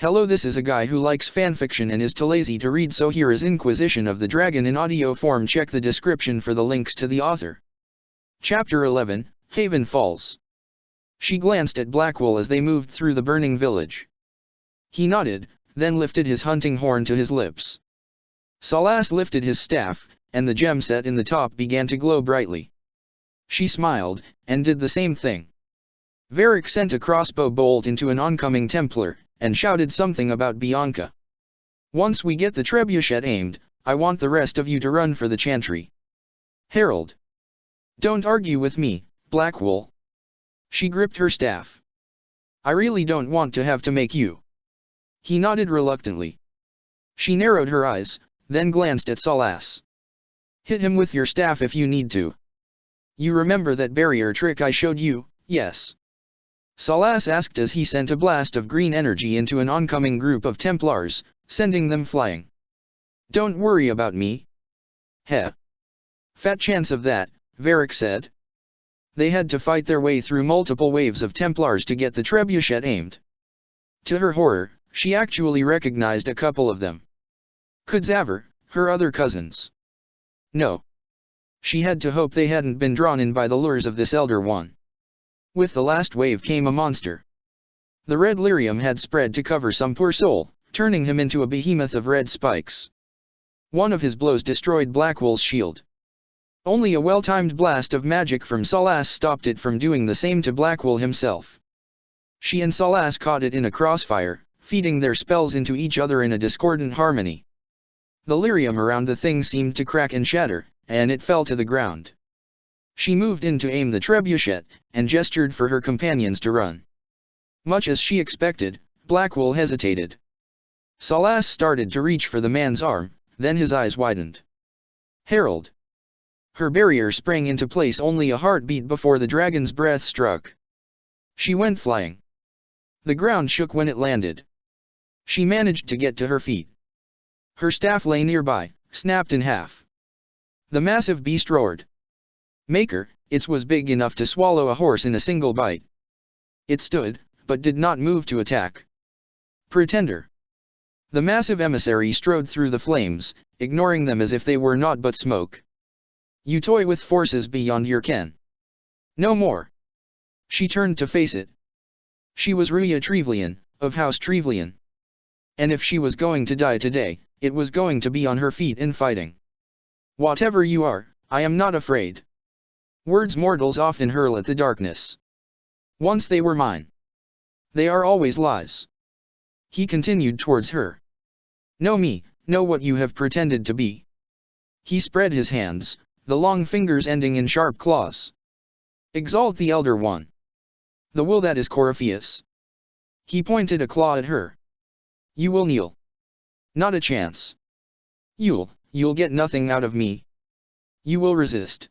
Hello, this is a guy who likes fanfiction and is too lazy to read, so here is Inquisition of the Dragon in audio form. Check the description for the links to the author. Chapter 11, Haven Falls. She glanced at Blackwell as they moved through the burning village. He nodded, then lifted his hunting horn to his lips. Salas lifted his staff, and the gem set in the top began to glow brightly. She smiled, and did the same thing. Varric sent a crossbow bolt into an oncoming Templar, and shouted something about Bianca. Once we get the trebuchet aimed, I want the rest of you to run for the chantry. Harold. Don't argue with me, Blackwell. She gripped her staff. I really don't want to have to make you. He nodded reluctantly. She narrowed her eyes, then glanced at Salas. Hit him with your staff if you need to. You remember that barrier trick I showed you, yes? Salas asked as he sent a blast of green energy into an oncoming group of Templars, sending them flying. Don't worry about me. Heh. Fat chance of that, Varric said. They had to fight their way through multiple waves of Templars to get the trebuchet aimed. To her horror, she actually recognized a couple of them. Kudzaver, her other cousins. No. She had to hope they hadn't been drawn in by the lures of this Elder One. With the last wave came a monster. The red lyrium had spread to cover some poor soul, turning him into a behemoth of red spikes. One of his blows destroyed Blackwell's shield. Only a well-timed blast of magic from Salas stopped it from doing the same to Blackwell himself. She and Salas caught it in a crossfire, feeding their spells into each other in a discordant harmony. The lyrium around the thing seemed to crack and shatter, and it fell to the ground. She moved in to aim the trebuchet, and gestured for her companions to run. Much as she expected, Blackwell hesitated. Salas started to reach for the man's arm, then his eyes widened. Harold. Her barrier sprang into place only a heartbeat before the dragon's breath struck. She went flying. The ground shook when it landed. She managed to get to her feet. Her staff lay nearby, snapped in half. The massive beast roared. Maker, it was big enough to swallow a horse in a single bite. It stood, but did not move to attack. Pretender. The massive emissary strode through the flames, ignoring them as if they were naught but smoke. You toy with forces beyond your ken. No more. She turned to face it. She was Ruya Trevelyan, of House Trevelyan. And if she was going to die today, it was going to be on her feet in fighting. Whatever you are, I am not afraid. Words mortals often hurl at the darkness. Once they were mine. They are always lies. He continued towards her. Know me, know what you have pretended to be. He spread his hands, the long fingers ending in sharp claws. Exalt the Elder One. The will that is Corypheus. He pointed a claw at her. You will kneel. Not a chance. You'll get nothing out of me. You will resist.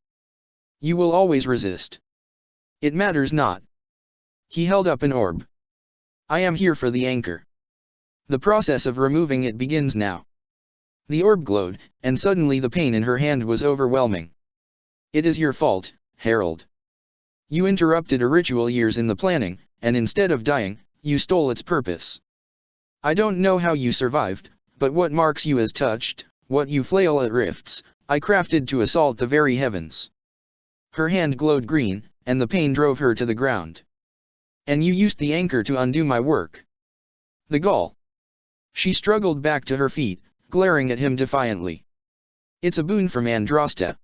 You will always resist. It matters not. He held up an orb. I am here for the anchor. The process of removing it begins now. The orb glowed, and suddenly the pain in her hand was overwhelming. It is your fault, Harold. You interrupted a ritual years in the planning, and instead of dying, you stole its purpose. I don't know how you survived, but what marks you as touched, what you flail at rifts, I crafted to assault the very heavens. Her hand glowed green, and the pain drove her to the ground. And you used the anchor to undo my work. The gall. She struggled back to her feet, glaring at him defiantly. It's a boon from Androsta.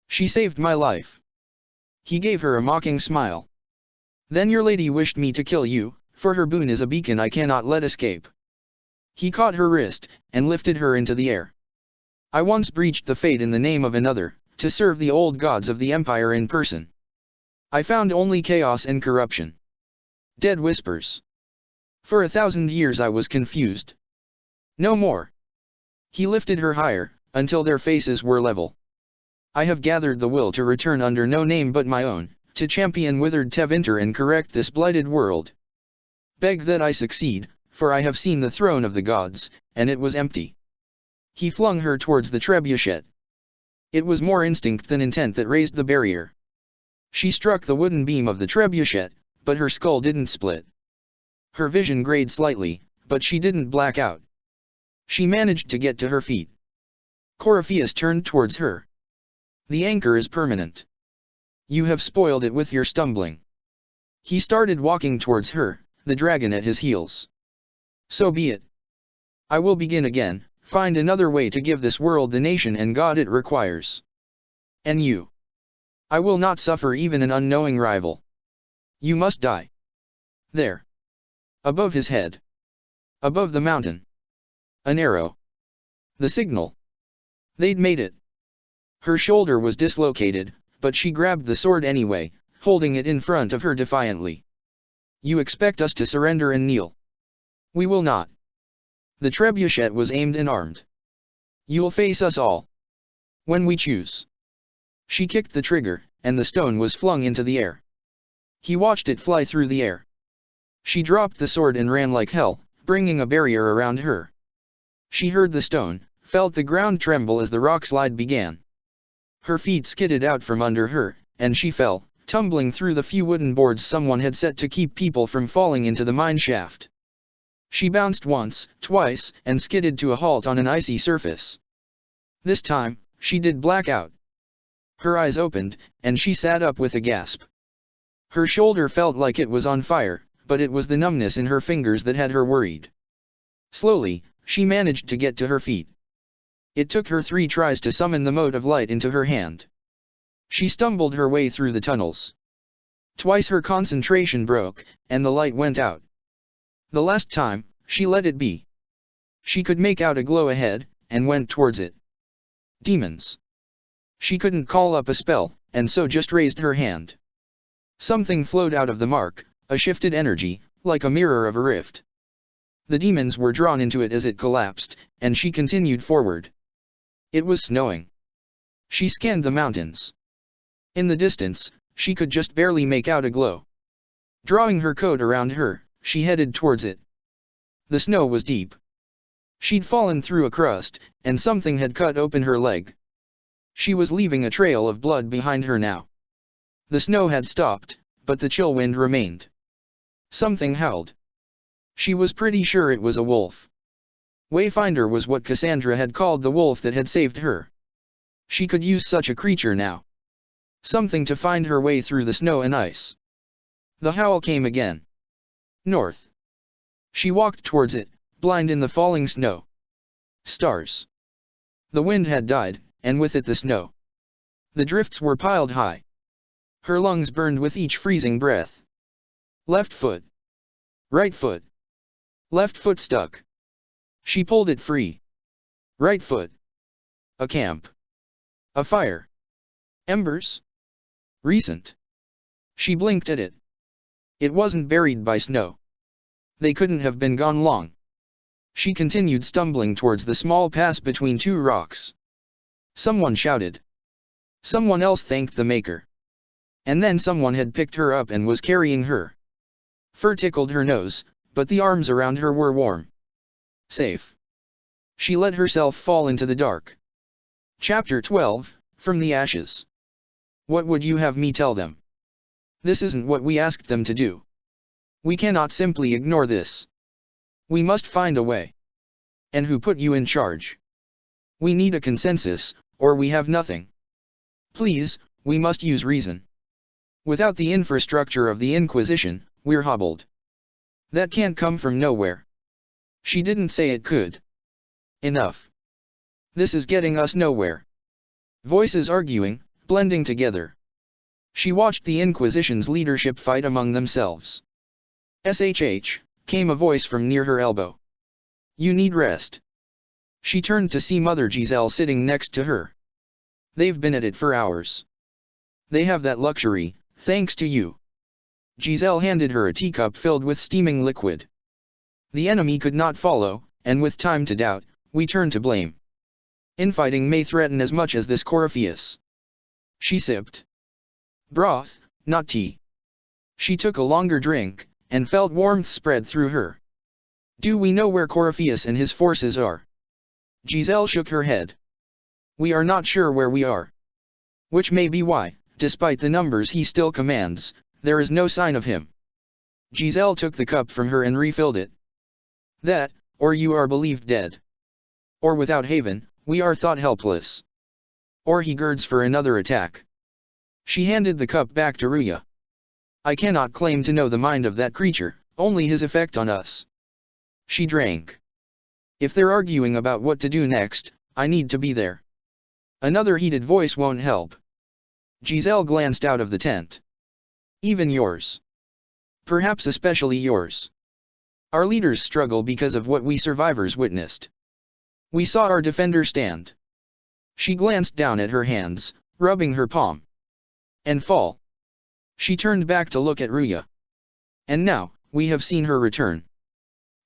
She saved my life. He gave her a mocking smile. Then your lady wished me to kill you, for her boon is a beacon I cannot let escape. He caught her wrist, and lifted her into the air. I once breached the fate in the name of another, to serve the old gods of the Empire in person. I found only chaos and corruption. Dead whispers. For 1,000 years I was confused. No more. He lifted her higher, until their faces were level. I have gathered the will to return under no name but my own, to champion withered Tevinter and correct this blighted world. Beg that I succeed, for I have seen the throne of the gods, and it was empty. He flung her towards the trebuchet. It was more instinct than intent that raised the barrier. She struck the wooden beam of the trebuchet, but her skull didn't split. Her vision grayed slightly, but she didn't black out. She managed to get to her feet. Corypheus turned towards her. The anchor is permanent. You have spoiled it with your stumbling. He started walking towards her, the dragon at his heels. So be it. I will begin again, find another way to give this world the nation and God it requires. And you? I will not suffer even an unknowing rival. You must die. There. Above his head. Above the mountain. An arrow. The signal. They'd made it. Her shoulder was dislocated, but she grabbed the sword anyway, holding it in front of her defiantly. You expect us to surrender and kneel? We will not. The trebuchet was aimed and armed. You'll face us all. When we choose. She kicked the trigger, and the stone was flung into the air. He watched it fly through the air. She dropped the sword and ran like hell, bringing a barrier around her. She heard the stone, felt the ground tremble as the rock slide began. Her feet skidded out from under her, and she fell, tumbling through the few wooden boards someone had set to keep people from falling into the mine shaft. She bounced once, twice, and skidded to a halt on an icy surface. This time, she did black out. Her eyes opened, and she sat up with a gasp. Her shoulder felt like it was on fire, but it was the numbness in her fingers that had her worried. Slowly, she managed to get to her feet. It took her 3 tries to summon the mote of light into her hand. She stumbled her way through the tunnels. Twice her concentration broke, and the light went out. The last time, she let it be. She could make out a glow ahead, and went towards it. Demons. She couldn't call up a spell, and so just raised her hand. Something flowed out of the mark, a shifted energy, like a mirror of a rift. The demons were drawn into it as it collapsed, and she continued forward. It was snowing. She scanned the mountains. In the distance, she could just barely make out a glow. Drawing her coat around her, she headed towards it. The snow was deep. She'd fallen through a crust, and something had cut open her leg. She was leaving a trail of blood behind her now. The snow had stopped, but the chill wind remained. Something howled. She was pretty sure it was a wolf. Wayfinder was what Cassandra had called the wolf that had saved her. She could use such a creature now. Something to find her way through the snow and ice. The howl came again. North. She walked towards it, blind in the falling snow. Stars. The wind had died, and with it the snow. The drifts were piled high. Her lungs burned with each freezing breath. Left foot. Right foot. Left foot stuck. She pulled it free. Right foot. A camp. A fire. Embers. Recent. She blinked at it. It wasn't buried by snow. They couldn't have been gone long. She continued stumbling towards the small pass between 2 rocks. Someone shouted. Someone else thanked the maker. And then someone had picked her up and was carrying her. Fur tickled her nose, but the arms around her were warm. Safe. She let herself fall into the dark. Chapter 12, From the Ashes. What would you have me tell them? This isn't what we asked them to do. We cannot simply ignore this. We must find a way. And who put you in charge? We need a consensus, or we have nothing. Please, we must use reason. Without the infrastructure of the Inquisition, we're hobbled. That can't come from nowhere. She didn't say it could. Enough. This is getting us nowhere. Voices arguing, blending together. She watched the Inquisition's leadership fight among themselves. SHH, came a voice from near her elbow. You need rest. She turned to see Mother Giselle sitting next to her. They've been at it for hours. They have that luxury, thanks to you. Giselle handed her a teacup filled with steaming liquid. The enemy could not follow, and with time to doubt, we turn to blame. Infighting may threaten as much as this Corypheus. She sipped. Broth, not tea. She took a longer drink, and felt warmth spread through her. Do we know where Corypheus and his forces are? Giselle shook her head. We are not sure where we are. Which may be why, despite the numbers he still commands, there is no sign of him. Giselle took the cup from her and refilled it. That, or you are believed dead. Or without haven, we are thought helpless. Or he girds for another attack. She handed the cup back to Ruya. I cannot claim to know the mind of that creature, only his effect on us. She drank. If they're arguing about what to do next, I need to be there. Another heated voice won't help. Giselle glanced out of the tent. Even yours. Perhaps especially yours. Our leaders struggle because of what we survivors witnessed. We saw our defender stand. She glanced down at her hands, rubbing her palm. And fall. She turned back to look at Ruya. And now, we have seen her return.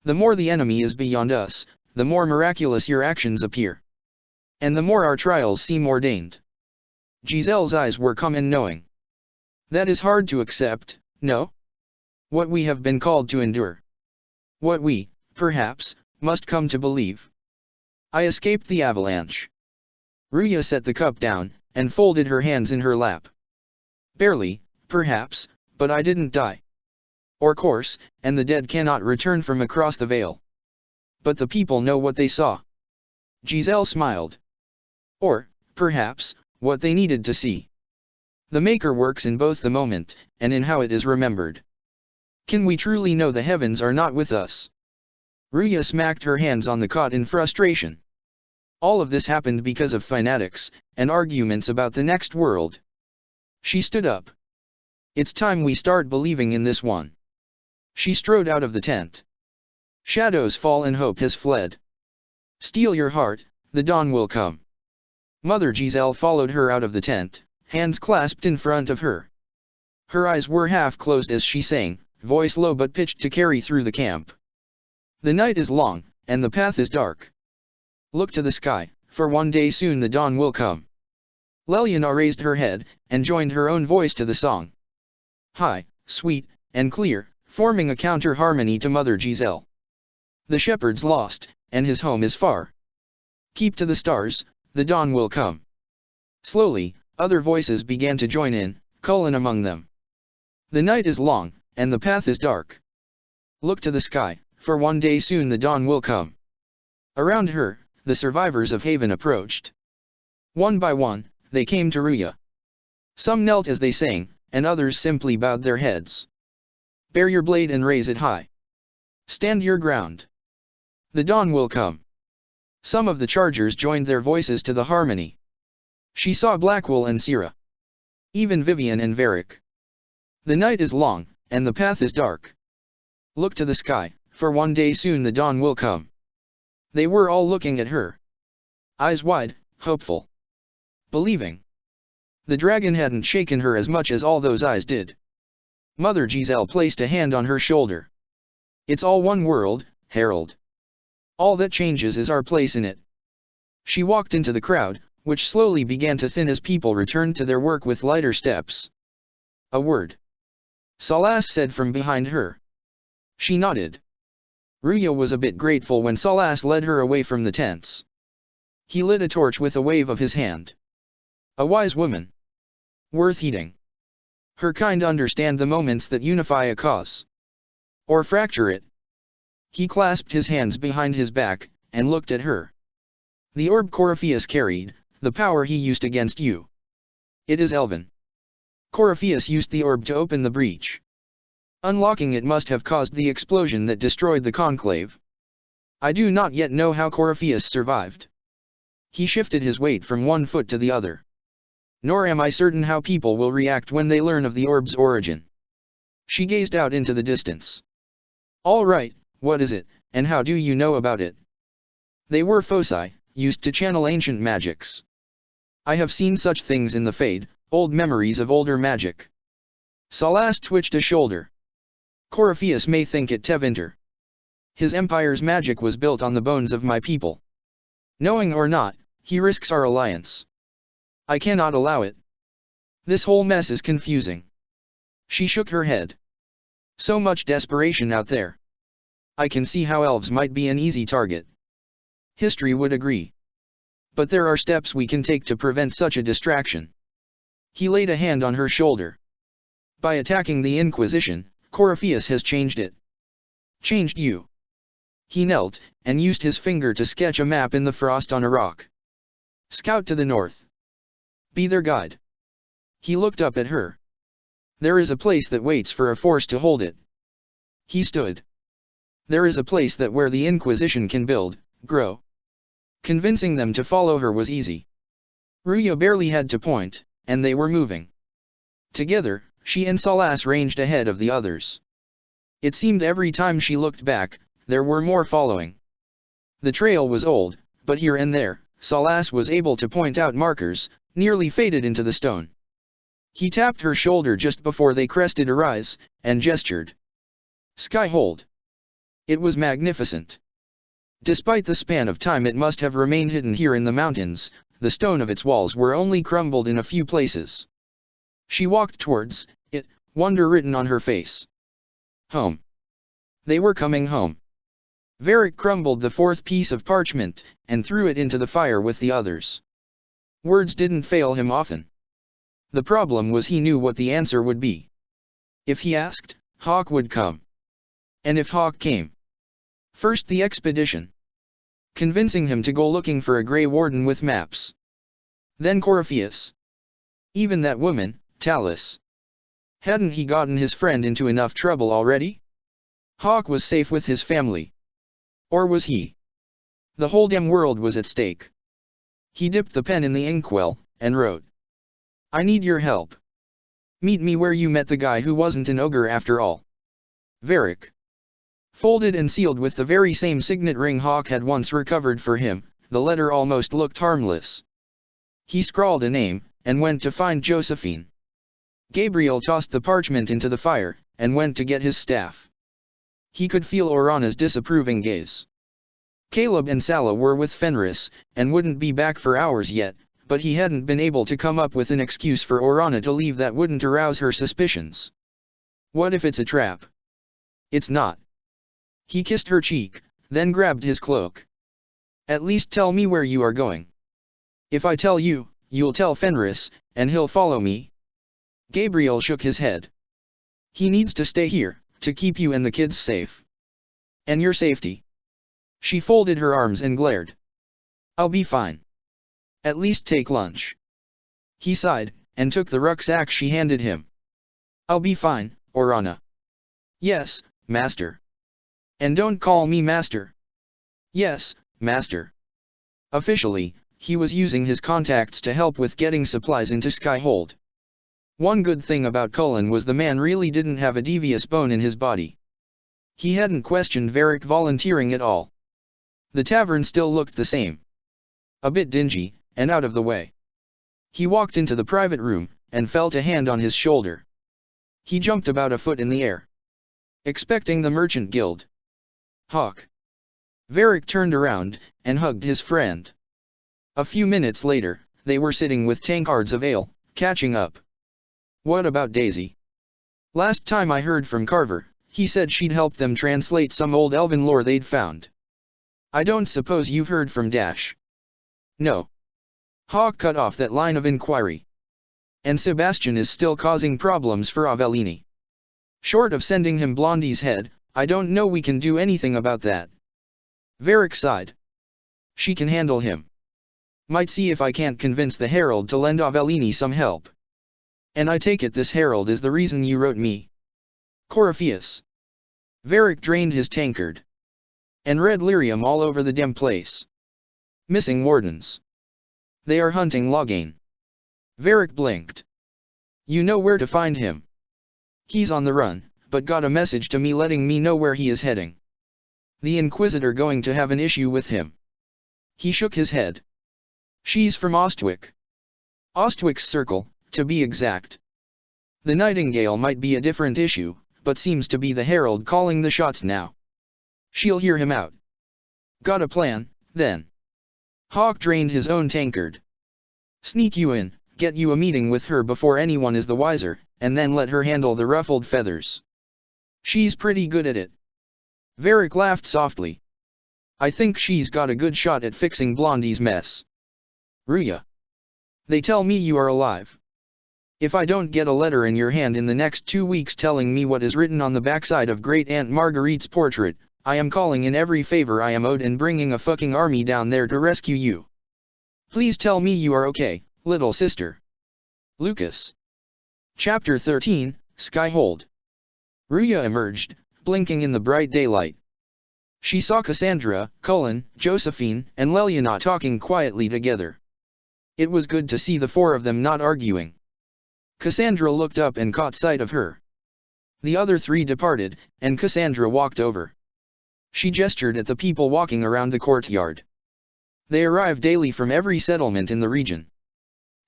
The more the enemy is beyond us, the more miraculous your actions appear. And the more our trials seem ordained. Giselle's eyes were calm and knowing. That is hard to accept, no? What we have been called to endure. What we, perhaps, must come to believe. I escaped the avalanche. Ruya set the cup down, and folded her hands in her lap. Barely, perhaps, but I didn't die. Or course, and the dead cannot return from across the veil. But the people know what they saw. Giselle smiled. Or, perhaps, what they needed to see. The Maker works in both the moment, and in how it is remembered. Can we truly know the heavens are not with us? Ruya smacked her hands on the cot in frustration. All of this happened because of fanatics, and arguments about the next world. She stood up. It's time we start believing in this one. She strode out of the tent. Shadows fall and hope has fled. Steel your heart, the dawn will come. Mother Giselle followed her out of the tent, hands clasped in front of her. Her eyes were half closed as she sang, voice low but pitched to carry through the camp. The night is long, and the path is dark. Look to the sky, for one day soon the dawn will come. Leliana raised her head, and joined her own voice to the song. High, sweet, and clear, forming a counter-harmony to Mother Giselle. The shepherd's lost, and his home is far. Keep to the stars, the dawn will come. Slowly, other voices began to join in, Cullen among them. The night is long, and the path is dark. Look to the sky, for one day soon the dawn will come. Around her, the survivors of Haven approached. One by one, they came to Ruya. Some knelt as they sang, and others simply bowed their heads. Bear your blade and raise it high. Stand your ground. The dawn will come. Some of the chargers joined their voices to the harmony. She saw Blackwell and Sierra. Even Vivian and Varric. The night is long, and the path is dark. Look to the sky, for one day soon the dawn will come. They were all looking at her. Eyes wide, hopeful. Believing. The dragon hadn't shaken her as much as all those eyes did. Mother Giselle placed a hand on her shoulder. It's all one world, Harold. All that changes is our place in it. She walked into the crowd, which slowly began to thin as people returned to their work with lighter steps. A word. Salas said from behind her. She nodded. Ruya was a bit grateful when Salas led her away from the tents. He lit a torch with a wave of his hand. A wise woman. Worth heeding. Her kind understand the moments that unify a cause. Or fracture it. He clasped his hands behind his back, and looked at her. The orb Corypheus carried, the power he used against you. It is Elven. Corypheus used the orb to open the breach. Unlocking it must have caused the explosion that destroyed the conclave. I do not yet know how Corypheus survived. He shifted his weight from one foot to the other. Nor am I certain how people will react when they learn of the orb's origin. She gazed out into the distance. All right, what is it, and how do you know about it? They were foci, used to channel ancient magics. I have seen such things in the Fade, old memories of older magic. Salas twitched a shoulder. Corypheus may think it Tevinter. His empire's magic was built on the bones of my people. Knowing or not, he risks our alliance. I cannot allow it. This whole mess is confusing. She shook her head. So much desperation out there. I can see how elves might be an easy target. History would agree. But there are steps we can take to prevent such a distraction. He laid a hand on her shoulder. By attacking the Inquisition, Corypheus has changed it. Changed you. He knelt, and used his finger to sketch a map in the frost on a rock. Scout to the north. Be their guide. He looked up at her. There is a place that waits for a force to hold it. He stood. There is a place that where the Inquisition can build, grow. Convincing them to follow her was easy. Ruya barely had to point, and they were moving. Together, she and Salas ranged ahead of the others. It seemed every time she looked back, there were more following. The trail was old, but here and there, Salas was able to point out markers, nearly faded into the stone. He tapped her shoulder just before they crested a rise, and gestured. Skyhold. It was magnificent. Despite the span of time it must have remained hidden here in the mountains, the stone of its walls were only crumbled in a few places. She walked towards it, wonder written on her face. Home. They were coming home. Varric crumbled the fourth piece of parchment, and threw it into the fire with the others. Words didn't fail him often. The problem was he knew what the answer would be. If he asked, Hawk would come. And if Hawk came. First the expedition. Convincing him to go looking for a Grey Warden with maps. Then Corypheus. Even that woman, Talus. Hadn't he gotten his friend into enough trouble already? Hawk was safe with his family. Or was he? The whole damn world was at stake. He dipped the pen in the inkwell, and wrote. I need your help. Meet me where you met the guy who wasn't an ogre after all. Varric. Folded and sealed with the very same signet ring Hawk had once recovered for him, the letter almost looked harmless. He scrawled a name, and went to find Josephine. Gabriel tossed the parchment into the fire, and went to get his staff. He could feel Orana's disapproving gaze. Caleb and Sala were with Fenris, and wouldn't be back for hours yet, but he hadn't been able to come up with an excuse for Orana to leave that wouldn't arouse her suspicions. What if it's a trap? It's not. He kissed her cheek, then grabbed his cloak. At least tell me where you are going. If I tell you, you'll tell Fenris, and he'll follow me. Gabriel shook his head. He needs to stay here, to keep you and the kids safe. And your safety. She folded her arms and glared. I'll be fine. At least take lunch. He sighed, and took the rucksack she handed him. I'll be fine, Orana. Yes, master. And don't call me master. Yes, master. Officially, he was using his contacts to help with getting supplies into Skyhold. One good thing about Cullen was the man really didn't have a devious bone in his body. He hadn't questioned Varric volunteering at all. The tavern still looked the same. A bit dingy, and out of the way. He walked into the private room, and felt a hand on his shoulder. He jumped about a foot in the air. Expecting the merchant guild. Hawk. Varric turned around, and hugged his friend. A few minutes later, they were sitting with tankards of ale, catching up. What about Daisy? Last time I heard from Carver, he said she'd help them translate some old elven lore they'd found. I don't suppose you've heard from Dash? No. Hawk cut off that line of inquiry. And Sebastian is still causing problems for Avellini. Short of sending him Blondie's head, I don't know we can do anything about that. Varric sighed. She can handle him. Might see if I can't convince the Herald to lend Avellini some help. And I take it this Herald is the reason you wrote me. Corypheus. Varric drained his tankard. And red lyrium all over the damn place. Missing wardens. They are hunting Loghain. Varric blinked. You know where to find him. He's on the run, but got a message to me letting me know where he is heading. The Inquisitor going to have an issue with him. He shook his head. She's from Ostwick. Ostwick's circle, to be exact. The Nightingale might be a different issue, but seems to be the Herald calling the shots now. She'll hear him out. Got a plan, then. Hawk drained his own tankard. Sneak you in, get you a meeting with her before anyone is the wiser, and then let her handle the ruffled feathers. She's pretty good at it. Varric laughed softly. I think she's got a good shot at fixing Blondie's mess. Ruya. They tell me you are alive. If I don't get a letter in your hand in the next 2 weeks telling me what is written on the backside of Great Aunt Marguerite's portrait, I am calling in every favor I am owed and bringing a fucking army down there to rescue you. Please tell me you are okay, little sister. Lucas. Chapter 13, Skyhold. Ruya emerged, blinking in the bright daylight. She saw Cassandra, Cullen, Josephine, and Leliana talking quietly together. It was good to see the four of them not arguing. Cassandra looked up and caught sight of her. The other three departed, and Cassandra walked over. She gestured at the people walking around the courtyard. They arrive daily from every settlement in the region.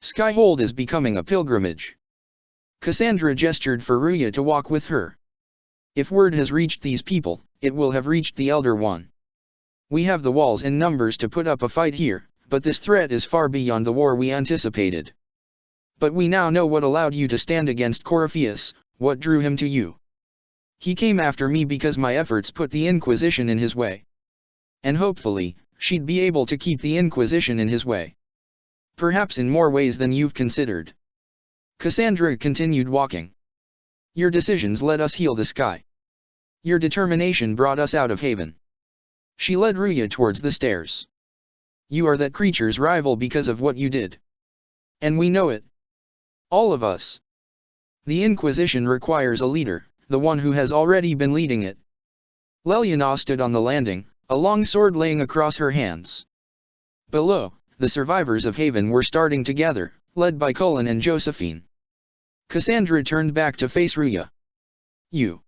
Skyhold is becoming a pilgrimage. Cassandra gestured for Ruya to walk with her. If word has reached these people, it will have reached the Elder One. We have the walls and numbers to put up a fight here, but this threat is far beyond the war we anticipated. But we now know what allowed you to stand against Corypheus, what drew him to you. He came after me because my efforts put the Inquisition in his way. And hopefully, she'd be able to keep the Inquisition in his way. Perhaps in more ways than you've considered. Cassandra continued walking. Your decisions let us heal the sky. Your determination brought us out of Haven. She led Ruya towards the stairs. You are that creature's rival because of what you did. And we know it. All of us. The Inquisition requires a leader, the one who has already been leading it. Leliana stood on the landing, a long sword laying across her hands. Below, the survivors of Haven were starting to gather, led by Cullen and Josephine. Cassandra turned back to face Ruya. You.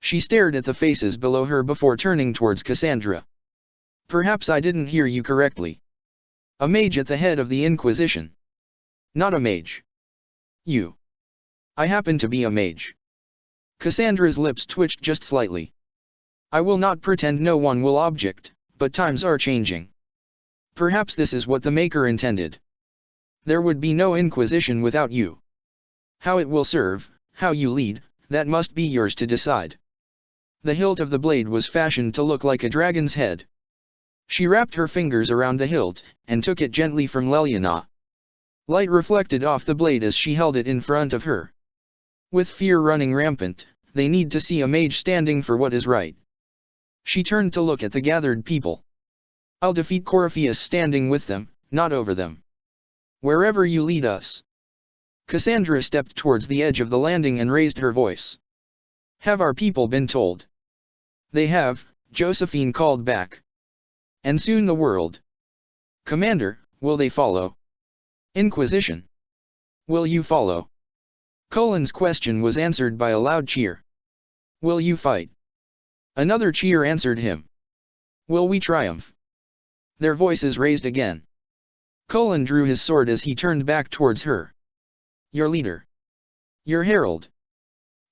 She stared at the faces below her before turning towards Cassandra. Perhaps I didn't hear you correctly. A mage at the head of the Inquisition. Not a mage. You. I happen to be a mage. Cassandra's lips twitched just slightly. I will not pretend no one will object, but times are changing. Perhaps this is what the Maker intended. There would be no Inquisition without you. How it will serve, how you lead, that must be yours to decide. The hilt of the blade was fashioned to look like a dragon's head. She wrapped her fingers around the hilt, and took it gently from Leliana. Light reflected off the blade as she held it in front of her. With fear running rampant, they need to see a mage standing for what is right. She turned to look at the gathered people. I'll defeat Corypheus standing with them, not over them. Wherever you lead us. Cassandra stepped towards the edge of the landing and raised her voice. Have our people been told? They have, Josephine called back. And soon the world. Commander, will they follow? Inquisition. Will you follow? Cullen's question was answered by a loud cheer. Will you fight? Another cheer answered him. Will we triumph? Their voices raised again. Cullen drew his sword as he turned back towards her. Your leader. Your herald.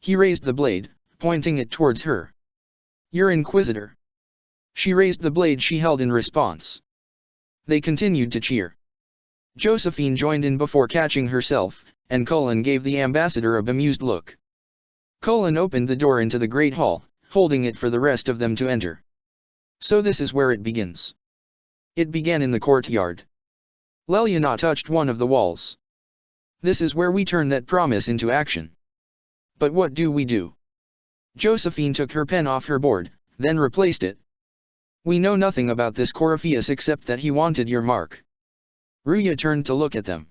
He raised the blade, pointing it towards her. Your inquisitor. She raised the blade she held in response. They continued to cheer. Josephine joined in before catching herself, and Cullen gave the ambassador a bemused look. Cullen opened the door into the great hall, holding it for the rest of them to enter. So this is where it begins. It began in the courtyard. Leliana touched one of the walls. This is where we turn that promise into action. But what do we do? Josephine took her pen off her board, then replaced it. We know nothing about this Corypheus except that he wanted your mark. Ruya turned to look at them.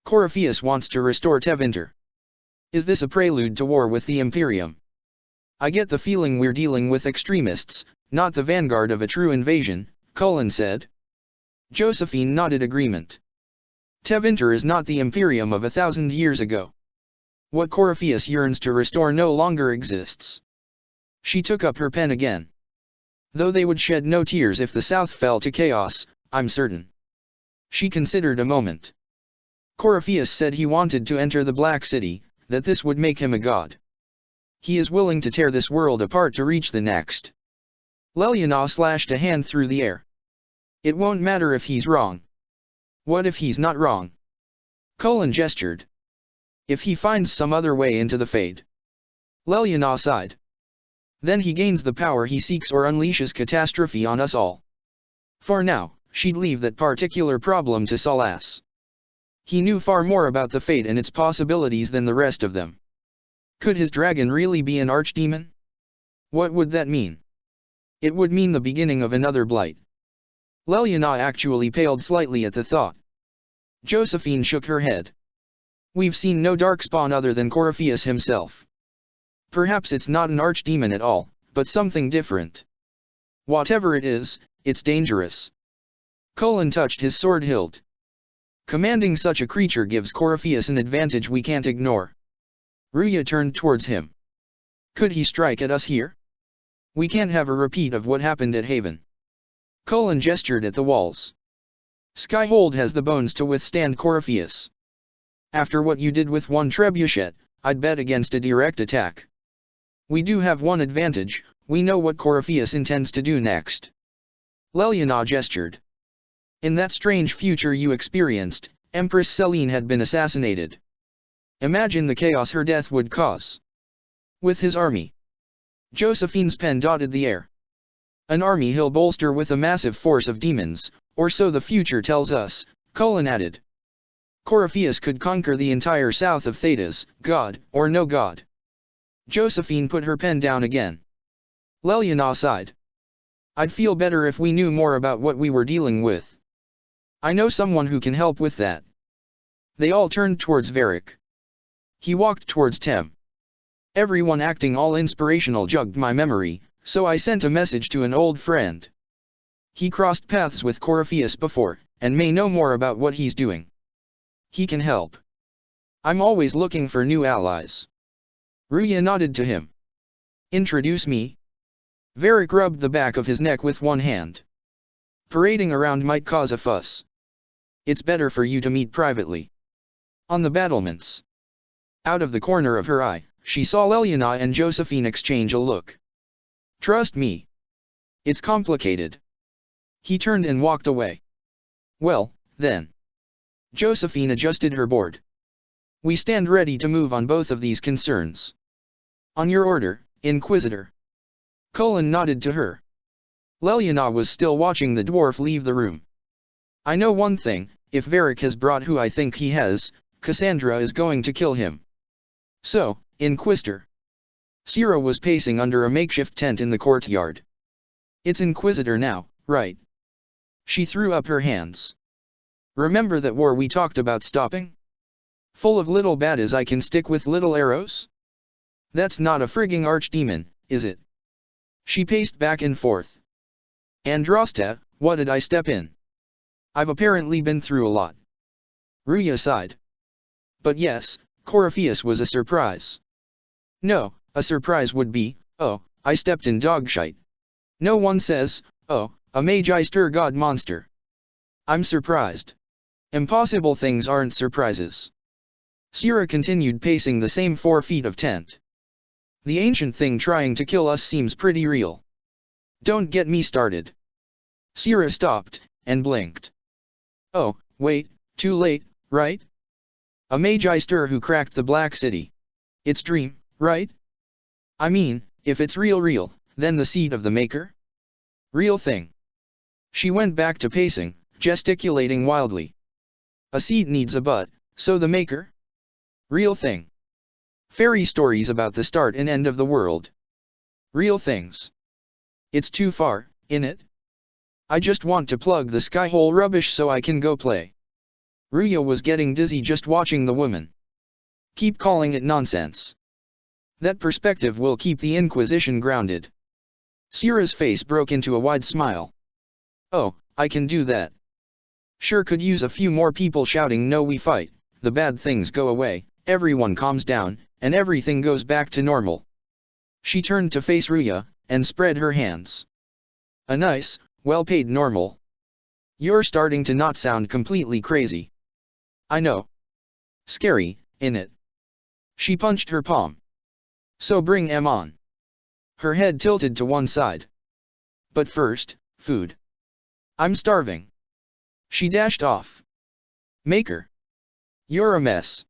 Corypheus wants to restore Tevinter. Is this a prelude to war with the Imperium? I get the feeling we're dealing with extremists, not the vanguard of a true invasion, Cullen said. Josephine nodded agreement. Tevinter is not the Imperium of 1,000 years ago. What Corypheus yearns to restore no longer exists. She took up her pen again. Though they would shed no tears if the South fell to chaos, I'm certain. She considered a moment. Corypheus said he wanted to enter the Black City, that this would make him a god. He is willing to tear this world apart to reach the next. Leliana slashed a hand through the air. It won't matter if he's wrong. What if he's not wrong? Cullen gestured. If he finds some other way into the Fade. Leliana sighed. Then he gains the power he seeks or unleashes catastrophe on us all. For now, she'd leave that particular problem to Salas. He knew far more about the Fade and its possibilities than the rest of them. Could his dragon really be an archdemon? What would that mean? It would mean the beginning of another blight. Leliana actually paled slightly at the thought. Josephine shook her head. We've seen no darkspawn other than Corypheus himself. Perhaps it's not an archdemon at all, but something different. Whatever it is, it's dangerous. Colin touched his sword hilt. Commanding such a creature gives Corypheus an advantage we can't ignore. Ruya turned towards him. Could he strike at us here? We can't have a repeat of what happened at Haven. Colin gestured at the walls. Skyhold has the bones to withstand Corypheus. After what you did with one trebuchet, I'd bet against a direct attack. We do have one advantage, we know what Corypheus intends to do next. Leliana gestured. In that strange future you experienced, Empress Selene had been assassinated. Imagine the chaos her death would cause. With his army. Josephine's pen dotted the air. An army he'll bolster with a massive force of demons, or so the future tells us, Colin added. Corypheus could conquer the entire south of Thedas, god, or no god. Josephine put her pen down again. Leliana sighed. I'd feel better if we knew more about what we were dealing with. I know someone who can help with that. They all turned towards Varric. He walked towards Tem. Everyone acting all inspirational jogged my memory, so I sent a message to an old friend. He crossed paths with Corypheus before, and may know more about what he's doing. He can help. I'm always looking for new allies. Ruya nodded to him. Introduce me. Varric rubbed the back of his neck with one hand. Parading around might cause a fuss. It's better for you to meet privately. On the battlements. Out of the corner of her eye, she saw Leliana and Josephine exchange a look. Trust me. It's complicated. He turned and walked away. Well, then. Josephine adjusted her board. We stand ready to move on both of these concerns. On your order, Inquisitor. Colin nodded to her. Leliana was still watching the dwarf leave the room. I know one thing, if Varric has brought who I think he has, Cassandra is going to kill him. So, Inquisitor. Sierra was pacing under a makeshift tent in the courtyard. It's Inquisitor now, right? She threw up her hands. Remember that war we talked about stopping? Full of little baddies I can stick with little arrows? That's not a frigging archdemon, is it? She paced back and forth. Androsta, what did I step in? I've apparently been through a lot. Ruya sighed. But yes, Corypheus was a surprise. No, a surprise would be, oh, I stepped in dogshite. No one says, oh, a Magister god monster. I'm surprised. Impossible things aren't surprises. Sierra continued pacing the same 4 feet of tent. The ancient thing trying to kill us seems pretty real. Don't get me started. Sierra stopped, and blinked. Oh, wait, too late, right? A Magister who cracked the Black City. It's dream, right? I mean, if it's real, then the seed of the Maker? Real thing. She went back to pacing, gesticulating wildly. A seed needs a bud, so the Maker? Real thing. Fairy stories about the start and end of the world. Real things. It's too far, innit? I just want to plug the skyhole rubbish so I can go play. Ruya was getting dizzy just watching the woman. Keep calling it nonsense. That perspective will keep the Inquisition grounded. Sierra's face broke into a wide smile. Oh, I can do that. Sure could use a few more people shouting no we fight, the bad things go away, everyone calms down, and everything goes back to normal. She turned to face Ruya, and spread her hands. A nice, well-paid normal. You're starting to not sound completely crazy. I know. Scary, innit? She punched her palm. So bring em on. Her head tilted to one side. But first, food. I'm starving. She dashed off. Maker. You're a mess.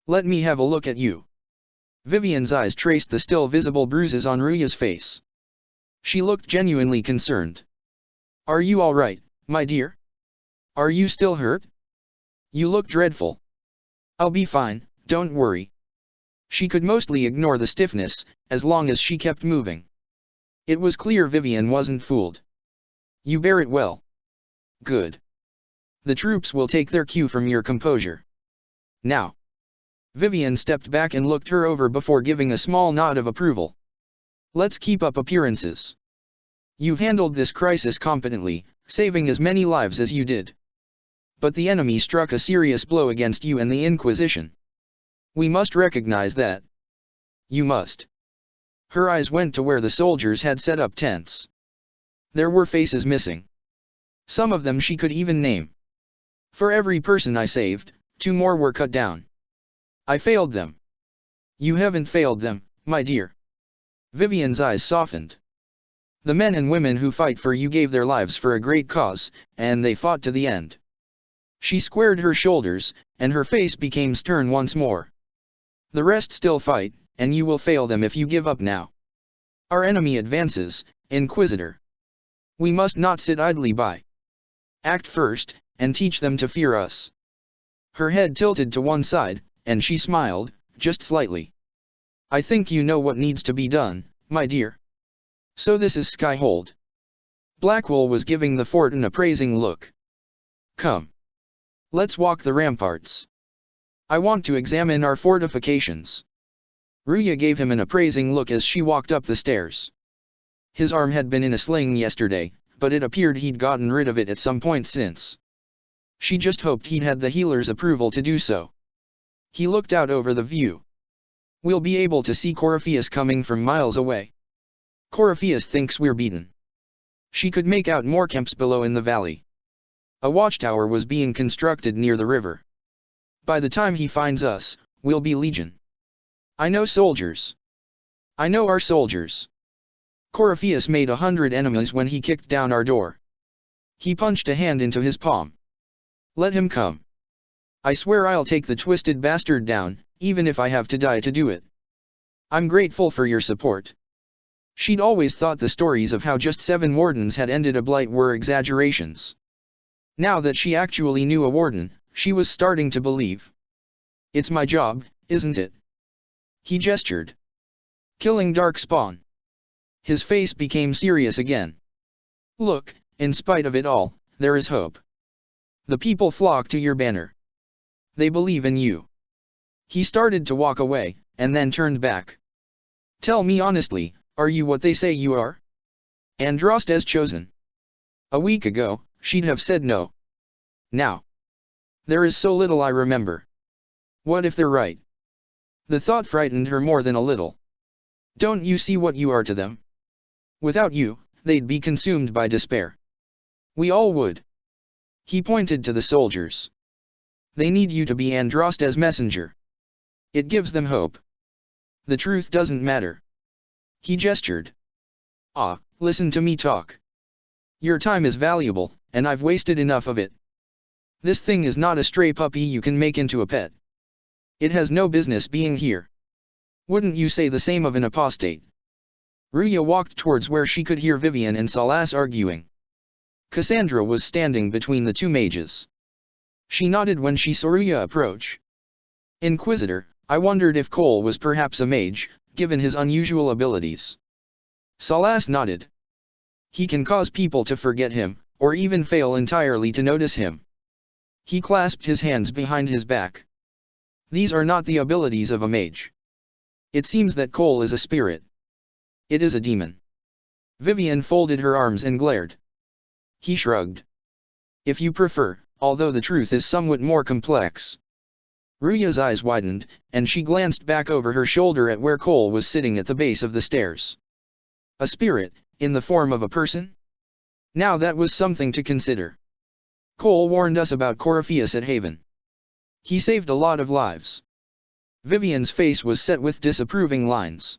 Let me have a look at you. Vivian's eyes traced the still visible bruises on Ruya's face. She looked genuinely concerned. Are you all right, my dear? Are you still hurt? You look dreadful. I'll be fine, don't worry. She could mostly ignore the stiffness, as long as she kept moving. It was clear Vivian wasn't fooled. You bear it well. Good. The troops will take their cue from your composure. Now. Vivian stepped back and looked her over before giving a small nod of approval. Let's keep up appearances. You've handled this crisis competently, saving as many lives as you did. But the enemy struck a serious blow against you and the Inquisition. We must recognize that. You must. Her eyes went to where the soldiers had set up tents. There were faces missing. Some of them she could even name. For every person I saved, 2 more were cut down. I failed them. You haven't failed them, my dear. Vivian's eyes softened. The men and women who fight for you gave their lives for a great cause, and they fought to the end. She squared her shoulders, and her face became stern once more. The rest still fight, and you will fail them if you give up now. Our enemy advances, Inquisitor. We must not sit idly by. Act first, and teach them to fear us. Her head tilted to one side, and she smiled, just slightly. I think you know what needs to be done, my dear. So this is Skyhold. Blackwell was giving the fort an appraising look. Come. Let's walk the ramparts. I want to examine our fortifications. Ruya gave him an appraising look as she walked up the stairs. His arm had been in a sling yesterday, but it appeared he'd gotten rid of it at some point since. She just hoped he'd had the healer's approval to do so. He looked out over the view. We'll be able to see Corypheus coming from miles away. Corypheus thinks we're beaten. She could make out more camps below in the valley. A watchtower was being constructed near the river. By the time he finds us, we'll be legion. I know soldiers. I know our soldiers. Corypheus made 100 enemies when he kicked down our door. He punched a hand into his palm. Let him come. I swear I'll take the twisted bastard down, even if I have to die to do it. I'm grateful for your support. She'd always thought the stories of how just 7 wardens had ended a blight were exaggerations. Now that she actually knew a warden, she was starting to believe. It's my job, isn't it? He gestured. Killing Darkspawn. His face became serious again. Look, in spite of it all, there is hope. The people flock to your banner. They believe in you. He started to walk away, and then turned back. Tell me honestly, are you what they say you are? Andraste's chosen. A week ago, she'd have said no. Now. There is so little I remember. What if they're right? The thought frightened her more than a little. Don't you see what you are to them? Without you, they'd be consumed by despair. We all would. He pointed to the soldiers. They need you to be Andraste's messenger. It gives them hope. The truth doesn't matter. He gestured. Ah, listen to me talk. Your time is valuable, and I've wasted enough of it. This thing is not a stray puppy you can make into a pet. It has no business being here. Wouldn't you say the same of an apostate? Ruya walked towards where she could hear Vivian and Salas arguing. Cassandra was standing between the 2 mages. She nodded when she saw Ruya approach. Inquisitor, I wondered if Cole was perhaps a mage, given his unusual abilities. Salas nodded. He can cause people to forget him, or even fail entirely to notice him. He clasped his hands behind his back. These are not the abilities of a mage. It seems that Cole is a spirit. It is a demon. Vivian folded her arms and glared. He shrugged. If you prefer, although the truth is somewhat more complex. Ruya's eyes widened, and she glanced back over her shoulder at where Cole was sitting at the base of the stairs. A spirit, in the form of a person? Now that was something to consider. Cole warned us about Corypheus at Haven. He saved a lot of lives. Vivian's face was set with disapproving lines.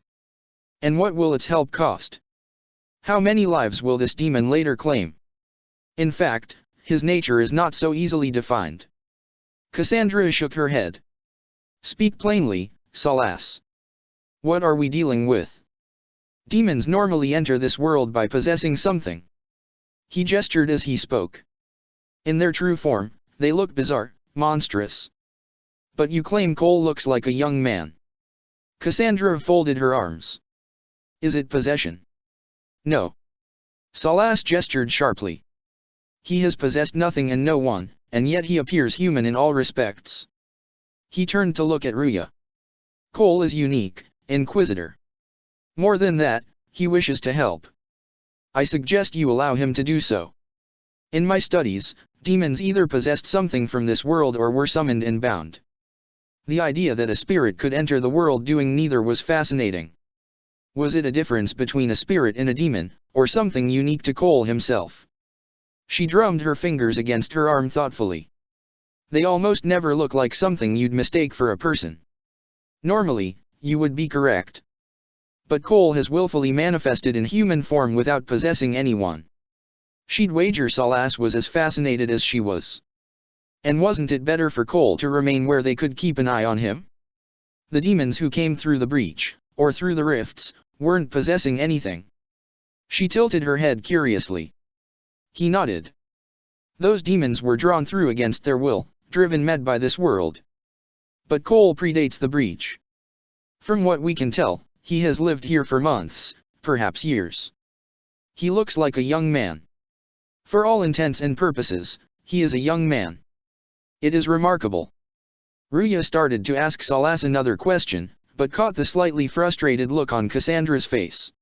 And what will its help cost? How many lives will this demon later claim? In fact, his nature is not so easily defined. Cassandra shook her head. Speak plainly, Salas. What are we dealing with? Demons normally enter this world by possessing something. He gestured as he spoke. In their true form, they look bizarre, monstrous. But you claim Cole looks like a young man. Cassandra folded her arms. Is it possession? No. Salas gestured sharply. He has possessed nothing and no one, and yet he appears human in all respects. He turned to look at Ruya. Cole is unique, Inquisitor. More than that, he wishes to help. I suggest you allow him to do so. In my studies, demons either possessed something from this world or were summoned and bound. The idea that a spirit could enter the world doing neither was fascinating. Was it a difference between a spirit and a demon, or something unique to Cole himself? She drummed her fingers against her arm thoughtfully. They almost never look like something you'd mistake for a person. Normally, you would be correct. But Cole has willfully manifested in human form without possessing anyone. She'd wager Salas was as fascinated as she was. And wasn't it better for Cole to remain where they could keep an eye on him? The demons who came through the breach, or through the rifts, weren't possessing anything. She tilted her head curiously. He nodded. Those demons were drawn through against their will, driven mad by this world. But Cole predates the breach. From what we can tell, he has lived here for months, perhaps years. He looks like a young man. For all intents and purposes, he is a young man. It is remarkable. Ruya started to ask Salas another question, but caught the slightly frustrated look on Cassandra's face.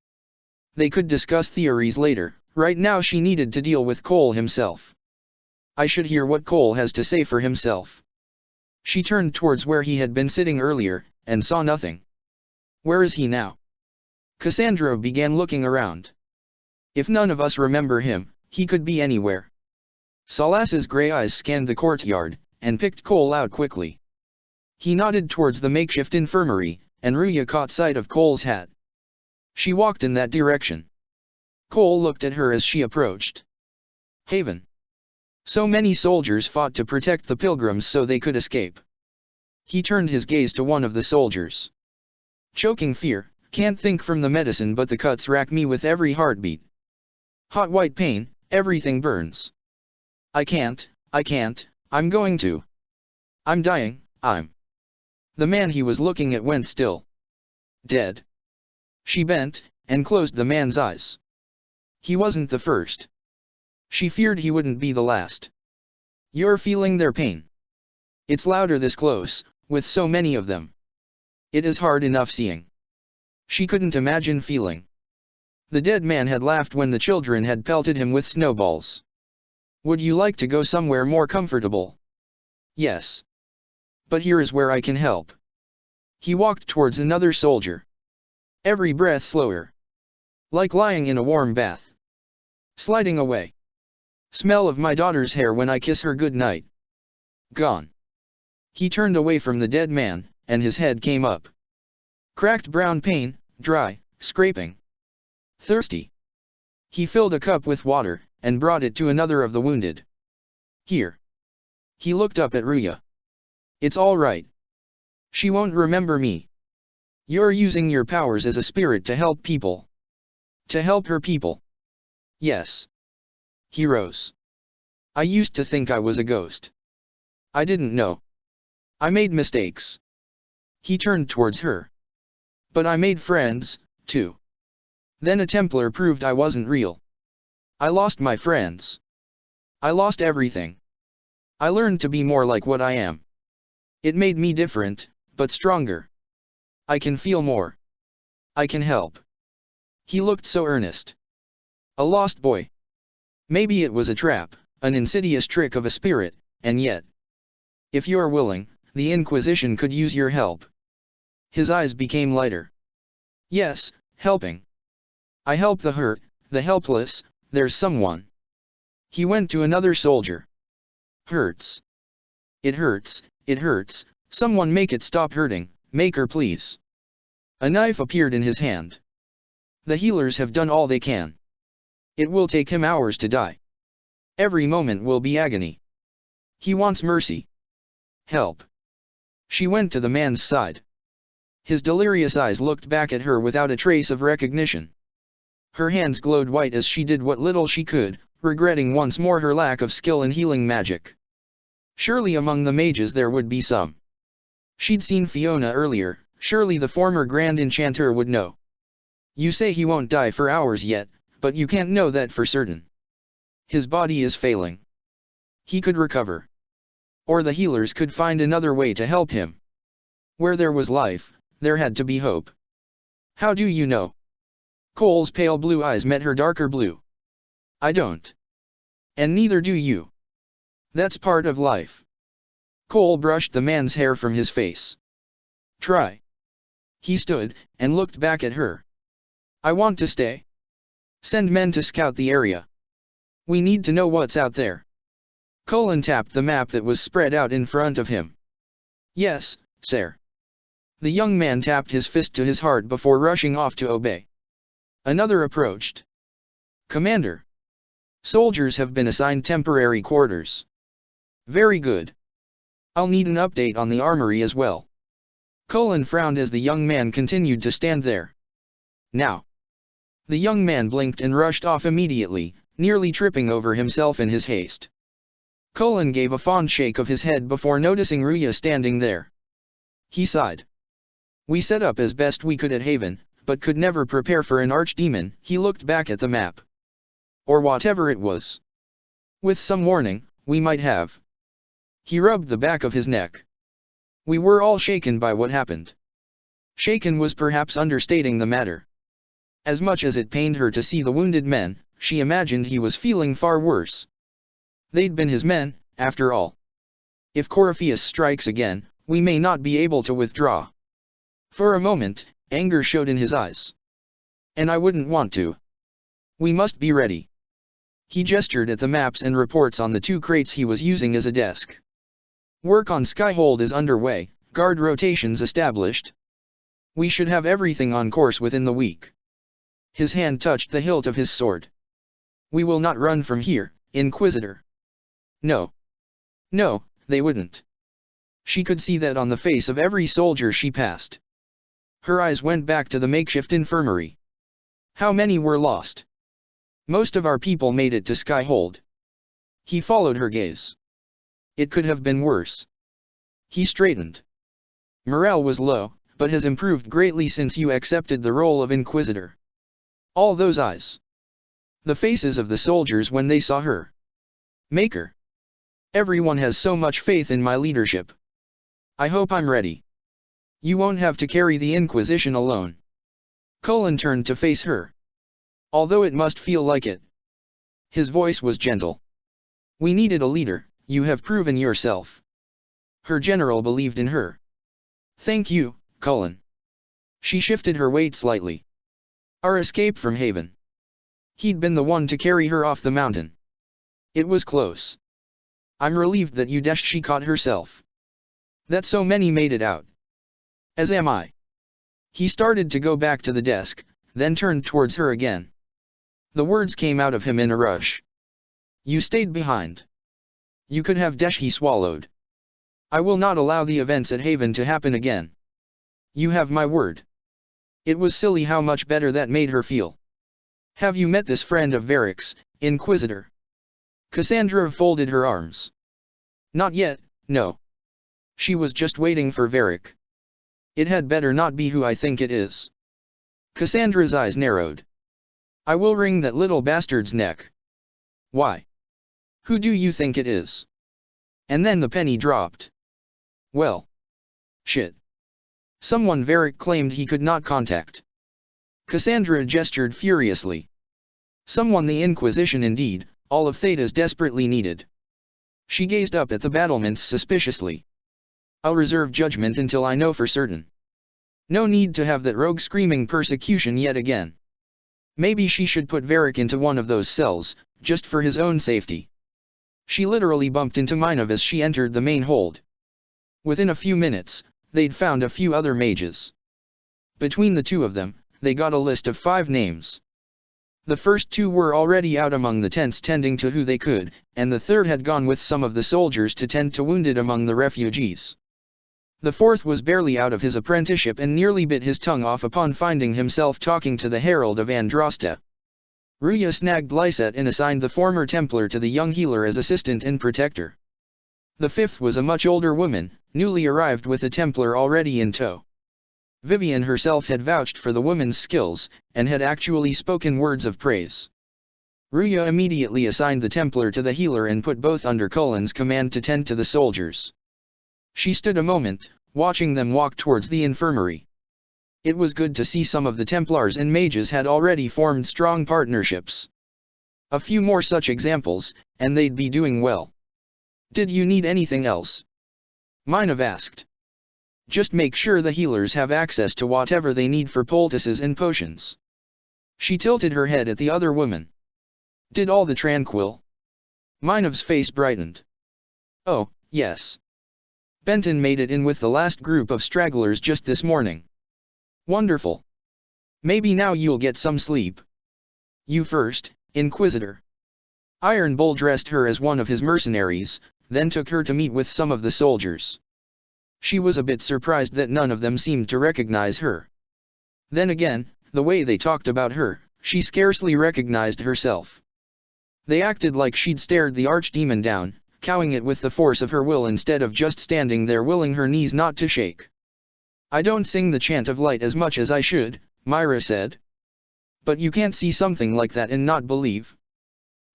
They could discuss theories later, right now she needed to deal with Cole himself. I should hear what Cole has to say for himself. She turned towards where he had been sitting earlier, and saw nothing. Where is he now? Cassandra began looking around. If none of us remember him, he could be anywhere. Salas's gray eyes scanned the courtyard, and picked Cole out quickly. He nodded towards the makeshift infirmary, and Ruya caught sight of Cole's hat. She walked in that direction. Cole looked at her as she approached. Haven. So many soldiers fought to protect the pilgrims so they could escape. He turned his gaze to one of the soldiers. Choking fear, can't think from the medicine but the cuts rack me with every heartbeat. Hot white pain, everything burns. I can't, I'm going to. I'm dying, I'm. The man he was looking at went still. Dead. She bent, and closed the man's eyes. He wasn't the first. She feared he wouldn't be the last. You're feeling their pain. It's louder this close, with so many of them. It is hard enough seeing. She couldn't imagine feeling. The dead man had laughed when the children had pelted him with snowballs. Would you like to go somewhere more comfortable? Yes. But here is where I can help. He walked towards another soldier. Every breath slower. Like lying in a warm bath. Sliding away. Smell of my daughter's hair when I kiss her good night. Gone. He turned away from the dead man, and his head came up. Cracked brown pain, dry, scraping. Thirsty. He filled a cup with water, and brought it to another of the wounded. Here. He looked up at Ruya. It's all right. She won't remember me. You're using your powers as a spirit to help people. To help her people. Yes. He rose. I used to think I was a ghost. I didn't know. I made mistakes. He turned towards her. But I made friends, too. Then a Templar proved I wasn't real. I lost my friends. I lost everything. I learned to be more like what I am. It made me different, but stronger. I can feel more. I can help. He looked so earnest. A lost boy. Maybe it was a trap, an insidious trick of a spirit, and yet. If you're willing, the Inquisition could use your help. His eyes became lighter. Yes, helping. I help the hurt, the helpless, there's someone. He went to another soldier. Hurts. It hurts, someone make it stop hurting, make her please. A knife appeared in his hand. The healers have done all they can. It will take him hours to die. Every moment will be agony. He wants mercy. Help. She went to the man's side. His delirious eyes looked back at her without a trace of recognition. Her hands glowed white as she did what little she could, regretting once more her lack of skill in healing magic. Surely among the mages there would be some. She'd seen Fiona earlier, surely the former Grand Enchanter would know. You say he won't die for hours yet, but you can't know that for certain. His body is failing. He could recover. Or the healers could find another way to help him. Where there was life, there had to be hope. How do you know? Cole's pale blue eyes met her darker blue. I don't. And neither do you. That's part of life. Cole brushed the man's hair from his face. Try. He stood, and looked back at her. I want to stay. Send men to scout the area. We need to know what's out there. Colin tapped the map that was spread out in front of him. Yes, sir. The young man tapped his fist to his heart before rushing off to obey. Another approached. Commander. Soldiers have been assigned temporary quarters. Very good. I'll need an update on the armory as well. Colin frowned as the young man continued to stand there. Now. The young man blinked and rushed off immediately, nearly tripping over himself in his haste. Colin gave a fond shake of his head before noticing Ruya standing there. He sighed. We set up as best we could at Haven, but could never prepare for an archdemon. He looked back at the map. Or whatever it was. With some warning, we might have. He rubbed the back of his neck. We were all shaken by what happened. Shaken was perhaps understating the matter. As much as it pained her to see the wounded men, she imagined he was feeling far worse. They'd been his men, after all. If Corypheus strikes again, we may not be able to withdraw. For a moment, anger showed in his eyes. And I wouldn't want to. We must be ready. He gestured at the maps and reports on the 2 crates he was using as a desk. Work on Skyhold is underway, guard rotations established. We should have everything on course within the week. His hand touched the hilt of his sword. We will not run from here, Inquisitor. No. No, they wouldn't. She could see that on the face of every soldier she passed. Her eyes went back to the makeshift infirmary. How many were lost? Most of our people made it to Skyhold. He followed her gaze. It could have been worse. He straightened. Morale was low, but has improved greatly since you accepted the role of Inquisitor. All those eyes. The faces of the soldiers when they saw her. Maker. Everyone has so much faith in my leadership. I hope I'm ready. You won't have to carry the Inquisition alone. Colin turned to face her. Although it must feel like it. His voice was gentle. We needed a leader, you have proven yourself. Her general believed in her. Thank you, Colin. She shifted her weight slightly. Our escape from Haven. He'd been the one to carry her off the mountain. It was close. I'm relieved that she caught herself. That so many made it out. As am I. He started to go back to the desk, then turned towards her again. The words came out of him in a rush. You stayed behind. You could have he swallowed. I will not allow the events at Haven to happen again. You have my word. It was silly how much better that made her feel. Have you met this friend of Varric's, Inquisitor? Cassandra folded her arms. Not yet, no. She was just waiting for Varric. It had better not be who I think it is. Cassandra's eyes narrowed. I will wring that little bastard's neck. Why? Who do you think it is? And then the penny dropped. Well. Shit. Someone Varric claimed he could not contact. Cassandra gestured furiously. Someone the Inquisition indeed, all of Theda's desperately needed. She gazed up at the battlements suspiciously. I'll reserve judgment until I know for certain. No need to have that rogue screaming persecution yet again. Maybe she should put Varric into one of those cells, just for his own safety. She literally bumped into Minov as she entered the main hold. Within a few minutes, they'd found a few other mages. Between the 2 of them, they got a list of 5 names. The first 2 were already out among the tents tending to who they could, and the third had gone with some of the soldiers to tend to wounded among the refugees. The 4th was barely out of his apprenticeship and nearly bit his tongue off upon finding himself talking to the Herald of Andraste. Ruya snagged Lyset and assigned the former Templar to the young healer as assistant and protector. The 5th was a much older woman, newly arrived with a Templar already in tow. Vivian herself had vouched for the woman's skills, and had actually spoken words of praise. Ruya immediately assigned the Templar to the healer and put both under Cullen's command to tend to the soldiers. She stood a moment, watching them walk towards the infirmary. It was good to see some of the Templars and mages had already formed strong partnerships. A few more such examples, and they'd be doing well. "Did you need anything else?" Mainav asked. "Just make sure the healers have access to whatever they need for poultices and potions." She tilted her head at the other woman. "Did all the tranquil?" Mainav's face brightened. "Oh, yes. Benton made it in with the last group of stragglers just this morning." "Wonderful. Maybe now you'll get some sleep." "You first, Inquisitor." Iron Bull dressed her as one of his mercenaries, then took her to meet with some of the soldiers. She was a bit surprised that none of them seemed to recognize her. Then again, the way they talked about her, she scarcely recognized herself. They acted like she'd stared the archdemon down, cowing it with the force of her will instead of just standing there willing her knees not to shake. "I don't sing the chant of light as much as I should," Myra said. "But you can't see something like that and not believe."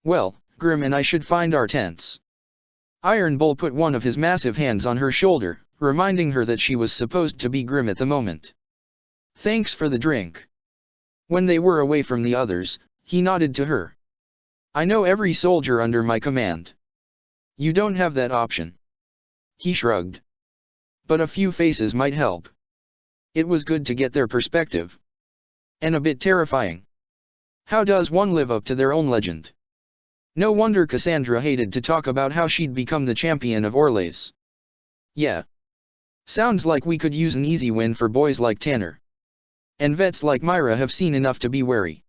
"Well, Grim and I should find our tents." Iron Bull put one of his massive hands on her shoulder, reminding her that she was supposed to be Grim at the moment. "Thanks for the drink." When they were away from the others, he nodded to her. "I know every soldier under my command." "You don't have that option." He shrugged. "But a few faces might help." It was good to get their perspective. And a bit terrifying. How does one live up to their own legend? No wonder Cassandra hated to talk about how she'd become the champion of Orlais. "Yeah. Sounds like we could use an easy win for boys like Tanner. And vets like Myra have seen enough to be wary.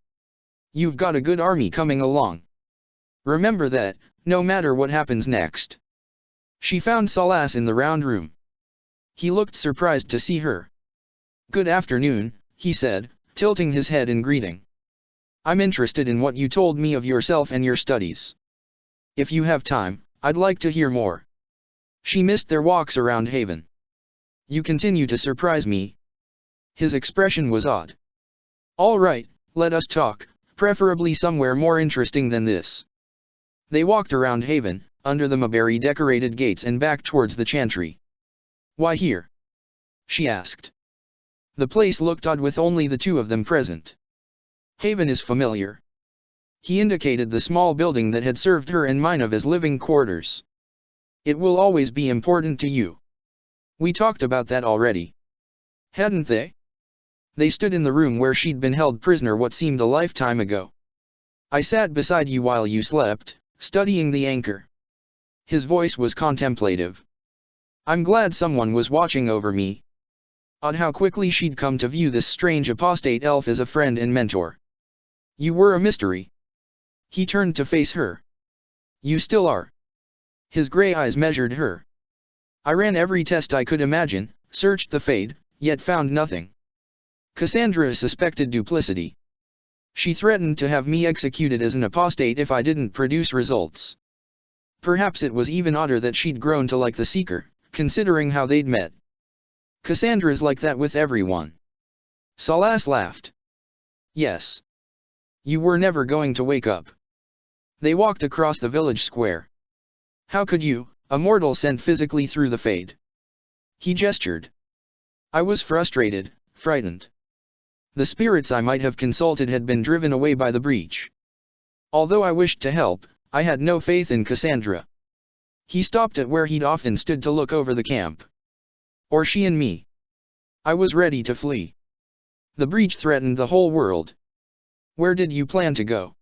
You've got a good army coming along. Remember that, no matter what happens next." She found Salas in the round room. He looked surprised to see her. "Good afternoon," he said, tilting his head in greeting. "I'm interested in what you told me of yourself and your studies. If you have time, I'd like to hear more." She missed their walks around Haven. "You continue to surprise me." His expression was odd. "All right, let us talk, preferably somewhere more interesting than this." They walked around Haven, under the mulberry-decorated gates and back towards the chantry. "Why here?" she asked. The place looked odd with only the two of them present. "Haven is familiar." He indicated the small building that had served her and Mainav as living quarters. "It will always be important to you." "We talked about that already." Hadn't they? They stood in the room where she'd been held prisoner what seemed a lifetime ago. "I sat beside you while you slept, studying the anchor." His voice was contemplative. "I'm glad someone was watching over me." Odd how quickly she'd come to view this strange apostate elf as a friend and mentor. "You were a mystery." He turned to face her. "You still are." His gray eyes measured her. "I ran every test I could imagine, searched the Fade, yet found nothing." Cassandra suspected duplicity. She threatened to have me executed as an apostate if I didn't produce results. Perhaps it was even odder that she'd grown to like the Seeker, considering how they'd met. "Cassandra's like that with everyone." Salas laughed. "Yes. You were never going to wake up." They walked across the village square. "How could you, a mortal sent physically through the Fade?" He gestured. "I was frustrated, frightened. The spirits I might have consulted had been driven away by the breach. Although I wished to help, I had no faith in Cassandra." He stopped at where he'd often stood to look over the camp. "Or she and me. I was ready to flee. The breach threatened the whole world." "Where did you plan to go?"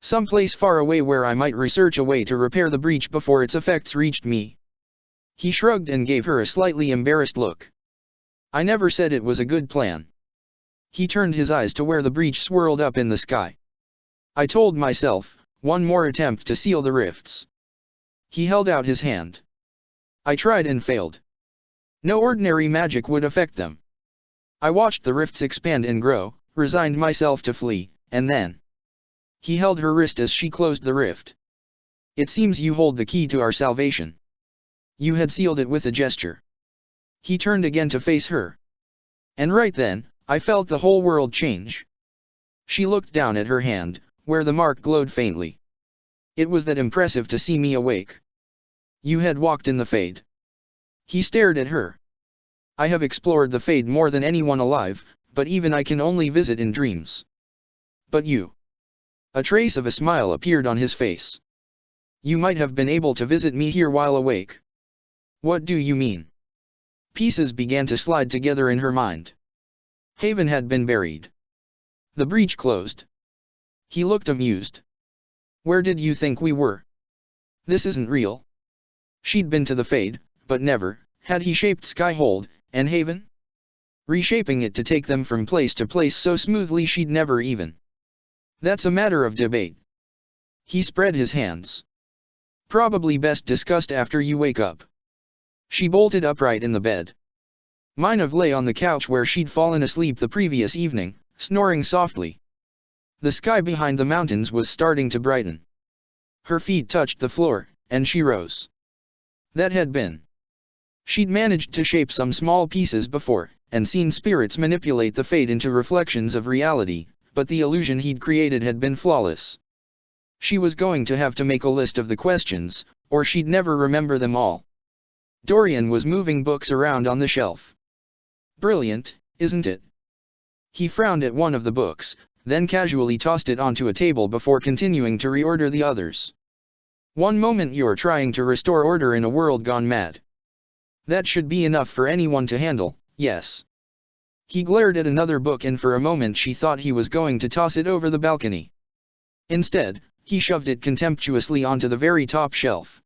"Someplace far away where I might research a way to repair the breach before its effects reached me." He shrugged and gave her a slightly embarrassed look. "I never said it was a good plan." He turned his eyes to where the breach swirled up in the sky. "I told myself, one more attempt to seal the rifts." He held out his hand. "I tried and failed. No ordinary magic would affect them. I watched the rifts expand and grow, resigned myself to flee, and then..." He held her wrist as she closed the rift. "It seems you hold the key to our salvation." You had sealed it with a gesture. He turned again to face her. "And right then, I felt the whole world change." She looked down at her hand, where the mark glowed faintly. It was that impressive to see me awake. You had walked in the Fade. He stared at her. I have explored the Fade more than anyone alive, but even I can only visit in dreams. But you. A trace of a smile appeared on his face. You might have been able to visit me here while awake. What do you mean? Pieces began to slide together in her mind. Haven had been buried. The breach closed. He looked amused. Where did you think we were? This isn't real. She'd been to the Fade, but never had he shaped Skyhold and Haven, reshaping it to take them from place to place so smoothly she'd never even. That's a matter of debate. He spread his hands. Probably best discussed after you wake up. She bolted upright in the bed. Minev lay on the couch where she'd fallen asleep the previous evening, snoring softly. The sky behind the mountains was starting to brighten. Her feet touched the floor, and she rose. That had been. She'd managed to shape some small pieces before, and seen spirits manipulate the Fade into reflections of reality, but the illusion he'd created had been flawless. She was going to have to make a list of the questions, or she'd never remember them all. Dorian was moving books around on the shelf. Brilliant, isn't it? He frowned at one of the books, then casually tossed it onto a table before continuing to reorder the others. One moment you're trying to restore order in a world gone mad. That should be enough for anyone to handle, yes. He glared at another book and for a moment she thought he was going to toss it over the balcony. Instead, he shoved it contemptuously onto the very top shelf.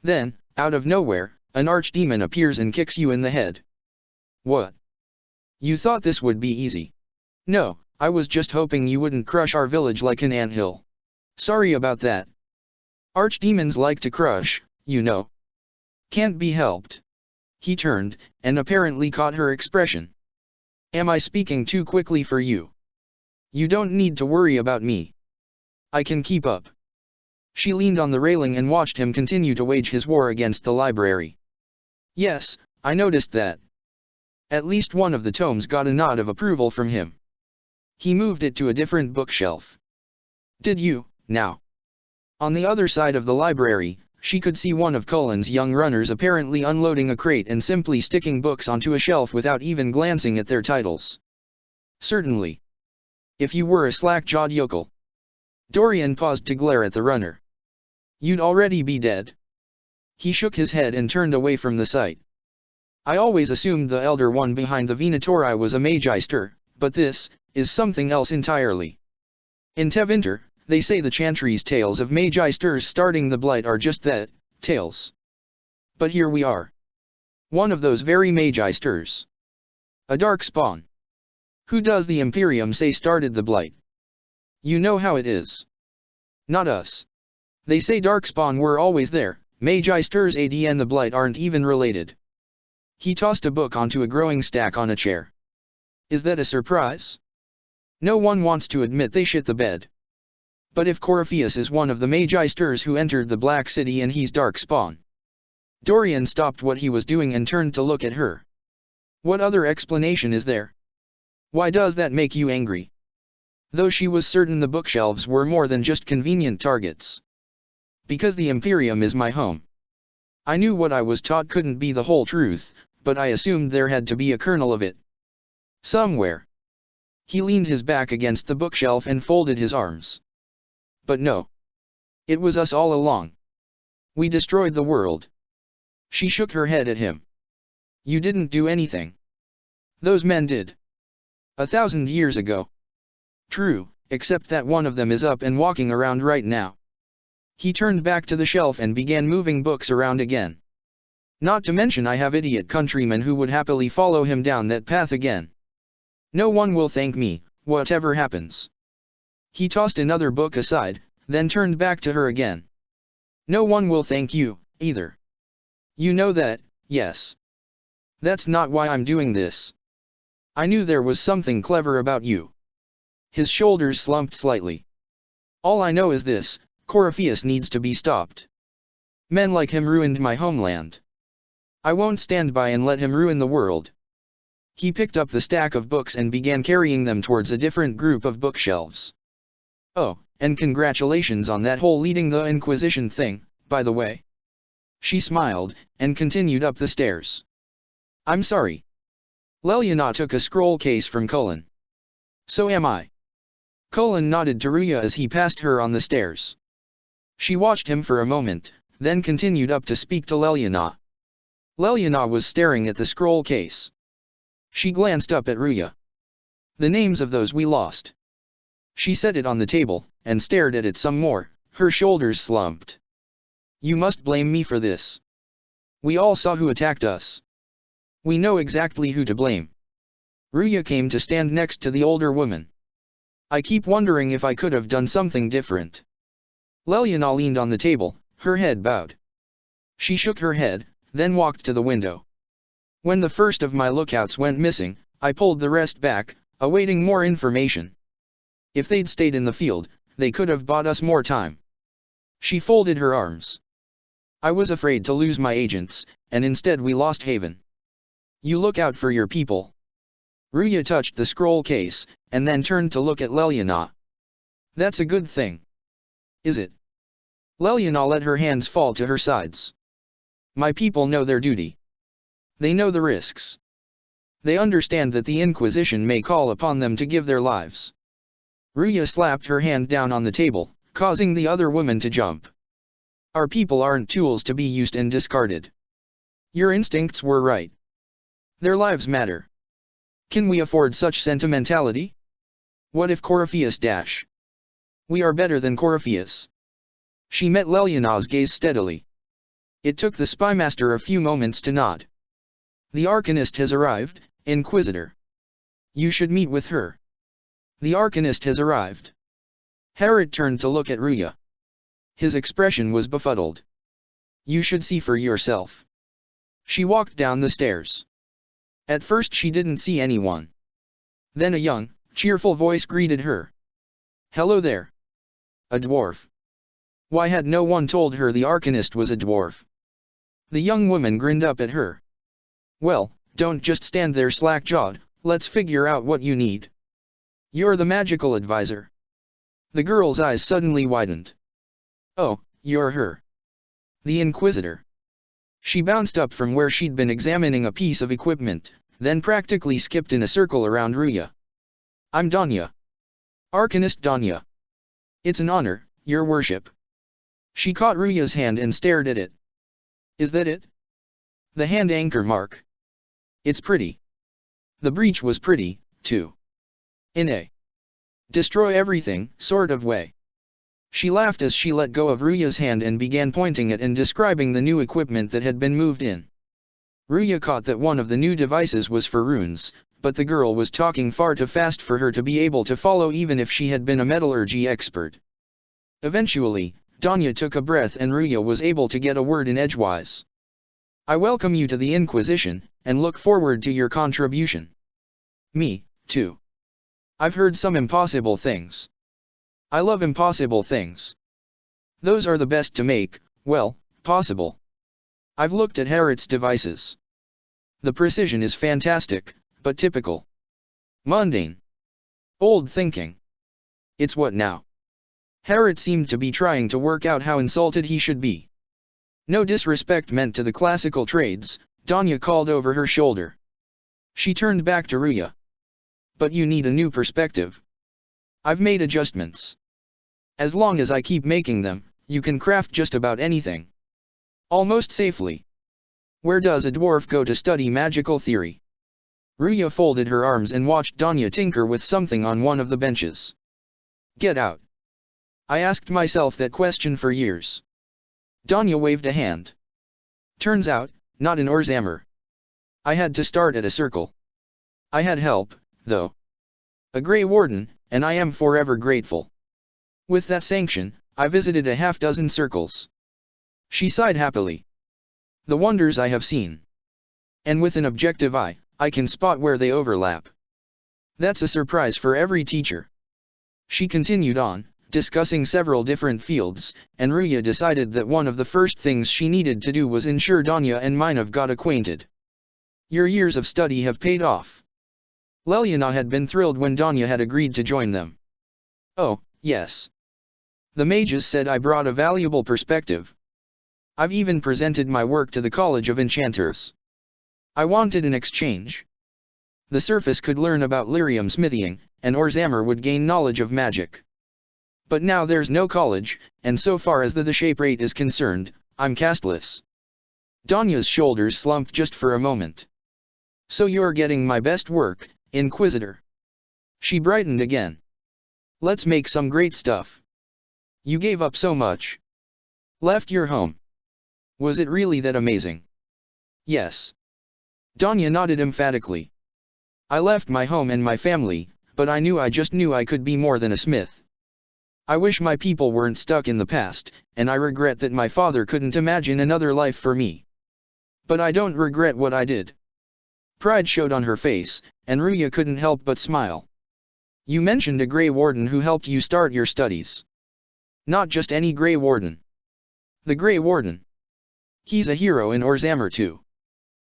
Then, out of nowhere, an archdemon appears and kicks you in the head. What? You thought this would be easy? No, I was just hoping you wouldn't crush our village like an anthill. Sorry about that. Archdemons like to crush, you know. Can't be helped. He turned, and apparently caught her expression. Am I speaking too quickly for you? You don't need to worry about me. I can keep up. She leaned on the railing and watched him continue to wage his war against the library. Yes, I noticed that. At least one of the tomes got a nod of approval from him. He moved it to a different bookshelf. Did you, now? On the other side of the library, she could see one of Cullen's young runners apparently unloading a crate and simply sticking books onto a shelf without even glancing at their titles. Certainly. If you were a slack-jawed yokel. Dorian paused to glare at the runner. You'd already be dead. He shook his head and turned away from the sight. I always assumed the elder one behind the Venatori was a Magister, but this is something else entirely. In Tevinter, they say the Chantry's tales of Magisters starting the Blight are just that, tales. But here we are. One of those very Magisters. A dark spawn. Who does the Imperium say started the Blight? You know how it is. Not us. They say Darkspawn were always there, Magisters and the Blight aren't even related. He tossed a book onto a growing stack on a chair. Is that a surprise? No one wants to admit they shit the bed. But if Corypheus is one of the Magisters who entered the Black City and he's Darkspawn. Dorian stopped what he was doing and turned to look at her. What other explanation is there? Why does that make you angry? Though she was certain the bookshelves were more than just convenient targets. Because the Imperium is my home. I knew what I was taught couldn't be the whole truth, but I assumed there had to be a kernel of it. Somewhere. He leaned his back against the bookshelf and folded his arms. But no. It was us all along. We destroyed the world. She shook her head at him. You didn't do anything. Those men did. 1,000 years ago. True, except that one of them is up and walking around right now. He turned back to the shelf and began moving books around again. Not to mention I have idiot countrymen who would happily follow him down that path again. No one will thank me, whatever happens. He tossed another book aside, then turned back to her again. No one will thank you, either. You know that, yes. That's not why I'm doing this. I knew there was something clever about you. His shoulders slumped slightly. All I know is this, Corypheus needs to be stopped. Men like him ruined my homeland. I won't stand by and let him ruin the world. He picked up the stack of books and began carrying them towards a different group of bookshelves. Oh, and congratulations on that whole leading the Inquisition thing, by the way. She smiled, and continued up the stairs. I'm sorry. Leliana took a scroll case from Cullen. So am I. Cullen nodded to Ruya as he passed her on the stairs. She watched him for a moment, then continued up to speak to Leliana. Leliana was staring at the scroll case. She glanced up at Ruya. The names of those we lost. She set it on the table, and stared at it some more, her shoulders slumped. You must blame me for this. We all saw who attacked us. We know exactly who to blame. Ruya came to stand next to the older woman. I keep wondering if I could have done something different. Leliana leaned on the table, her head bowed. She shook her head, then walked to the window. When the first of my lookouts went missing, I pulled the rest back, awaiting more information. If they'd stayed in the field, they could have bought us more time. She folded her arms. I was afraid to lose my agents, and instead we lost Haven. You look out for your people. Ruya touched the scroll case, and then turned to look at Leliana. That's a good thing. Is it? Leliana let her hands fall to her sides. My people know their duty. They know the risks. They understand that the Inquisition may call upon them to give their lives. Ruya slapped her hand down on the table, causing the other woman to jump. Our people aren't tools to be used and discarded. Your instincts were right. Their lives matter. Can we afford such sentimentality? What if Corypheus dash? We are better than Corypheus. She met Leliana's gaze steadily. It took the spymaster a few moments to nod. The Arcanist has arrived, Inquisitor. You should meet with her. The Arcanist has arrived. Harrod turned to look at Ruya. His expression was befuddled. You should see for yourself. She walked down the stairs. At first she didn't see anyone. Then a young, cheerful voice greeted her. Hello there. A dwarf. Why had no one told her the Arcanist was a dwarf? The young woman grinned up at her. Well, don't just stand there slack-jawed, let's figure out what you need. You're the magical advisor. The girl's eyes suddenly widened. Oh, you're her. The Inquisitor. She bounced up from where she'd been examining a piece of equipment, then practically skipped in a circle around Ruya. I'm Danya. Arcanist Danya. It's an honor, your worship. She caught Ruya's hand and stared at it. Is that it? The hand anchor mark. It's pretty. The breach was pretty, too. In a destroy everything sort of way. She laughed as she let go of Ruya's hand and began pointing at and describing the new equipment that had been moved in. Ruya caught that one of the new devices was for runes, but the girl was talking far too fast for her to be able to follow even if she had been a metallurgy expert. Eventually, Danya took a breath and Ruya was able to get a word in edgewise. I welcome you to the Inquisition, and look forward to your contribution. Me, too. I've heard some impossible things. I love impossible things. Those are the best to make, well, possible. I've looked at Harrod's devices. The precision is fantastic, but typical. Mundane. Old thinking. It's what now? Harrod seemed to be trying to work out how insulted he should be. No disrespect meant to the classical trades, Danya called over her shoulder. She turned back to Ruya. But you need a new perspective. I've made adjustments. As long as I keep making them, you can craft just about anything. Almost safely. Where does a dwarf go to study magical theory? Ruya folded her arms and watched Danya tinker with something on one of the benches. Get out. I asked myself that question for years. Danya waved a hand. Turns out, not in Orzammer. I had to start at a circle. I had help, though. A Grey Warden, and I am forever grateful. With that sanction, I visited a half-dozen circles. She sighed happily. The wonders I have seen. And with an objective eye, I can spot where they overlap. That's a surprise for every teacher. She continued on, discussing several different fields, and Ruya decided that one of the first things she needed to do was ensure Danya and Minav got acquainted. Your years of study have paid off. Leliana had been thrilled when Danya had agreed to join them. Oh, yes. The mages said I brought a valuable perspective. I've even presented my work to the College of Enchanters. I wanted an exchange. The surface could learn about lyrium smithing, and Orzammer would gain knowledge of magic. But now there's no college, and so far as the shape rate is concerned, I'm casteless. Danya's shoulders slumped just for a moment. So you're getting my best work, Inquisitor. She brightened again. Let's make some great stuff. You gave up so much. Left your home. Was it really that amazing? Yes. Danya nodded emphatically. I left my home and my family, but I just knew I could be more than a smith. I wish my people weren't stuck in the past, and I regret that my father couldn't imagine another life for me. But I don't regret what I did. Pride showed on her face, and Ruya couldn't help but smile. You mentioned a Grey Warden who helped you start your studies. Not just any Grey Warden. The Grey Warden. He's a hero in Orzammer too.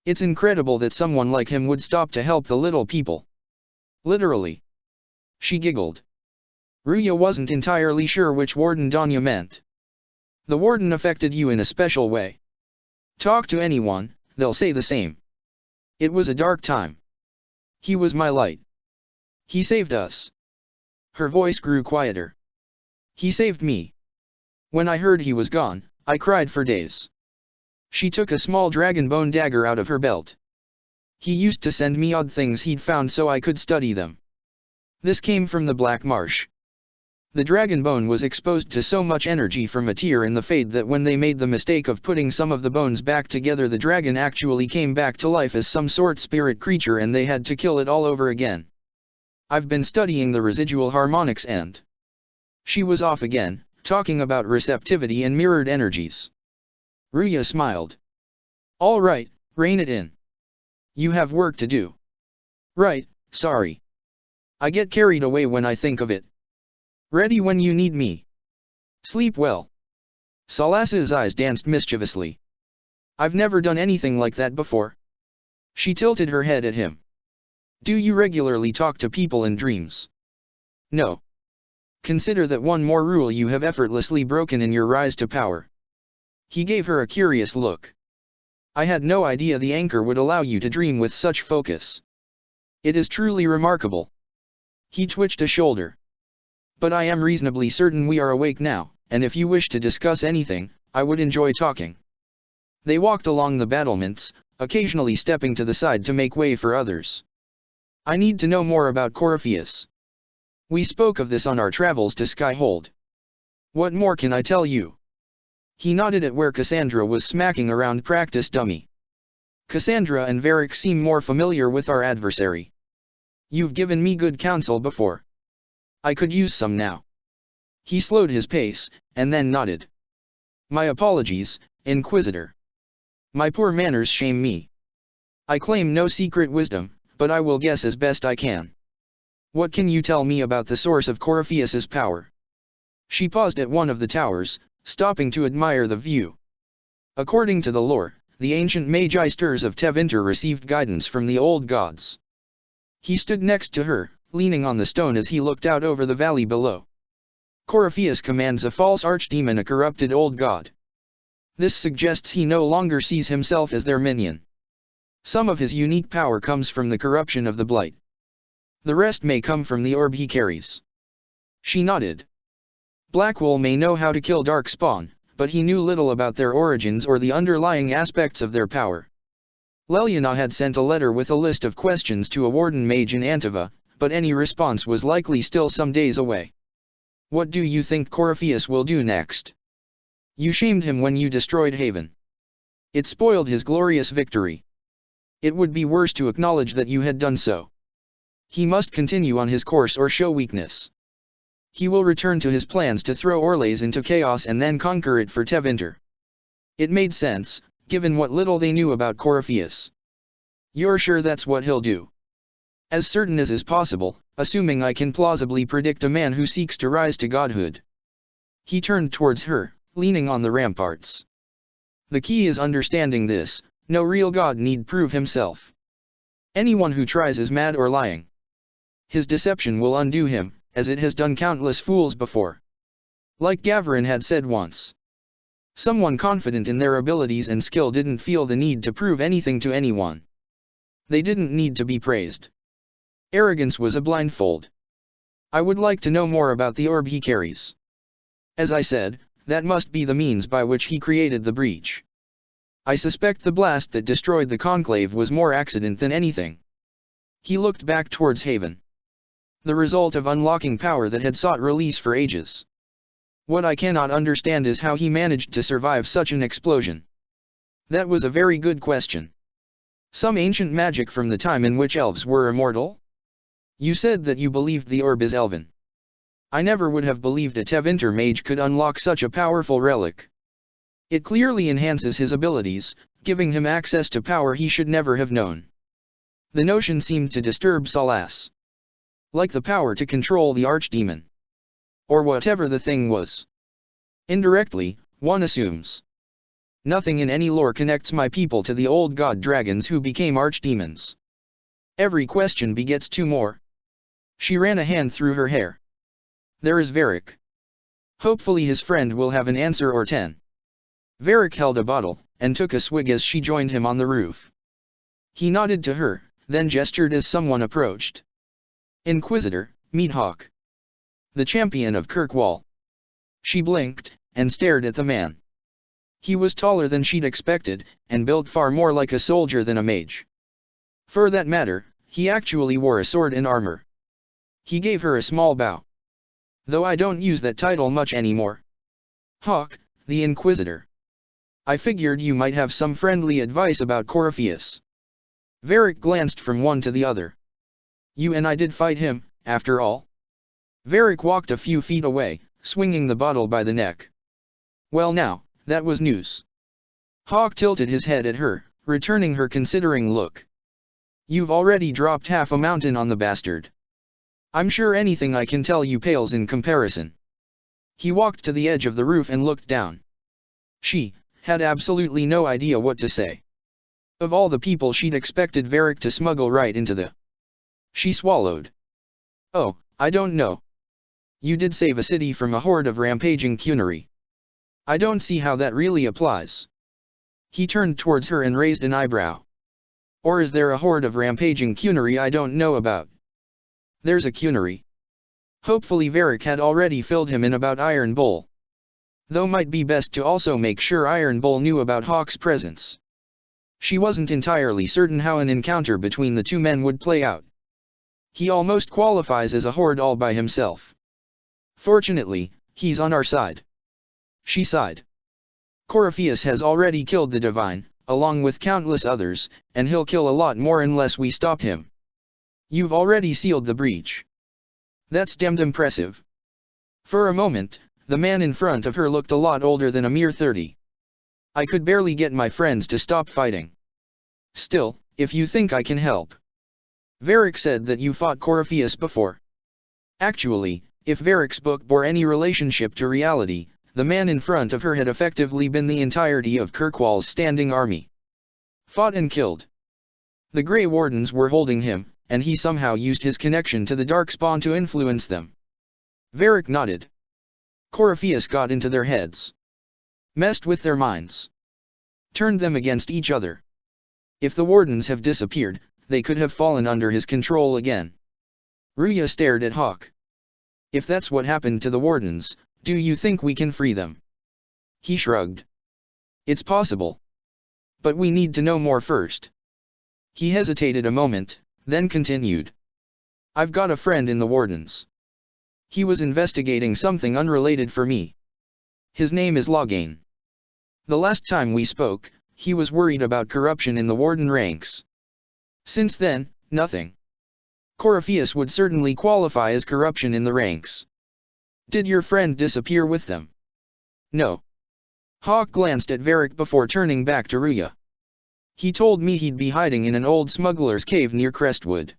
It's incredible that someone like him would stop to help the little people. Literally. She giggled. Ruya wasn't entirely sure which Warden Danya meant. The Warden affected you in a special way. Talk to anyone, they'll say the same. It was a dark time. He was my light. He saved us. Her voice grew quieter. He saved me. When I heard he was gone, I cried for days. She took a small dragon bone dagger out of her belt. He used to send me odd things he'd found so I could study them. This came from the Black Marsh. The dragon bone was exposed to so much energy from a tear in the Fade that when they made the mistake of putting some of the bones back together, the dragon actually came back to life as some sort spirit creature and they had to kill it all over again. I've been studying the residual harmonics and... She was off again, talking about receptivity and mirrored energies. Ruya smiled. All right, rein it in. You have work to do. Right, sorry. I get carried away when I think of it. Ready when you need me. Sleep well. Salassa's eyes danced mischievously. I've never done anything like that before. She tilted her head at him. Do you regularly talk to people in dreams? No. Consider that one more rule you have effortlessly broken in your rise to power. He gave her a curious look. I had no idea the anchor would allow you to dream with such focus. It is truly remarkable. He twitched a shoulder. But I am reasonably certain we are awake now, and if you wish to discuss anything, I would enjoy talking. They walked along the battlements, occasionally stepping to the side to make way for others. I need to know more about Corypheus. We spoke of this on our travels to Skyhold. What more can I tell you? He nodded at where Cassandra was smacking around practice dummy. Cassandra and Varric seem more familiar with our adversary. You've given me good counsel before. I could use some now. He slowed his pace, and then nodded. My apologies, Inquisitor. My poor manners shame me. I claim no secret wisdom, but I will guess as best I can. What can you tell me about the source of Corypheus's power? She paused at one of the towers, stopping to admire the view. According to the lore, the ancient Magisters of Tevinter received guidance from the old gods. He stood next to her, leaning on the stone as he looked out over the valley below. Corypheus commands a false archdemon, a corrupted old god. This suggests he no longer sees himself as their minion. Some of his unique power comes from the corruption of the blight. The rest may come from the orb he carries. She nodded. Blackwall may know how to kill Darkspawn, but he knew little about their origins or the underlying aspects of their power. Leliana had sent a letter with a list of questions to a warden mage in Antiva, but any response was likely still some days away. What do you think Corypheus will do next? You shamed him when you destroyed Haven. It spoiled his glorious victory. It would be worse to acknowledge that you had done so. He must continue on his course or show weakness. He will return to his plans to throw Orlais into chaos and then conquer it for Tevinter. It made sense, given what little they knew about Corypheus. You're sure that's what he'll do? As certain as is possible, assuming I can plausibly predict a man who seeks to rise to godhood. He turned towards her, leaning on the ramparts. The key is understanding this: no real god need prove himself. Anyone who tries is mad or lying. His deception will undo him, as it has done countless fools before. Like Gavarin had said once. Someone confident in their abilities and skill didn't feel the need to prove anything to anyone. They didn't need to be praised. Arrogance was a blindfold. I would like to know more about the orb he carries. As I said, that must be the means by which he created the breach. I suspect the blast that destroyed the conclave was more accident than anything. He looked back towards Haven. The result of unlocking power that had sought release for ages. What I cannot understand is how he managed to survive such an explosion. That was a very good question. Some ancient magic from the time in which elves were immortal? You said that you believed the orb is elven. I never would have believed a Tevinter mage could unlock such a powerful relic. It clearly enhances his abilities, giving him access to power he should never have known. The notion seemed to disturb Salas. Like the power to control the archdemon. Or whatever the thing was. Indirectly, one assumes. Nothing in any lore connects my people to the old god dragons who became archdemons. Every question begets two more. She ran a hand through her hair. There is Varric. Hopefully his friend will have an answer or 10. Varric held a bottle, and took a swig as she joined him on the roof. He nodded to her, then gestured as someone approached. Inquisitor, meet Hawk. The champion of Kirkwall. She blinked, and stared at the man. He was taller than she'd expected, and built far more like a soldier than a mage. For that matter, he actually wore a sword and armor. He gave her a small bow. Though I don't use that title much anymore. Hawk, the Inquisitor. I figured you might have some friendly advice about Corypheus. Varric glanced from one to the other. You and I did fight him, after all. Varric walked a few feet away, swinging the bottle by the neck. Well now, that was news. Hawk tilted his head at her, returning her considering look. You've already dropped half a mountain on the bastard. I'm sure anything I can tell you pales in comparison. He walked to the edge of the roof and looked down. She had absolutely no idea what to say. Of all the people she'd expected Varric to smuggle right into the... She swallowed. Oh, I don't know. You did save a city from a horde of rampaging Qunari. I don't see how that really applies. He turned towards her and raised an eyebrow. Or is there a horde of rampaging Qunari I don't know about? There's a Qunari. Hopefully Varric had already filled him in about Iron Bull. Though might be best to also make sure Iron Bull knew about Hawk's presence. She wasn't entirely certain how an encounter between the two men would play out. He almost qualifies as a horde all by himself. Fortunately, he's on our side. She sighed. Corypheus has already killed the Divine, along with countless others, and he'll kill a lot more unless we stop him. You've already sealed the breach. That's damned impressive. For a moment, the man in front of her looked a lot older than a mere 30. I could barely get my friends to stop fighting. Still, if you think I can help. Varric said that you fought Corypheus before. Actually, if Varric's book bore any relationship to reality, the man in front of her had effectively been the entirety of Kirkwall's standing army. Fought and killed. The Grey Wardens were holding him, and he somehow used his connection to the Darkspawn to influence them. Varric nodded. Corypheus got into their heads. Messed with their minds. Turned them against each other. If the Wardens have disappeared, they could have fallen under his control again. Ruya stared at Hawk. If that's what happened to the Wardens, do you think we can free them? He shrugged. It's possible. But we need to know more first. He hesitated a moment, then continued. I've got a friend in the Wardens. He was investigating something unrelated for me. His name is Loghain. The last time we spoke, he was worried about corruption in the Warden ranks. Since then, nothing. Corypheus would certainly qualify as corruption in the ranks. Did your friend disappear with them? No. Hawk glanced at Varric before turning back to Ruya. He told me he'd be hiding in an old smuggler's cave near Crestwood.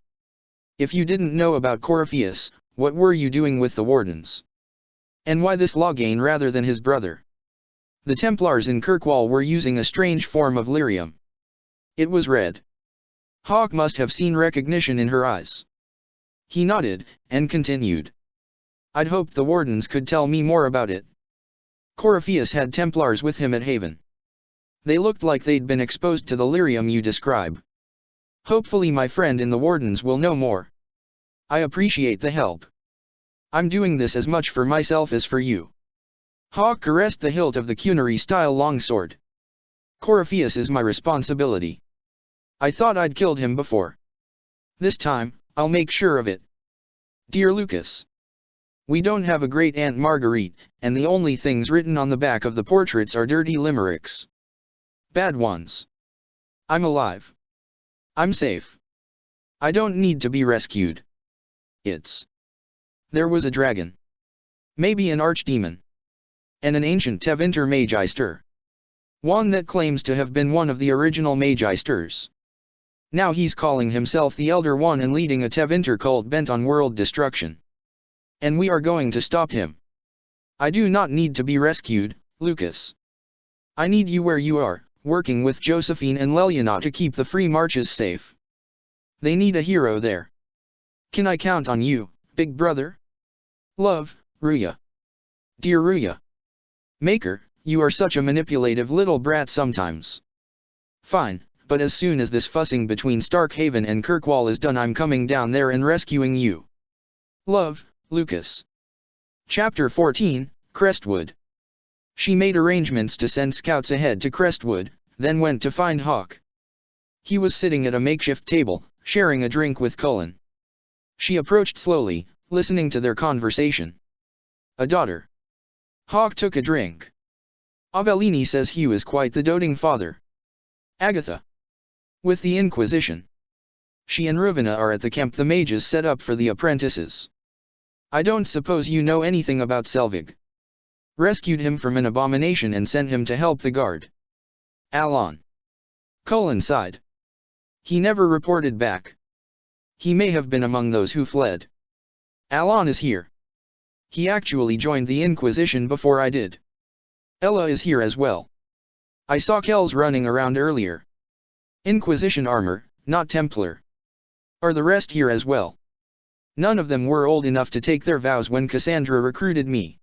If you didn't know about Corypheus, what were you doing with the Wardens? And why this Loghain rather than his brother? The Templars in Kirkwall were using a strange form of lyrium. It was red. Hawk must have seen recognition in her eyes. He nodded, and continued. I'd hoped the Wardens could tell me more about it, Corypheus had Templars with him at Haven. They looked like they'd been exposed to the lyrium you describe. Hopefully my friend in the Wardens will know more. I appreciate the help. I'm doing this as much for myself as for you. Hawk caressed the hilt of the Cunary-style longsword. Corypheus is my responsibility. I thought I'd killed him before. This time, I'll make sure of it. Dear Lucas. We don't have a great Aunt Marguerite, and the only things written on the back of the portraits are dirty limericks. Bad ones. I'm alive. I'm safe. I don't need to be rescued. There was a dragon. Maybe an archdemon. And an ancient Tevinter Magister. One that claims to have been one of the original Magisters. Now he's calling himself the Elder One and leading a Tevinter cult bent on world destruction. And we are going to stop him. I do not need to be rescued, Lucas. I need you where you are, working with Josephine and Leliana to keep the free marches safe. They need a hero there. Can I count on you, big brother? Love, Ruya. Dear Ruya. Maker, you are such a manipulative little brat sometimes. Fine, but as soon as this fussing between Starkhaven and Kirkwall is done, I'm coming down there and rescuing you. Love, Lucas. Chapter 14, Crestwood. She made arrangements to send scouts ahead to Crestwood, then went to find Hawk. He was sitting at a makeshift table, sharing a drink with Cullen. She approached slowly, listening to their conversation. A daughter. Hawk took a drink. Avellini says Hugh is quite the doting father. Agatha. With the Inquisition. She and Ruvina are at the camp the mages set up for the apprentices. I don't suppose you know anything about Selvig. Rescued him from an abomination and sent him to help the guard. Alon. Cullen sighed. He never reported back. He may have been among those who fled. Alon is here. He actually joined the Inquisition before I did. Ella is here as well. I saw Kells running around earlier. Inquisition armor, not Templar. Are the rest here as well? None of them were old enough to take their vows when Cassandra recruited me.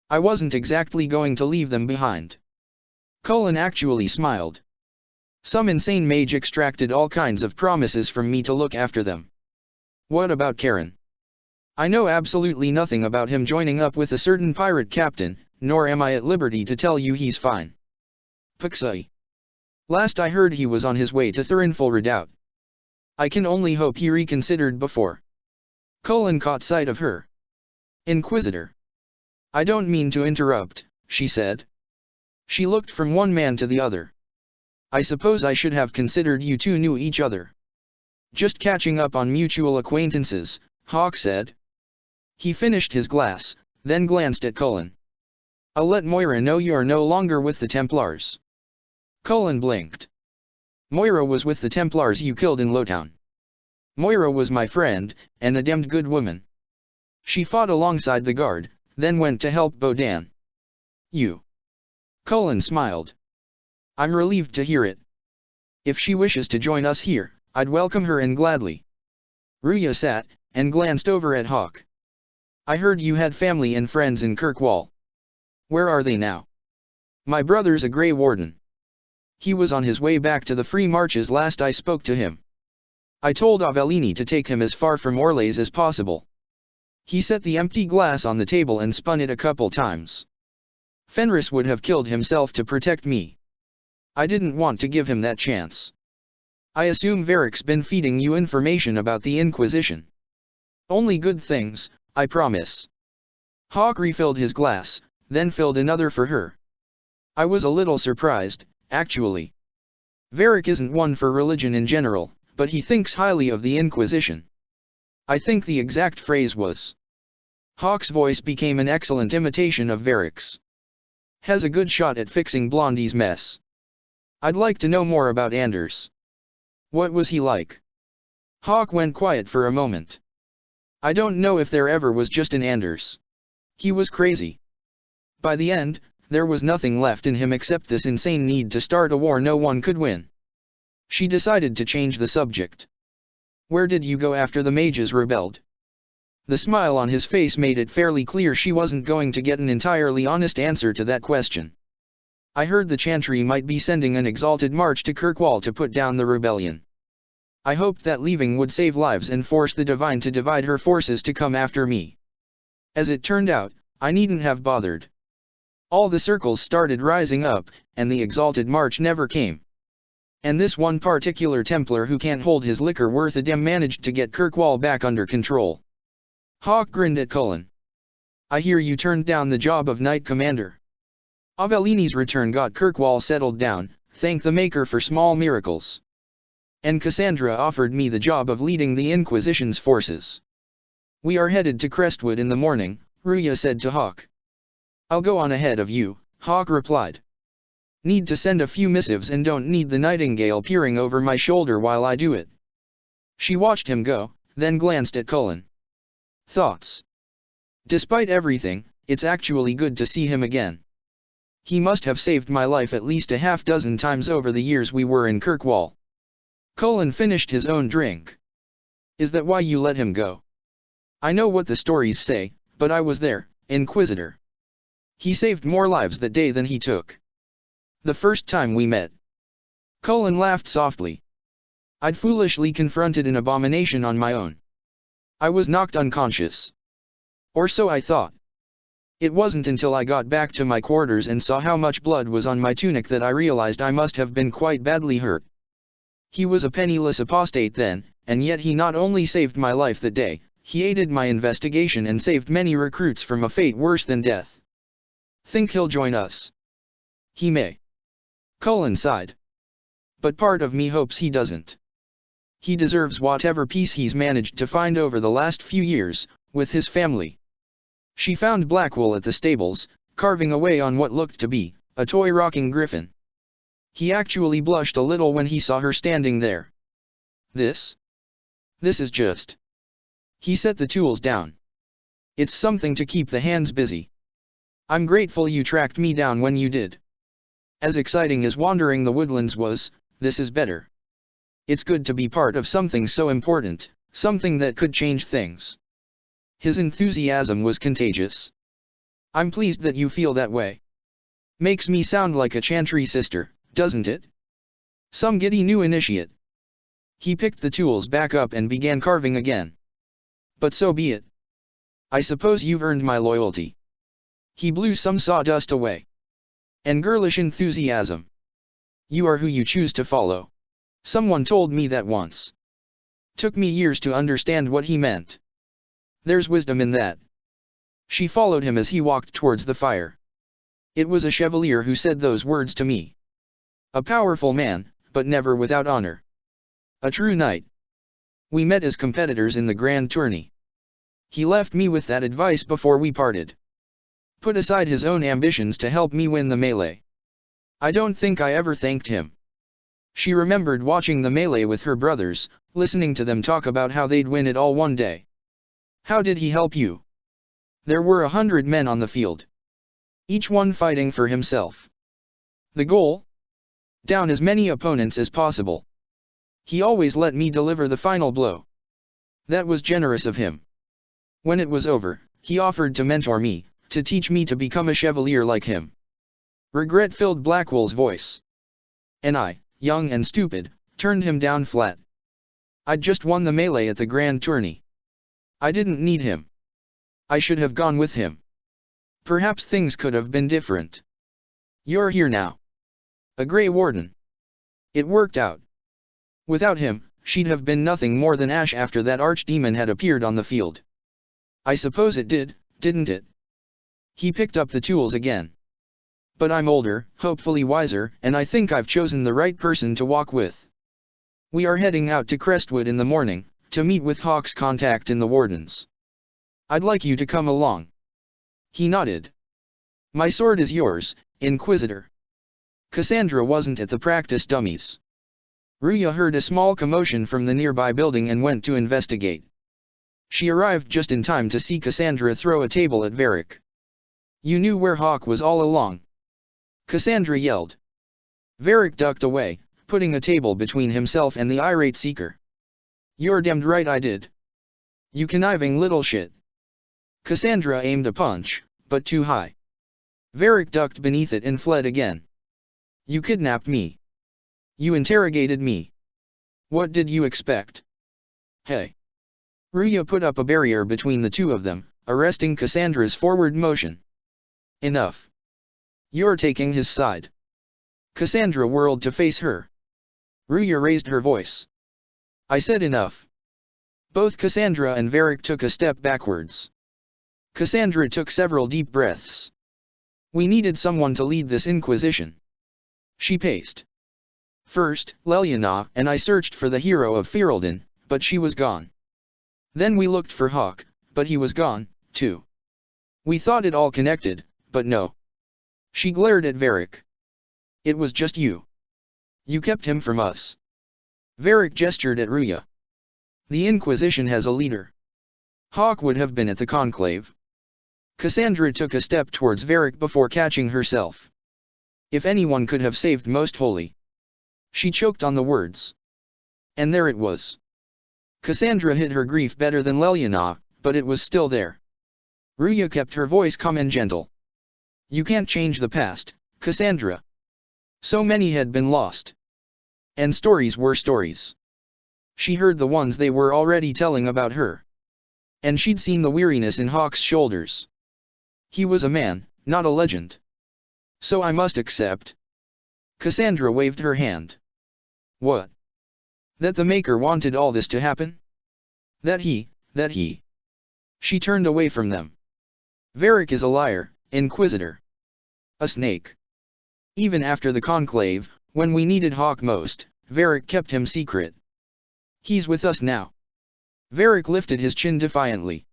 I wasn't exactly going to leave them behind. Cullen actually smiled. Some insane mage extracted all kinds of promises from me to look after them. What about Karen? I know absolutely nothing about him joining up with a certain pirate captain, nor am I at liberty to tell you he's fine. Puxai. Last I heard he was on his way to Thurinful Redoubt. I can only hope he reconsidered before. Cullen caught sight of her. Inquisitor. I don't mean to interrupt, she said. She looked from one man to the other. I suppose I should have considered you two knew each other. Just catching up on mutual acquaintances, Hawk said. He finished his glass, then glanced at Cullen. I'll let Moira know you are no longer with the Templars. Cullen blinked. Moira was with the Templars you killed in Lowtown. Moira was my friend, and a damned good woman. She fought alongside the guard, then went to help Bodan. You. Cullen smiled. I'm relieved to hear it. If she wishes to join us here, I'd welcome her and gladly. Ruya sat, and glanced over at Hawk. I heard you had family and friends in Kirkwall. Where are they now? My brother's a Grey Warden. He was on his way back to the Free Marches last I spoke to him. I told Avellini to take him as far from Orlais as possible. He set the empty glass on the table and spun it a couple times. Fenris would have killed himself to protect me. I didn't want to give him that chance. I assume Varric's been feeding you information about the Inquisition. Only good things, I promise. Hawk refilled his glass, then filled another for her. I was a little surprised, actually. Varric isn't one for religion in general, but he thinks highly of the Inquisition. I think the exact phrase was. Hawk's voice became an excellent imitation of Varric's. Has a good shot at fixing Blondie's mess. I'd like to know more about Anders. What was he like? Hawk went quiet for a moment. I don't know if there ever was just an Anders. He was crazy. By the end, there was nothing left in him except this insane need to start a war no one could win. She decided to change the subject. Where did you go after the mages rebelled? The smile on his face made it fairly clear she wasn't going to get an entirely honest answer to that question. I heard the Chantry might be sending an exalted march to Kirkwall to put down the rebellion. I hoped that leaving would save lives and force the Divine to divide her forces to come after me. As it turned out, I needn't have bothered. All the circles started rising up, and the exalted march never came. And this one particular Templar who can't hold his liquor worth a damn managed to get Kirkwall back under control. Hawk grinned at Cullen. I hear you turned down the job of Knight Commander. Avellini's return got Kirkwall settled down, thank the Maker for small miracles. And Cassandra offered me the job of leading the Inquisition's forces. We are headed to Crestwood in the morning, Ruya said to Hawk. I'll go on ahead of you, Hawk replied. Need to send a few missives and don't need the Nightingale peering over my shoulder while I do it. She watched him go, then glanced at Cullen. Thoughts? Despite everything, it's actually good to see him again. He must have saved my life at least a half-dozen times over the years we were in Kirkwall. Cullen finished his own drink. Is that why you let him go? I know what the stories say, but I was there, Inquisitor. He saved more lives that day than he took. The first time we met. Cullen laughed softly. I'd foolishly confronted an abomination on my own. I was knocked unconscious. Or so I thought. It wasn't until I got back to my quarters and saw how much blood was on my tunic that I realized I must have been quite badly hurt. He was a penniless apostate then, and yet he not only saved my life that day, he aided my investigation and saved many recruits from a fate worse than death. Think he'll join us? He may. Cullen sighed. But part of me hopes he doesn't. He deserves whatever peace he's managed to find over the last few years, with his family. She found Blackwell at the stables, carving away on what looked to be a toy rocking griffin. He actually blushed a little when he saw her standing there. This is just... He set the tools down. It's something to keep the hands busy. I'm grateful you tracked me down when you did. As exciting as wandering the woodlands was, this is better. It's good to be part of something so important, something that could change things. His enthusiasm was contagious. I'm pleased that you feel that way. Makes me sound like a Chantry sister, doesn't it? Some giddy new initiate. He picked the tools back up and began carving again. But so be it. I suppose you've earned my loyalty. He blew some sawdust away. And girlish enthusiasm. You are who you choose to follow. Someone told me that once. Took me years to understand what he meant. There's wisdom in that. She followed him as he walked towards the fire. It was a chevalier who said those words to me. A powerful man, but never without honor. A true knight. We met as competitors in the grand tourney. He left me with that advice before we parted. Put aside his own ambitions to help me win the melee. I don't think I ever thanked him. She remembered watching the melee with her brothers, listening to them talk about how they'd win it all one day. How did he help you? There were 100 men on the field. Each one fighting for himself. The goal? Down as many opponents as possible. He always let me deliver the final blow. That was generous of him. When it was over, he offered to mentor me, to teach me to become a chevalier like him. Regret filled Blackwell's voice. And I, young and stupid, turned him down flat. I'd just won the melee at the grand tourney. I didn't need him. I should have gone with him. Perhaps things could have been different. You're here now. A Grey Warden. It worked out. Without him, she'd have been nothing more than ash after that archdemon had appeared on the field. I suppose it did, didn't it? He picked up the tools again. But I'm older, hopefully wiser, and I think I've chosen the right person to walk with. We are heading out to Crestwood in the morning, to meet with Hawk's contact in the Wardens. I'd like you to come along. He nodded. My sword is yours, Inquisitor. Cassandra wasn't at the practice dummies. Ruya heard a small commotion from the nearby building and went to investigate. She arrived just in time to see Cassandra throw a table at Varric. You knew where Hawk was all along. Cassandra yelled. Varric ducked away, putting a table between himself and the irate seeker. You're damned right I did. You conniving little shit. Cassandra aimed a punch, but too high. Varric ducked beneath it and fled again. You kidnapped me. You interrogated me. What did you expect? Hey. Ruya put up a barrier between the two of them, arresting Cassandra's forward motion. Enough. You're taking his side. Cassandra whirled to face her. Ruya raised her voice. I said enough. Both Cassandra and Varric took a step backwards. Cassandra took several deep breaths. We needed someone to lead this Inquisition. She paced. First, Leliana and I searched for the hero of Ferelden, but she was gone. Then we looked for Hawk, but he was gone, too. We thought it all connected, but no. She glared at Varric. It was just you. You kept him from us. Varric gestured at Ruya. The Inquisition has a leader. Hawk would have been at the conclave. Cassandra took a step towards Varric before catching herself. If anyone could have saved Most Holy. She choked on the words. And there it was. Cassandra hid her grief better than Leliana, but it was still there. Ruya kept her voice calm and gentle. You can't change the past, Cassandra. So many had been lost. And stories were stories. She heard the ones they were already telling about her. And she'd seen the weariness in Hawk's shoulders. He was a man, not a legend. So I must accept. Cassandra waved her hand. What? That the Maker wanted all this to happen? That he. She turned away from them. Varric is a liar, Inquisitor. A snake. Even after the conclave, when we needed Hawk most, Varric kept him secret. He's with us now. Varric lifted his chin defiantly.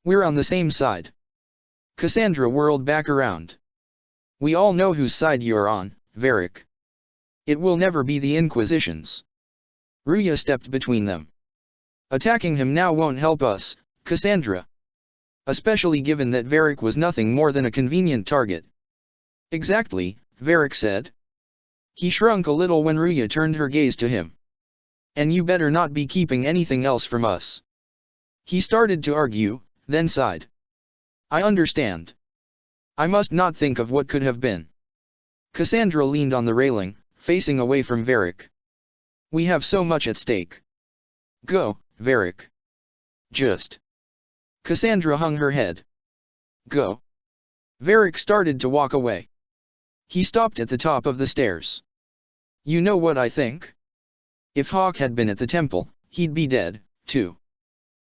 We're on the same side. Cassandra whirled back around. We all know whose side you're on, Varric. It will never be the Inquisition's. Ruya stepped between them. Attacking him now won't help us, Cassandra. Especially given that Varric was nothing more than a convenient target. Exactly, Varric said. He shrunk a little when Ruya turned her gaze to him. And you better not be keeping anything else from us. He started to argue, then sighed. I understand. I must not think of what could have been. Cassandra leaned on the railing, facing away from Varric. We have so much at stake. Go, Varric. Just. Cassandra hung her head. Go. Varric started to walk away. He stopped at the top of the stairs. You know what I think? If Hawk had been at the temple, he'd be dead, too.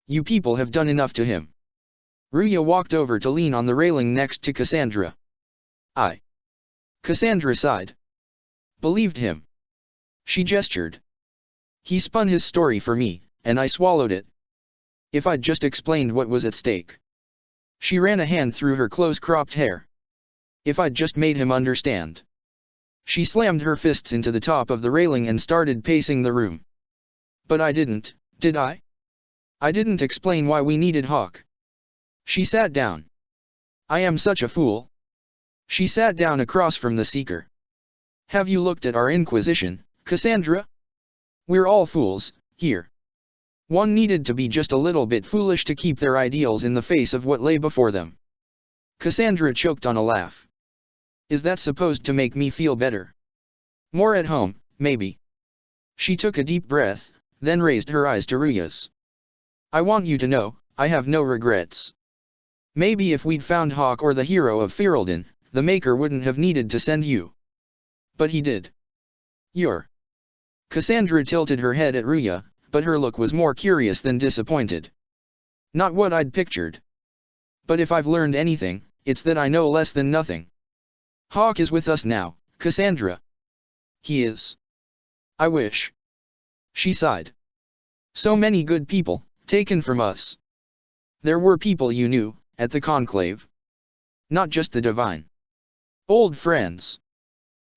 You people have done enough to him. Ruya walked over to lean on the railing next to Cassandra. I. Cassandra sighed. Believed him. She gestured. He spun his story for me, and I swallowed it. If I'd just explained what was at stake. She ran a hand through her close-cropped hair. If I'd just made him understand. She slammed her fists into the top of the railing and started pacing the room. But I didn't, did I? I didn't explain why we needed Hawk. She sat down. I am such a fool. She sat down across from the Seeker. Have you looked at our Inquisition, Cassandra? We're all fools, here. One needed to be just a little bit foolish to keep their ideals in the face of what lay before them. Cassandra choked on a laugh. Is that supposed to make me feel better? More at home, maybe. She took a deep breath, then raised her eyes to Ruya's. I want you to know, I have no regrets. Maybe if we'd found Hawk or the hero of Ferelden, the Maker wouldn't have needed to send you. But he did. You're. Cassandra tilted her head at Ruya, but her look was more curious than disappointed. Not what I'd pictured. But if I've learned anything, it's that I know less than nothing. Hawk is with us now, Cassandra. He is. I wish. She sighed. So many good people, taken from us. There were people you knew, at the conclave. Not just the divine. Old friends.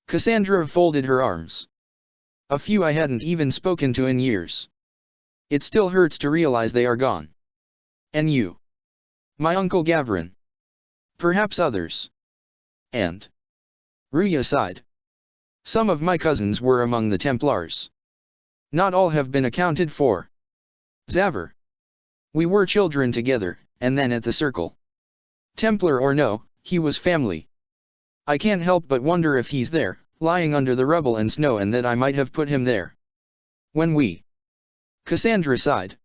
Cassandra folded her arms. A few I hadn't even spoken to in years. It still hurts to realize they are gone. And you. My Uncle Gavrin. Perhaps others. And. Ruya sighed. Some of my cousins were among the Templars. Not all have been accounted for. Xaver. We were children together, and then at the circle. Templar or no, he was family. I can't help but wonder if he's there, lying under the rubble and snow, and that I might have put him there. Cassandra sighed.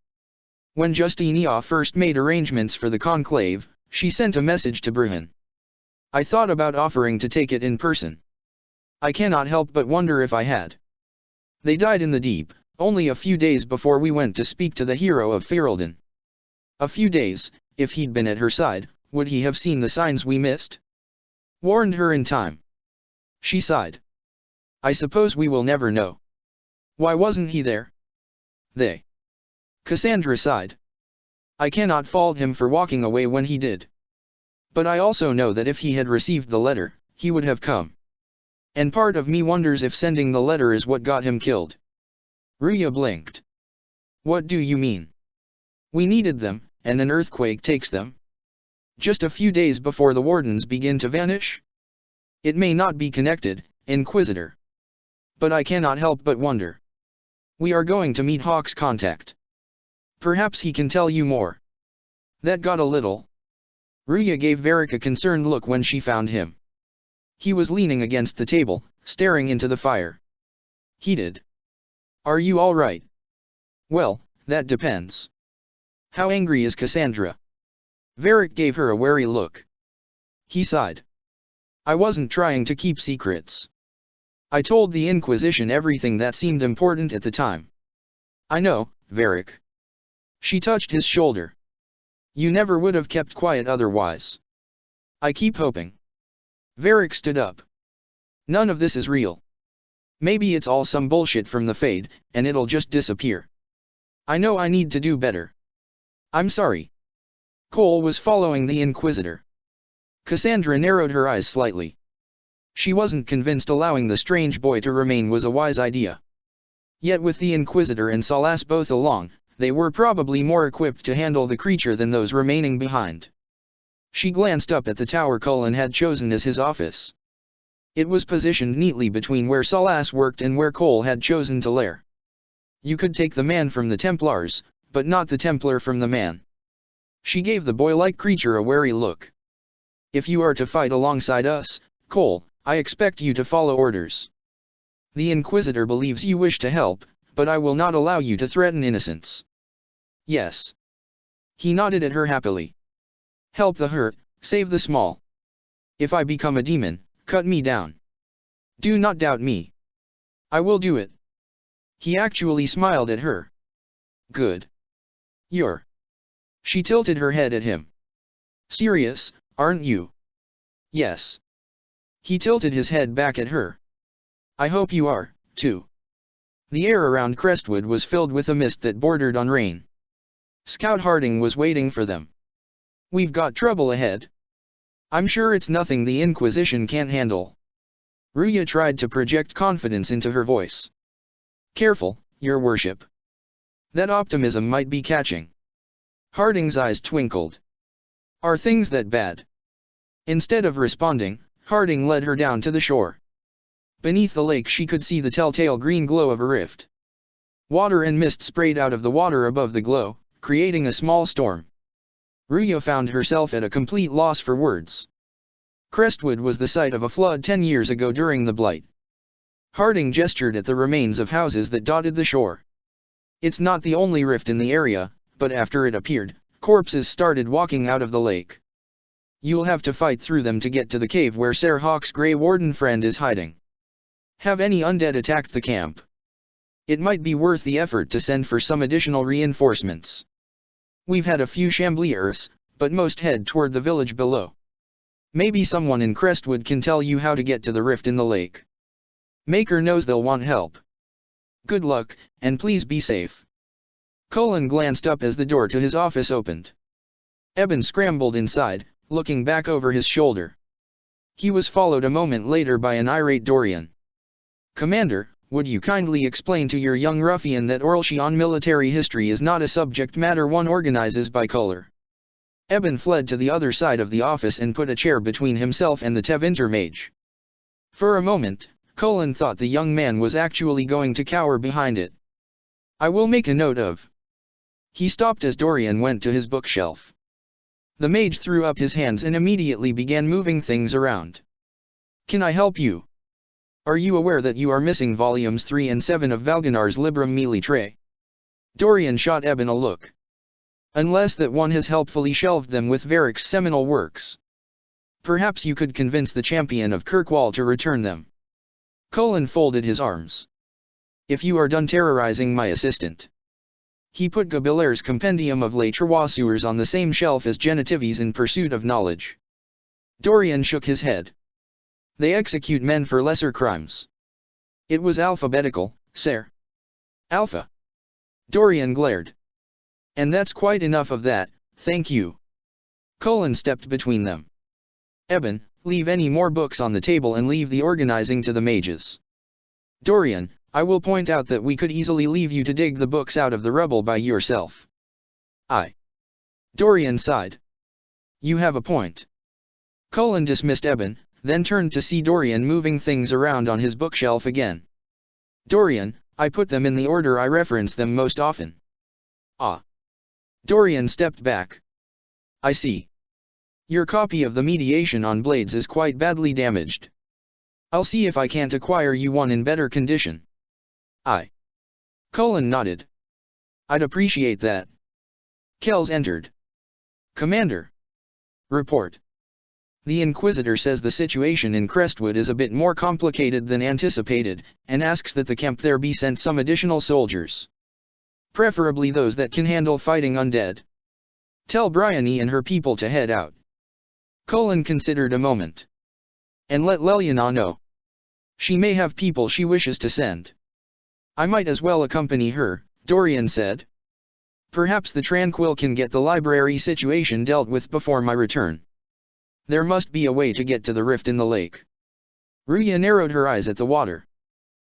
When Justinia first made arrangements for the conclave, she sent a message to Bruhan. I thought about offering to take it in person. I cannot help but wonder if I had. They died in the deep, only a few days before we went to speak to the hero of Ferelden. A few days, if he'd been at her side, would he have seen the signs we missed? Warned her in time. She sighed. I suppose we will never know. Why wasn't he there? They. Cassandra sighed. I cannot fault him for walking away when he did. But I also know that if he had received the letter, he would have come. And part of me wonders if sending the letter is what got him killed. Ruya blinked. What do you mean? We needed them, and an earthquake takes them. Just a few days before the wardens begin to vanish? It may not be connected, Inquisitor. But I cannot help but wonder. We are going to meet Hawk's contact. Perhaps he can tell you more. That got a little. Ruya gave Varric a concerned look when she found him. He was leaning against the table, staring into the fire. Heated. Are you all right? Well, that depends. How angry is Cassandra? Varric gave her a wary look. He sighed. I wasn't trying to keep secrets. I told the Inquisition everything that seemed important at the time. I know, Varric. She touched his shoulder. You never would have kept quiet otherwise. I keep hoping. Varric stood up. None of this is real. Maybe it's all some bullshit from the Fade, and it'll just disappear. I know I need to do better. I'm sorry. Cole was following the Inquisitor. Cassandra narrowed her eyes slightly. She wasn't convinced allowing the strange boy to remain was a wise idea. Yet with the Inquisitor and Salas both along, they were probably more equipped to handle the creature than those remaining behind. She glanced up at the tower Cullen had chosen as his office. It was positioned neatly between where Salas worked and where Cole had chosen to lair. You could take the man from the Templars, but not the Templar from the man. She gave the boy-like creature a wary look. If you are to fight alongside us, Cole, I expect you to follow orders. The Inquisitor believes you wish to help, but I will not allow you to threaten innocents. Yes. He nodded at her happily. Help the hurt, save the small. If I become a demon, cut me down. Do not doubt me. I will do it. He actually smiled at her. Good. You're. She tilted her head at him. Serious, aren't you? Yes. He tilted his head back at her. I hope you are, too. The air around Crestwood was filled with a mist that bordered on rain. Scout Harding was waiting for them. We've got trouble ahead. I'm sure it's nothing the Inquisition can't handle. Ruya tried to project confidence into her voice. Careful, your worship. That optimism might be catching. Harding's eyes twinkled. Are things that bad? Instead of responding, Harding led her down to the shore. Beneath the lake she could see the telltale green glow of a rift. Water and mist sprayed out of the water above the glow, creating a small storm. Ruya found herself at a complete loss for words. Crestwood was the site of a flood 10 years ago during the Blight. Harding gestured at the remains of houses that dotted the shore. It's not the only rift in the area, but after it appeared, corpses started walking out of the lake. You'll have to fight through them to get to the cave where Ser Hawk's Grey Warden friend is hiding. Have any undead attacked the camp? It might be worth the effort to send for some additional reinforcements. We've had a few Chambliers, but most head toward the village below. Maybe someone in Crestwood can tell you how to get to the rift in the lake. Maker knows they'll want help. Good luck, and please be safe. Cullen glanced up as the door to his office opened. Eben scrambled inside, looking back over his shoulder. He was followed a moment later by an irate Dorian. Commander, would you kindly explain to your young ruffian that Orlshian military history is not a subject matter one organizes by color? Eben fled to the other side of the office and put a chair between himself and the Tevinter mage. For a moment, Cullen thought the young man was actually going to cower behind it. I will make a note of. He stopped as Dorian went to his bookshelf. The mage threw up his hands and immediately began moving things around. "Can I help you? Are you aware that you are missing volumes 3 and 7 of Valganar's Librum Militre?" Dorian shot Eben a look. "Unless that one has helpfully shelved them with Varric's seminal works. Perhaps you could convince the champion of Kirkwall to return them." Cullen folded his arms. "If you are done terrorizing my assistant." He put Gabilaire's Compendium of Les Trois on the same shelf as Genitives in Pursuit of Knowledge. Dorian shook his head. "They execute men for lesser crimes." "It was alphabetical, sir." "Alpha?" Dorian glared. "And that's quite enough of that, thank you." Cullen stepped between them. "Eben, leave any more books on the table and leave the organizing to the mages." "Dorian, I will point out that we could easily leave you to dig the books out of the rubble by yourself." Dorian sighed. "You have a point." Cullen dismissed Eben, then turned to see Dorian moving things around on his bookshelf again. "Dorian, I put them in the order I reference them most often." Dorian stepped back. "I see. Your copy of the Mediation on Blades is quite badly damaged. I'll see if I can't acquire you one in better condition." Cullen nodded. "I'd appreciate that." Kells entered. "Commander." "Report." "The Inquisitor says the situation in Crestwood is a bit more complicated than anticipated, and asks that the camp there be sent some additional soldiers. Preferably those that can handle fighting undead. Tell Bryony and her people to head out." Cullen considered a moment. "And let Leliana know. She may have people she wishes to send." "I might as well accompany her," Dorian said. "Perhaps the Tranquil can get the library situation dealt with before my return. There must be a way to get to the rift in the lake." Ruya narrowed her eyes at the water.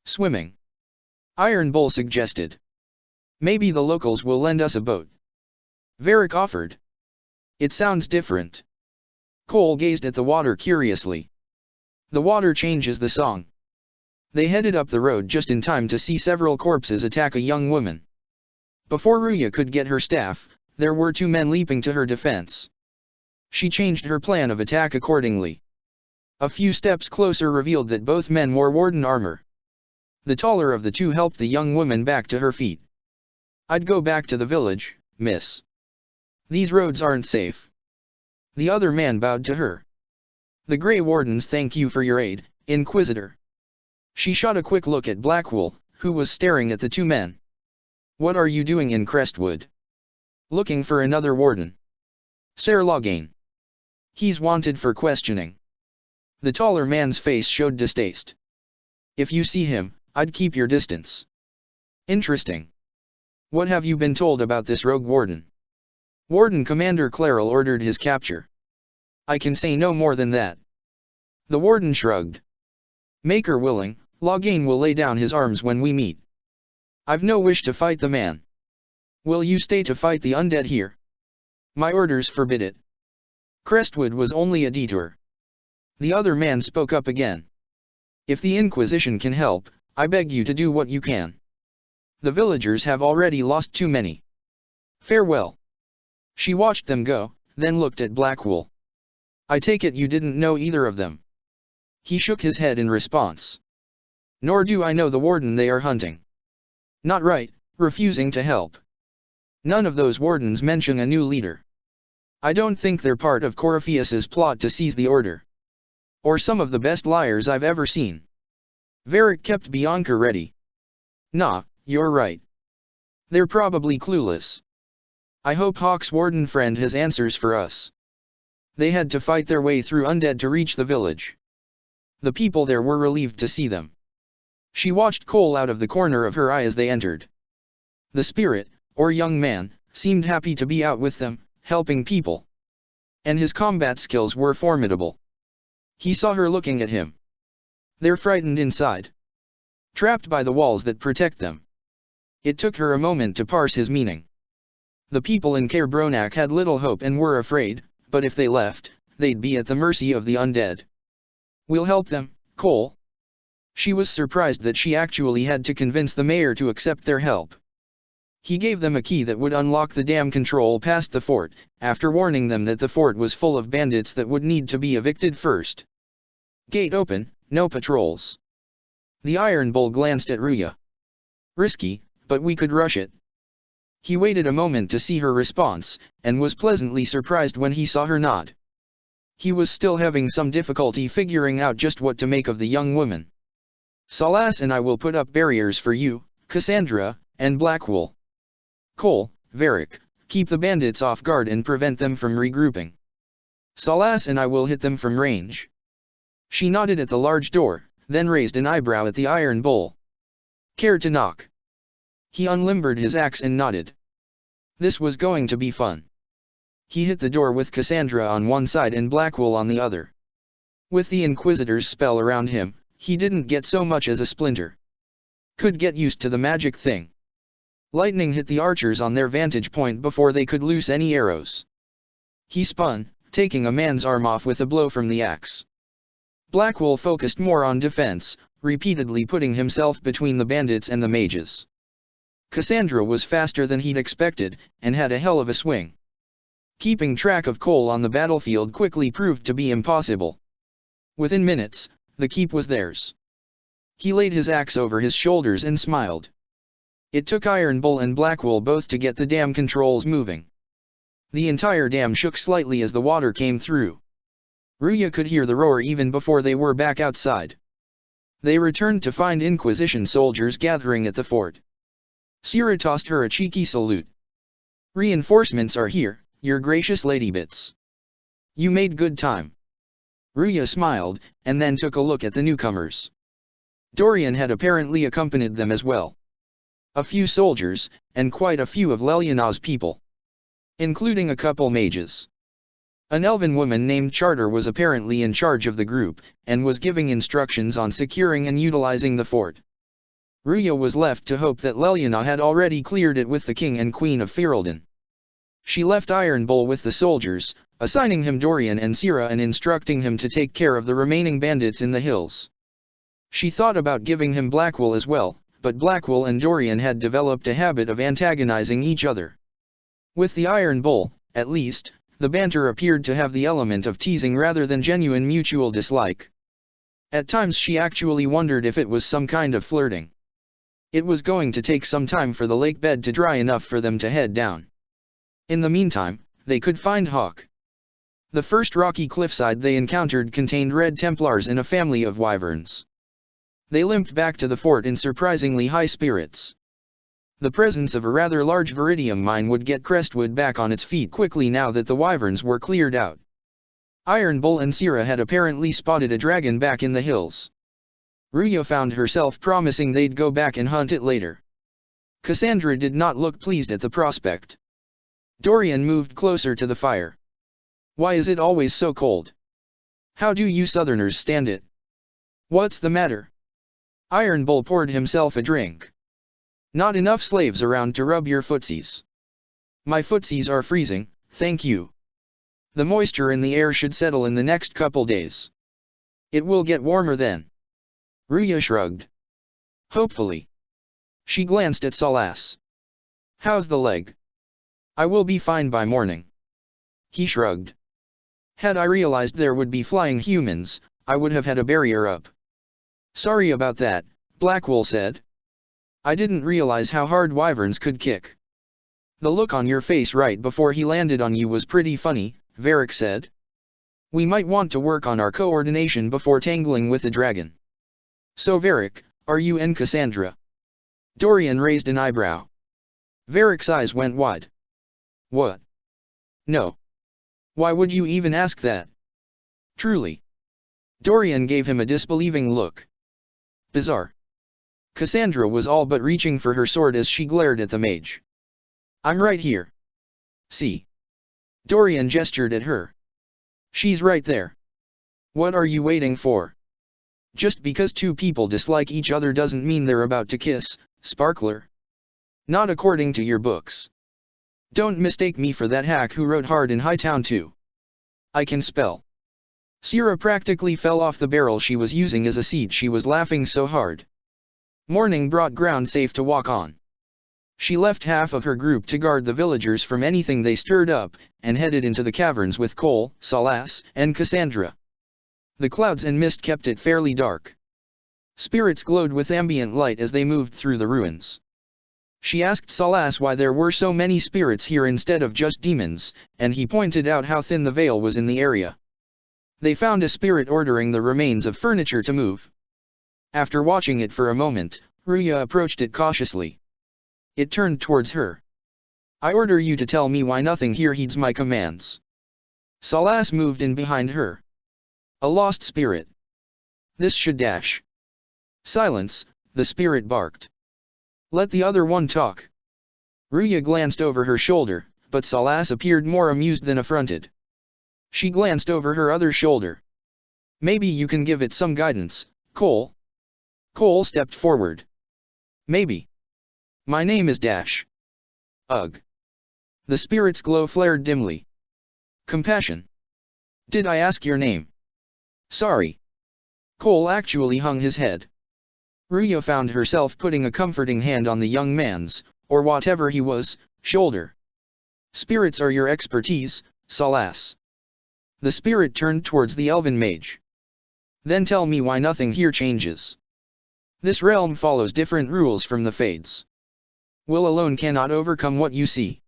"Swimming?" Iron Bull suggested. "Maybe the locals will lend us a boat." Varric offered. "It sounds different." Cole gazed at the water curiously. "The water changes the song." They headed up the road just in time to see several corpses attack a young woman. Before Ruya could get her staff, there were 2 men leaping to her defense. She changed her plan of attack accordingly. A few steps closer revealed that both men wore warden armor. The taller of the 2 helped the young woman back to her feet. "I'd go back to the village, miss. These roads aren't safe." The other man bowed to her. "The Grey Wardens thank you for your aid, Inquisitor." She shot a quick look at Blackwell, who was staring at the 2 men. "What are you doing in Crestwood?" "Looking for another warden. Ser Loghain. He's wanted for questioning." The taller man's face showed distaste. "If you see him, I'd keep your distance." "Interesting. What have you been told about this rogue warden?" "Warden Commander Claral ordered his capture." "I can say no more than that." The warden shrugged. "Make her willing, Loghain will lay down his arms when we meet. I've no wish to fight the man." "Will you stay to fight the undead here?" "My orders forbid it." Crestwood was only a detour. The other man spoke up again. "If the Inquisition can help, I beg you to do what you can. The villagers have already lost too many. Farewell." She watched them go, then looked at Blackwell. "I take it you didn't know either of them." He shook his head in response. "Nor do I know the warden they are hunting." "Not right, refusing to help. None of those wardens mention a new leader. I don't think they're part of Corypheus's plot to seize the order. Or some of the best liars I've ever seen." Varric kept Bianca ready. "Nah, you're right. They're probably clueless. I hope Hawk's warden friend has answers for us." They had to fight their way through undead to reach the village. The people there were relieved to see them. She watched Cole out of the corner of her eye as they entered. The spirit, or young man, seemed happy to be out with them, helping people. And his combat skills were formidable. He saw her looking at him. They're frightened inside. Trapped by the walls that protect them. It took her a moment to parse his meaning. The people in Caer Bronac had little hope and were afraid, but if they left, they'd be at the mercy of the undead. "We'll help them, Cole." She was surprised that she actually had to convince the mayor to accept their help. He gave them a key that would unlock the dam control past the fort, after warning them that the fort was full of bandits that would need to be evicted first. Gate open, no patrols. The Iron Bull glanced at Ruya. Risky, but we could rush it. He waited a moment to see her response, and was pleasantly surprised when he saw her nod. He was still having some difficulty figuring out just what to make of the young woman. Salas and I will put up barriers for you, Cassandra, and Blackwool. Cole, Varric, keep the bandits off guard and prevent them from regrouping. Salas and I will hit them from range. She nodded at the large door, then raised an eyebrow at the Iron Bull. Care to knock? He unlimbered his axe and nodded. This was going to be fun. He hit the door with Cassandra on one side and Blackwool on the other. With the Inquisitor's spell around him, he didn't get so much as a splinter. Could get used to the magic thing. Lightning hit the archers on their vantage point before they could loose any arrows. He spun, taking a man's arm off with a blow from the axe. Blackwool focused more on defense, repeatedly putting himself between the bandits and the mages. Cassandra was faster than he'd expected, and had a hell of a swing. Keeping track of Cole on the battlefield quickly proved to be impossible. Within minutes, the keep was theirs. He laid his axe over his shoulders and smiled. It took Iron Bull and Blackwool both to get the dam controls moving. The entire dam shook slightly as the water came through. Ruya could hear the roar even before they were back outside. They returned to find Inquisition soldiers gathering at the fort. Sira tossed her a cheeky salute. Reinforcements are here, your gracious ladybits. You made good time. Ruya smiled, and then took a look at the newcomers. Dorian had apparently accompanied them as well. A few soldiers, and quite a few of Leliana's people. Including a couple mages. An elven woman named Charter was apparently in charge of the group, and was giving instructions on securing and utilizing the fort. Ruya was left to hope that Leliana had already cleared it with the king and queen of Ferelden. She left Iron Bull with the soldiers, assigning him Dorian and Sira and instructing him to take care of the remaining bandits in the hills. She thought about giving him Blackwool as well, but Blackwool and Dorian had developed a habit of antagonizing each other. With the Iron Bull, at least, the banter appeared to have the element of teasing rather than genuine mutual dislike. At times she actually wondered if it was some kind of flirting. It was going to take some time for the lake bed to dry enough for them to head down. In the meantime, they could find Hawk. The first rocky cliffside they encountered contained Red Templars and a family of wyverns. They limped back to the fort in surprisingly high spirits. The presence of a rather large viridium mine would get Crestwood back on its feet quickly now that the wyverns were cleared out. Iron Bull and Sira had apparently spotted a dragon back in the hills. Ruya found herself promising they'd go back and hunt it later. Cassandra did not look pleased at the prospect. Dorian moved closer to the fire. Why is it always so cold? How do you southerners stand it? What's the matter? Iron Bull poured himself a drink. Not enough slaves around to rub your footsies. My footsies are freezing, thank you. The moisture in the air should settle in the next couple days. It will get warmer then. Ruya shrugged. Hopefully. She glanced at Salas. How's the leg? I will be fine by morning. He shrugged. Had I realized there would be flying humans, I would have had a barrier up. Sorry about that, Blackwool said. I didn't realize how hard wyverns could kick. The look on your face right before he landed on you was pretty funny, Varric said. We might want to work on our coordination before tangling with the dragon. So Varric, are you and Cassandra? Dorian raised an eyebrow. Varric's eyes went wide. What? No. Why would you even ask that? Truly. Dorian gave him a disbelieving look. Bizarre. Cassandra was all but reaching for her sword as she glared at the mage. I'm right here. See. Dorian gestured at her. She's right there. What are you waiting for? Just because two people dislike each other doesn't mean they're about to kiss, Sparkler. Not according to your books. Don't mistake me for that hack who wrote hard in Hightown too. I can spell. Sira practically fell off the barrel she was using as a seat. She was laughing so hard. Morning brought ground safe to walk on. She left half of her group to guard the villagers from anything they stirred up, and headed into the caverns with Cole, Salas, and Cassandra. The clouds and mist kept it fairly dark. Spirits glowed with ambient light as they moved through the ruins. She asked Salas why there were so many spirits here instead of just demons, and he pointed out how thin the veil was in the area. They found a spirit ordering the remains of furniture to move. After watching it for a moment, Ruya approached it cautiously. It turned towards her. I order you to tell me why nothing here heeds my commands. Salas moved in behind her. A lost spirit. This should dash. Silence, the spirit barked. Let the other one talk. Ruya glanced over her shoulder, but Salas appeared more amused than affronted. She glanced over her other shoulder. Maybe you can give it some guidance, Cole. Cole stepped forward. Maybe. My name is Dash. Ugh. The spirit's glow flared dimly. Compassion. Did I ask your name? Sorry. Cole actually hung his head. Ruya found herself putting a comforting hand on the young man's, or whatever he was, shoulder. Spirits are your expertise, Salas. The spirit turned towards the elven mage. Then tell me why nothing here changes. This realm follows different rules from the Fades. Will alone cannot overcome what you see.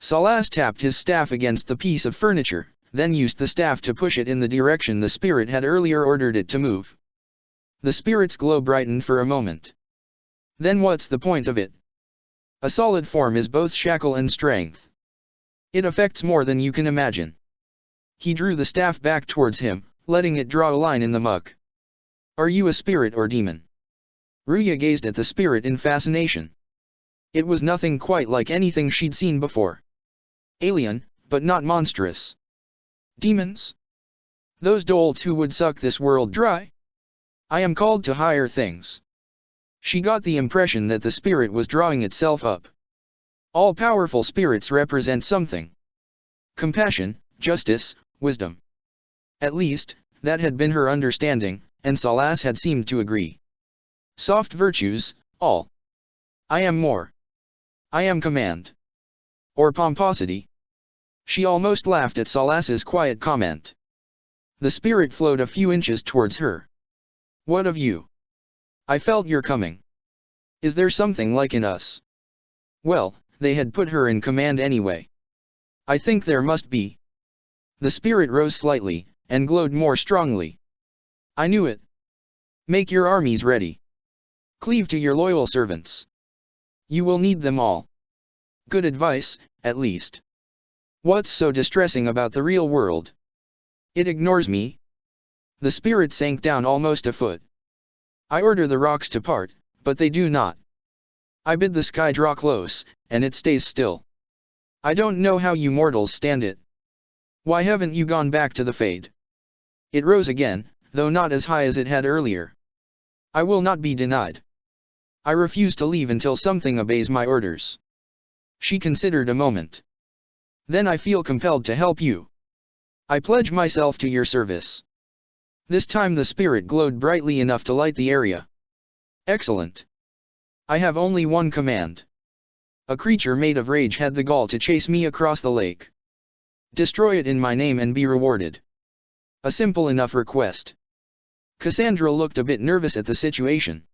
Salas tapped his staff against the piece of furniture, then used the staff to push it in the direction the spirit had earlier ordered it to move. The spirit's glow brightened for a moment. Then what's the point of it? A solid form is both shackle and strength. It affects more than you can imagine. He drew the staff back towards him, letting it draw a line in the muck. Are you a spirit or demon? Ruya gazed at the spirit in fascination. It was nothing quite like anything she'd seen before. Alien, but not monstrous. Demons? Those dolts who would suck this world dry? I am called to higher things. She got the impression that the spirit was drawing itself up. All-powerful spirits represent something. Compassion, justice, wisdom. At least, that had been her understanding, and Salas had seemed to agree. Soft virtues, all. I am more. I am command. Or pomposity. She almost laughed at Salas's quiet comment. The spirit flowed a few inches towards her. What of you? I felt you're coming. Is there something like in us? Well, they had put her in command anyway. I think there must be. The spirit rose slightly, and glowed more strongly. I knew it. Make your armies ready. Cleave to your loyal servants. You will need them all. Good advice, at least. What's so distressing about the real world? It ignores me. The spirit sank down almost a foot. I order the rocks to part, but they do not. I bid the sky draw close, and it stays still. I don't know how you mortals stand it. Why haven't you gone back to the Fade? It rose again, though not as high as it had earlier. I will not be denied. I refuse to leave until something obeys my orders. She considered a moment. Then I feel compelled to help you. I pledge myself to your service. This time the spirit glowed brightly enough to light the area. Excellent. I have only one command. A creature made of rage had the gall to chase me across the lake. Destroy it in my name and be rewarded. A simple enough request. Cassandra looked a bit nervous at the situation.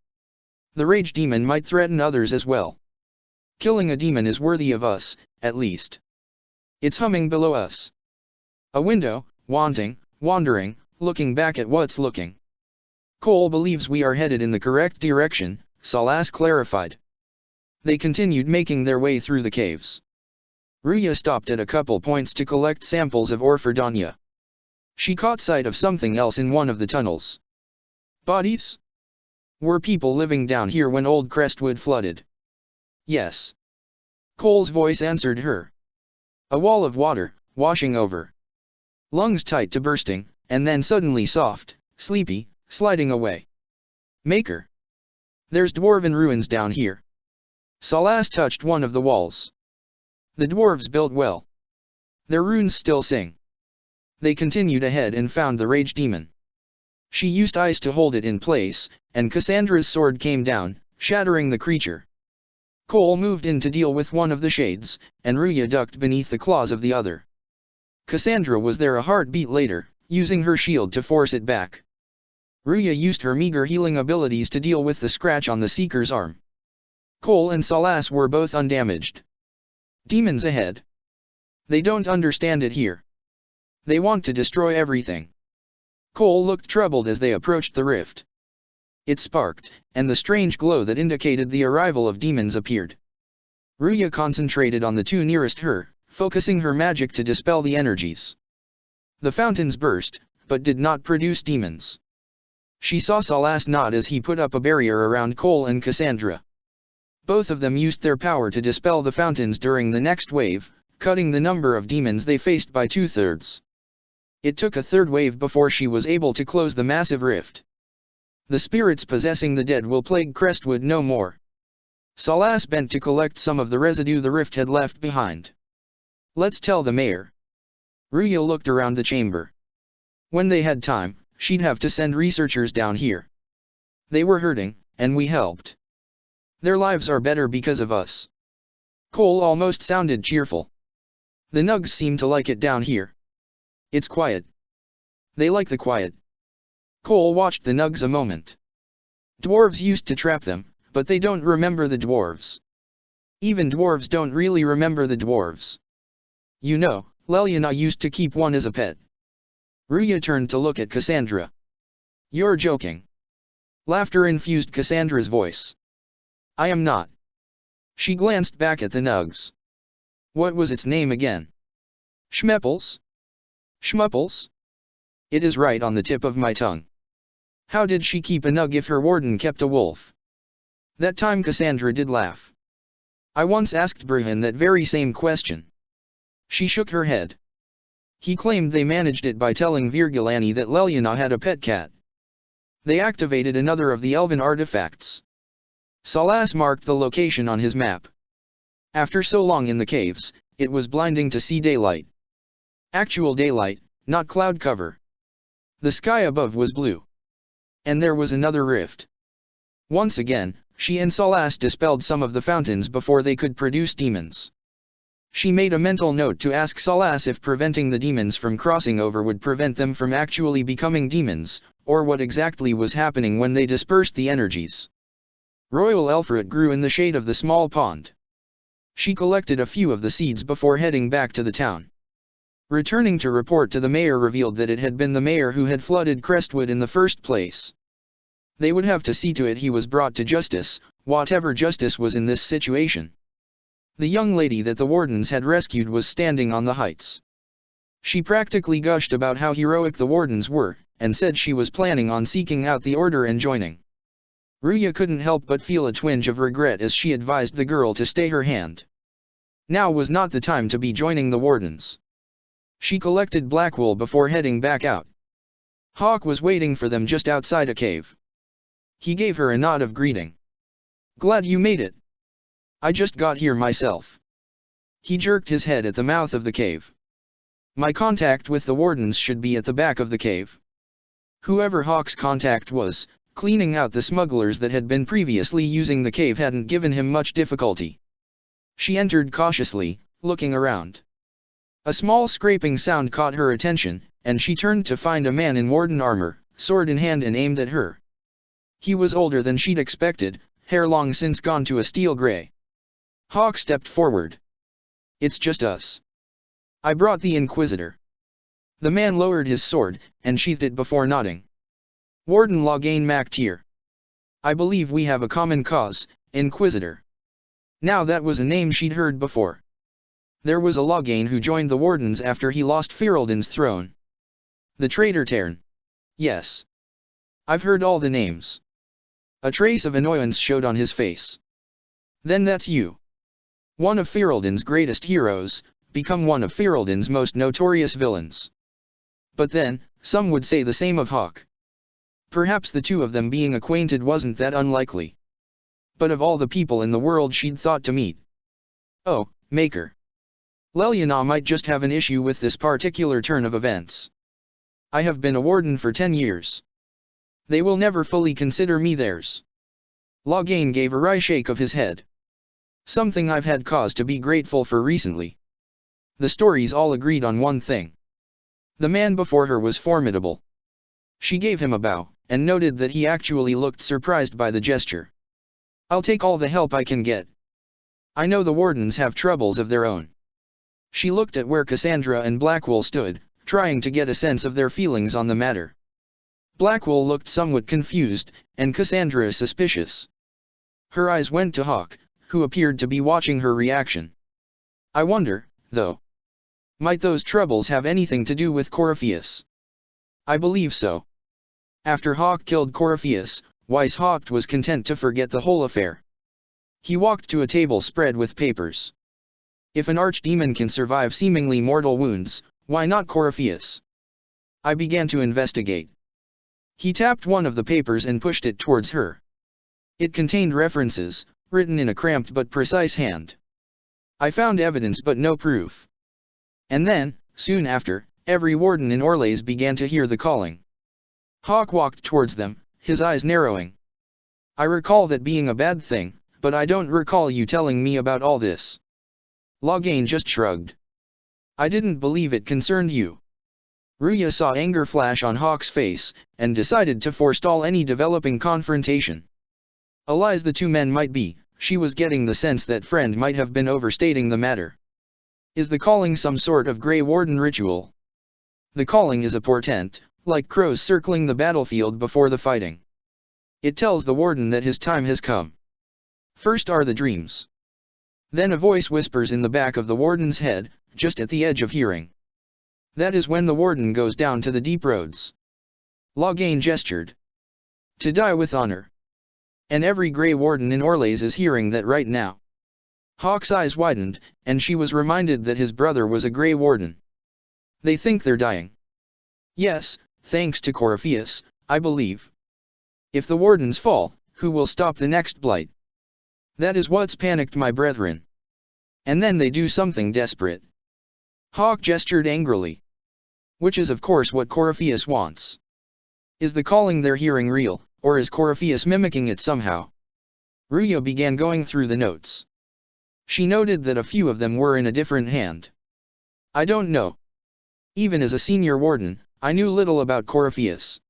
The rage demon might threaten others as well. Killing a demon is worthy of us, at least. It's humming below us. A window, wandering, looking back at what's looking. Cole believes we are headed in the correct direction, Salas clarified. They continued making their way through the caves. Ruya stopped at a couple points to collect samples of ore for Danya. She caught sight of something else in one of the tunnels. Bodies? Were people living down here when old Crestwood flooded? Yes. Cole's voice answered her. A wall of water, washing over. Lungs tight to bursting, and then suddenly soft, sleepy, sliding away. Maker. There's dwarven ruins down here. Salas touched one of the walls. The dwarves built well. Their runes still sing. They continued ahead and found the rage demon. She used ice to hold it in place, and Cassandra's sword came down, shattering the creature. Cole moved in to deal with one of the shades, and Ruya ducked beneath the claws of the other. Cassandra was there a heartbeat later, using her shield to force it back. Ruya used her meager healing abilities to deal with the scratch on the Seeker's arm. Cole and Salas were both undamaged. Demons ahead. They don't understand it here. They want to destroy everything. Cole looked troubled as they approached the rift. It sparked, and the strange glow that indicated the arrival of demons appeared. Ruya concentrated on the two nearest her, focusing her magic to dispel the energies. The fountains burst, but did not produce demons. She saw Salas nod as he put up a barrier around Cole and Cassandra. Both of them used their power to dispel the fountains during the next wave, cutting the number of demons they faced by 2/3. It took a third wave before she was able to close the massive rift. The spirits possessing the dead will plague Crestwood no more. Salas bent to collect some of the residue the rift had left behind. Let's tell the mayor. Ruya looked around the chamber. When they had time, she'd have to send researchers down here. They were hurting, and we helped. Their lives are better because of us. Cole almost sounded cheerful. The nugs seem to like it down here. It's quiet. They like the quiet. Cole watched the nugs a moment. Dwarves used to trap them, but they don't remember the dwarves. Even dwarves don't really remember the dwarves. You know, Leliana used to keep one as a pet. Ruya turned to look at Cassandra. You're joking. Laughter infused Cassandra's voice. I am not. She glanced back at the nugs. What was its name again? Schmepples? Schmupples? It is right on the tip of my tongue. How did she keep a nug if her warden kept a wolf? That time Cassandra did laugh. I once asked Brihan that very same question. She shook her head. He claimed they managed it by telling Virgilani that Leliana had a pet cat. They activated another of the elven artifacts. Salas marked the location on his map. After so long in the caves, it was blinding to see daylight. Actual daylight, not cloud cover. The sky above was blue. And there was another rift. Once again, she and Salas dispelled some of the fountains before they could produce demons. She made a mental note to ask Salas if preventing the demons from crossing over would prevent them from actually becoming demons, or what exactly was happening when they dispersed the energies. Royal elfruit grew in the shade of the small pond. She collected a few of the seeds before heading back to the town. Returning to report to the mayor revealed that it had been the mayor who had flooded Crestwood in the first place. They would have to see to it he was brought to justice, whatever justice was in this situation. The young lady that the wardens had rescued was standing on the heights. She practically gushed about how heroic the wardens were, and said she was planning on seeking out the order and joining. Ruya couldn't help but feel a twinge of regret as she advised the girl to stay her hand. Now was not the time to be joining the wardens. She collected Blackwool before heading back out. Hawk was waiting for them just outside a cave. He gave her a nod of greeting. Glad you made it. I just got here myself. He jerked his head at the mouth of the cave. My contact with the wardens should be at the back of the cave. Whoever Hawk's contact was, cleaning out the smugglers that had been previously using the cave hadn't given him much difficulty. She entered cautiously, looking around. A small scraping sound caught her attention, and she turned to find a man in warden armor, sword in hand, and aimed at her. He was older than she'd expected, hair long since gone to a steel gray. Hawk stepped forward. It's just us. I brought the Inquisitor. The man lowered his sword, and sheathed it before nodding. Warden Loghain MacTier. I believe we have a common cause, Inquisitor. Now that was a name she'd heard before. There was a Loghain who joined the wardens after he lost Ferelden's throne. The traitor Tern. Yes. I've heard all the names. A trace of annoyance showed on his face. Then that's you. One of Ferelden's greatest heroes, become one of Ferelden's most notorious villains. But then, some would say the same of Hawk. Perhaps the two of them being acquainted wasn't that unlikely. But of all the people in the world she'd thought to meet. Oh, Maker. Leliana might just have an issue with this particular turn of events. I have been a warden for 10 years. They will never fully consider me theirs. Loghain gave a wry shake of his head. Something I've had cause to be grateful for recently. The stories all agreed on one thing. The man before her was formidable. She gave him a bow, and noted that he actually looked surprised by the gesture. I'll take all the help I can get. I know the wardens have troubles of their own. She looked at where Cassandra and Blackwell stood, trying to get a sense of their feelings on the matter. Blackwell looked somewhat confused, and Cassandra suspicious. Her eyes went to Hawk, who appeared to be watching her reaction. I wonder, though. Might those troubles have anything to do with Corypheus? I believe so. After Hawk killed Corypheus, Wise Hawk was content to forget the whole affair. He walked to a table spread with papers. If an archdemon can survive seemingly mortal wounds, why not Corypheus? I began to investigate. He tapped one of the papers and pushed it towards her. It contained references, written in a cramped but precise hand. I found evidence but no proof. And then, soon after, every warden in Orlais began to hear the calling. Hawk walked towards them, his eyes narrowing. I recall that being a bad thing, but I don't recall you telling me about all this. Loghain just shrugged. I didn't believe it concerned you. Ruya saw anger flash on Hawk's face, and decided to forestall any developing confrontation. Allies the two men might be, she was getting the sense that friend might have been overstating the matter. Is the calling some sort of Grey Warden ritual? The calling is a portent, like crows circling the battlefield before the fighting. It tells the warden that his time has come. First are the dreams. Then a voice whispers in the back of the warden's head, just at the edge of hearing. That is when the warden goes down to the deep roads. Loghain gestured. To die with honor. And every Grey Warden in Orlais is hearing that right now. Hawk's eyes widened, and she was reminded that his brother was a Grey Warden. They think they're dying. Yes, thanks to Corypheus, I believe. If the wardens fall, who will stop the next blight? That is what's panicked my brethren. And then they do something desperate. Hawk gestured angrily. Which is of course what Corypheus wants. Is the calling they're hearing real, or is Corypheus mimicking it somehow? Ruya began going through the notes. She noted that a few of them were in a different hand. I don't know. Even as a senior warden, I knew little about Corypheus.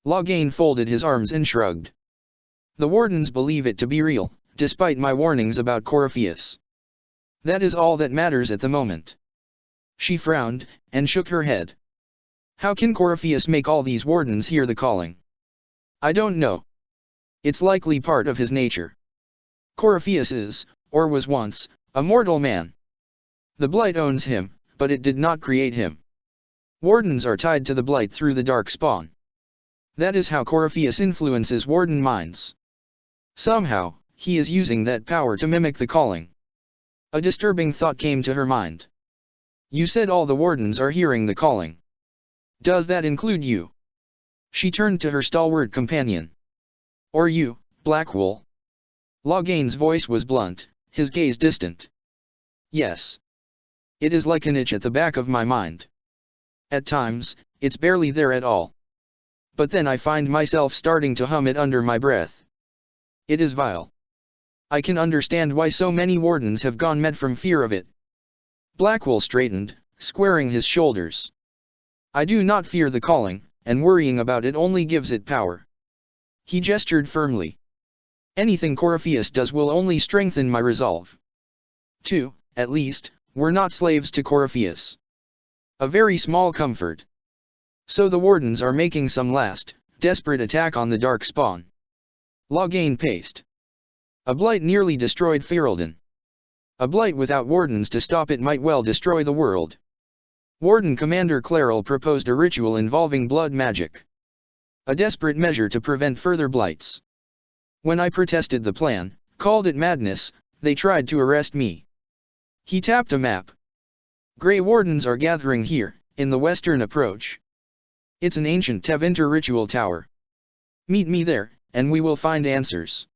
Loghain folded his arms and shrugged. The wardens believe it to be real, despite my warnings about Corypheus. That is all that matters at the moment. She frowned, and shook her head. How can Corypheus make all these wardens hear the calling? I don't know. It's likely part of his nature. Corypheus is, or was once, a mortal man. The blight owns him, but it did not create him. Wardens are tied to the blight through the dark spawn. That is how Corypheus influences warden minds. Somehow, he is using that power to mimic the calling. A disturbing thought came to her mind. You said all the wardens are hearing the calling. Does that include you? She turned to her stalwart companion. Or you, Blackwell? Loghain's voice was blunt, his gaze distant. Yes. It is like an itch at the back of my mind. At times, it's barely there at all. But then I find myself starting to hum it under my breath. It is vile. I can understand why so many wardens have gone mad from fear of it. Blackwell straightened, squaring his shoulders. I do not fear the calling, and worrying about it only gives it power. He gestured firmly. Anything Corypheus does will only strengthen my resolve. 2, at least, we're not slaves to Corypheus. A very small comfort. So the wardens are making some last, desperate attack on the dark spawn. Loghain paced. A blight nearly destroyed Ferelden. A blight without wardens to stop it might well destroy the world. Warden Commander Clarel proposed a ritual involving blood magic. A desperate measure to prevent further blights. When I protested the plan, called it madness, they tried to arrest me. He tapped a map. Grey Wardens are gathering here, in the western approach. It's an ancient Tevinter ritual tower. Meet me there, and we will find answers.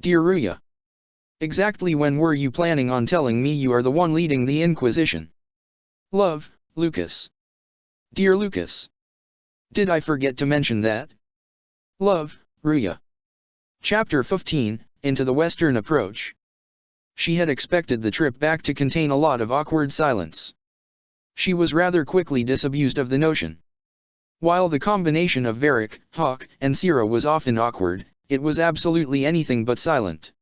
Dear Ruya. Exactly when were you planning on telling me you are the one leading the Inquisition? Love, Lucas. Dear Lucas. Did I forget to mention that? Love, Ruya. Chapter 15, Into the Western Approach. She had expected the trip back to contain a lot of awkward silence. She was rather quickly disabused of the notion. While the combination of Varric, Hawk, and Sierra was often awkward, it was absolutely anything but silent.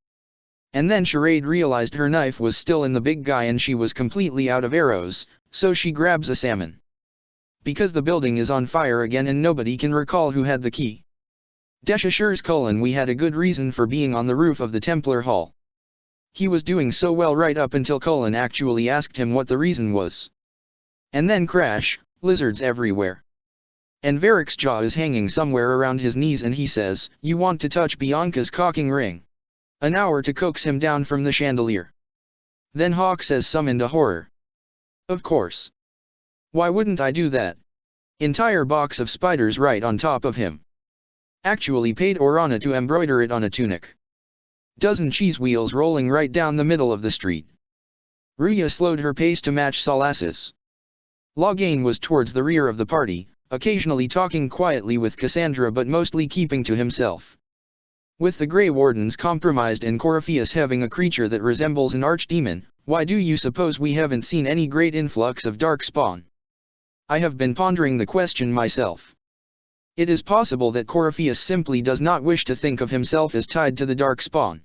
And then Charade realized her knife was still in the big guy and she was completely out of arrows, so she grabs a salmon. Because the building is on fire again and nobody can recall who had the key. Desch assures Cullen we had a good reason for being on the roof of the Templar Hall. He was doing so well right up until Cullen actually asked him what the reason was. And then crash, lizards everywhere. And Varric's jaw is hanging somewhere around his knees and he says, "You want to touch Bianca's cocking ring?" An hour to coax him down from the chandelier. Then Hawk says summoned a horror. Of course. Why wouldn't I do that? Entire box of spiders right on top of him. Actually paid Orana to embroider it on a tunic. Dozen cheese wheels rolling right down the middle of the street. Ruya slowed her pace to match Salas's. Loghain was towards the rear of the party, occasionally talking quietly with Cassandra but mostly keeping to himself. With the Grey Wardens compromised and Corypheus having a creature that resembles an archdemon, why do you suppose we haven't seen any great influx of darkspawn? I have been pondering the question myself. It is possible that Corypheus simply does not wish to think of himself as tied to the darkspawn.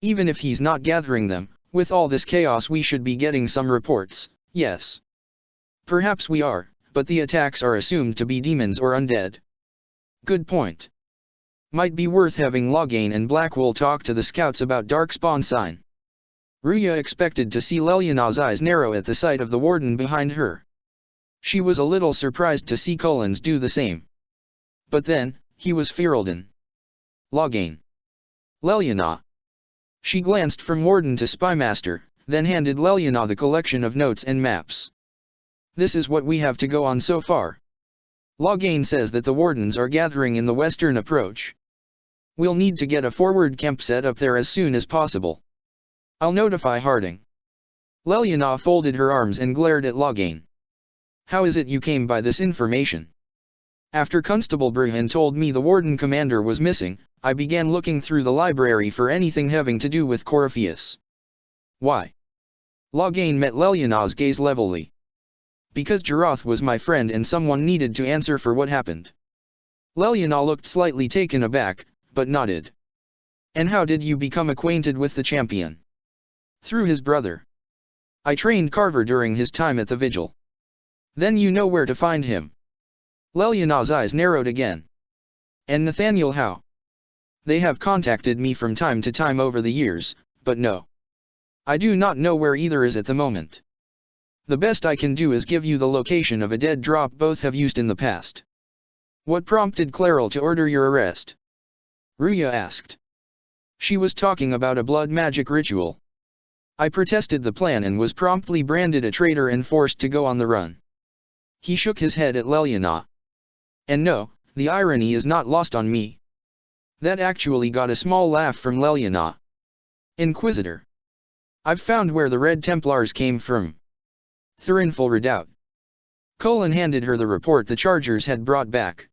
Even if he's not gathering them, with all this chaos we should be getting some reports, yes. Perhaps we are, but the attacks are assumed to be demons or undead. Good point. Might be worth having Loghain and Blackwell talk to the scouts about darkspawn sign. Ruya expected to see Leliana's eyes narrow at the sight of the warden behind her. She was a little surprised to see Cullen's do the same. But then, he was Ferelden. Loghain. Leliana. She glanced from warden to spymaster, then handed Leliana the collection of notes and maps. This is what we have to go on so far. Loghain says that the wardens are gathering in the western approach. We'll need to get a forward camp set up there as soon as possible. I'll notify Harding. Leliana folded her arms and glared at Loghain. How is it you came by this information? After Constable Bruhan told me the warden commander was missing, I began looking through the library for anything having to do with Corypheus. Why? Loghain met Leliana's gaze levelly. Because Jarath was my friend and someone needed to answer for what happened. Leliana looked slightly taken aback, but nodded. And how did you become acquainted with the champion? Through his brother. I trained Carver during his time at the Vigil. Then you know where to find him. Leliana's eyes narrowed again. And Nathaniel how? They have contacted me from time to time over the years, but no. I do not know where either is at the moment. The best I can do is give you the location of a dead drop both have used in the past. What prompted Clairol to order your arrest? Ruya asked. She was talking about a blood magic ritual. I protested the plan and was promptly branded a traitor and forced to go on the run. He shook his head at Leliana. And no, the irony is not lost on me. That actually got a small laugh from Leliana. Inquisitor. I've found where the Red Templars came from. Thurinful Redoubt. Cullen handed her the report the Chargers had brought back.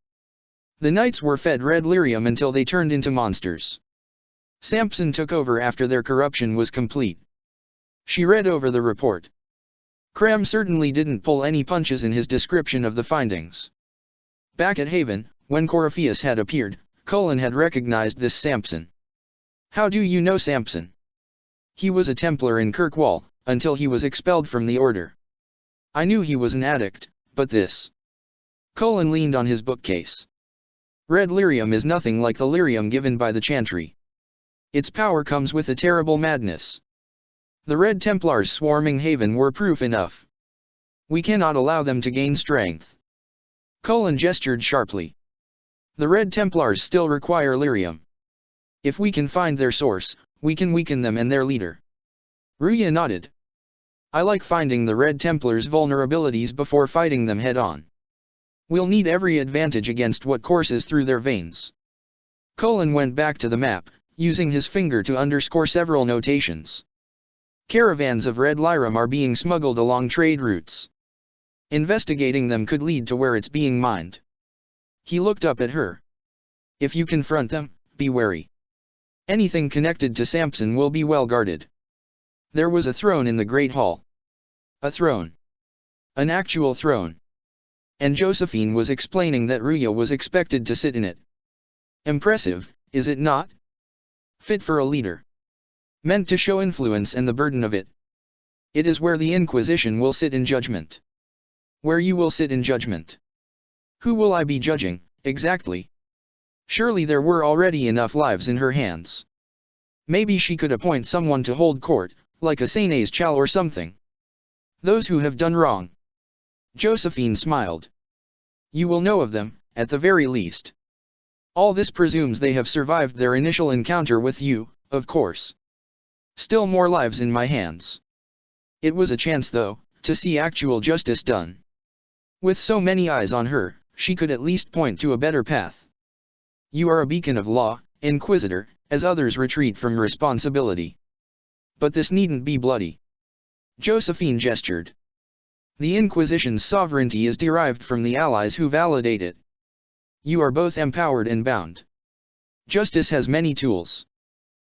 The knights were fed red lyrium until they turned into monsters. Samson took over after their corruption was complete. She read over the report. Cram certainly didn't pull any punches in his description of the findings. Back at Haven, when Corypheus had appeared, Cullen had recognized this Samson. How do you know Samson? He was a Templar in Kirkwall, until he was expelled from the Order. I knew he was an addict, but this. Cullen leaned on his bookcase. Red lyrium is nothing like the lyrium given by the Chantry. Its power comes with a terrible madness. The Red Templars swarming Haven were proof enough. We cannot allow them to gain strength. Cullen gestured sharply. The Red Templars still require lyrium. If we can find their source, we can weaken them and their leader. Ruya nodded. I like finding the Red Templars' vulnerabilities before fighting them head-on. We'll need every advantage against what courses through their veins. Cullen went back to the map, using his finger to underscore several notations. Caravans of red lyrium are being smuggled along trade routes. Investigating them could lead to where it's being mined. He looked up at her. If you confront them, be wary. Anything connected to Samson will be well guarded. There was a throne in the great hall. A throne. An actual throne. And Josephine was explaining that Ruya was expected to sit in it. Impressive, is it not? Fit for a leader. Meant to show influence and the burden of it. It is where the Inquisition will sit in judgment. Where you will sit in judgment. Who will I be judging, exactly? Surely there were already enough lives in her hands. Maybe she could appoint someone to hold court, like a Senes Chal or something. Those who have done wrong. Josephine smiled. You will know of them, at the very least. All this presumes they have survived their initial encounter with you, of course. Still more lives in my hands. It was a chance though, to see actual justice done. With so many eyes on her, she could at least point to a better path. You are a beacon of law, Inquisitor, as others retreat from responsibility. But this needn't be bloody. Josephine gestured. The Inquisition's sovereignty is derived from the allies who validate it. You are both empowered and bound. Justice has many tools.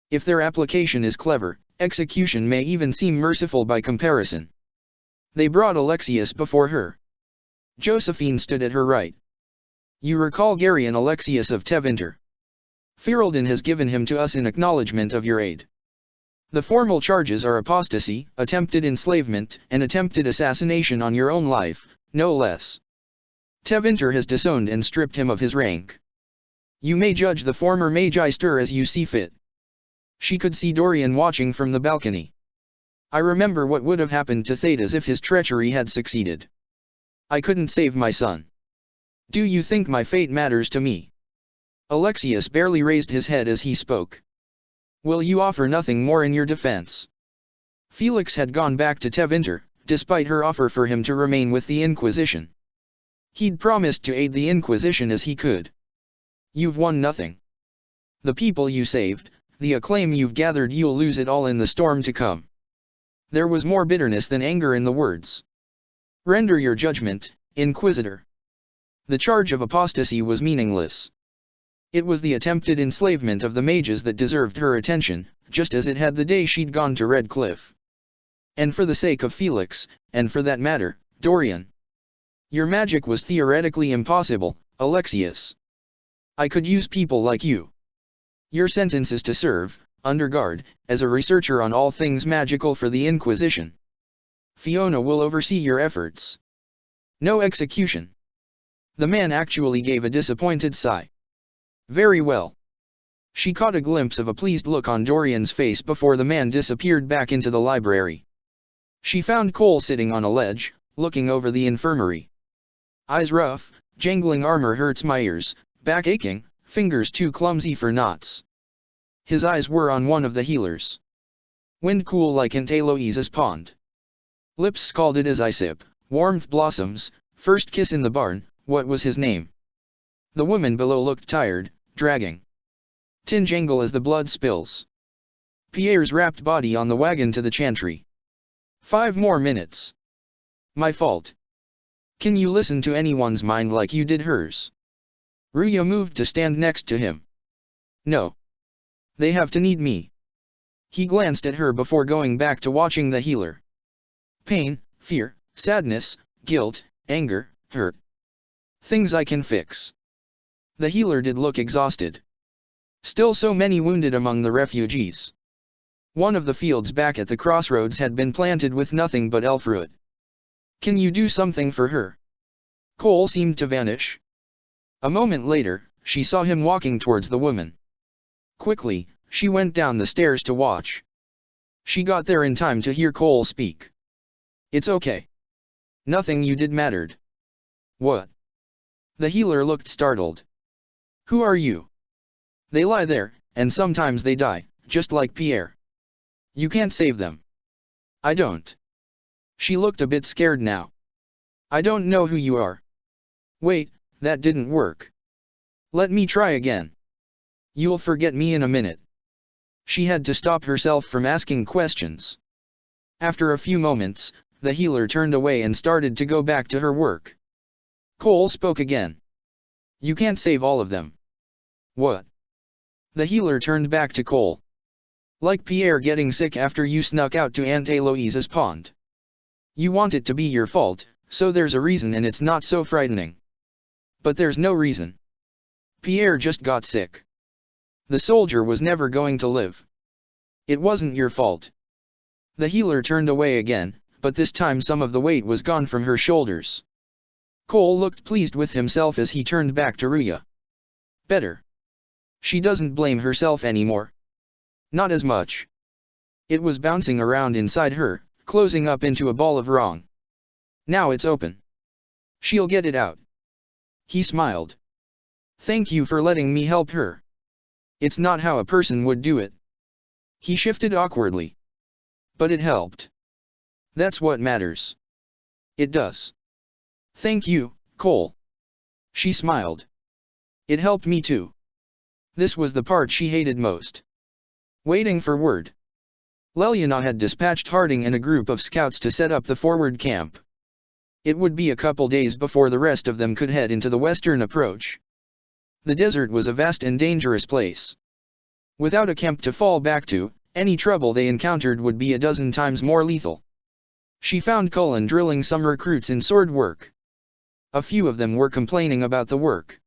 If their application is clever, execution may even seem merciful by comparison. They brought Alexius before her. Josephine stood at her right. You recall Gary and Alexius of Tevinter. Ferelden has given him to us in acknowledgement of your aid. The formal charges are apostasy, attempted enslavement, and attempted assassination on your own life, no less. Tevinter has disowned and stripped him of his rank. You may judge the former Magister as you see fit. She could see Dorian watching from the balcony. I remember what would have happened to Thedas if his treachery had succeeded. I couldn't save my son. Do you think my fate matters to me? Alexius barely raised his head as he spoke. Will you offer nothing more in your defense? Felix had gone back to Tevinter, despite her offer for him to remain with the Inquisition. He'd promised to aid the Inquisition as he could. You've won nothing. The people you saved, the acclaim you've gathered, you'll lose it all in the storm to come. There was more bitterness than anger in the words. Render your judgment, Inquisitor. The charge of apostasy was meaningless. It was the attempted enslavement of the mages that deserved her attention, just as it had the day she'd gone to Red Cliff. And for the sake of Felix, and for that matter, Dorian. Your magic was theoretically impossible, Alexius. I could use people like you. Your sentence is to serve, under guard, as a researcher on all things magical for the Inquisition. Fiona will oversee your efforts. No execution. The man actually gave a disappointed sigh. Very well. She caught a glimpse of a pleased look on Dorian's face before the man disappeared back into the library. She found Cole sitting on a ledge, looking over the infirmary. Eyes rough, jangling armor hurts my ears, back aching, fingers too clumsy for knots. His eyes were on one of the healers. Wind cool like in Eloise's pond. Lips scalded as I sip, warmth blossoms, first kiss in the barn, what was his name? The woman below looked tired, dragging. Tin jangle as the blood spills. Pierre's wrapped body on the wagon to the chantry. 5 more minutes. My fault. Can you listen to anyone's mind like you did hers? Ruya moved to stand next to him. No. They have to need me. He glanced at her before going back to watching the healer. Pain, fear, sadness, guilt, anger, hurt. Things I can fix. The healer did look exhausted. Still so many wounded among the refugees. One of the fields back at the crossroads had been planted with nothing but elfroot. Can you do something for her? Cole seemed to vanish. A moment later, she saw him walking towards the woman. Quickly, she went down the stairs to watch. She got there in time to hear Cole speak. It's okay. Nothing you did mattered. What? The healer looked startled. Who are you? They lie there, and sometimes they die, just like Pierre. You can't save them. I don't. She looked a bit scared now. I don't know who you are. Wait, that didn't work. Let me try again. You'll forget me in a minute. She had to stop herself from asking questions. After a few moments, the healer turned away and started to go back to her work. Cole spoke again. You can't save all of them. What? The healer turned back to Cole. Like Pierre getting sick after you snuck out to Aunt Eloise's pond. You want it to be your fault, so there's a reason and it's not so frightening. But there's no reason. Pierre just got sick. The soldier was never going to live. It wasn't your fault. The healer turned away again, but this time some of the weight was gone from her shoulders. Cole looked pleased with himself as he turned back to Ruya. Better. She doesn't blame herself anymore. Not as much. It was bouncing around inside her, closing up into a ball of wrong. Now it's open. She'll get it out. He smiled. Thank you for letting me help her. It's not how a person would do it. He shifted awkwardly. But it helped. That's what matters. It does. Thank you, Cole. She smiled. It helped me too. This was the part she hated most. Waiting for word. Leliana had dispatched Harding and a group of scouts to set up the forward camp. It would be a couple days before the rest of them could head into the western approach. The desert was a vast and dangerous place. Without a camp to fall back to, any trouble they encountered would be a dozen times more lethal. She found Cullen drilling some recruits in sword work. A few of them were complaining about the work.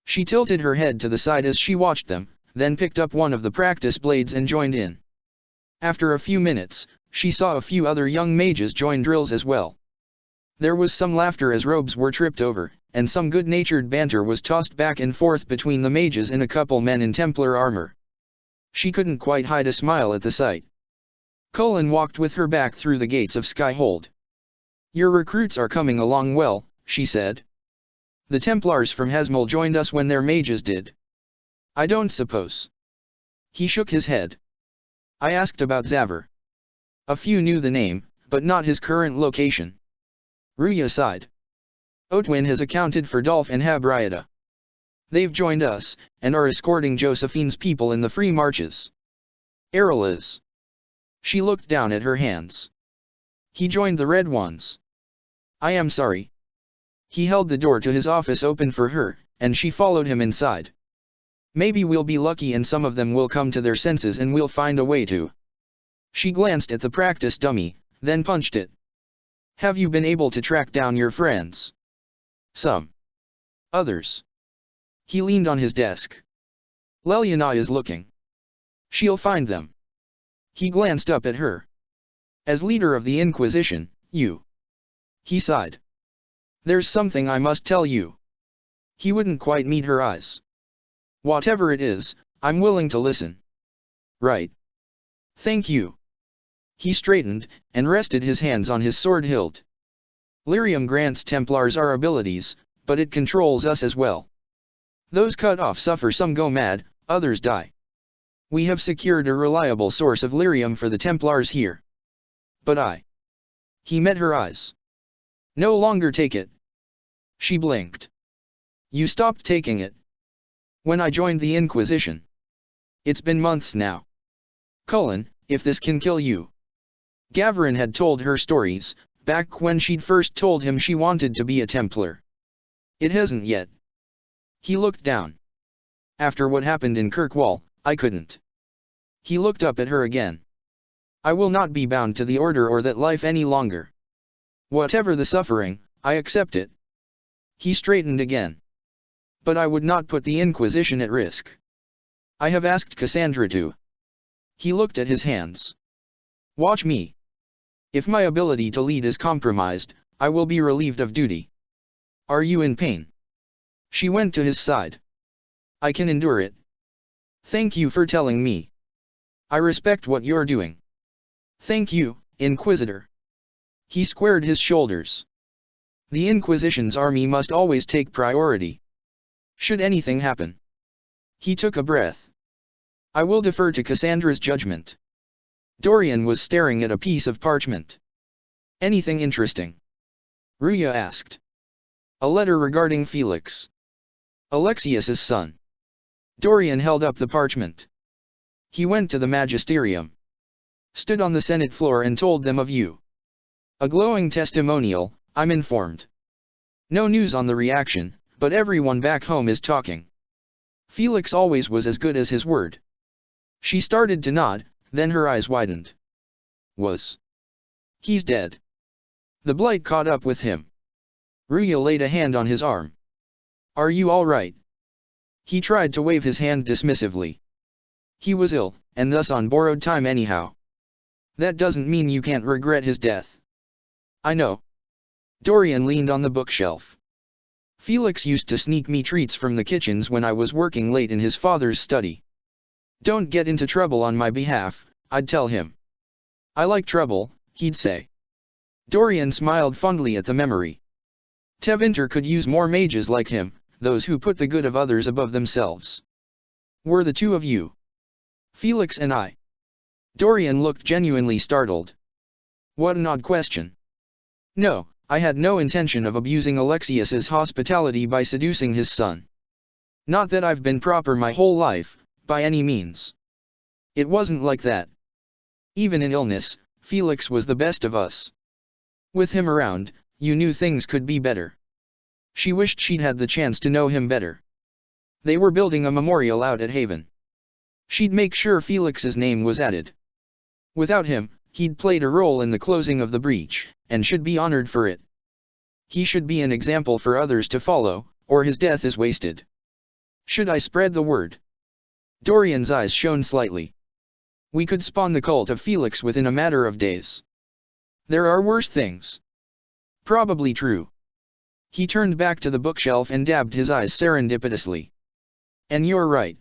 She tilted her head to the side as she watched them, then picked up one of the practice blades and joined in. After a few minutes, she saw a few other young mages join drills as well. There was some laughter as robes were tripped over, and some good-natured banter was tossed back and forth between the mages and a couple men in Templar armor. She couldn't quite hide a smile at the sight. Cullen walked with her back through the gates of Skyhold. Your recruits are coming along well, she said. The Templars from Hesmel joined us when their mages did. I don't suppose. He shook his head. I asked about Xaver. A few knew the name, but not his current location. Ruya sighed. Otwin has accounted for Dolph and Habriada. They've joined us, and are escorting Josephine's people in the free marches. Errol is. She looked down at her hands. He joined the Red Ones. I am sorry. He held the door to his office open for her, and she followed him inside. Maybe we'll be lucky and some of them will come to their senses and we'll find a way to. She glanced at the practice dummy, then punched it. Have you been able to track down your friends? Some. Others. He leaned on his desk. Leliana is looking. She'll find them. He glanced up at her. As leader of the Inquisition, you. He sighed. There's something I must tell you. He wouldn't quite meet her eyes. Whatever it is, I'm willing to listen. Right. Thank you. He straightened, and rested his hands on his sword hilt. Lyrium grants Templars our abilities, but it controls us as well. Those cut off suffer, some go mad, others die. We have secured a reliable source of lyrium for the Templars here. But I. He met her eyes. No longer take it. She blinked. You stopped taking it. When I joined the Inquisition. It's been months now. Cullen, if this can kill you. Gavarin had told her stories, back when she'd first told him she wanted to be a Templar. It hasn't yet. He looked down. After what happened in Kirkwall, I couldn't. He looked up at her again. I will not be bound to the Order or that life any longer. Whatever the suffering, I accept it. He straightened again. But I would not put the Inquisition at risk. I have asked Cassandra to. He looked at his hands. Watch me. If my ability to lead is compromised, I will be relieved of duty. Are you in pain? She went to his side. I can endure it. Thank you for telling me. I respect what you're doing. Thank you, Inquisitor. He squared his shoulders. The Inquisition's army must always take priority. Should anything happen. He took a breath. I will defer to Cassandra's judgment. Dorian was staring at a piece of parchment. Anything interesting? Ruya asked. A letter regarding Felix. Alexius's son. Dorian held up the parchment. He went to the magisterium. Stood on the Senate floor and told them of you. A glowing testimonial, I'm informed. No news on the reaction, but everyone back home is talking. Felix always was as good as his word. She started to nod, then her eyes widened. He's dead. The blight caught up with him. Ruya laid a hand on his arm. Are you all right? He tried to wave his hand dismissively. He was ill, and thus on borrowed time anyhow. That doesn't mean you can't regret his death. I know. Dorian leaned on the bookshelf. Felix used to sneak me treats from the kitchens when I was working late in his father's study. Don't get into trouble on my behalf, I'd tell him. I like trouble, he'd say. Dorian smiled fondly at the memory. Tevinter could use more mages like him, those who put the good of others above themselves. Were the two of you? Felix and I. Dorian looked genuinely startled. What an odd question. No, I had no intention of abusing Alexius's hospitality by seducing his son. Not that I've been proper my whole life, by any means. It wasn't like that. Even in illness, Felix was the best of us. With him around, you knew things could be better. She wished she'd had the chance to know him better. They were building a memorial out at Haven. She'd make sure Felix's name was added. Without him, he'd played a role in the closing of the breach, and should be honored for it. He should be an example for others to follow, or his death is wasted. Should I spread the word? Dorian's eyes shone slightly. We could spawn the cult of Felix within a matter of days. There are worse things. Probably true. He turned back to the bookshelf and dabbed his eyes serendipitously. And you're right.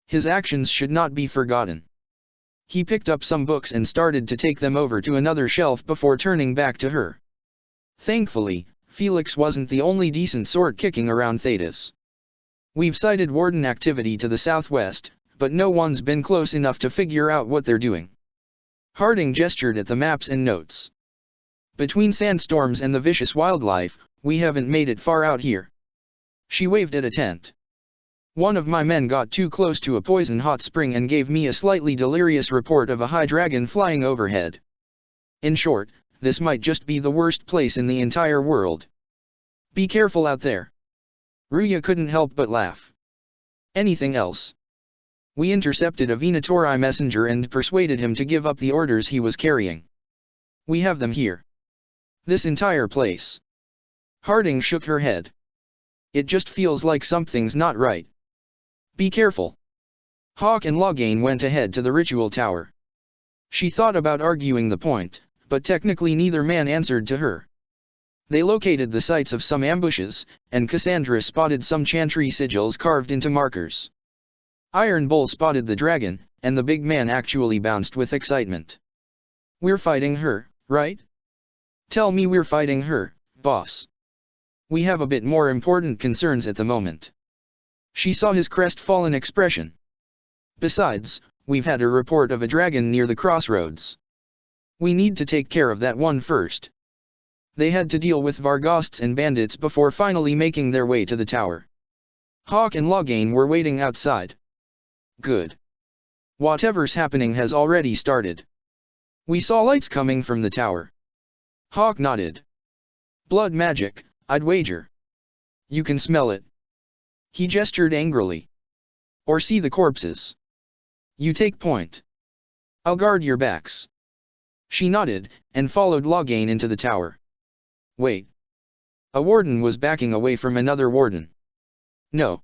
His actions should not be forgotten. He picked up some books and started to take them over to another shelf before turning back to her. Thankfully, Felix wasn't the only decent sort kicking around Thetis. We've sighted Warden activity to the southwest, but no one's been close enough to figure out what they're doing. Harding gestured at the maps and notes. Between sandstorms and the vicious wildlife, we haven't made it far out here. She waved at a tent. One of my men got too close to a poison hot spring and gave me a slightly delirious report of a high dragon flying overhead. In short, this might just be the worst place in the entire world. Be careful out there. Ruya couldn't help but laugh. Anything else? We intercepted a Venatori messenger and persuaded him to give up the orders he was carrying. We have them here. This entire place. Harding shook her head. It just feels like something's not right. Be careful. Hawk and Loghain went ahead to the ritual tower. She thought about arguing the point, but technically neither man answered to her. They located the sites of some ambushes, and Cassandra spotted some chantry sigils carved into markers. Iron Bull spotted the dragon, and the big man actually bounced with excitement. We're fighting her, right? Tell me we're fighting her, boss. We have a bit more important concerns at the moment. She saw his crestfallen expression. Besides, we've had a report of a dragon near the crossroads. We need to take care of that one first. They had to deal with Vargosts and bandits before finally making their way to the tower. Hawk and Loghain were waiting outside. Good. Whatever's happening has already started. We saw lights coming from the tower. Hawk nodded. Blood magic, I'd wager. You can smell it. He gestured angrily. Or see the corpses. You take point. I'll guard your backs. She nodded, and followed Loghain into the tower. Wait. A warden was backing away from another warden. No.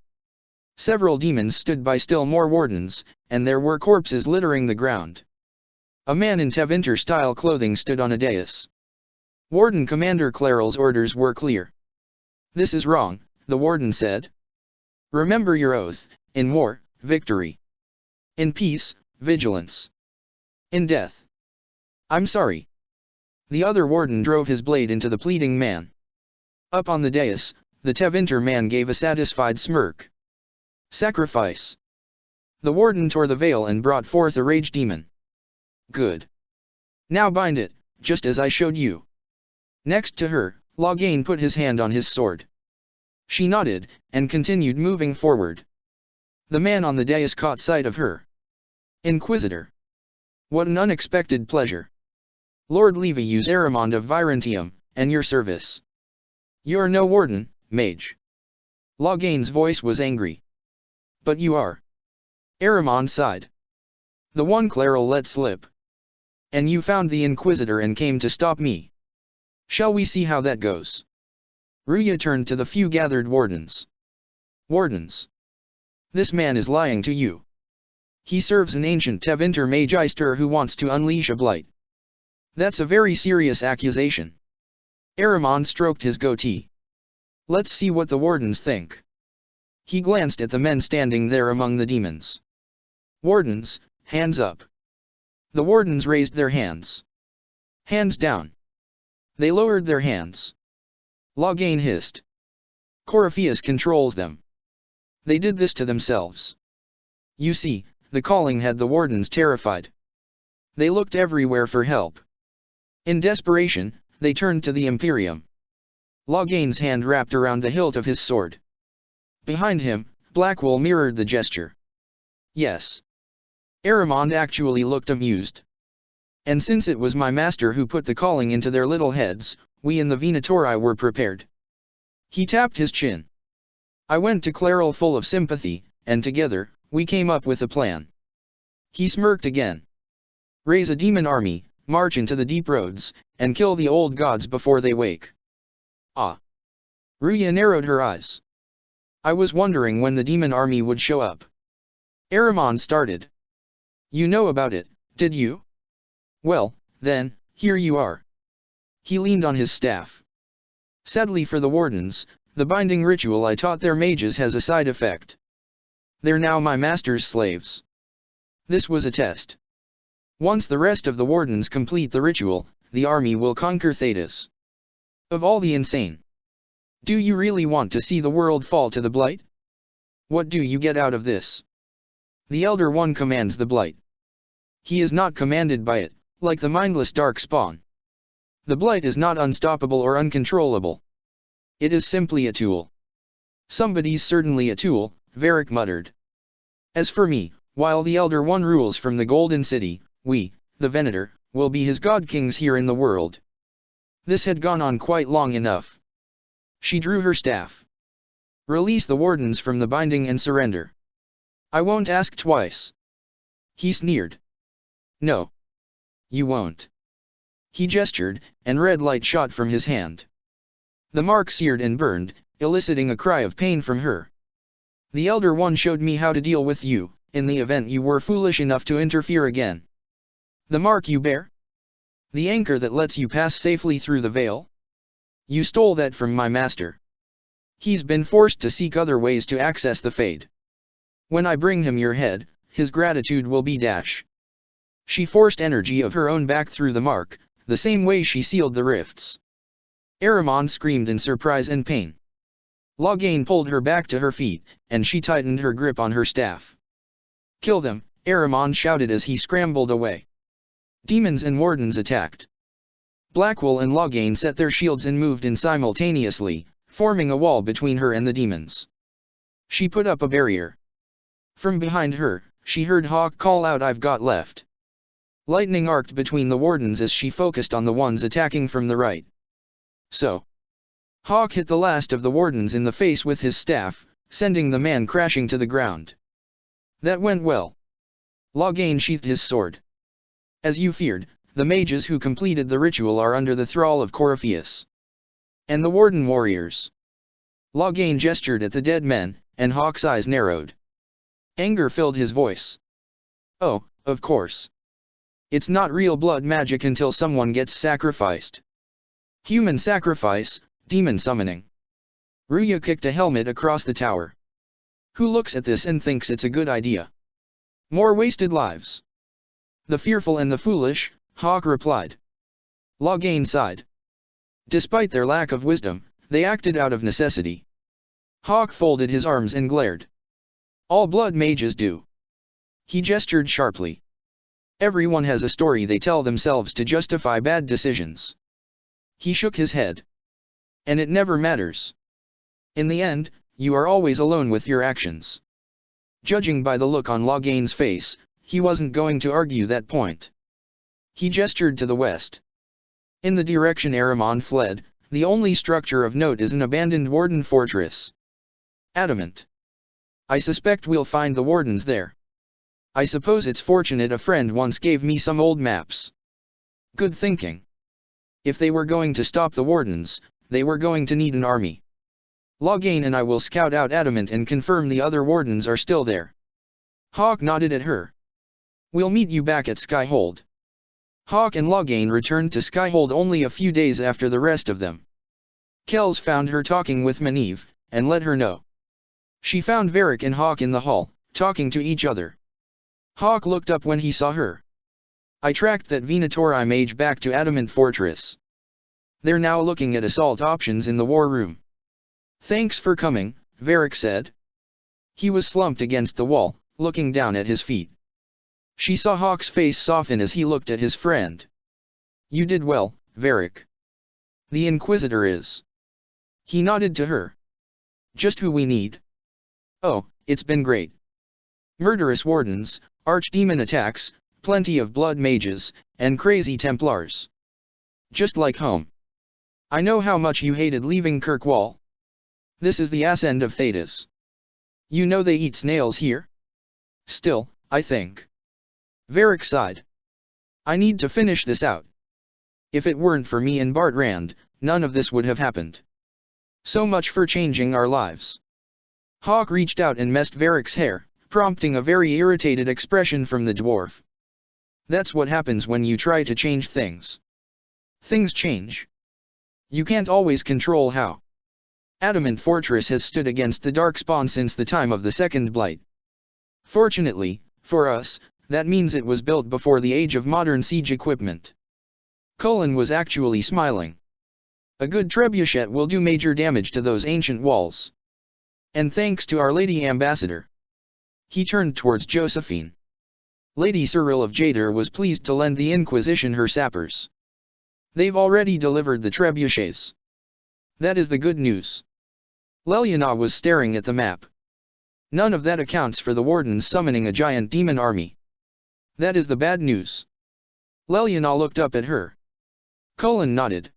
Several demons stood by still more wardens, and there were corpses littering the ground. A man in Tevinter-style clothing stood on a dais. Warden Commander Clarel's orders were clear. This is wrong, the warden said. Remember your oath: in war, victory. In peace, vigilance. In death. I'm sorry. The other warden drove his blade into the pleading man. Up on the dais, the Tevinter man gave a satisfied smirk. Sacrifice. The warden tore the veil and brought forth a rage demon. Good. Now bind it, just as I showed you. Next to her, Loghain put his hand on his sword. She nodded, and continued moving forward. The man on the dais caught sight of her. Inquisitor. What an unexpected pleasure. Lord Levius Aramond of Virantium, and your service. You're no warden, mage. Loghain's voice was angry. But you are. Aramond sighed. The one Claral let slip. And you found the Inquisitor and came to stop me. Shall we see how that goes? Ruya turned to the few gathered wardens. Wardens. This man is lying to you. He serves an ancient Tevinter Magister who wants to unleash a blight. That's a very serious accusation. Aramon stroked his goatee. Let's see what the wardens think. He glanced at the men standing there among the demons. Wardens, hands up. The wardens raised their hands. Hands down. They lowered their hands. Loghain hissed. Corypheus controls them. They did this to themselves. You see, the calling had the wardens terrified. They looked everywhere for help. In desperation, they turned to the Imperium. Loghain's hand wrapped around the hilt of his sword. Behind him, Blackwell mirrored the gesture. Yes. Aramond actually looked amused. And since it was my master who put the calling into their little heads, we in the Venatori were prepared. He tapped his chin. I went to Claral full of sympathy, and together, we came up with a plan. He smirked again. Raise a demon army, march into the deep roads, and kill the old gods before they wake. Ah. Ruya narrowed her eyes. I was wondering when the demon army would show up. Aramon started. You know about it, did you? Well, then, here you are. He leaned on his staff. Sadly for the wardens, the binding ritual I taught their mages has a side effect. They're now my master's slaves. This was a test. Once the rest of the wardens complete the ritual, the army will conquer Thetis. Of all the insane. Do you really want to see the world fall to the blight? What do you get out of this? The Elder One commands the blight. He is not commanded by it, like the mindless dark spawn. The blight is not unstoppable or uncontrollable. It is simply a tool. Somebody's certainly a tool, Varric muttered. As for me, while the Elder One rules from the Golden City, we, the Venator, will be his god-kings here in the world. This had gone on quite long enough. She drew her staff. Release the wardens from the binding and surrender. I won't ask twice. He sneered. No. You won't. He gestured, and red light shot from his hand. The mark seared and burned, eliciting a cry of pain from her. The Elder One showed me how to deal with you, in the event you were foolish enough to interfere again. The mark you bear? The anchor that lets you pass safely through the veil? You stole that from my master. He's been forced to seek other ways to access the Fade. When I bring him your head, his gratitude will be dash. She forced energy of her own back through the mark, the same way she sealed the rifts. Aramon screamed in surprise and pain. Loghain pulled her back to her feet, and she tightened her grip on her staff. Kill them, Aramon shouted as he scrambled away. Demons and wardens attacked. Blackwell and Loghain set their shields and moved in simultaneously, forming a wall between her and the demons. She put up a barrier. From behind her, she heard Hawk call out, "I've got left." Lightning arced between the wardens as she focused on the ones attacking from the right. So. Hawk hit the last of the wardens in the face with his staff, sending the man crashing to the ground. That went well. Loghain sheathed his sword. As you feared, the mages who completed the ritual are under the thrall of Corypheus. And the warden warriors. Loghain gestured at the dead men, and Hawk's eyes narrowed. Anger filled his voice. Oh, of course. It's not real blood magic until someone gets sacrificed. Human sacrifice, demon summoning. Ruya kicked a helmet across the tower. Who looks at this and thinks it's a good idea? More wasted lives. The fearful and the foolish, Hawk replied. Loghain sighed. Despite their lack of wisdom, they acted out of necessity. Hawk folded his arms and glared. All blood mages do. He gestured sharply. Everyone has a story they tell themselves to justify bad decisions. He shook his head. And it never matters. In the end, you are always alone with your actions. Judging by the look on Loghain's face, he wasn't going to argue that point. He gestured to the west. In the direction Aramon fled, the only structure of note is an abandoned warden fortress. Adamant. I suspect we'll find the wardens there. I suppose it's fortunate a friend once gave me some old maps. Good thinking. If they were going to stop the Wardens, they were going to need an army. Loghain and I will scout out Adamant and confirm the other Wardens are still there. Hawk nodded at her. We'll meet you back at Skyhold. Hawk and Loghain returned to Skyhold only a few days after the rest of them. Kells found her talking with Meneve, and let her know. She found Varric and Hawk in the hall, talking to each other. Hawk looked up when he saw her. I tracked that Venatori mage back to Adamant Fortress. They're now looking at assault options in the war room. Thanks for coming, Varric said. He was slumped against the wall, looking down at his feet. She saw Hawk's face soften as he looked at his friend. You did well, Varric. The Inquisitor is. He nodded to her. Just who we need. Oh, it's been great. Murderous Wardens, archdemon attacks, plenty of blood mages, and crazy Templars. Just like home. I know how much you hated leaving Kirkwall. This is the ass end of Thedas. You know they eat snails here? Still, I think. Varric sighed. I need to finish this out. If it weren't for me and Bartrand, none of this would have happened. So much for changing our lives. Hawk reached out and messed Varric's hair, prompting a very irritated expression from the dwarf. That's what happens when you try to change things. Things change. You can't always control how. Adamant Fortress has stood against the Darkspawn since the time of the Second Blight. Fortunately, for us, that means it was built before the age of modern siege equipment. Cullen was actually smiling. A good trebuchet will do major damage to those ancient walls. And thanks to Our Lady Ambassador. He turned towards Josephine. Lady Cyril of Jader was pleased to lend the Inquisition her sappers. They've already delivered the trebuchets. That is the good news. Leliana was staring at the map. None of that accounts for the Wardens summoning a giant demon army. That is the bad news. Leliana looked up at her. Cullen nodded.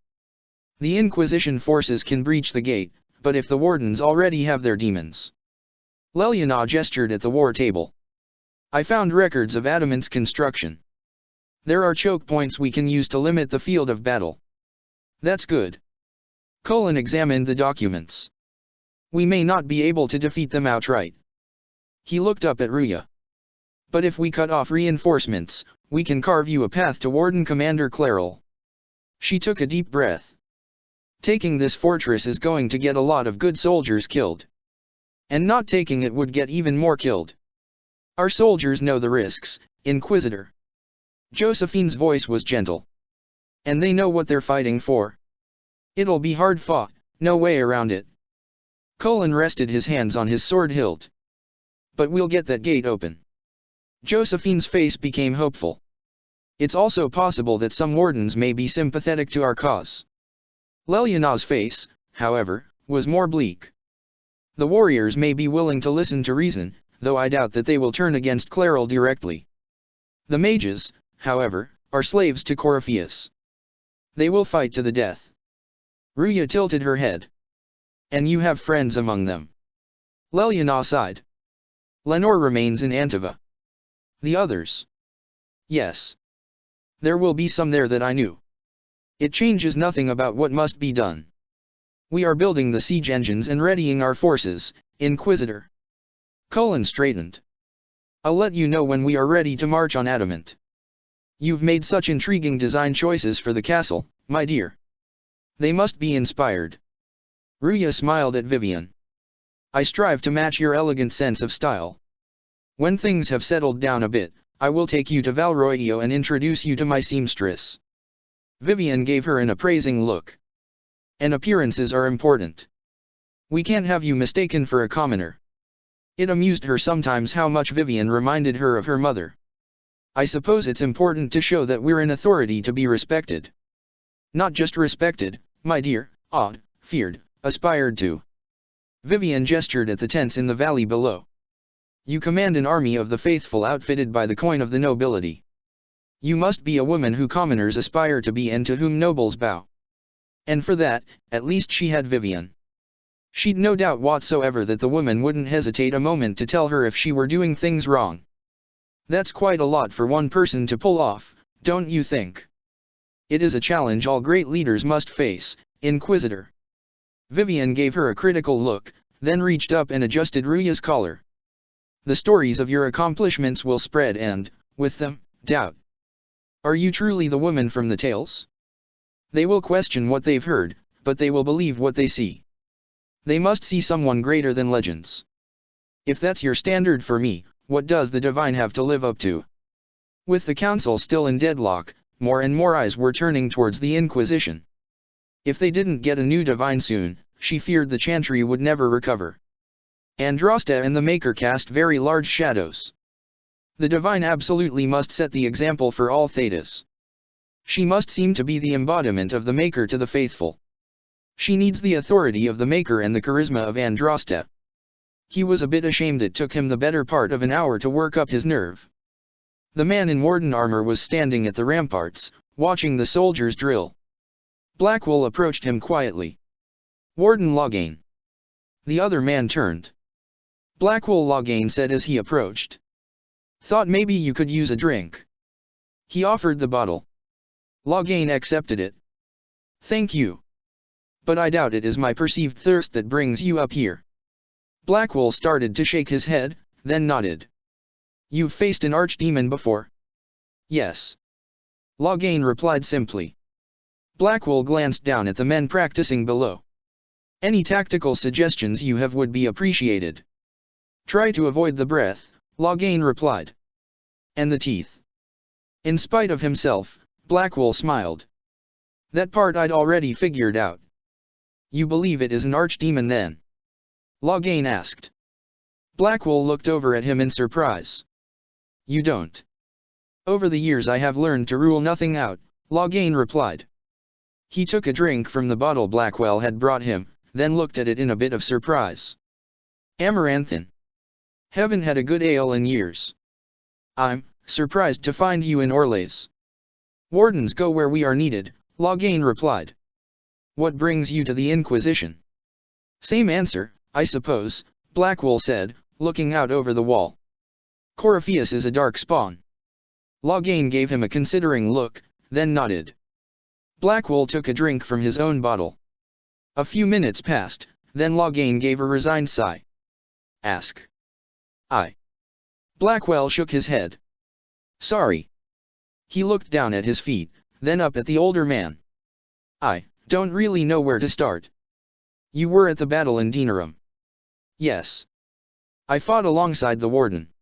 The Inquisition forces can breach the gate, but if the Wardens already have their demons. Leliana gestured at the war table. I found records of Adamant's construction. There are choke points we can use to limit the field of battle. That's good. Cullen examined the documents. We may not be able to defeat them outright. He looked up at Ruya. But if we cut off reinforcements, we can carve you a path to Warden Commander Clairol. She took a deep breath. Taking this fortress is going to get a lot of good soldiers killed. And not taking it would get even more killed. Our soldiers know the risks, Inquisitor. Josephine's voice was gentle. And they know what they're fighting for. It'll be hard fought, no way around it. Cullen rested his hands on his sword hilt. But we'll get that gate open. Josephine's face became hopeful. It's also possible that some Wardens may be sympathetic to our cause. Leliana's face, however, was more bleak. The warriors may be willing to listen to reason, though I doubt that they will turn against Clairol directly. The mages, however, are slaves to Corypheus. They will fight to the death. Ruya tilted her head. And you have friends among them. Leliana sighed. Lenore remains in Antiva. The others? Yes. There will be some there that I knew. It changes nothing about what must be done. We are building the siege engines and readying our forces, Inquisitor. Cullen straightened. I'll let you know when we are ready to march on Adamant. You've made such intriguing design choices for the castle, my dear. They must be inspired. Ruya smiled at Vivian. I strive to match your elegant sense of style. When things have settled down a bit, I will take you to Valroio and introduce you to my seamstress. Vivian gave her an appraising look. And appearances are important. We can't have you mistaken for a commoner. It amused her sometimes how much Vivian reminded her of her mother. I suppose it's important to show that we're in authority to be respected. Not just respected, my dear, awed, feared, aspired to. Vivian gestured at the tents in the valley below. You command an army of the faithful outfitted by the coin of the nobility. You must be a woman who commoners aspire to be and to whom nobles bow. And for that, at least she had Vivian. She'd no doubt whatsoever that the woman wouldn't hesitate a moment to tell her if she were doing things wrong. That's quite a lot for one person to pull off, don't you think? It is a challenge all great leaders must face, Inquisitor. Vivian gave her a critical look, then reached up and adjusted Ruya's collar. The stories of your accomplishments will spread and, with them, doubt. Are you truly the woman from the tales? They will question what they've heard, but they will believe what they see. They must see someone greater than legends. If that's your standard for me, what does the divine have to live up to? With the council still in deadlock, more and more eyes were turning towards the Inquisition. If they didn't get a new divine soon, she feared the chantry would never recover. Andraste and the Maker cast very large shadows. The divine absolutely must set the example for all Thetas. She must seem to be the embodiment of the Maker to the faithful. She needs the authority of the Maker and the charisma of Andraste. He was a bit ashamed it took him the better part of an hour to work up his nerve. The man in warden armor was standing at the ramparts, watching the soldiers drill. Blackwell approached him quietly. Warden Loghain. The other man turned. Blackwell Loghain said as he approached. Thought maybe you could use a drink. He offered the bottle. Loghain accepted it. Thank you. But I doubt it is my perceived thirst that brings you up here. Blackwell started to shake his head, then nodded. You've faced an archdemon before? Yes. Loghain replied simply. Blackwell glanced down at the men practicing below. Any tactical suggestions you have would be appreciated. Try to avoid the breath, Loghain replied. And the teeth. In spite of himself, Blackwell smiled. That part I'd already figured out. You believe it is an archdemon then? Loghain asked. Blackwell looked over at him in surprise. You don't. Over the years I have learned to rule nothing out, Loghain replied. He took a drink from the bottle Blackwell had brought him, then looked at it in a bit of surprise. Amaranthin. Haven't had a good ale in years. I'm surprised to find you in Orlais. Wardens go where we are needed, Loghain replied. What brings you to the Inquisition? Same answer, I suppose, Blackwell said, looking out over the wall. Corypheus is a dark spawn. Loghain gave him a considering look, then nodded. Blackwell took a drink from his own bottle. A few minutes passed, then Loghain gave a resigned sigh. Ask. I. Blackwell shook his head. Sorry. He looked down at his feet, then up at the older man. I don't really know where to start. You were at the battle in Denerim. Yes. I fought alongside the warden.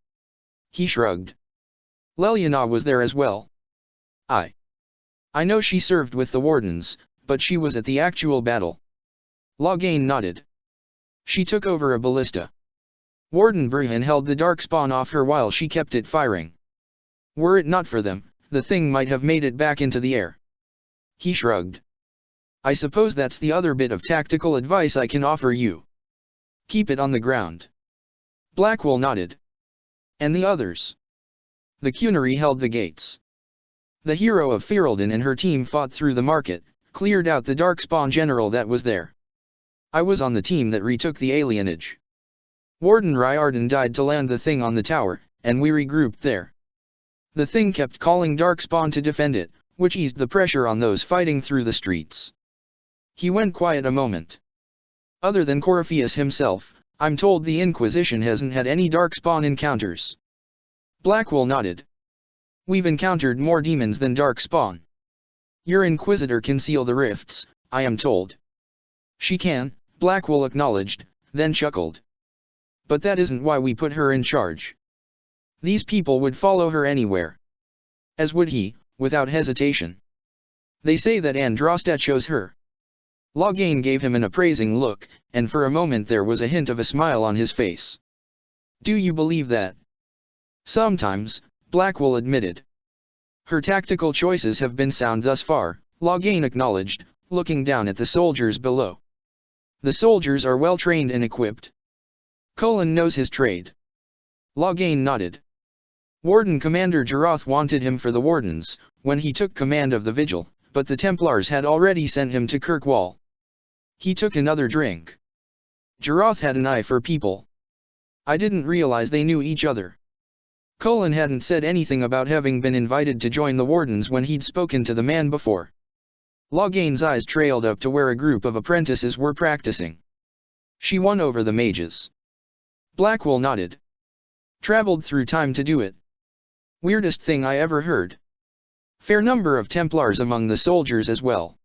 He shrugged. Leliana was there as well. I know she served with the wardens, but she was at the actual battle. Loghain nodded. She took over a ballista. Warden Bruhan held the darkspawn off her while she kept it firing. Were it not for them, the thing might have made it back into the air. He shrugged. I suppose that's the other bit of tactical advice I can offer you. Keep it on the ground. Blackwell nodded. And the others? The Cunary held the gates. The hero of Ferelden and her team fought through the market, cleared out the darkspawn general that was there. I was on the team that retook the alienage. Warden Riordan died to land the thing on the tower, and we regrouped there. The thing kept calling darkspawn to defend it, which eased the pressure on those fighting through the streets. He went quiet a moment. Other than Corypheus himself, I'm told the Inquisition hasn't had any darkspawn encounters. Blackwell nodded. We've encountered more demons than darkspawn. Your Inquisitor can seal the rifts, I am told. She can, Blackwell acknowledged, then chuckled. But that isn't why we put her in charge. These people would follow her anywhere. As would he, without hesitation. They say that Andraste chose her. Loghain gave him an appraising look, and for a moment there was a hint of a smile on his face. Do you believe that? Sometimes, Blackwell admitted. Her tactical choices have been sound thus far, Loghain acknowledged, looking down at the soldiers below. The soldiers are well trained and equipped. Cullen knows his trade. Loghain nodded. Warden Commander Jarath wanted him for the Wardens, when he took command of the Vigil, but the Templars had already sent him to Kirkwall. He took another drink. Jarath had an eye for people. I didn't realize they knew each other. Colin hadn't said anything about having been invited to join the wardens when he'd spoken to the man before. Loghain's eyes trailed up to where a group of apprentices were practicing. She won over the mages. Blackwell nodded. Traveled through time to do it. Weirdest thing I ever heard. Fair number of Templars among the soldiers as well.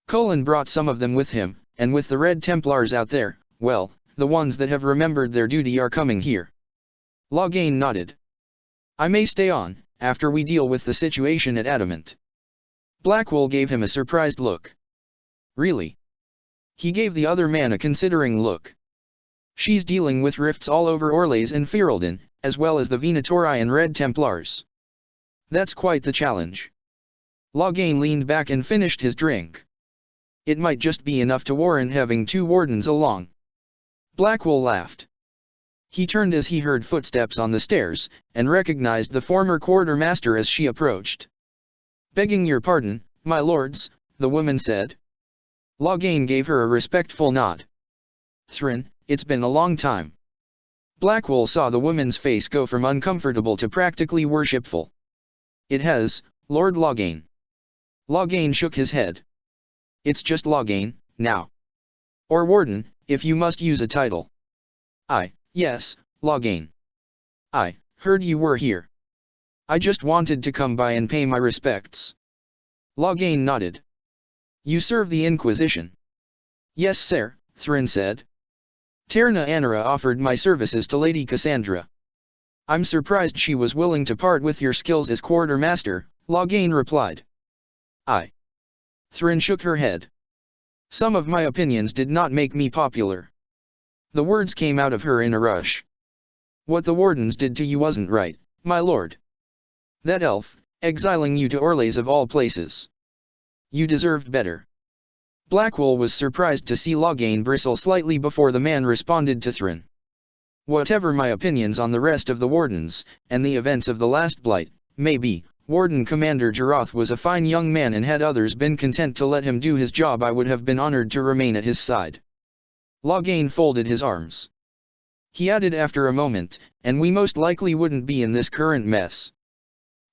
Colin brought some of them with him, and with the Red Templars out there, well, the ones that have remembered their duty are coming here. Loghain nodded. I may stay on, after we deal with the situation at Adamant. Blackwell gave him a surprised look. Really? He gave the other man a considering look. She's dealing with rifts all over Orlais and Ferelden, as well as the Venatori and Red Templars. That's quite the challenge. Loghain leaned back and finished his drink. It might just be enough to warrant having 2 wardens along. Blackwell laughed. He turned as he heard footsteps on the stairs, and recognized the former quartermaster as she approached. Begging your pardon, my lords, the woman said. Loghain gave her a respectful nod. Thrin, it's been a long time. Blackwell saw the woman's face go from uncomfortable to practically worshipful. It has, Lord Loghain. Loghain shook his head. It's just Loghain, now. Or Warden, if you must use a title. Yes, Loghain. I heard you were here. I just wanted to come by and pay my respects. Loghain nodded. You serve the Inquisition? Yes, sir, Thrin said. Terna Anara offered my services to Lady Cassandra. I'm surprised she was willing to part with your skills as quartermaster, Loghain replied. Thrin shook her head. Some of my opinions did not make me popular. The words came out of her in a rush. What the wardens did to you wasn't right, my lord. That elf, exiling you to Orlais of all places. You deserved better. Blackwell was surprised to see Loghain bristle slightly before the man responded to Thrin. Whatever my opinions on the rest of the wardens, and the events of the last blight, may be, Warden Commander Jaroth was a fine young man, and had others been content to let him do his job, I would have been honored to remain at his side. Loghain folded his arms. He added after a moment, and we most likely wouldn't be in this current mess.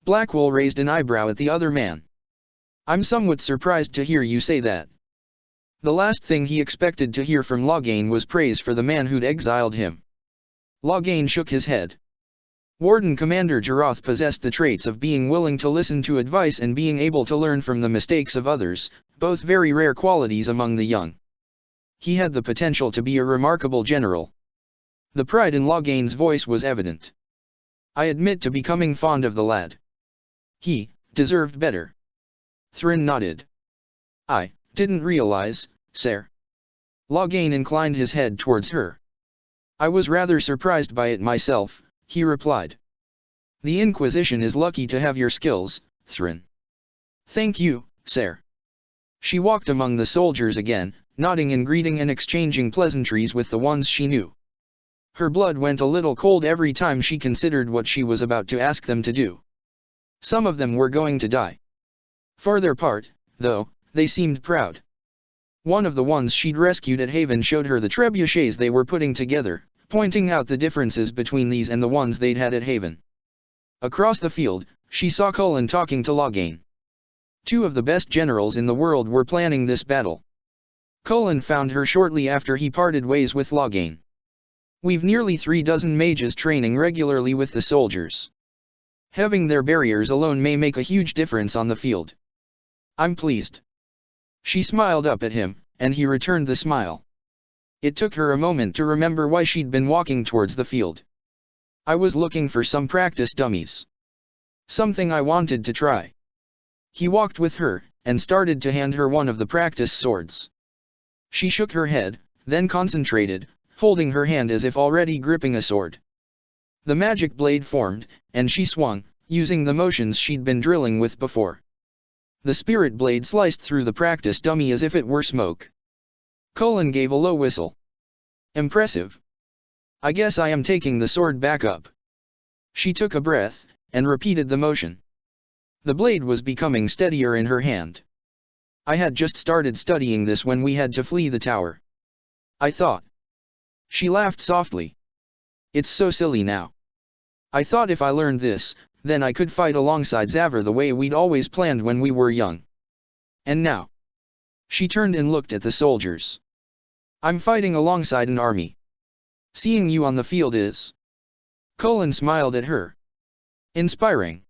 Blackwell raised an eyebrow at the other man. I'm somewhat surprised to hear you say that. The last thing he expected to hear from Loghain was praise for the man who'd exiled him. Loghain shook his head. Warden Commander Jaroth possessed the traits of being willing to listen to advice and being able to learn from the mistakes of others, both very rare qualities among the young. He had the potential to be a remarkable general. The pride in Loghain's voice was evident. I admit to becoming fond of the lad. He deserved better. Thrin nodded. I didn't realize, sir. Loghain inclined his head towards her. I was rather surprised by it myself, he replied. The Inquisition is lucky to have your skills, Thrin. Thank you, sir. She walked among the soldiers again, nodding and greeting and exchanging pleasantries with the ones she knew. Her blood went a little cold every time she considered what she was about to ask them to do. Some of them were going to die. For their part, though, they seemed proud. One of the ones she'd rescued at Haven showed her the trebuchets they were putting together, pointing out the differences between these and the ones they'd had at Haven. Across the field, she saw Colin talking to Loghain. 2 of the best generals in the world were planning this battle. Colin found her shortly after he parted ways with Loghain. We've nearly 3 dozen mages training regularly with the soldiers. Having their barriers alone may make a huge difference on the field. I'm pleased. She smiled up at him, and he returned the smile. It took her a moment to remember why she'd been walking towards the field. I was looking for some practice dummies. Something I wanted to try. He walked with her, and started to hand her one of the practice swords. She shook her head, then concentrated, holding her hand as if already gripping a sword. The magic blade formed, and she swung, using the motions she'd been drilling with before. The spirit blade sliced through the practice dummy as if it were smoke. Colin gave a low whistle. Impressive. I guess I am taking the sword back up. She took a breath, and repeated the motion. The blade was becoming steadier in her hand. I had just started studying this when we had to flee the tower. I thought. She laughed softly. It's so silly now. I thought if I learned this, then I could fight alongside Xaver the way we'd always planned when we were young. And now. She turned and looked at the soldiers. I'm fighting alongside an army. Seeing you on the field is. Colin smiled at her. Inspiring.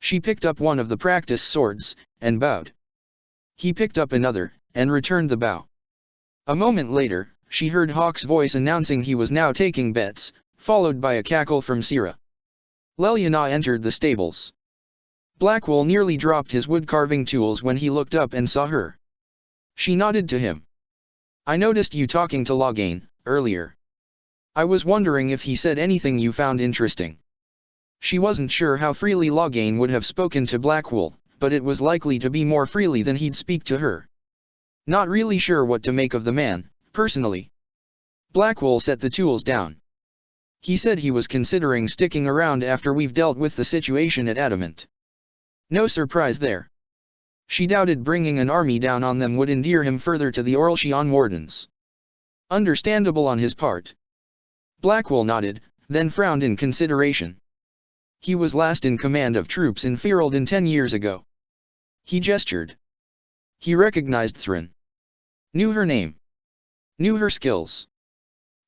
She picked up one of the practice swords, and bowed. He picked up another, and returned the bow. A moment later, she heard Hawk's voice announcing he was now taking bets, followed by a cackle from Sira. Leliana entered the stables. Blackwell nearly dropped his wood-carving tools when he looked up and saw her. She nodded to him. I noticed you talking to Loghain earlier. I was wondering if he said anything you found interesting. She wasn't sure how freely Loghain would have spoken to Blackwell, but it was likely to be more freely than he'd speak to her. Not really sure what to make of the man, personally. Blackwell set the tools down. He said he was considering sticking around after we've dealt with the situation at Adamant. No surprise there. She doubted bringing an army down on them would endear him further to the Orlshian Wardens. Understandable on his part. Blackwell nodded, then frowned in consideration. He was last in command of troops in Ferelden 10 years ago. He gestured. He recognized Thryn. Knew her name. Knew her skills.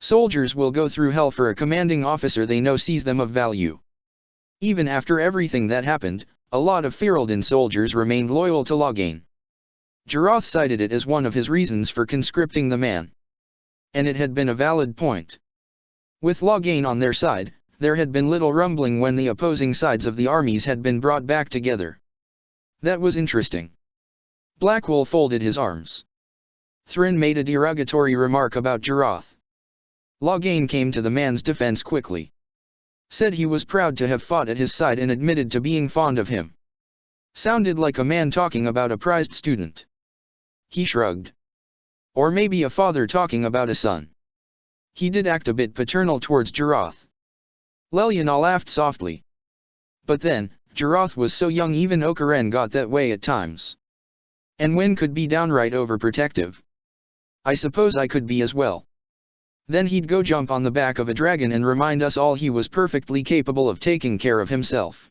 Soldiers will go through hell for a commanding officer they know sees them of value. Even after everything that happened, a lot of Ferelden soldiers remained loyal to Loghain. Jarath cited it as one of his reasons for conscripting the man. And it had been a valid point. With Loghain on their side, there had been little rumbling when the opposing sides of the armies had been brought back together. That was interesting. Blackwell folded his arms. Thryn made a derogatory remark about Jarath. Loghain came to the man's defense quickly. Said he was proud to have fought at his side and admitted to being fond of him. Sounded like a man talking about a prized student. He shrugged. Or maybe a father talking about a son. He did act a bit paternal towards Jarath. Leliana laughed softly. But then, Jarath was so young even Okaren got that way at times. And Wynn could be downright overprotective. I suppose I could be as well. Then he'd go jump on the back of a dragon and remind us all he was perfectly capable of taking care of himself.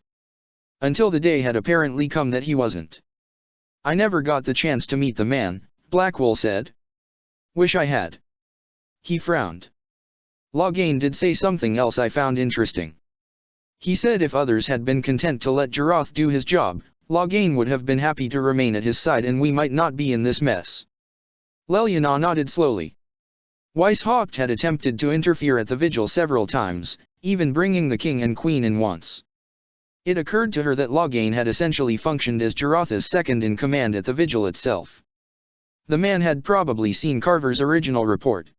Until the day had apparently come that he wasn't. I never got the chance to meet the man, Blackwell said. Wish I had. He frowned. Loghain did say something else I found interesting. He said if others had been content to let Jarath do his job, Loghain would have been happy to remain at his side and we might not be in this mess. Leliana nodded slowly. Weishaupt had attempted to interfere at the vigil several times, even bringing the king and queen in once. It occurred to her that Loghain had essentially functioned as Jarath's second-in-command at the vigil itself. The man had probably seen Carver's original report.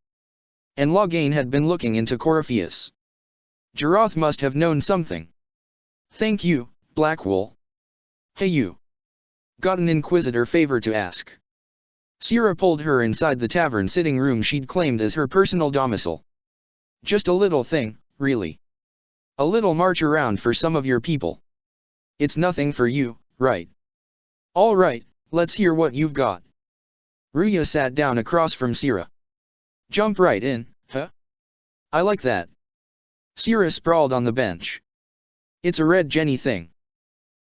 And Loghain had been looking into Corypheus. Jarath must have known something. Thank you, Blackwell. Hey you. Got an Inquisitor favor to ask. Sira pulled her inside the tavern sitting room she'd claimed as her personal domicile. Just a little thing, really. A little march around for some of your people. It's nothing for you, right? All right, let's hear what you've got. Ruya sat down across from Sira. Jump right in, huh? I like that. Sira sprawled on the bench. It's a Red Jenny thing.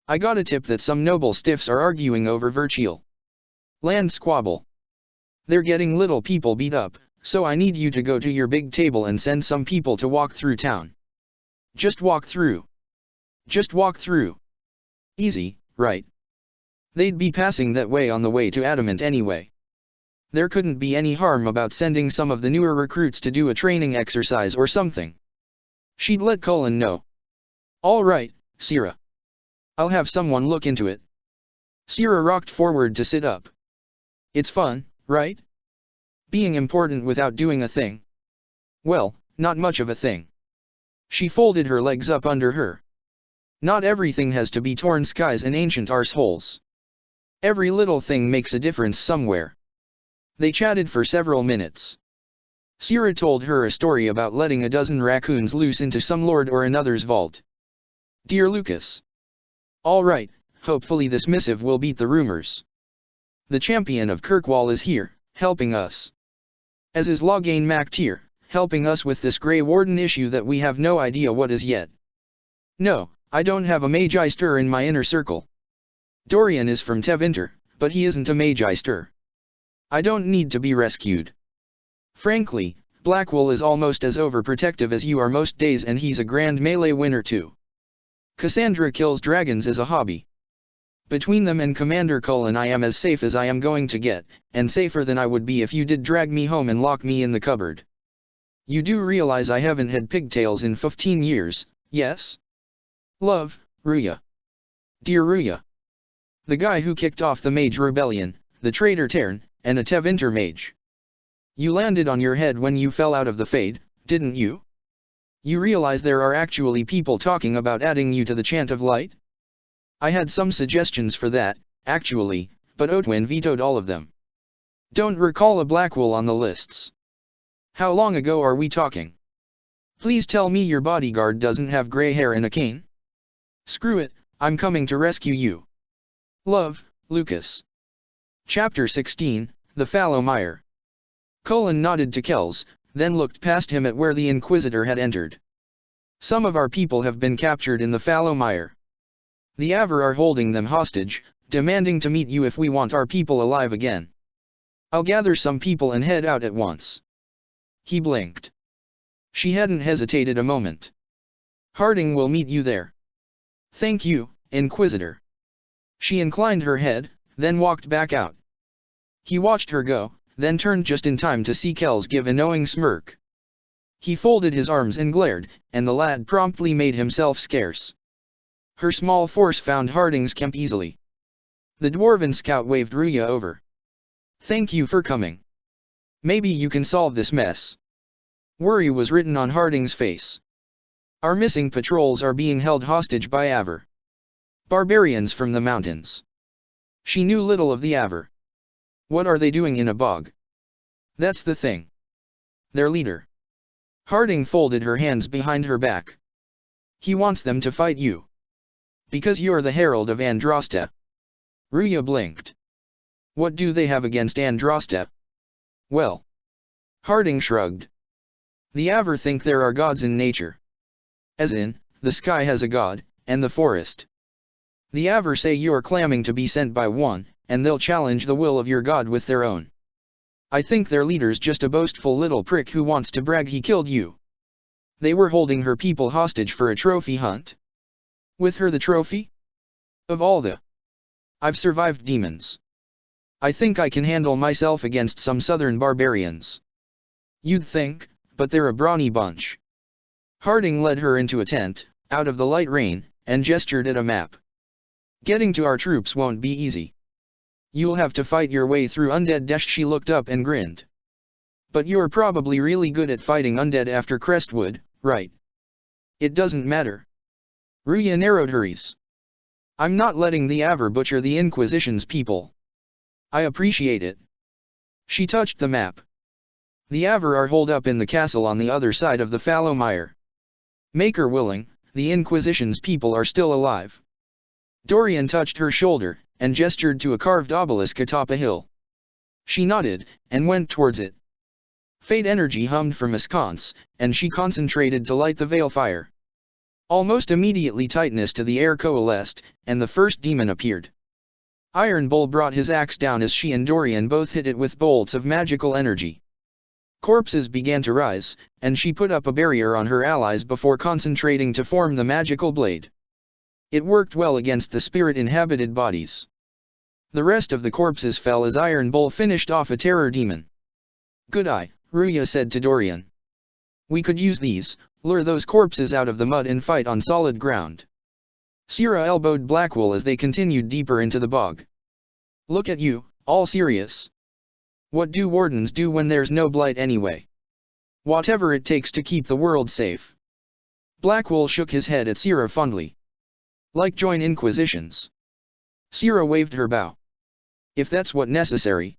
I got a tip that some noble stiffs are arguing over Virchiel. Land squabble. They're getting little people beat up, so I need you to go to your big table and send some people to walk through town. Just walk through. Just walk through. Easy, right? They'd be passing that way on the way to Adamant anyway. There couldn't be any harm about sending some of the newer recruits to do a training exercise or something. She'd let Cullen know. All right, Sira. I'll have someone look into it. Sira rocked forward to sit up. It's fun, right? Being important without doing a thing. Well, not much of a thing. She folded her legs up under her. Not everything has to be torn skies and ancient arseholes. Every little thing makes a difference somewhere. They chatted for several minutes. Sira told her a story about letting a dozen raccoons loose into some lord or another's vault. Dear Lucas. All right, hopefully this missive will beat the rumors. The champion of Kirkwall is here, helping us. As is Loghain MacTier, helping us with this Grey Warden issue that we have no idea what is yet. No, I don't have a Magister in my inner circle. Dorian is from Tevinter, but he isn't a Magister. I don't need to be rescued. Frankly, Blackwell is almost as overprotective as you are most days, and he's a grand melee winner too. Cassandra kills dragons as a hobby. Between them and Commander Cullen I am as safe as I am going to get, and safer than I would be if you did drag me home and lock me in the cupboard. You do realize I haven't had pigtails in 15 years, yes? Love, Ruya. Dear Ruya. The guy who kicked off the Mage Rebellion, the traitor Tern, and a Tevinter mage. You landed on your head when you fell out of the Fade, didn't you? You realize there are actually people talking about adding you to the Chant of Light? I had some suggestions for that, actually, but Otwin vetoed all of them. Don't recall a Blackwell on the lists. How long ago are we talking? Please tell me your bodyguard doesn't have gray hair and a cane? Screw it, I'm coming to rescue you. Love, Lucas. Chapter 16, The Fallow Mire. Cullen nodded to Kells, then looked past him at where the Inquisitor had entered. Some of our people have been captured in the Fallow Mire. The Avar are holding them hostage, demanding to meet you if we want our people alive again. I'll gather some people and head out at once. He blinked. She hadn't hesitated a moment. Harding will meet you there. Thank you, Inquisitor. She inclined her head, then walked back out. He watched her go, then turned just in time to see Kells give a knowing smirk. He folded his arms and glared, and the lad promptly made himself scarce. Her small force found Harding's camp easily. The dwarven scout waved Ruya over. Thank you for coming. Maybe you can solve this mess. Worry was written on Harding's face. Our missing patrols are being held hostage by Avar. Barbarians from the mountains. She knew little of the Avar. What are they doing in a bog? That's the thing. Their leader. Harding folded her hands behind her back. He wants them to fight you. Because you're the herald of Androsta. Ruya blinked. What do they have against Androsta? Well. Harding shrugged. The Avar think there are gods in nature. As in, the sky has a god, and the forest. The Avar say you're claiming to be sent by one, and they'll challenge the will of your god with their own. I think their leader's just a boastful little prick who wants to brag he killed you. They were holding her people hostage for a trophy hunt. With her the trophy? Of all the... I've survived demons. I think I can handle myself against some southern barbarians. You'd think, but they're a brawny bunch. Harding led her into a tent, out of the light rain, and gestured at a map. Getting to our troops won't be easy. You'll have to fight your way through undead. She looked up and grinned. But you're probably really good at fighting undead after Crestwood, right? It doesn't matter. Ruya narrowed her eyes. I'm not letting the Avar butcher the Inquisition's people. I appreciate it. She touched the map. The Avar are holed up in the castle on the other side of the Fallow Mire. Maker willing, the Inquisition's people are still alive. Dorian touched her shoulder, and gestured to a carved obelisk atop a hill. She nodded, and went towards it. Fate energy hummed from a sconce, and she concentrated to light the veil fire. Almost immediately tightness to the air coalesced, and the first demon appeared. Iron Bull brought his axe down as she and Dorian both hit it with bolts of magical energy. Corpses began to rise, and she put up a barrier on her allies before concentrating to form the magical blade. It worked well against the spirit-inhabited bodies. The rest of the corpses fell as Iron Bull finished off a terror demon. Good eye, Ruya said to Dorian. We could use these, lure those corpses out of the mud and fight on solid ground. Sierra elbowed Blackwell as they continued deeper into the bog. Look at you, all serious. What do wardens do when there's no blight anyway? Whatever it takes to keep the world safe. Blackwell shook his head at Sierra fondly. Like join Inquisitions. Sierra waved her bow. If that's what necessary.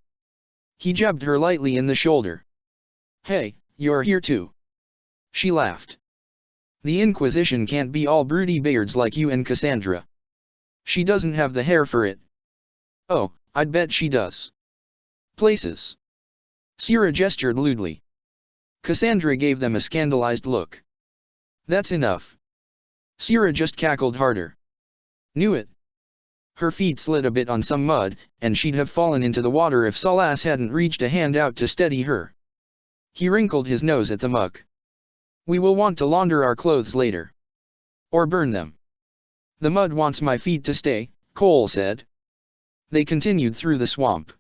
He jabbed her lightly in the shoulder. Hey, you're here too. She laughed. The Inquisition can't be all broody beards like you and Cassandra. She doesn't have the hair for it. Oh, I'd bet she does. Places. Sierra gestured lewdly. Cassandra gave them a scandalized look. That's enough. Sierra just cackled harder. Knew it. Her feet slid a bit on some mud, and she'd have fallen into the water if Salas hadn't reached a hand out to steady her. He wrinkled his nose at the muck. We will want to launder our clothes later. Or burn them. The mud wants my feet to stay, Cole said. They continued through the swamp.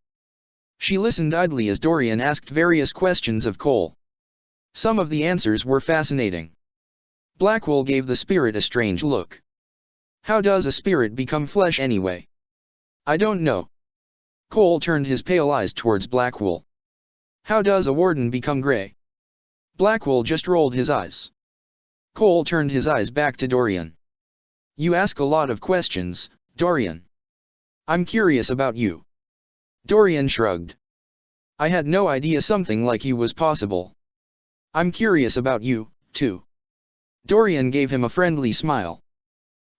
She listened idly as Dorian asked various questions of Cole. Some of the answers were fascinating. Blackwell gave the spirit a strange look. How does a spirit become flesh anyway? I don't know. Cole turned his pale eyes towards Blackwell. How does a warden become gray? Blackwell just rolled his eyes. Cole turned his eyes back to Dorian. You ask a lot of questions, Dorian. I'm curious about you. Dorian shrugged. I had no idea something like you was possible. I'm curious about you, too. Dorian gave him a friendly smile.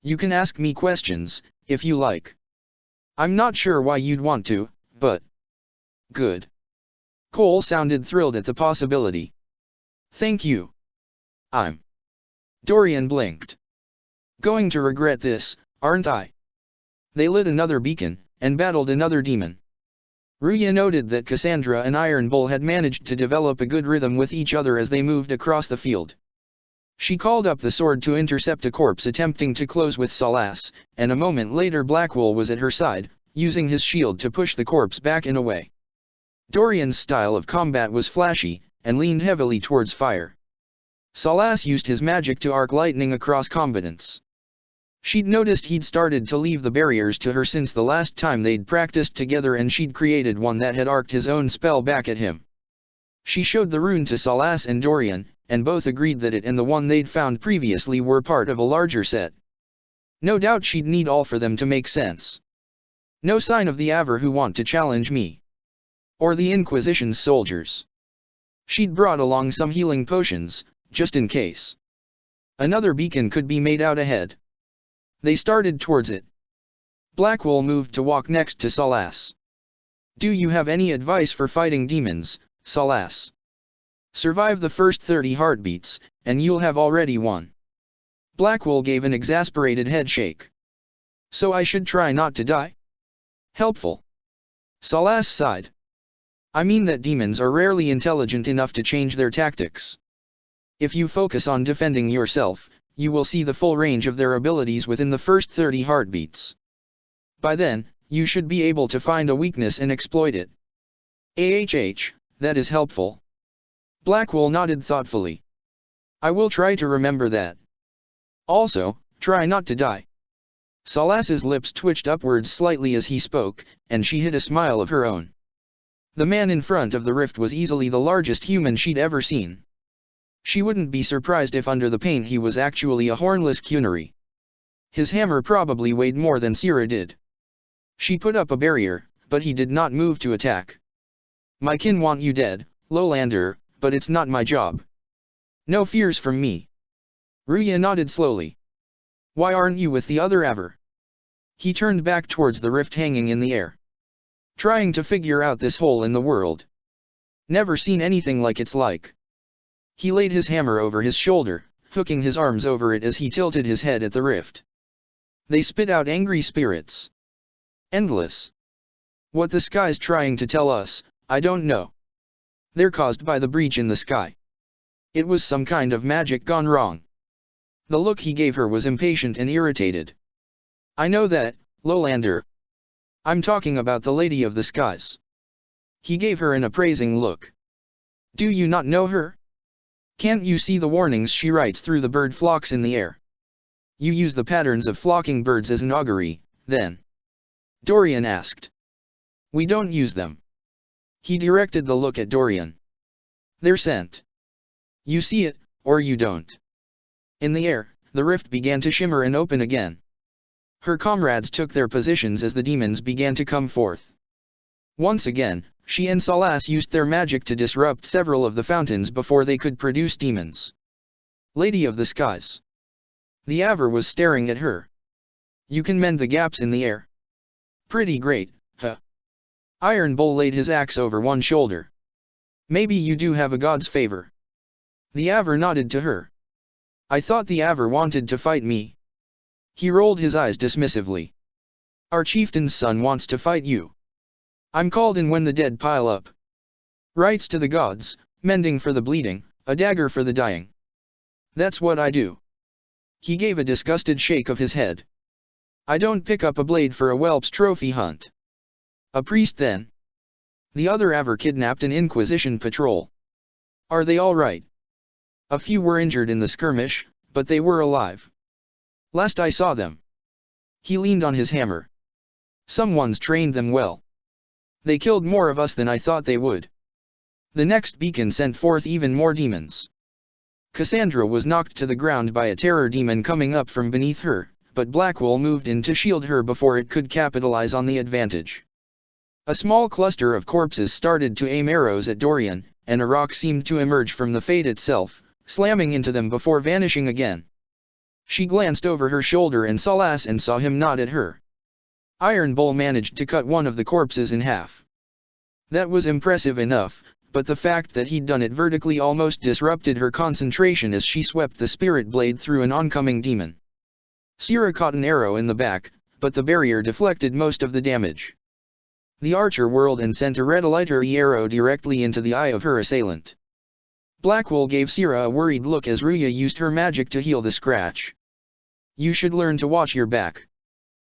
You can ask me questions, if you like. I'm not sure why you'd want to, but... Good. Cole sounded thrilled at the possibility. Thank you. I'm... Dorian blinked. Going to regret this, aren't I? They lit another beacon, and battled another demon. Ruya noted that Cassandra and Iron Bull had managed to develop a good rhythm with each other as they moved across the field. She called up the sword to intercept a corpse attempting to close with Salas, and a moment later Blackwell was at her side, using his shield to push the corpse back and away. Dorian's style of combat was flashy, and leaned heavily towards fire. Salas used his magic to arc lightning across combatants. She'd noticed he'd started to leave the barriers to her since the last time they'd practiced together, and she'd created one that had arced his own spell back at him. She showed the rune to Salas and Dorian, and both agreed that it and the one they'd found previously were part of a larger set. No doubt she'd need all for them to make sense. No sign of the Aver who want to challenge me. Or the Inquisition's soldiers. She'd brought along some healing potions, just in case. Another beacon could be made out ahead. They started towards it. Blackwell moved to walk next to Salas. Do you have any advice for fighting demons, Salas? Survive the first 30 heartbeats, and you'll have already won. Blackwell gave an exasperated head shake. So I should try not to die? Helpful. Salas sighed. I mean that demons are rarely intelligent enough to change their tactics. If you focus on defending yourself, you will see the full range of their abilities within the first 30 heartbeats. By then, you should be able to find a weakness and exploit it. That is helpful. Blackwell nodded thoughtfully. I will try to remember that. Also, try not to die. Salas's lips twitched upwards slightly as he spoke, and she hid a smile of her own. The man in front of the rift was easily the largest human she'd ever seen. She wouldn't be surprised if under the paint he was actually a hornless Cunary. His hammer probably weighed more than Sierra did. She put up a barrier, but he did not move to attack. My kin want you dead, Lowlander, but it's not my job. No fears from me. Ruya nodded slowly. Why aren't you with the other Aver? He turned back towards the rift hanging in the air. Trying to figure out this hole in the world. Never seen anything like it's like. He laid his hammer over his shoulder, hooking his arms over it as he tilted his head at the rift. They spit out angry spirits. Endless. What the sky's trying to tell us, I don't know. They're caused by the breach in the sky. It was some kind of magic gone wrong. The look he gave her was impatient and irritated. I know that, Lowlander. I'm talking about the Lady of the Skies. He gave her an appraising look. Do you not know her? Can't you see the warnings she writes through the bird flocks in the air? You use the patterns of flocking birds as an augury, then? Dorian asked. We don't use them. He directed the look at Dorian. They're sent. You see it, or you don't. In the air, the rift began to shimmer and open again. Her comrades took their positions as the demons began to come forth. Once again, she and Salas used their magic to disrupt several of the fountains before they could produce demons. Lady of the Skies. The Aver was staring at her. You can mend the gaps in the air. Pretty great, huh? Iron Bull laid his axe over one shoulder. Maybe you do have a god's favor. The Aver nodded to her. I thought the Avar wanted to fight me. He rolled his eyes dismissively. Our chieftain's son wants to fight you. I'm called in when the dead pile up. Rites to the gods, mending for the bleeding, a dagger for the dying. That's what I do. He gave a disgusted shake of his head. I don't pick up a blade for a whelp's trophy hunt. A priest then. The other Avar kidnapped an Inquisition patrol. Are they all right? A few were injured in the skirmish, but they were alive. Last I saw them. He leaned on his hammer. Someone's trained them well. They killed more of us than I thought they would. The next beacon sent forth even more demons. Cassandra was knocked to the ground by a terror demon coming up from beneath her, but Blackwall moved in to shield her before it could capitalize on the advantage. A small cluster of corpses started to aim arrows at Dorian, and a rock seemed to emerge from the fade itself, slamming into them before vanishing again. She glanced over her shoulder and saw him nod at her. Iron Bull managed to cut one of the corpses in half. That was impressive enough, but the fact that he'd done it vertically almost disrupted her concentration as she swept the spirit blade through an oncoming demon. Sierra caught an arrow in the back, but the barrier deflected most of the damage. The archer whirled and sent a red lighter arrow directly into the eye of her assailant. Blackwall gave Sierra a worried look as Ruya used her magic to heal the scratch. You should learn to watch your back.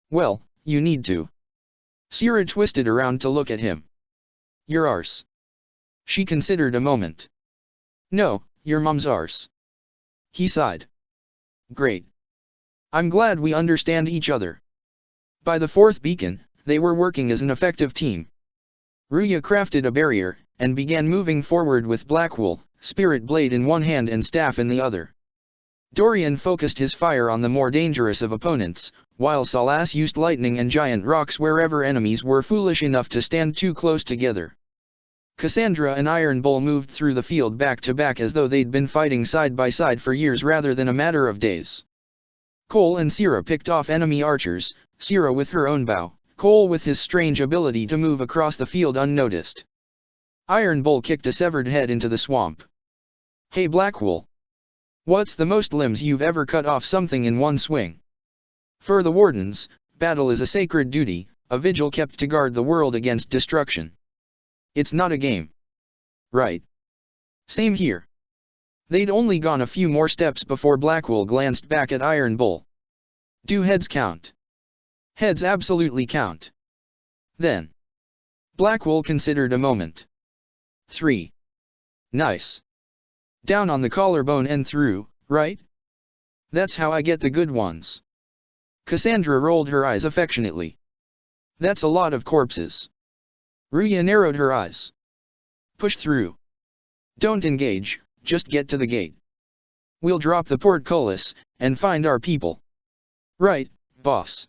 Well, you need to. Sierra twisted around to look at him. Your arse. She considered a moment. No, your mom's arse. He sighed. Great. I'm glad we understand each other. By the fourth beacon, they were working as an effective team. Ruya crafted a barrier, and began moving forward with Blackwall, spirit blade in one hand and staff in the other. Dorian focused his fire on the more dangerous of opponents, while Salas used lightning and giant rocks wherever enemies were foolish enough to stand too close together. Cassandra and Iron Bull moved through the field back to back as though they'd been fighting side by side for years rather than a matter of days. Cole and Sierra picked off enemy archers, Sierra with her own bow, Cole with his strange ability to move across the field unnoticed. Iron Bull kicked a severed head into the swamp. Hey Blackwall. What's the most limbs you've ever cut off something in one swing? For the Wardens, battle is a sacred duty, a vigil kept to guard the world against destruction. It's not a game. Right. Same here. They'd only gone a few more steps before Blackwall glanced back at Iron Bull. Do heads count? Heads absolutely count. Then. Blackwall considered a moment. 3. Nice. Down on the collarbone and through, right? That's how I get the good ones. Cassandra rolled her eyes affectionately. That's a lot of corpses. Ruya narrowed her eyes. Push through. Don't engage, just get to the gate. We'll drop the portcullis, and find our people. Right, boss.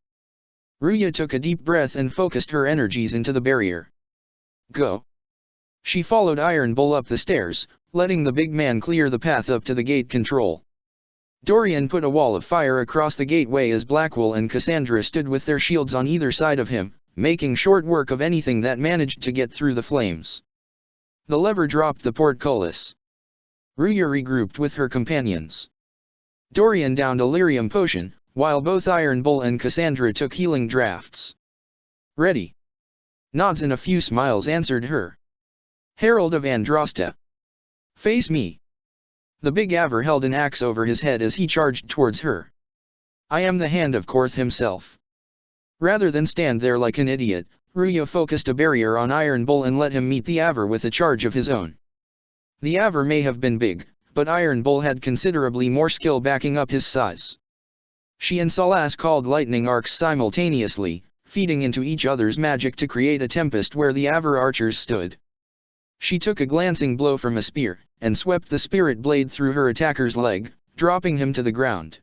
Ruya took a deep breath and focused her energies into the barrier. Go. She followed Iron Bull up the stairs, letting the big man clear the path up to the gate control. Dorian put a wall of fire across the gateway as Blackwall and Cassandra stood with their shields on either side of him, making short work of anything that managed to get through the flames. The lever dropped the portcullis. Ruya regrouped with her companions. Dorian downed a lyrium potion, while both Iron Bull and Cassandra took healing drafts. Ready. Nods and a few smiles answered her. Herald of Andrasta. Face me. The big Avar held an axe over his head as he charged towards her. I am the Hand of Korth himself. Rather than stand there like an idiot, Ruya focused a barrier on Iron Bull and let him meet the Avar with a charge of his own. The Avar may have been big, but Iron Bull had considerably more skill backing up his size. She and Salas called lightning arcs simultaneously, feeding into each other's magic to create a tempest where the Avar archers stood. She took a glancing blow from a spear, and swept the spirit blade through her attacker's leg, dropping him to the ground.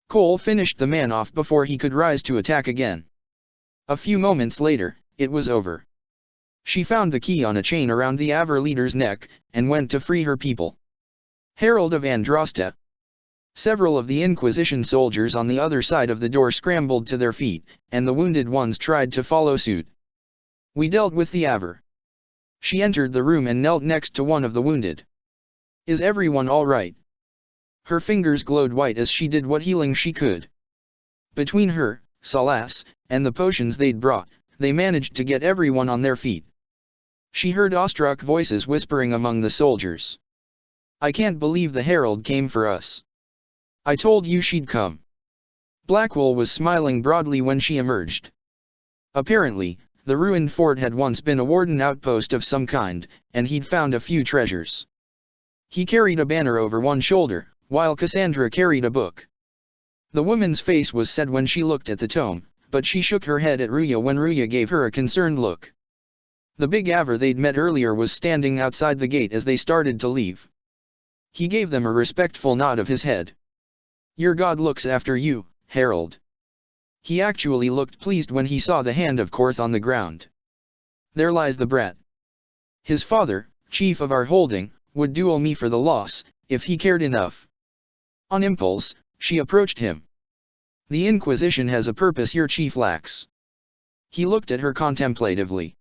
Cole finished the man off before he could rise to attack again. A few moments later, it was over. She found the key on a chain around the Avar leader's neck, and went to free her people. Herald of Andrasta. Several of the Inquisition soldiers on the other side of the door scrambled to their feet, and the wounded ones tried to follow suit. We dealt with the Avar. She entered the room and knelt next to one of the wounded. Is everyone all right? Her fingers glowed white as she did what healing she could. Between her, Salas, and the potions they'd brought, they managed to get everyone on their feet. She heard awestruck voices whispering among the soldiers. "I can't believe the Herald came for us. I told you she'd come." Blackwell was smiling broadly when she emerged. Apparently, the ruined fort had once been a warden outpost of some kind, and he'd found a few treasures. He carried a banner over one shoulder, while Cassandra carried a book. The woman's face was set when she looked at the tome, but she shook her head at Ruya when Ruya gave her a concerned look. The big Avar they'd met earlier was standing outside the gate as they started to leave. He gave them a respectful nod of his head. "Your god looks after you, Herald." He actually looked pleased when he saw the hand of Korth on the ground. "There lies the brat. His father, chief of our holding, would duel me for the loss, if he cared enough." On impulse, she approached him. "The Inquisition has a purpose your chief lacks." He looked at her contemplatively.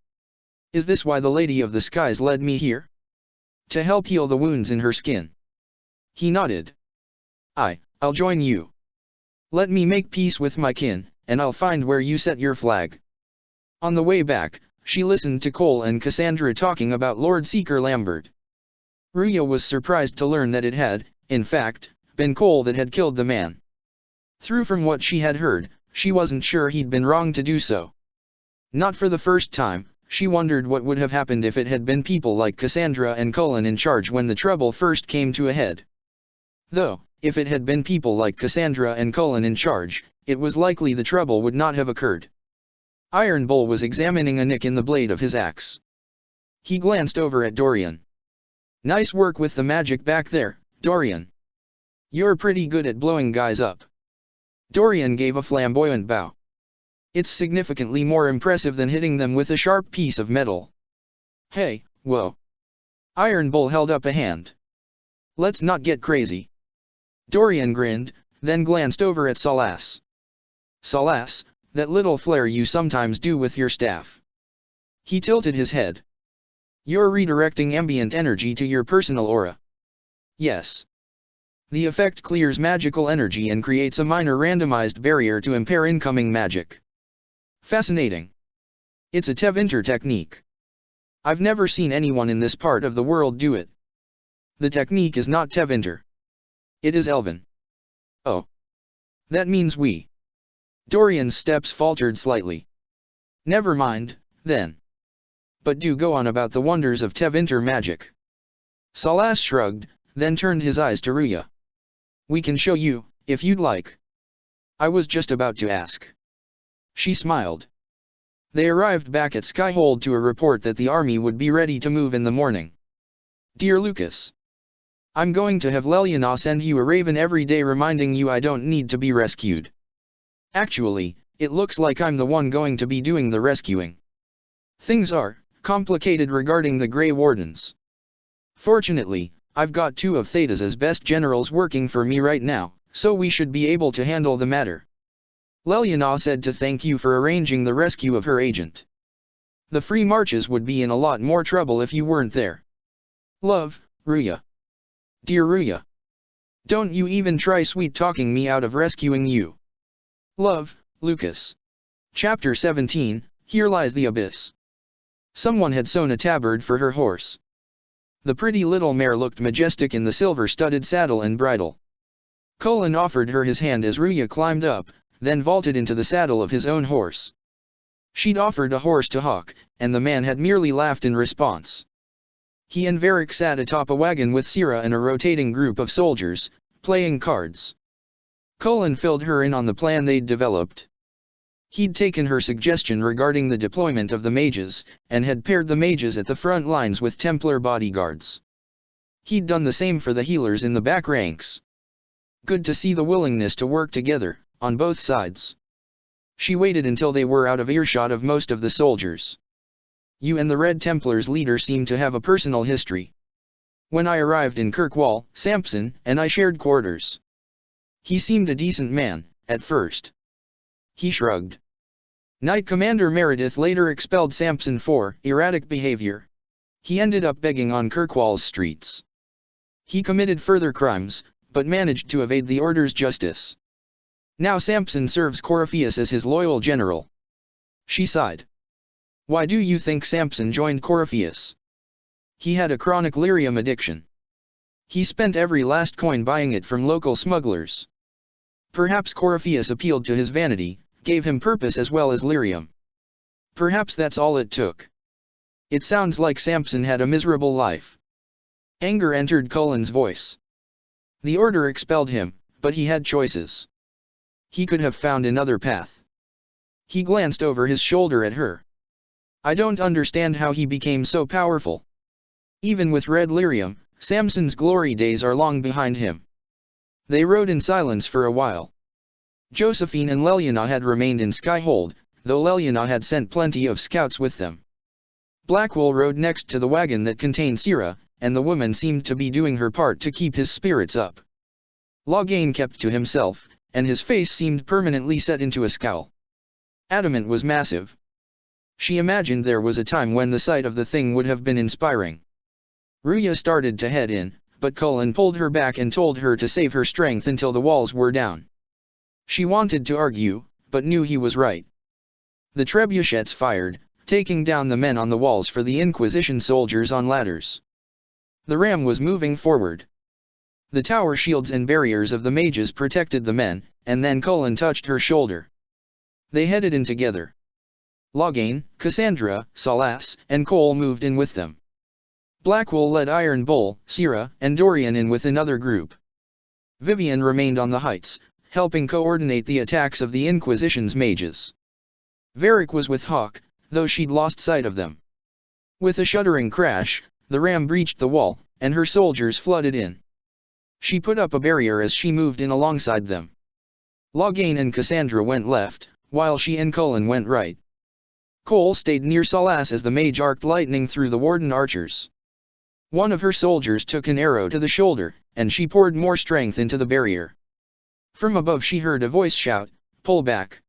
"Is this why the Lady of the Skies led me here? To help heal the wounds in her skin?" He nodded. I'll join you. Let me make peace with my kin, and I'll find where you set your flag." On the way back, she listened to Cole and Cassandra talking about Lord Seeker Lambert. Ruya was surprised to learn that it had, in fact, been Cole that had killed the man. From what she had heard, she wasn't sure he'd been wrong to do so. Not for the first time, she wondered what would have happened if it had been people like Cassandra and Cullen in charge when the trouble first came to a head. Though, if it had been people like Cassandra and Cullen in charge, it was likely the trouble would not have occurred. Iron Bull was examining a nick in the blade of his axe. He glanced over at Dorian. "Nice work with the magic back there, Dorian. You're pretty good at blowing guys up." Dorian gave a flamboyant bow. "It's significantly more impressive than hitting them with a sharp piece of metal." "Hey, whoa." Iron Bull held up a hand. "Let's not get crazy." Dorian grinned, then glanced over at Salas. "Salas, that little flare you sometimes do with your staff." He tilted his head. "You're redirecting ambient energy to your personal aura." "Yes. The effect clears magical energy and creates a minor randomized barrier to impair incoming magic." "Fascinating. It's a Tevinter technique. I've never seen anyone in this part of the world do it." "The technique is not Tevinter. It is Elven." "Oh. That means we." Dorian's steps faltered slightly. "Never mind, then. But do go on about the wonders of Tevinter magic." Salas shrugged, then turned his eyes to Ruya. "We can show you, if you'd like." "I was just about to ask." She smiled. They arrived back at Skyhold to a report that the army would be ready to move in the morning. "Dear Lucas, I'm going to have Leliana send you a raven every day reminding you I don't need to be rescued. Actually, it looks like I'm the one going to be doing the rescuing. Things are complicated regarding the Grey Wardens. Fortunately, I've got two of Theda's best generals working for me right now, so we should be able to handle the matter. Leliana said to thank you for arranging the rescue of her agent. The Free Marches would be in a lot more trouble if you weren't there. Love, Ruya." "Dear Ruya. Don't you even try sweet-talking me out of rescuing you." "Love, Lucas." Chapter 17, Here Lies the Abyss. Someone had sewn a tabard for her horse. The pretty little mare looked majestic in the silver-studded saddle and bridle. Cullen offered her his hand as Ruya climbed up, then vaulted into the saddle of his own horse. She'd offered a horse to Hawk, and the man had merely laughed in response. He and Varric sat atop a wagon with Sira and a rotating group of soldiers, playing cards. Cullen filled her in on the plan they'd developed. He'd taken her suggestion regarding the deployment of the mages, and had paired the mages at the front lines with Templar bodyguards. He'd done the same for the healers in the back ranks. Good to see the willingness to work together, on both sides. She waited until they were out of earshot of most of the soldiers. "You and the Red Templars leader seem to have a personal history. When I arrived in Kirkwall, Samson and I shared quarters. He seemed a decent man, at first." He shrugged. Knight Commander Meredith later expelled Samson for erratic behavior. He ended up begging on Kirkwall's streets. He committed further crimes, but managed to evade the order's justice. Now Samson serves Coryphaeus as his loyal general. She sighed. Why do you think Samson joined Coryphaeus? He had a chronic lyrium addiction. He spent every last coin buying it from local smugglers. Perhaps Coryphaeus appealed to his vanity, gave him purpose as well as lyrium. Perhaps that's all it took. It sounds like Samson had a miserable life. Anger entered Cullen's voice. The order expelled him, but he had choices. He could have found another path. He glanced over his shoulder at her. I don't understand how he became so powerful. Even with red lyrium, Samson's glory days are long behind him. They rode in silence for a while. Josephine and Leliana had remained in Skyhold, though Leliana had sent plenty of scouts with them. Blackwell rode next to the wagon that contained Syrah, and the woman seemed to be doing her part to keep his spirits up. Loghain kept to himself, and his face seemed permanently set into a scowl. Adamant was massive. She imagined there was a time when the sight of the thing would have been inspiring. Ruya started to head in, but Cullen pulled her back and told her to save her strength until the walls were down. She wanted to argue, but knew he was right. The trebuchets fired, taking down the men on the walls for the Inquisition soldiers on ladders. The ram was moving forward. The tower shields and barriers of the mages protected the men, and then Cullen touched her shoulder. They headed in together. Loghain, Cassandra, Salas, and Cole moved in with them. Blackwell led Iron Bull, Syrah, and Dorian in with another group. Vivian remained on the heights, helping coordinate the attacks of the Inquisition's mages. Varric was with Hawk, though she'd lost sight of them. With a shuddering crash, the ram breached the wall, and her soldiers flooded in. She put up a barrier as she moved in alongside them. Loghain and Cassandra went left, while she and Cullen went right. Cole stayed near Salas as the mage arced lightning through the warden archers. One of her soldiers took an arrow to the shoulder, and she poured more strength into the barrier. From above she heard a voice shout, "Pull back!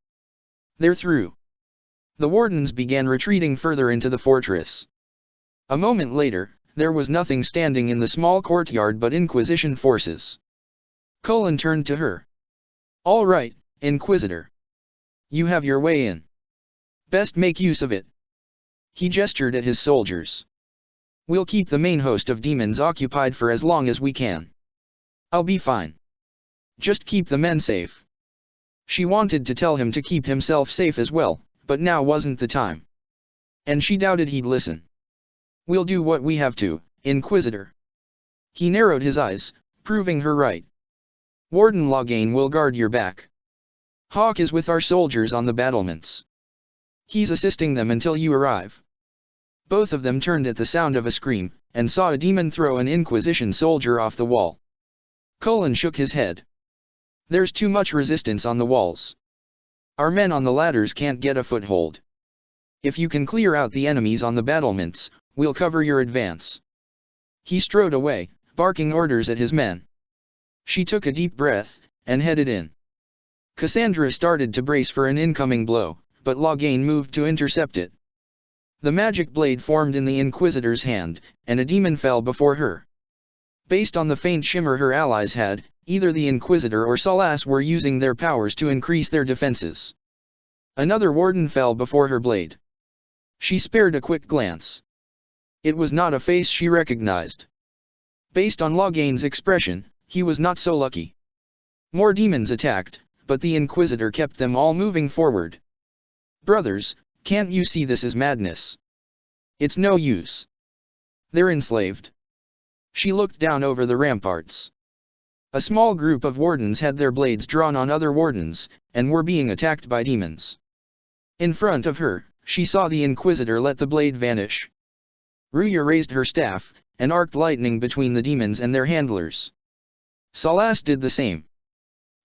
They're through!" The wardens began retreating further into the fortress. A moment later, there was nothing standing in the small courtyard but Inquisition forces. Cullen turned to her. "All right, Inquisitor. You have your way in. Best make use of it." He gestured at his soldiers. "We'll keep the main host of demons occupied for as long as we can. I'll be fine. Just keep the men safe." She wanted to tell him to keep himself safe as well, but now wasn't the time. And she doubted he'd listen. "We'll do what we have to, Inquisitor." He narrowed his eyes, proving her right. "Warden Loghain will guard your back. Hawk is with our soldiers on the battlements. He's assisting them until you arrive." Both of them turned at the sound of a scream, and saw a demon throw an Inquisition soldier off the wall. Cullen shook his head. "There's too much resistance on the walls. Our men on the ladders can't get a foothold. If you can clear out the enemies on the battlements, we'll cover your advance." He strode away, barking orders at his men. She took a deep breath, and headed in. Cassandra started to brace for an incoming blow, but Loghain moved to intercept it. The magic blade formed in the Inquisitor's hand, and a demon fell before her. Based on the faint shimmer her allies had, either the Inquisitor or Salas were using their powers to increase their defenses. Another warden fell before her blade. She spared a quick glance. It was not a face she recognized. Based on Loghain's expression, he was not so lucky. More demons attacked, but the Inquisitor kept them all moving forward. "Brothers, can't you see this is madness? It's no use. They're enslaved." She looked down over the ramparts. A small group of wardens had their blades drawn on other wardens, and were being attacked by demons. In front of her, she saw the Inquisitor let the blade vanish. Ruya raised her staff, and arced lightning between the demons and their handlers. Salas did the same.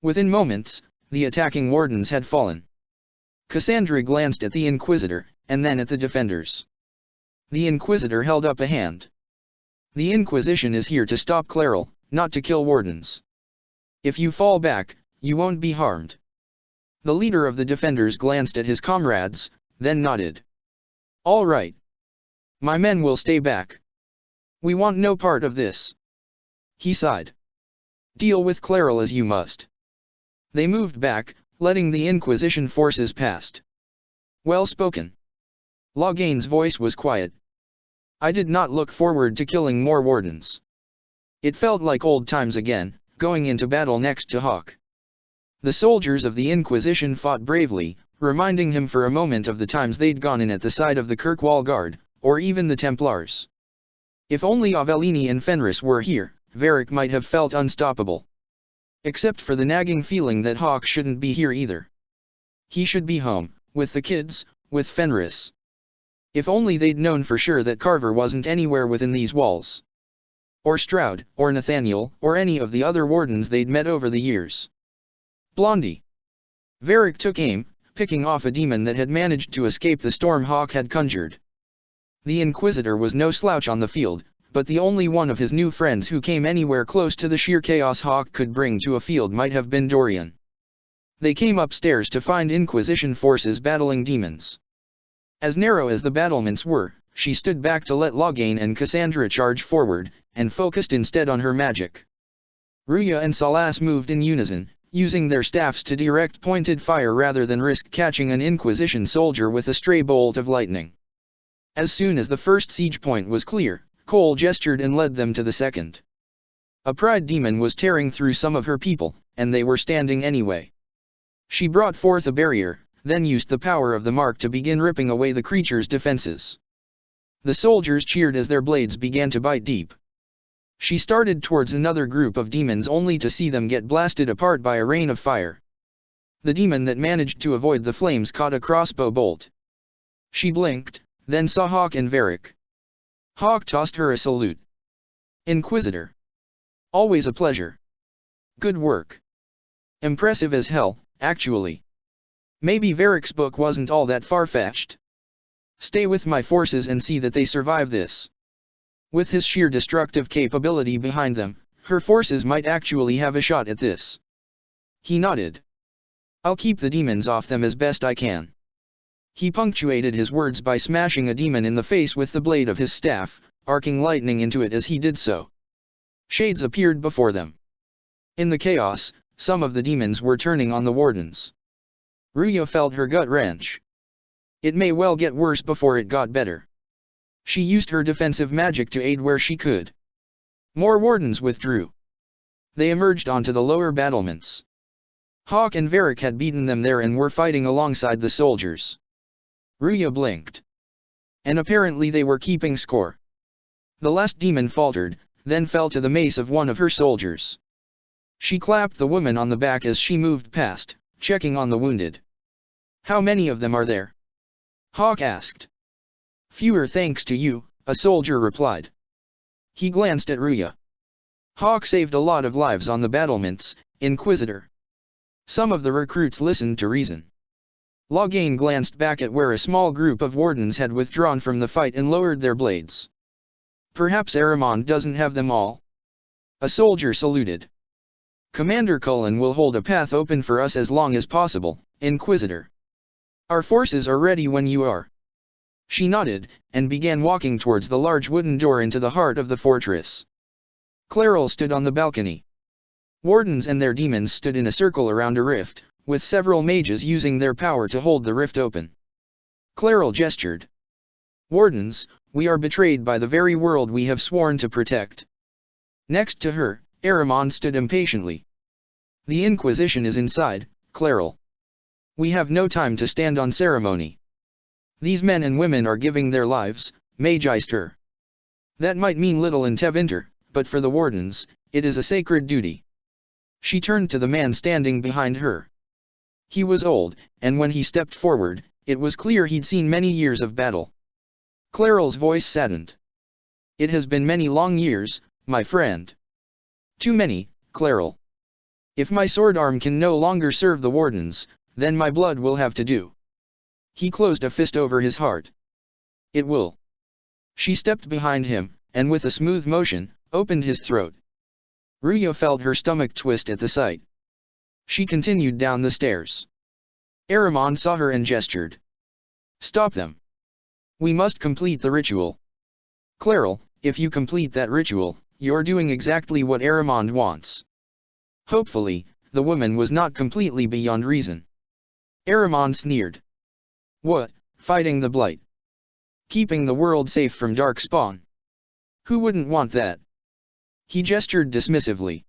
Within moments, the attacking wardens had fallen. Cassandra glanced at the Inquisitor, and then at the defenders. The Inquisitor held up a hand. "The Inquisition is here to stop Clairol, not to kill wardens. If you fall back, you won't be harmed." The leader of the defenders glanced at his comrades, then nodded. "All right. My men will stay back. We want no part of this." He sighed. Deal with Claral as you must. They moved back, letting the Inquisition forces past. Well spoken. Loghain's voice was quiet. I did not look forward to killing more wardens. It felt like old times again, going into battle next to Hawk. The soldiers of the Inquisition fought bravely, reminding him for a moment of the times they'd gone in at the side of the Kirkwall Guard, or even the Templars. If only Avellini and Fenris were here, Varric might have felt unstoppable. Except for the nagging feeling that Hawk shouldn't be here either. He should be home, with the kids, with Fenris. If only they'd known for sure that Carver wasn't anywhere within these walls. Or Stroud, or Nathaniel, or any of the other wardens they'd met over the years. Blondie. Varric took aim, picking off a demon that had managed to escape the storm Hawk had conjured. The Inquisitor was no slouch on the field, but the only one of his new friends who came anywhere close to the sheer chaos Hawk could bring to a field might have been Dorian. They came upstairs to find Inquisition forces battling demons. As narrow as the battlements were, she stood back to let Loghain and Cassandra charge forward, and focused instead on her magic. Ruya and Salas moved in unison, using their staffs to direct pointed fire rather than risk catching an Inquisition soldier with a stray bolt of lightning. As soon as the first siege point was clear, Cole gestured and led them to the second. A pride demon was tearing through some of her people, and they were standing anyway. She brought forth a barrier, then used the power of the mark to begin ripping away the creature's defenses. The soldiers cheered as their blades began to bite deep. She started towards another group of demons only to see them get blasted apart by a rain of fire. The demon that managed to avoid the flames caught a crossbow bolt. She blinked, then saw Hawk and Varric. Hawk tossed her a salute. Inquisitor. Always a pleasure. Good work. Impressive as hell, actually. Maybe Varric's book wasn't all that far-fetched. Stay with my forces and see that they survive this. With his sheer destructive capability behind them, her forces might actually have a shot at this. He nodded. I'll keep the demons off them as best I can. He punctuated his words by smashing a demon in the face with the blade of his staff, arcing lightning into it as he did so. Shades appeared before them. In the chaos, some of the demons were turning on the wardens. Ruya felt her gut wrench. It may well get worse before it got better. She used her defensive magic to aid where she could. More wardens withdrew. They emerged onto the lower battlements. Hawk and Varric had beaten them there and were fighting alongside the soldiers. Ruya blinked. And apparently they were keeping score. The last demon faltered, then fell to the mace of one of her soldiers. She clapped the woman on the back as she moved past, checking on the wounded. How many of them are there? Hawk asked. Fewer thanks to you, a soldier replied. He glanced at Ruya. Hawk saved a lot of lives on the battlements, Inquisitor. Some of the recruits listened to reason. Loghain glanced back at where a small group of wardens had withdrawn from the fight and lowered their blades. Perhaps Aramond doesn't have them all. A soldier saluted. Commander Cullen will hold a path open for us as long as possible, Inquisitor. Our forces are ready when you are. She nodded, and began walking towards the large wooden door into the heart of the fortress. Claral stood on the balcony. Wardens and their demons stood in a circle around a rift, with several mages using their power to hold the rift open. Claral gestured. Wardens, we are betrayed by the very world we have sworn to protect. Next to her, Aramond stood impatiently. The Inquisition is inside, Claral. We have no time to stand on ceremony. These men and women are giving their lives, Magister. That might mean little in Tevinter, but for the wardens, it is a sacred duty. She turned to the man standing behind her. He was old, and when he stepped forward, it was clear he'd seen many years of battle. Claral's voice saddened. It has been many long years, my friend. Too many, Claral. If my sword arm can no longer serve the wardens, then my blood will have to do. He closed a fist over his heart. It will. She stepped behind him, and with a smooth motion, opened his throat. Ruya felt her stomach twist at the sight. She continued down the stairs. Aramond saw her and gestured. Stop them. We must complete the ritual. Claral, if you complete that ritual, you're doing exactly what Aramond wants. Hopefully, the woman was not completely beyond reason. Aramond sneered. What, fighting the Blight? Keeping the world safe from dark spawn? Who wouldn't want that? He gestured dismissively.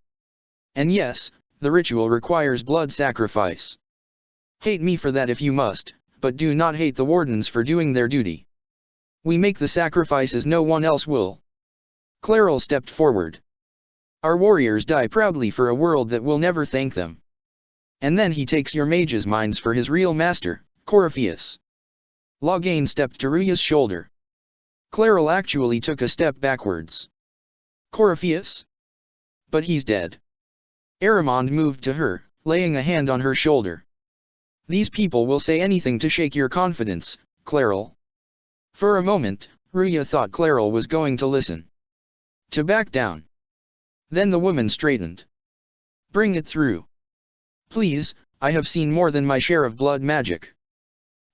And yes, the ritual requires blood sacrifice. Hate me for that if you must, but do not hate the wardens for doing their duty. We make the sacrifice as no one else will. Claral stepped forward. Our warriors die proudly for a world that will never thank them. And then he takes your mages' minds for his real master, Corypheus. Loghain stepped to Ruya's shoulder. Claral actually took a step backwards. Corypheus? But he's dead. Aramond moved to her, laying a hand on her shoulder. These people will say anything to shake your confidence, Claral. For a moment, Ruya thought Claral was going to listen. To back down. Then the woman straightened. Bring it through. Please, I have seen more than my share of blood magic.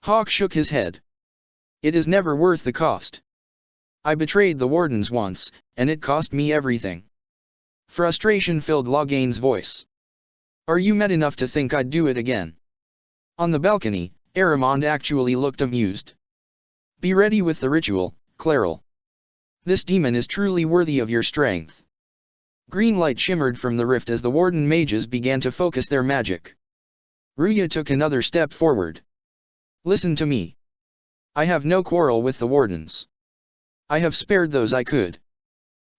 Hawk shook his head. It is never worth the cost. I betrayed the wardens once, and it cost me everything. Frustration filled Loghain's voice. Are you mad enough to think I'd do it again? On the balcony, Aramond actually looked amused. Be ready with the ritual, Claral. This demon is truly worthy of your strength. Green light shimmered from the rift as the warden mages began to focus their magic. Ruya took another step forward. Listen to me. I have no quarrel with the wardens. I have spared those I could.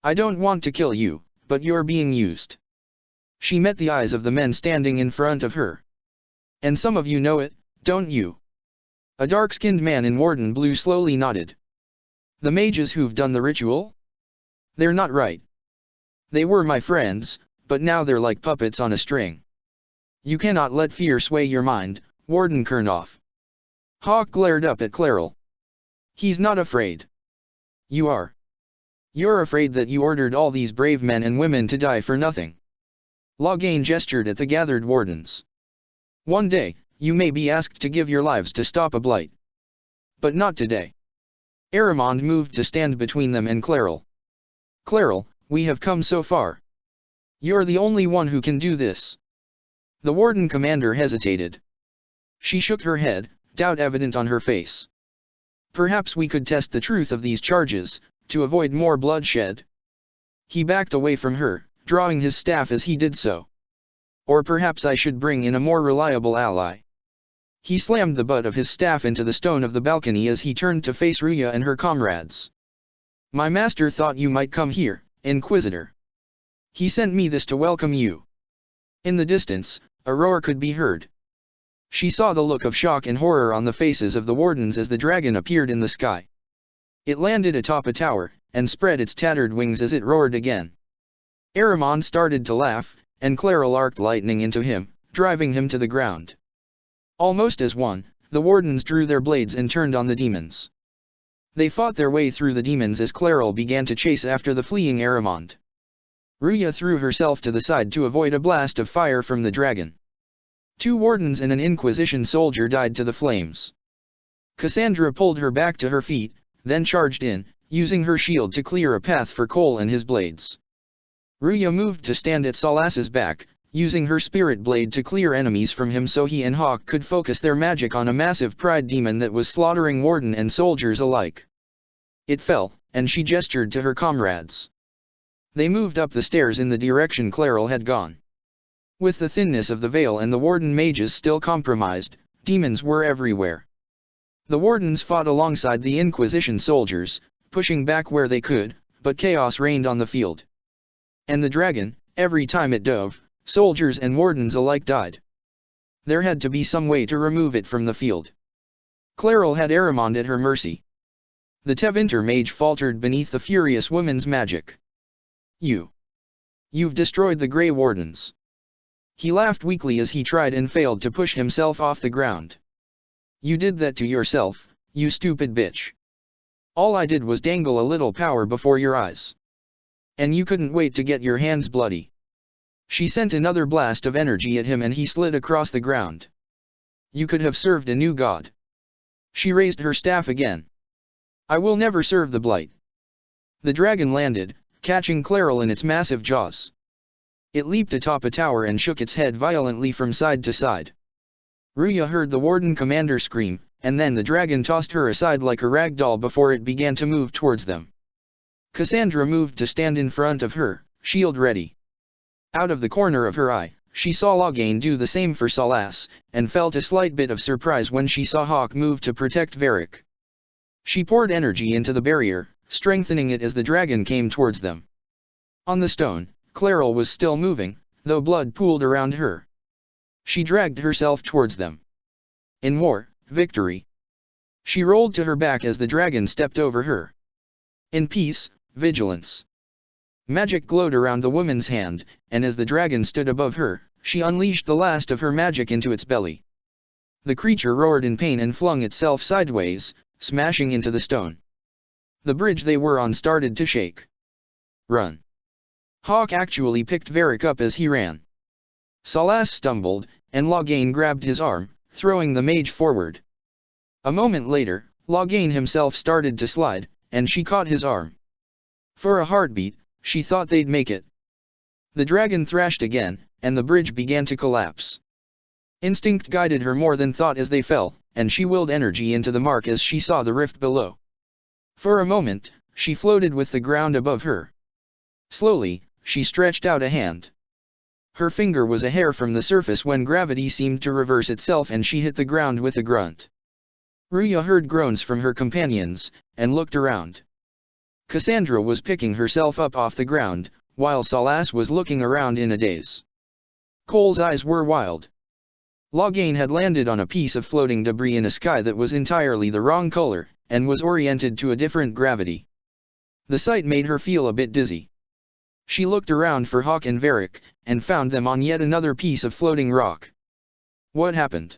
I don't want to kill you, but you're being used. She met the eyes of the men standing in front of her. And some of you know it, don't you? A dark-skinned man in warden blue slowly nodded. The mages who've done the ritual? They're not right. They were my friends, but now they're like puppets on a string. You cannot let fear sway your mind, Warden Kurnoff. Hawk glared up at Claral. He's not afraid. You are. You're afraid that you ordered all these brave men and women to die for nothing. Loghain gestured at the gathered wardens. One day, you may be asked to give your lives to stop a blight. But not today. Aramond moved to stand between them and Claral. Claral, we have come so far. You're the only one who can do this. The warden commander hesitated. She shook her head, doubt evident on her face. Perhaps we could test the truth of these charges, to avoid more bloodshed. He backed away from her, drawing his staff as he did so. Or perhaps I should bring in a more reliable ally. He slammed the butt of his staff into the stone of the balcony as he turned to face Ruya and her comrades. My master thought you might come here, Inquisitor. He sent me this to welcome you. In the distance, a roar could be heard. She saw the look of shock and horror on the faces of the wardens as the dragon appeared in the sky. It landed atop a tower, and spread its tattered wings as it roared again. Aramond started to laugh, and Claral arced lightning into him, driving him to the ground. Almost as one, the wardens drew their blades and turned on the demons. They fought their way through the demons as Claral began to chase after the fleeing Aramond. Ruya threw herself to the side to avoid a blast of fire from the dragon. 2 wardens and an Inquisition soldier died to the flames. Cassandra pulled her back to her feet, then charged in, using her shield to clear a path for Cole and his blades. Ruya moved to stand at Solas's back, using her spirit blade to clear enemies from him so he and Hawk could focus their magic on a massive pride demon that was slaughtering warden and soldiers alike. It fell, and she gestured to her comrades. They moved up the stairs in the direction Claral had gone. With the thinness of the veil and the warden mages still compromised, demons were everywhere. The wardens fought alongside the Inquisition soldiers, pushing back where they could, but chaos reigned on the field. And the dragon, every time it dove, soldiers and wardens alike died. There had to be some way to remove it from the field. Claral had Aramond at her mercy. The Tevinter mage faltered beneath the furious woman's magic. You've destroyed the Grey Wardens. He laughed weakly as he tried and failed to push himself off the ground. You did that to yourself, you stupid bitch. All I did was dangle a little power before your eyes. And you couldn't wait to get your hands bloody. She sent another blast of energy at him and he slid across the ground. You could have served a new god. She raised her staff again. I will never serve the blight. The dragon landed, catching Claral in its massive jaws. It leaped atop a tower and shook its head violently from side to side. Ruya heard the Warden Commander scream, and then the dragon tossed her aside like a rag doll before it began to move towards them. Cassandra moved to stand in front of her, shield ready. Out of the corner of her eye, she saw Loghain do the same for Salas, and felt a slight bit of surprise when she saw Hawk move to protect Varric. She poured energy into the barrier, strengthening it as the dragon came towards them. On the stone, Clairol was still moving, though blood pooled around her. She dragged herself towards them. In war, victory. She rolled to her back as the dragon stepped over her. In peace, vigilance. Magic glowed around the woman's hand, and as the dragon stood above her, she unleashed the last of her magic into its belly. The creature roared in pain and flung itself sideways, smashing into the stone. The bridge they were on started to shake. Run. Hawk actually picked Varric up as he ran. Salas stumbled, and Loghain grabbed his arm, throwing the mage forward. A moment later, Loghain himself started to slide, and she caught his arm. For a heartbeat, she thought they'd make it. The dragon thrashed again, and the bridge began to collapse. Instinct guided her more than thought as they fell, and she willed energy into the mark as she saw the rift below. For a moment, she floated with the ground above her. Slowly, she stretched out a hand. Her finger was a hair from the surface when gravity seemed to reverse itself and she hit the ground with a grunt. Ruya heard groans from her companions, and looked around. Cassandra was picking herself up off the ground, while Salas was looking around in a daze. Cole's eyes were wild. Loghain had landed on a piece of floating debris in a sky that was entirely the wrong color, and was oriented to a different gravity. The sight made her feel a bit dizzy. She looked around for Hawk and Varric, and found them on yet another piece of floating rock. What happened?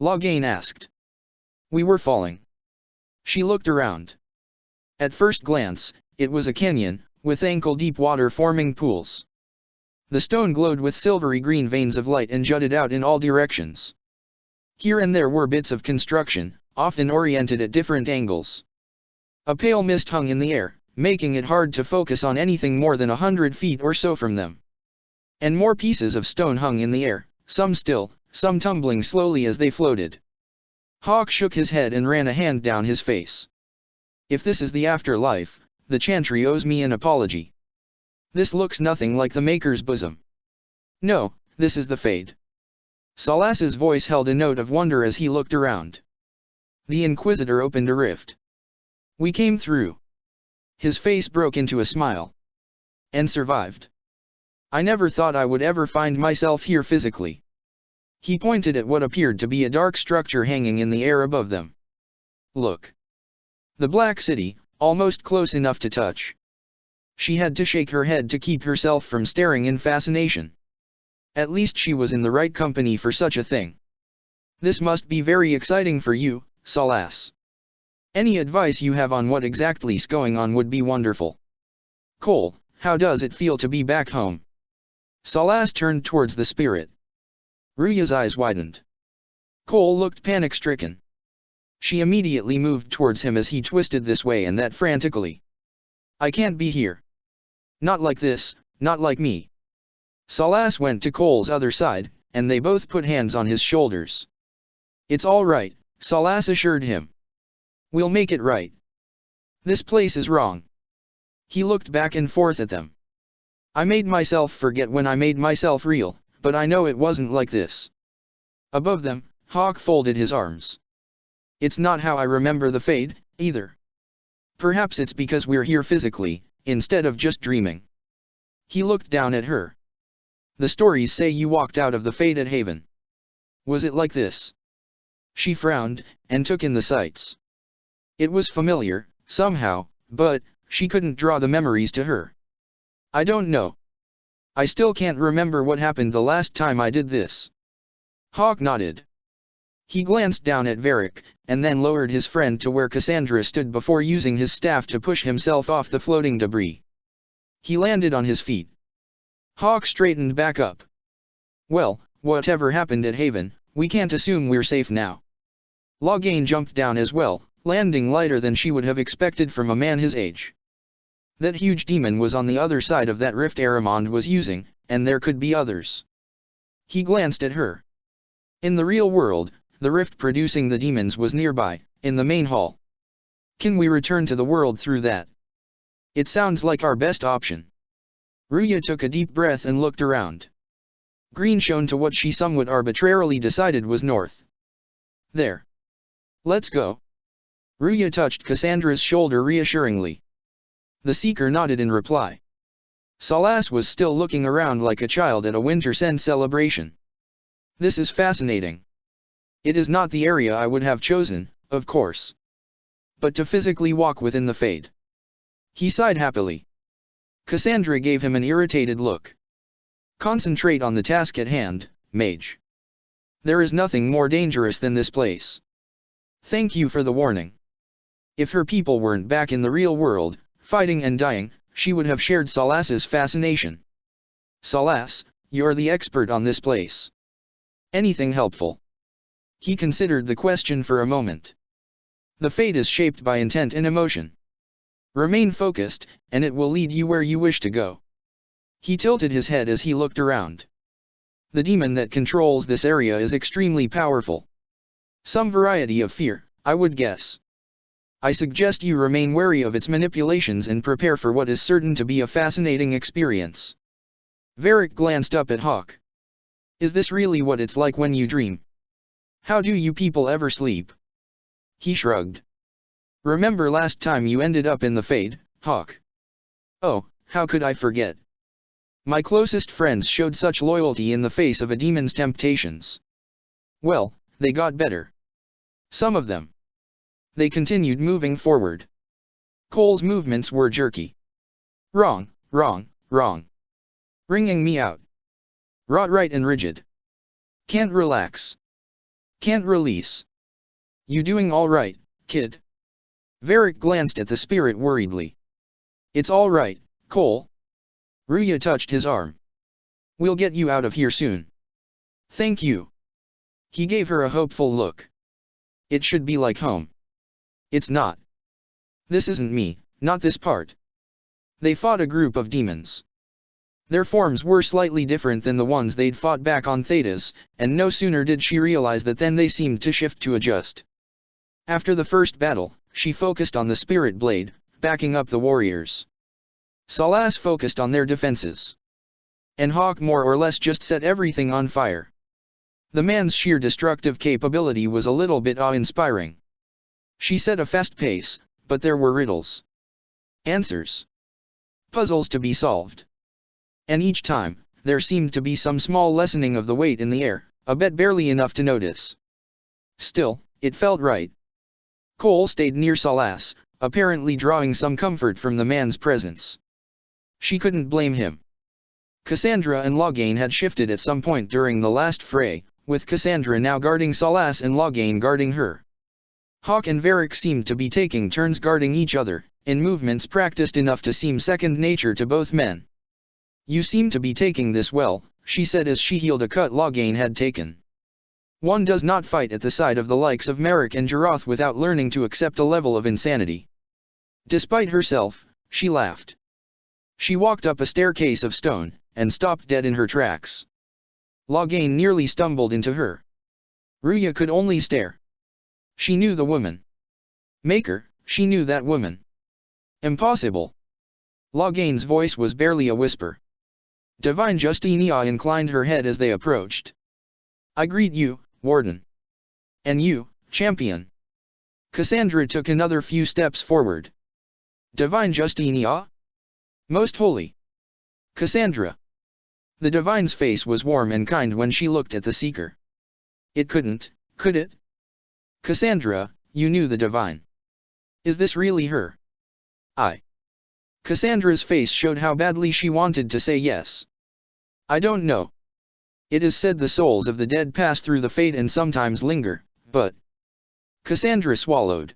Loghain asked. We were falling. She looked around. At first glance, it was a canyon, with ankle-deep water forming pools. The stone glowed with silvery green veins of light and jutted out in all directions. Here and there were bits of construction, often oriented at different angles. A pale mist hung in the air, making it hard to focus on anything more than 100 feet or so from them. And more pieces of stone hung in the air, some still, some tumbling slowly as they floated. Hawk shook his head and ran a hand down his face. If this is the afterlife, the Chantry owes me an apology. This looks nothing like the Maker's bosom. No, this is the Fade. Salas's voice held a note of wonder as he looked around. The Inquisitor opened a rift. We came through. His face broke into a smile. And survived. I never thought I would ever find myself here physically. He pointed at what appeared to be a dark structure hanging in the air above them. Look. The Black City, almost close enough to touch. She had to shake her head to keep herself from staring in fascination. At least she was in the right company for such a thing. This must be very exciting for you, Salas. Any advice you have on what exactly's going on would be wonderful. Cole, how does it feel to be back home? Salas turned towards the spirit. Ruya's eyes widened. Cole looked panic-stricken. She immediately moved towards him as he twisted this way and that frantically. I can't be here. Not like this, not like me. Salas went to Cole's other side, and they both put hands on his shoulders. It's all right, Salas assured him. We'll make it right. This place is wrong. He looked back and forth at them. I made myself forget when I made myself real, but I know it wasn't like this. Above them, Hawk folded his arms. It's not how I remember the Fade, either. Perhaps it's because we're here physically, instead of just dreaming. He looked down at her. The stories say you walked out of the Faded Haven. Was it like this? She frowned, and took in the sights. It was familiar, somehow, but she couldn't draw the memories to her. I don't know. I still can't remember what happened the last time I did this. Hawk nodded. He glanced down at Varric, and then lowered his friend to where Cassandra stood before using his staff to push himself off the floating debris. He landed on his feet. Hawk straightened back up. Well, whatever happened at Haven, we can't assume we're safe now. Loghain jumped down as well, landing lighter than she would have expected from a man his age. That huge demon was on the other side of that rift Aramond was using, and there could be others. He glanced at her. In the real world, the rift producing the demons was nearby, in the main hall. Can we return to the world through that? It sounds like our best option. Ruya took a deep breath and looked around. Green shone to what she somewhat arbitrarily decided was north. There. Let's go. Ruya touched Cassandra's shoulder reassuringly. The seeker nodded in reply. Salas was still looking around like a child at a winter scent celebration. This is fascinating. It is not the area I would have chosen, of course. But to physically walk within the fade. He sighed happily. Cassandra gave him an irritated look. Concentrate on the task at hand, mage. There is nothing more dangerous than this place. Thank you for the warning. If her people weren't back in the real world, fighting and dying, she would have shared Salas's fascination. Salas, you're the expert on this place. Anything helpful? He considered the question for a moment. The fate is shaped by intent and emotion. Remain focused, and it will lead you where you wish to go. He tilted his head as he looked around. The demon that controls this area is extremely powerful. Some variety of fear, I would guess. I suggest you remain wary of its manipulations and prepare for what is certain to be a fascinating experience. Varric glanced up at Hawk. Is this really what it's like when you dream? How do you people ever sleep? He shrugged. Remember last time you ended up in the Fade, Hawk? Oh, how could I forget? My closest friends showed such loyalty in the face of a demon's temptations. Well, they got better. Some of them. They continued moving forward. Cole's movements were jerky. Wrong, wrong, wrong. Wringing me out. Right and rigid. Can't relax. Can't release. You doing all right, kid? Varric glanced at the spirit worriedly. It's all right, Cole. Ruya touched his arm. We'll get you out of here soon. Thank you. He gave her a hopeful look. It should be like home. It's not. This isn't me, not this part. They fought a group of demons. Their forms were slightly different than the ones they'd fought back on Thedas, and no sooner did she realize that than they seemed to shift to adjust. After the first battle, she focused on the spirit blade, backing up the warriors. Salas focused on their defenses. And Hawk more or less just set everything on fire. The man's sheer destructive capability was a little bit awe-inspiring. She set a fast pace, but there were riddles. Answers. Puzzles to be solved. And each time, there seemed to be some small lessening of the weight in the air, a bit barely enough to notice. Still, it felt right. Cole stayed near Salas, apparently drawing some comfort from the man's presence. She couldn't blame him. Cassandra and Loghain had shifted at some point during the last fray, with Cassandra now guarding Salas and Loghain guarding her. Hawk and Varric seemed to be taking turns guarding each other, in movements practiced enough to seem second nature to both men. You seem to be taking this well, she said as she healed a cut Loghain had taken. One does not fight at the side of the likes of Merrick and Jaroth without learning to accept a level of insanity. Despite herself, she laughed. She walked up a staircase of stone, and stopped dead in her tracks. Loghain nearly stumbled into her. Ruya could only stare. She knew the woman. Maker, she knew that woman. Impossible. Loghain's voice was barely a whisper. Divine Justinia inclined her head as they approached. I greet you, Warden. And you, Champion. Cassandra took another few steps forward. Divine Justinia? Most holy. Cassandra. The Divine's face was warm and kind when she looked at the Seeker. It couldn't, could it? Cassandra, you knew the Divine. Is this really her? I. Cassandra's face showed how badly she wanted to say yes. I don't know. It is said the souls of the dead pass through the Fade and sometimes linger, but... Cassandra swallowed.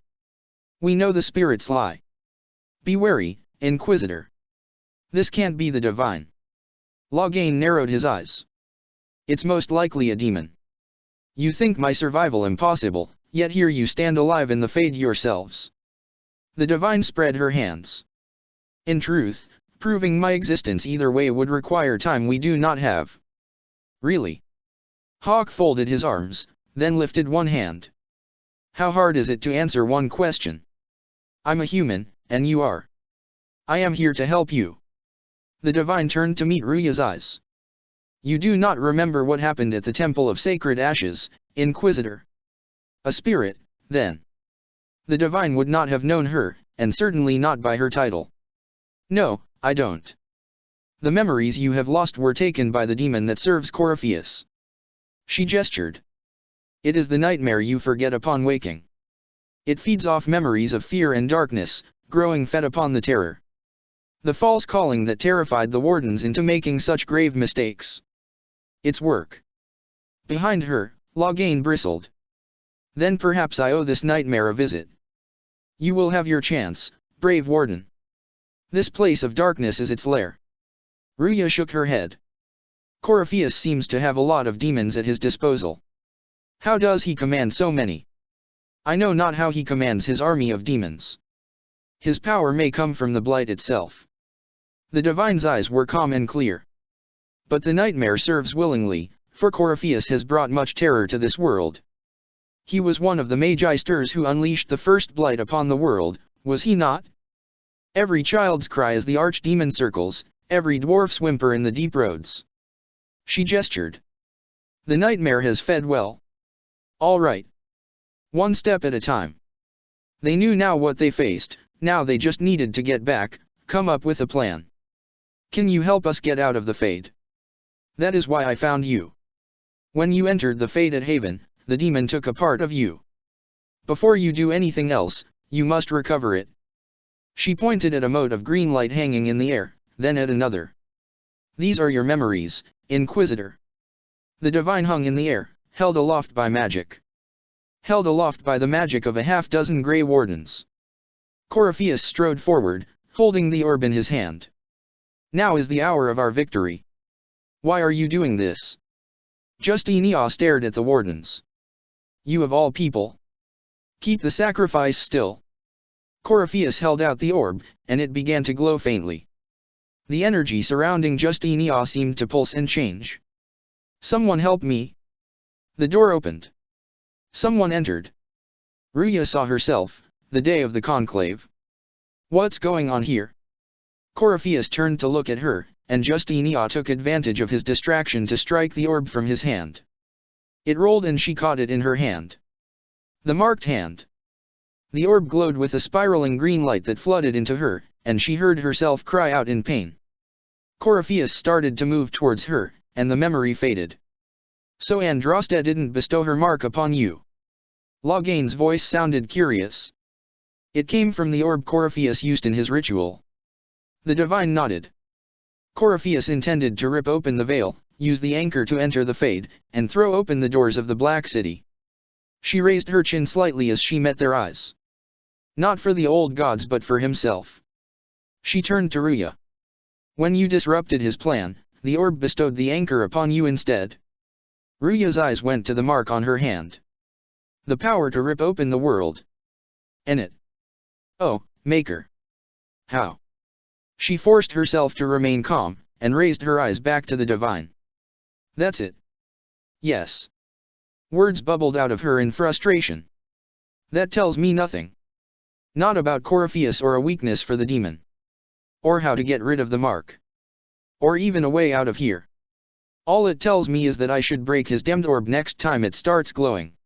We know the spirits lie. Be wary, Inquisitor. This can't be the Divine. Loghain narrowed his eyes. It's most likely a demon. You think my survival impossible, yet here you stand alive in the Fade yourselves. The Divine spread her hands. In truth, Proving my existence either way would require time we do not have. Really? Hawk folded his arms, then lifted one hand. How hard is it to answer one question? I'm a human, and you are. I am here to help you. The divine turned to meet Ruya's eyes. You do not remember what happened at the Temple of Sacred Ashes, Inquisitor. A spirit, then. The divine would not have known her, and certainly not by her title. No, I don't. The memories you have lost were taken by the demon that serves Corypheus. She gestured. It is the nightmare you forget upon waking. It feeds off memories of fear and darkness, growing fed upon the terror. The false calling that terrified the wardens into making such grave mistakes. Its work. Behind her, Loghain bristled. Then perhaps I owe this nightmare a visit. You will have your chance, brave warden. This place of darkness is its lair. Ruya shook her head. Corypheus seems to have a lot of demons at his disposal. How does he command so many? I know not how he commands his army of demons. His power may come from the blight itself. The divine's eyes were calm and clear. But the nightmare serves willingly, for Corypheus has brought much terror to this world. He was one of the Magisters who unleashed the first blight upon the world, was he not? Every child's cry as the archdemon circles, every dwarf's whimper in the deep roads. She gestured. The nightmare has fed well. All right. One step at a time. They knew now what they faced, now they just needed to get back, come up with a plan. Can you help us get out of the Fade? That is why I found you. When you entered the Fade at Haven, the demon took a part of you. Before you do anything else, you must recover it. She pointed at a mote of green light hanging in the air, then at another. These are your memories, Inquisitor. The divine hung in the air, held aloft by magic. Held aloft by the magic of a half-dozen grey wardens. Corypheus strode forward, holding the orb in his hand. Now is the hour of our victory. Why are you doing this? Justinia stared at the wardens. You of all people. Keep the sacrifice still. Corypheus held out the orb, and it began to glow faintly. The energy surrounding Justinia seemed to pulse and change. Someone help me. The door opened. Someone entered. Ruya saw herself, the day of the conclave. What's going on here? Corypheus turned to look at her, and Justinia took advantage of his distraction to strike the orb from his hand. It rolled and she caught it in her hand. The marked hand. The orb glowed with a spiraling green light that flooded into her, and she heard herself cry out in pain. Corypheus started to move towards her, and the memory faded. So Andraste didn't bestow her mark upon you. Loghain's voice sounded curious. It came from the orb Corypheus used in his ritual. The divine nodded. Corypheus intended to rip open the veil, use the anchor to enter the Fade, and throw open the doors of the Black City. She raised her chin slightly as she met their eyes. Not for the old gods but for himself. She turned to Ruya. When you disrupted his plan, the orb bestowed the anchor upon you instead. Ruya's eyes went to the mark on her hand. The power to rip open the world. And it. Oh, Maker. How? She forced herself to remain calm, and raised her eyes back to the divine. That's it. Yes. Words bubbled out of her in frustration. That tells me nothing. Not about Corypheus or a weakness for the demon. Or how to get rid of the mark. Or even a way out of here. All it tells me is that I should break his damned orb next time it starts glowing.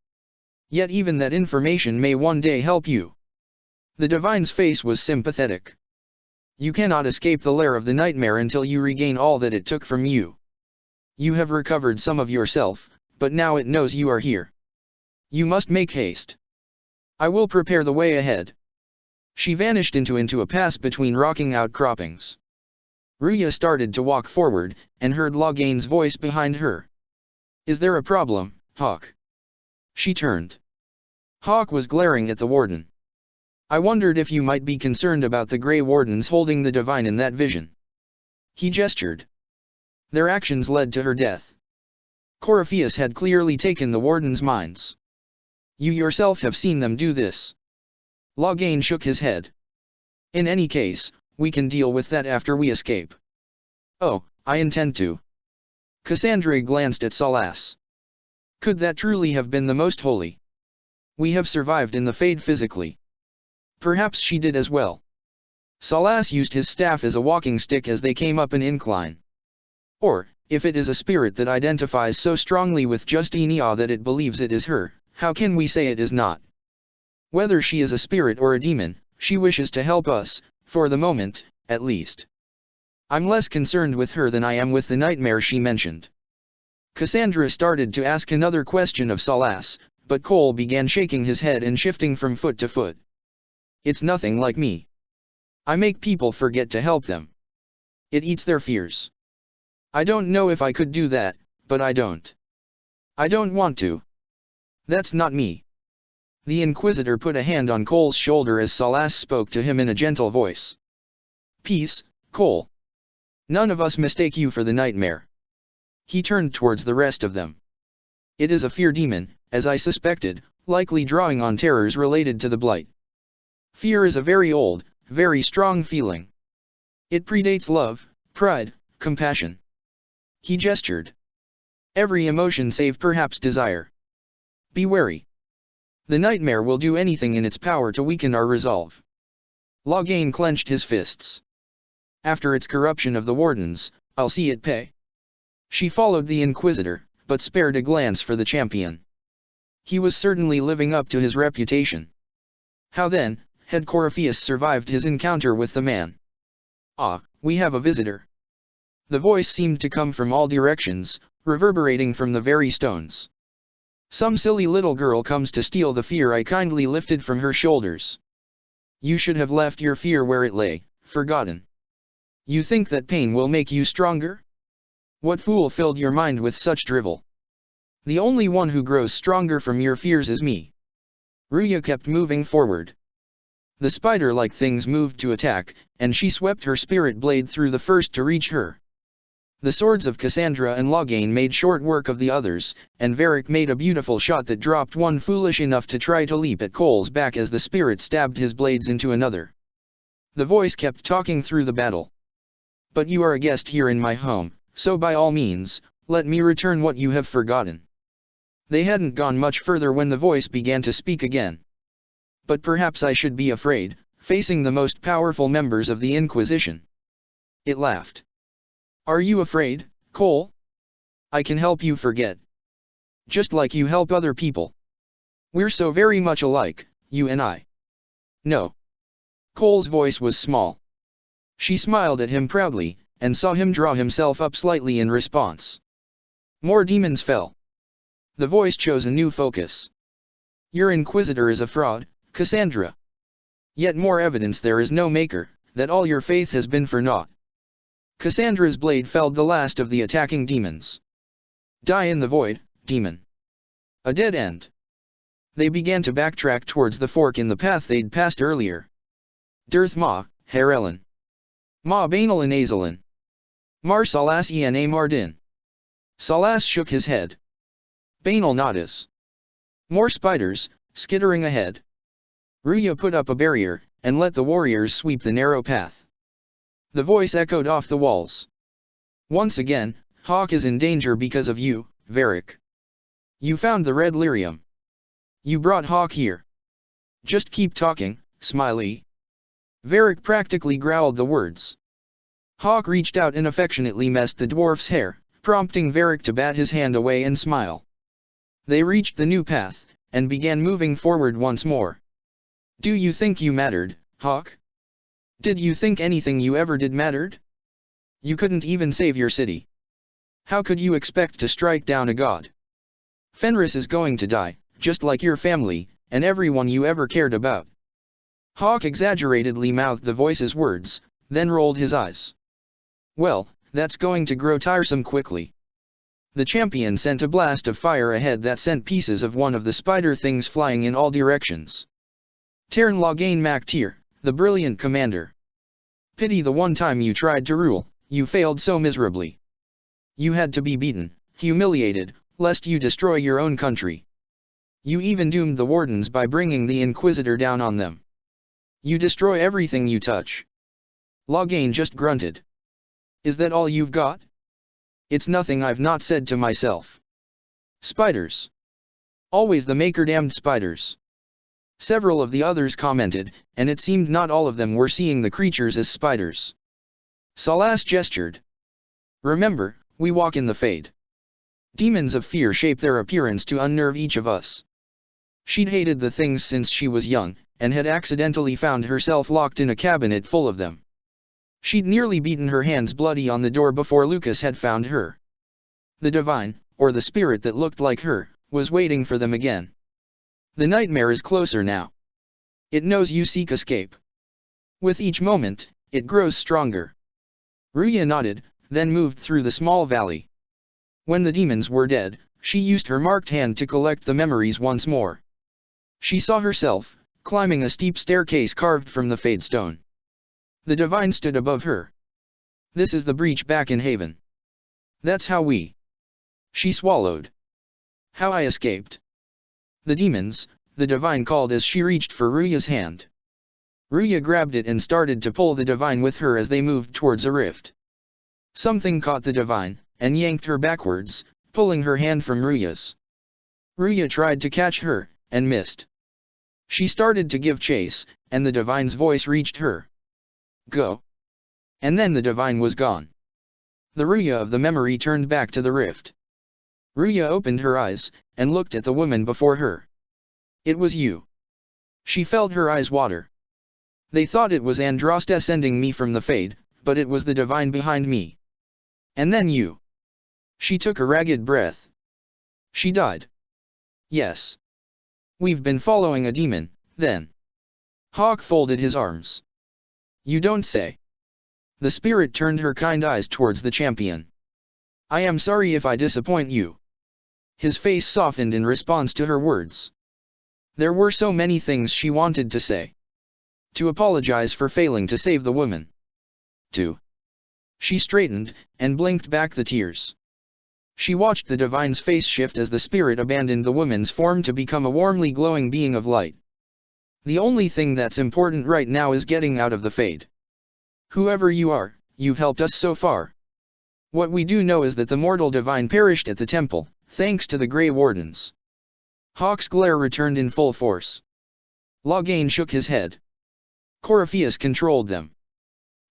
Yet even that information may one day help you. The divine's face was sympathetic. You cannot escape the lair of the nightmare until you regain all that it took from you. You have recovered some of yourself, but now it knows you are here. You must make haste. I will prepare the way ahead. She vanished into a pass between rocking outcroppings. Ruya started to walk forward, and heard Loghain's voice behind her. Is there a problem, Hawk? She turned. Hawk was glaring at the warden. I wondered if you might be concerned about the Grey Wardens holding the divine in that vision. He gestured. Their actions led to her death. Corypheus had clearly taken the wardens' minds. You yourself have seen them do this. Loghain shook his head. In any case, We can deal with that after we escape. Oh, I intend to. Cassandra glanced at Salas. Could that truly have been the most holy? We have survived in the Fade physically. Perhaps she did as well. Salas used his staff as a walking stick as they came up an incline. Or, if it is a spirit that identifies so strongly with Justinia that it believes it is her, how can we say it is not? Whether she is a spirit or a demon, she wishes to help us, for the moment, at least. I'm less concerned with her than I am with the nightmare she mentioned. Cassandra started to ask another question of Salas, but Cole began shaking his head and shifting from foot to foot. It's nothing like me. I make people forget to help them. It eats their fears. I don't know if I could do that, but I don't. I don't want to. That's not me. The Inquisitor put a hand on Cole's shoulder as Salas spoke to him in a gentle voice. Peace, Cole. None of us mistake you for the nightmare. He turned towards the rest of them. It is a fear demon, as I suspected, likely drawing on terrors related to the blight. Fear is a very old, very strong feeling. It predates love, pride, compassion. He gestured. Every emotion save perhaps desire. Be wary. The nightmare will do anything in its power to weaken our resolve. Loghain clenched his fists. After its corruption of the wardens, I'll see it pay. She followed the Inquisitor, but spared a glance for the champion. He was certainly living up to his reputation. How then, had Corypheus survived his encounter with the man? Ah, we have a visitor. The voice seemed to come from all directions, reverberating from the very stones. Some silly little girl comes to steal the fear I kindly lifted from her shoulders. You should have left your fear where it lay, forgotten. You think that pain will make you stronger? What fool filled your mind with such drivel? The only one who grows stronger from your fears is me. Ruya kept moving forward. The spider-like things moved to attack, and she swept her spirit blade through the first to reach her. The swords of Cassandra and Loghain made short work of the others, and Varric made a beautiful shot that dropped one foolish enough to try to leap at Cole's back as the spirit stabbed his blades into another. The voice kept talking through the battle. But you are a guest here in my home, so by all means, let me return what you have forgotten. They hadn't gone much further when the voice began to speak again. But perhaps I should be afraid, facing the most powerful members of the Inquisition. It laughed. Are you afraid, Cole? I can help you forget. Just like you help other people. We're so very much alike, you and I. No. Cole's voice was small. She smiled at him proudly, and saw him draw himself up slightly in response. More demons fell. The voice chose a new focus. Your Inquisitor is a fraud, Cassandra. Yet more evidence there is no maker, that all your faith has been for naught. Cassandra's blade felled the last of the attacking demons. Die in the void, demon. A dead end. They began to backtrack towards the fork in the path they'd passed earlier. Dirth Ma, Herelen. Ma Banal and Azalin. Mar Salas en a Mardin. Salas shook his head. Banal noddis. More spiders, skittering ahead. Ruya put up a barrier, and let the warriors sweep the narrow path. The voice echoed off the walls. Once again, Hawk is in danger because of you, Varric. You found the red lyrium. You brought Hawk here. Just keep talking, Smiley. Varric practically growled the words. Hawk reached out and affectionately messed the dwarf's hair, prompting Varric to bat his hand away and smile. They reached the new path, and began moving forward once more. Do you think you mattered, Hawk? Did you think anything you ever did mattered? You couldn't even save your city. How could you expect to strike down a god? Fenris is going to die, just like your family, and everyone you ever cared about. Hawk exaggeratedly mouthed the voice's words, then rolled his eyes. Well, that's going to grow tiresome quickly. The champion sent a blast of fire ahead that sent pieces of one of the spider things flying in all directions. Tern Loghain Mactir, the brilliant commander. Pity the one time you tried to rule, you failed so miserably. You had to be beaten, humiliated, lest you destroy your own country. You even doomed the wardens by bringing the Inquisitor down on them. You destroy everything you touch. Loghain just grunted. Is that all you've got? It's nothing I've not said to myself. Spiders. Always the maker-damned spiders. Several of the others commented, and it seemed not all of them were seeing the creatures as spiders. Salas gestured. Remember, we walk in the Fade. Demons of fear shape their appearance to unnerve each of us. She'd hated the things since she was young, and had accidentally found herself locked in a cabinet full of them. She'd nearly beaten her hands bloody on the door before Lucas had found her. The divine, or the spirit that looked like her, was waiting for them again. The nightmare is closer now. It knows you seek escape. With each moment, it grows stronger. Ruya nodded, then moved through the small valley. When the demons were dead, she used her marked hand to collect the memories once more. She saw herself, climbing a steep staircase carved from the Fade stone. The divine stood above her. This is the breach back in Haven. That's how we. She swallowed. How I escaped. The demons, the divine called as she reached for Ruya's hand. Ruya grabbed it and started to pull the divine with her as they moved towards a rift. Something caught the divine, and yanked her backwards, pulling her hand from Ruya's. Ruya tried to catch her, and missed. She started to give chase, and the divine's voice reached her. Go. And then the divine was gone. The Ruya of the memory turned back to the rift. Ruya opened her eyes, and looked at the woman before her. It was you. She felt her eyes water. They thought it was Andraste sending me from the Fade, but it was the divine behind me. And then you. She took a ragged breath. She died. Yes. We've been following a demon, then. Hawk folded his arms. You don't say. The spirit turned her kind eyes towards the champion. I am sorry if I disappoint you. His face softened in response to her words. There were so many things she wanted to say. To apologize for failing to save the woman. She straightened, and blinked back the tears. She watched the divine's face shift as the spirit abandoned the woman's form to become a warmly glowing being of light. The only thing that's important right now is getting out of the Fade. Whoever you are, you've helped us so far. What we do know is that the mortal divine perished at the temple, thanks to the Grey Wardens. Hawk's glare returned in full force. Loghain shook his head. Corypheus controlled them.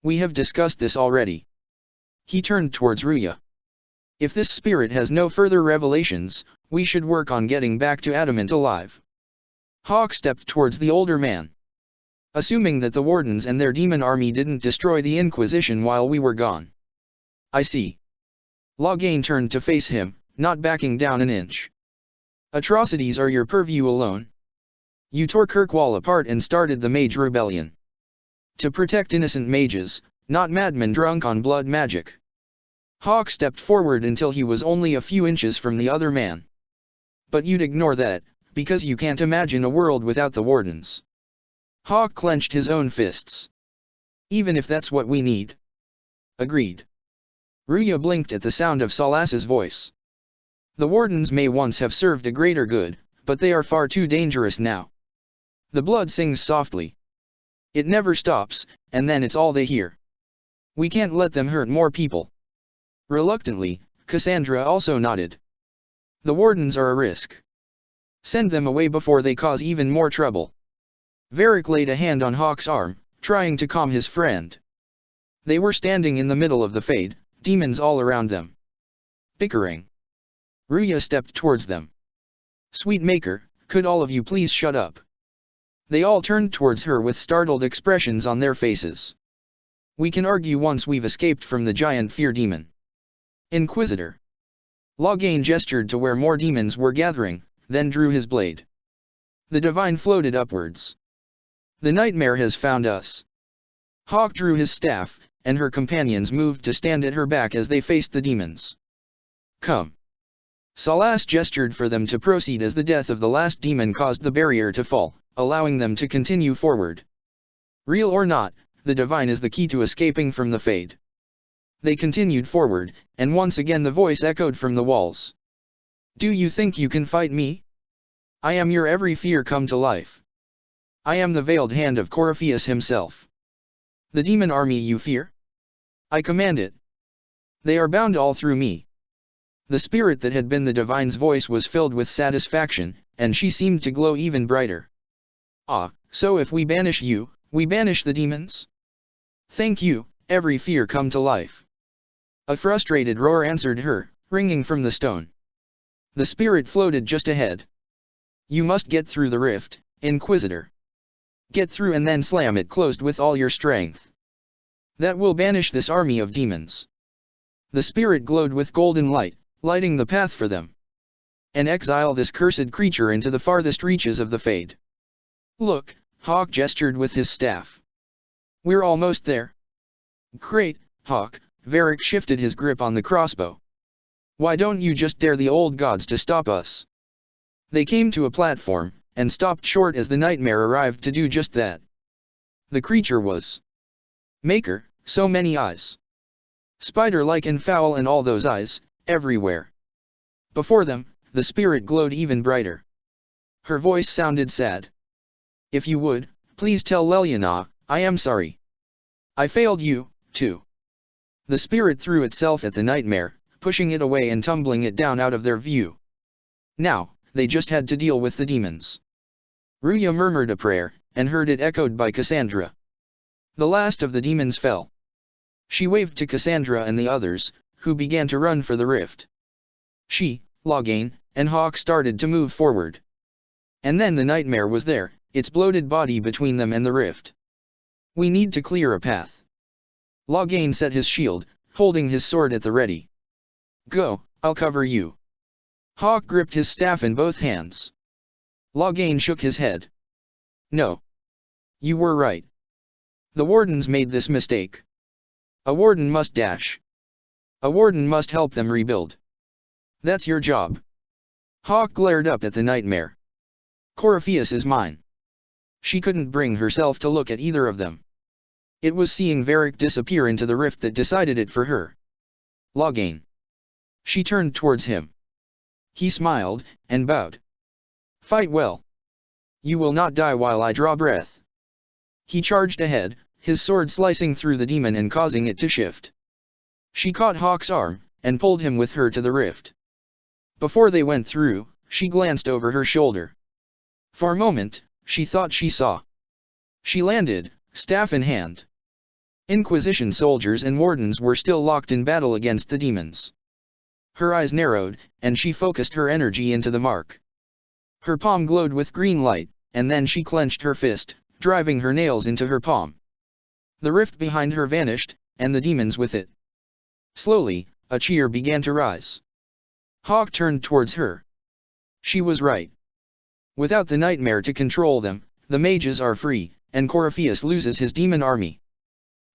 We have discussed this already. He turned towards Ruya. If this spirit has no further revelations, we should work on getting back to Adamant alive. Hawk stepped towards the older man. Assuming that the Wardens and their demon army didn't destroy the Inquisition while we were gone. I see. Loghain turned to face him, not backing down an inch. Atrocities are your purview alone. You tore Kirkwall apart and started the Mage Rebellion. To protect innocent mages, not madmen drunk on blood magic. Hawk stepped forward until he was only a few inches from the other man. But you'd ignore that, because you can't imagine a world without the Wardens. Hawk clenched his own fists. Even if that's what we need. Agreed. Ruya blinked at the sound of Salas's voice. The Wardens may once have served a greater good, but they are far too dangerous now. The blood sings softly. It never stops, and then it's all they hear. We can't let them hurt more people. Reluctantly, Cassandra also nodded. The Wardens are a risk. Send them away before they cause even more trouble. Varric laid a hand on Hawk's arm, trying to calm his friend. They were standing in the middle of the Fade, demons all around them. Bickering. Ruya stepped towards them. Sweet Maker, could all of you please shut up? They all turned towards her with startled expressions on their faces. We can argue once we've escaped from the giant fear demon. Inquisitor. Loghain gestured to where more demons were gathering, then drew his blade. The divine floated upwards. The nightmare has found us. Hawk drew his staff, and her companions moved to stand at her back as they faced the demons. Come. Salas gestured for them to proceed as the death of the last demon caused the barrier to fall, allowing them to continue forward. Real or not, the divine is the key to escaping from the Fade. They continued forward, and once again the voice echoed from the walls. Do you think you can fight me? I am your every fear come to life. I am the veiled hand of Corypheus himself. The demon army you fear? I command it. They are bound all through me. The spirit that had been the divine's voice was filled with satisfaction, and she seemed to glow even brighter. Ah, so if we banish you, we banish the demons? Thank you, every fear come to life. A frustrated roar answered her, ringing from the stone. The spirit floated just ahead. You must get through the rift, Inquisitor. Get through and then slam it closed with all your strength. That will banish this army of demons. The spirit glowed with golden light, lighting the path for them. And exile this cursed creature into the farthest reaches of the Fade. Look, Hawk gestured with his staff. We're almost there. Great, Hawk, Varric shifted his grip on the crossbow. Why don't you just dare the old gods to stop us? They came to a platform, and stopped short as the nightmare arrived to do just that. The creature was Maker, so many eyes. Spider-like and foul, and all those eyes, everywhere. Before them, the spirit glowed even brighter. Her voice sounded sad. If you would, please tell Leliana, I am sorry. I failed you, too. The spirit threw itself at the nightmare, pushing it away and tumbling it down out of their view. Now, they just had to deal with the demons. Ruya murmured a prayer, and heard it echoed by Cassandra. The last of the demons fell. She waved to Cassandra and the others, who began to run for the rift. She, Loghain, and Hawk started to move forward. And then the nightmare was there, its bloated body between them and the rift. We need to clear a path. Loghain set his shield, holding his sword at the ready. Go, I'll cover you. Hawk gripped his staff in both hands. Loghain shook his head. No. You were right. The wardens made this mistake. A warden must dash. A warden must help them rebuild. That's your job. Hawk glared up at the nightmare. Corypheus is mine. She couldn't bring herself to look at either of them. It was seeing Varric disappear into the rift that decided it for her. Loghain. She turned towards him. He smiled, and bowed. Fight well. You will not die while I draw breath. He charged ahead, his sword slicing through the demon and causing it to shift. She caught Hawk's arm, and pulled him with her to the rift. Before they went through, she glanced over her shoulder. For a moment, she thought she saw. She landed, staff in hand. Inquisition soldiers and wardens were still locked in battle against the demons. Her eyes narrowed, and she focused her energy into the mark. Her palm glowed with green light, and then she clenched her fist, driving her nails into her palm. The rift behind her vanished, and the demons with it. Slowly, a cheer began to rise. Hawk turned towards her. She was right. Without the nightmare to control them, the mages are free, and Corypheus loses his demon army.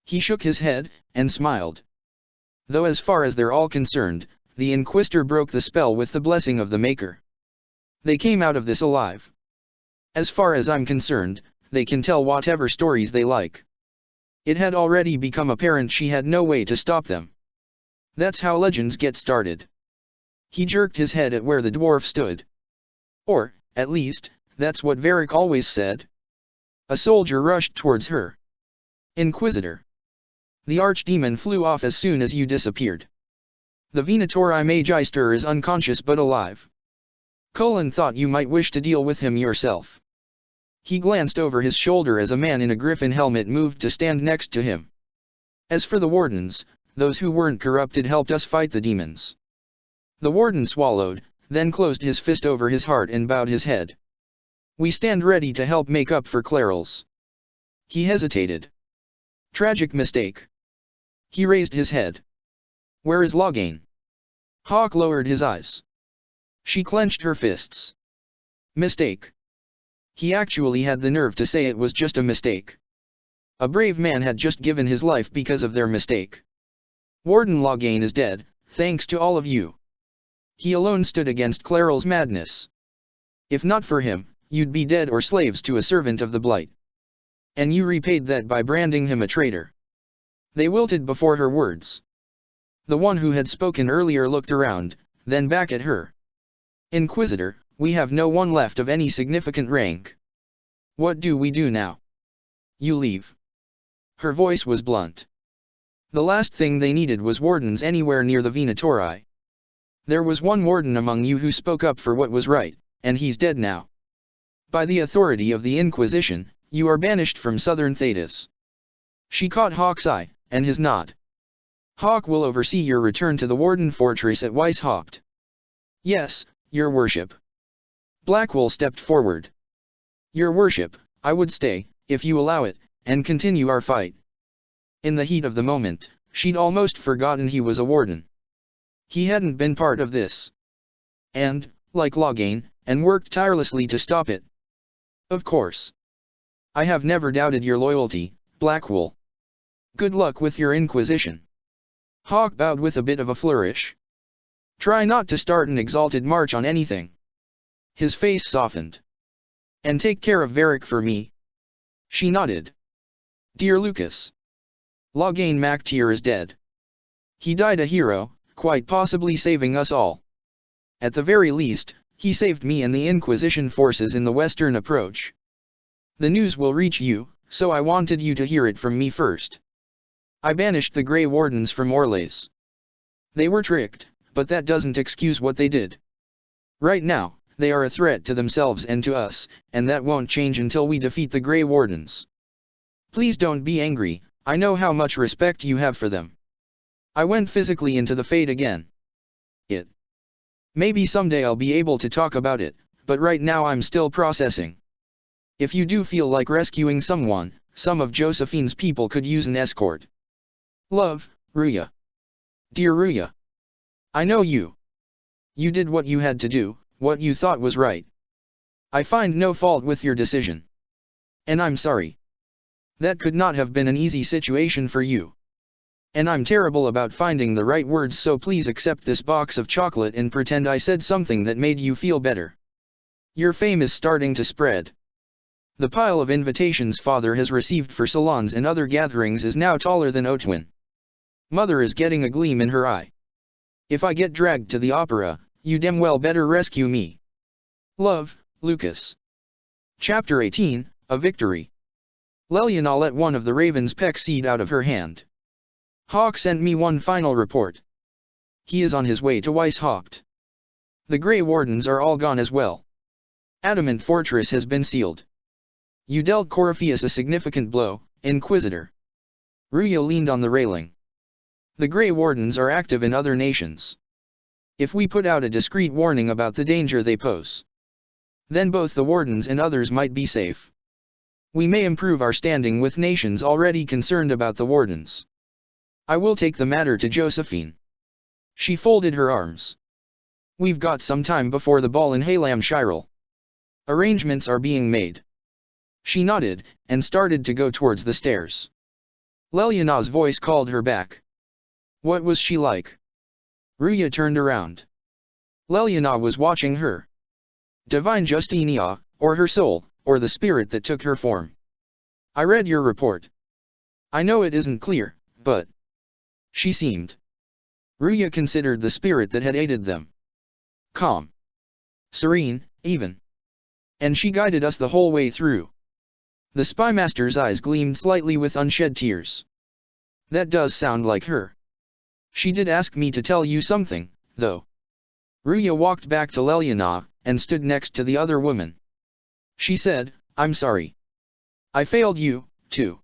He shook his head, and smiled. Though as far as they're all concerned, the Inquisitor broke the spell with the blessing of the Maker. They came out of this alive. As far as I'm concerned, they can tell whatever stories they like. It had already become apparent she had no way to stop them. That's how legends get started. He jerked his head at where the dwarf stood. Or, at least, that's what Varric always said. A soldier rushed towards her. Inquisitor. The archdemon flew off as soon as you disappeared. The Venatori Magister is unconscious but alive. Colin thought you might wish to deal with him yourself. He glanced over his shoulder as a man in a griffin helmet moved to stand next to him. As for the wardens, those who weren't corrupted helped us fight the demons. The warden swallowed, then closed his fist over his heart and bowed his head. We stand ready to help make up for Clarils. He hesitated. Tragic mistake. He raised his head. Where is Loghain? Hawk lowered his eyes. She clenched her fists. Mistake. He actually had the nerve to say it was just a mistake. A brave man had just given his life because of their mistake. Warden Loghain is dead, thanks to all of you. He alone stood against Claril's madness. If not for him, you'd be dead or slaves to a servant of the Blight. And you repaid that by branding him a traitor. They wilted before her words. The one who had spoken earlier looked around, then back at her. Inquisitor, we have no one left of any significant rank. What do we do now? You leave. Her voice was blunt. The last thing they needed was wardens anywhere near the Venatori. There was one warden among you who spoke up for what was right, and he's dead now. By the authority of the Inquisition, you are banished from southern Thedas. She caught Hawk's eye, and his nod. Hawk will oversee your return to the Warden Fortress at Weishaupt. Yes, your worship. Blackwell stepped forward. Your worship, I would stay, if you allow it, and continue our fight. In the heat of the moment, she'd almost forgotten he was a warden. He hadn't been part of this. And, like Loghain, and worked tirelessly to stop it. Of course. I have never doubted your loyalty, Blackwell. Good luck with your Inquisition. Hawk bowed with a bit of a flourish. Try not to start an exalted march on anything. His face softened. And take care of Varric for me. She nodded. Dear Lucas. Loghain MacTier is dead. He died a hero, quite possibly saving us all. At the very least, he saved me and the Inquisition forces in the western approach. The news will reach you, so I wanted you to hear it from me first. I banished the Grey Wardens from Orlais. They were tricked, but that doesn't excuse what they did. Right now, they are a threat to themselves and to us, and that won't change until we defeat the Grey Wardens. Please don't be angry, I know how much respect you have for them. I went physically into the Fade again. Maybe someday I'll be able to talk about it, but right now I'm still processing. If you do feel like rescuing someone, some of Josephine's people could use an escort. Love, Ruya. Dear Ruya. I know you. You did what you had to do, what you thought was right. I find no fault with your decision. And I'm sorry. That could not have been an easy situation for you. And I'm terrible about finding the right words, so please accept this box of chocolate and pretend I said something that made you feel better. Your fame is starting to spread. The pile of invitations Father has received for salons and other gatherings is now taller than Otwin. Mother is getting a gleam in her eye. If I get dragged to the opera, you damn well better rescue me. Love, Lucas. Chapter 18, A Victory. Leliana let one of the ravens peck seed out of her hand. Hawk sent me one final report. He is on his way to Weishaupt. The Grey Wardens are all gone as well. Adamant Fortress has been sealed. You dealt Corypheus a significant blow, Inquisitor. Ruya leaned on the railing. The Grey Wardens are active in other nations. If we put out a discreet warning about the danger they pose, then both the Wardens and others might be safe. We may improve our standing with nations already concerned about the Wardens. I will take the matter to Josephine. She folded her arms. We've got some time before the ball in Halam Shirel. Arrangements are being made. She nodded, and started to go towards the stairs. Leliana's voice called her back. What was she like? Ruya turned around. Leliana was watching her. Divine Justinia, or her soul, or the spirit that took her form. I read your report. I know it isn't clear, but she seemed. Ruya considered the spirit that had aided them. Calm. Serene, even. And she guided us the whole way through. The spymaster's eyes gleamed slightly with unshed tears. That does sound like her. She did ask me to tell you something, though. Ruya walked back to Leliana, and stood next to the other woman. She said, I'm sorry. I failed you, too.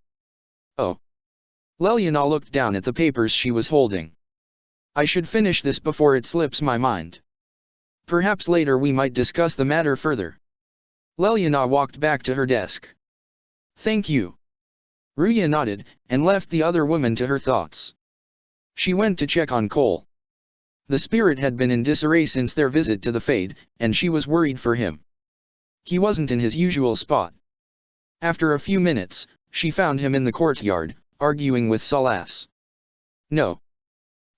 Oh. Leliana looked down at the papers she was holding. I should finish this before it slips my mind. Perhaps later we might discuss the matter further. Leliana walked back to her desk. Thank you. Ruya nodded, and left the other woman to her thoughts. She went to check on Cole. The spirit had been in disarray since their visit to the Fade, and she was worried for him. He wasn't in his usual spot. After a few minutes, she found him in the courtyard, arguing with Salas. No.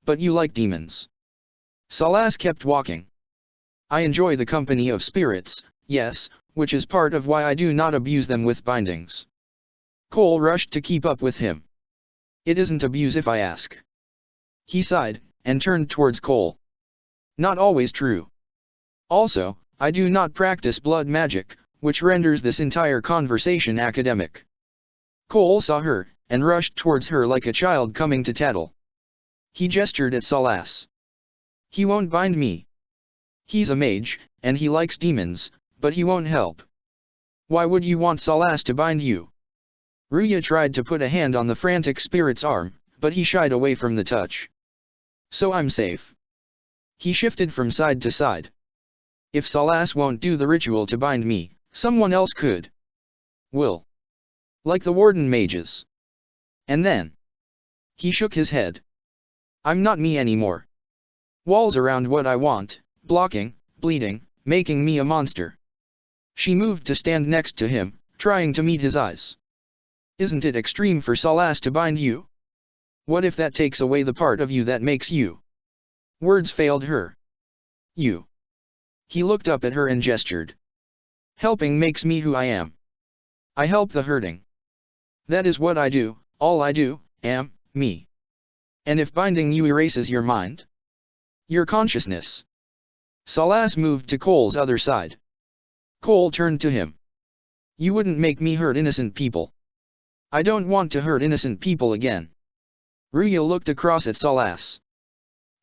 But you like demons. Salas kept walking. I enjoy the company of spirits, yes, which is part of why I do not abuse them with bindings. Cole rushed to keep up with him. It isn't abuse if I ask. He sighed, and turned towards Cole. Not always true. Also, I do not practice blood magic, which renders this entire conversation academic. Cole saw her, and rushed towards her like a child coming to tattle. He gestured at Salas. He won't bind me. He's a mage, and he likes demons, but he won't help. Why would you want Salas to bind you? Ruya tried to put a hand on the frantic spirit's arm, but he shied away from the touch. So I'm safe. He shifted from side to side. If Salas won't do the ritual to bind me, someone else could. Will. Like the warden mages. And then. He shook his head. I'm not me anymore. Walls around what I want, blocking, bleeding, making me a monster. She moved to stand next to him, trying to meet his eyes. Isn't it extreme for Salas to bind you? What if that takes away the part of you that makes you? Words failed her. You. He looked up at her and gestured. Helping makes me who I am. I help the hurting. That is what I do, all I do, am, me. And if binding you erases your mind? Your consciousness. Salas moved to Cole's other side. Cole turned to him. You wouldn't make me hurt innocent people. I don't want to hurt innocent people again. Ruya looked across at Salas.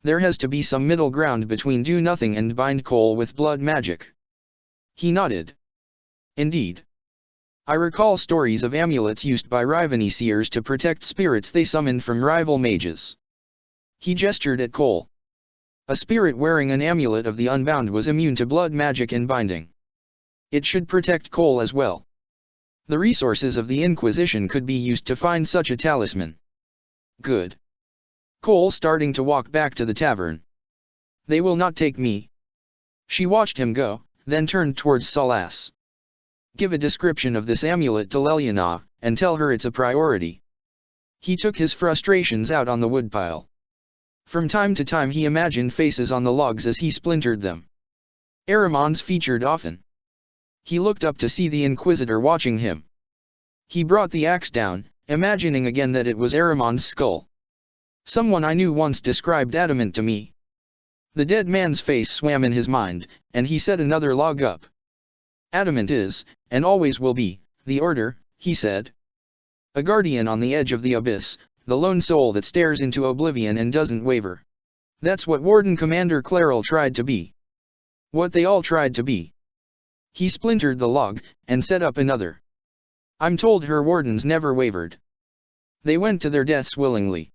There has to be some middle ground between do nothing and bind Cole with blood magic. He nodded. Indeed. I recall stories of amulets used by Riveni seers to protect spirits they summoned from rival mages. He gestured at Cole. A spirit wearing an amulet of the Unbound was immune to blood magic and binding. It should protect Cole as well. The resources of the Inquisition could be used to find such a talisman. Good. Cole starting to walk back to the tavern. They will not take me. She watched him go, then turned towards Salas. Give a description of this amulet to Leliana, and tell her it's a priority. He took his frustrations out on the woodpile. From time to time he imagined faces on the logs as he splintered them. Aramon's featured often. He looked up to see the Inquisitor watching him. He brought the axe down, imagining again that it was Aramon's skull. Someone I knew once described adamant to me. The dead man's face swam in his mind, and he set another log up. Adamant is, and always will be, the Order, he said. A guardian on the edge of the abyss, the lone soul that stares into oblivion and doesn't waver. That's what Warden Commander Clairol tried to be. What they all tried to be. He splintered the log, and set up another. I'm told her wardens never wavered. They went to their deaths willingly.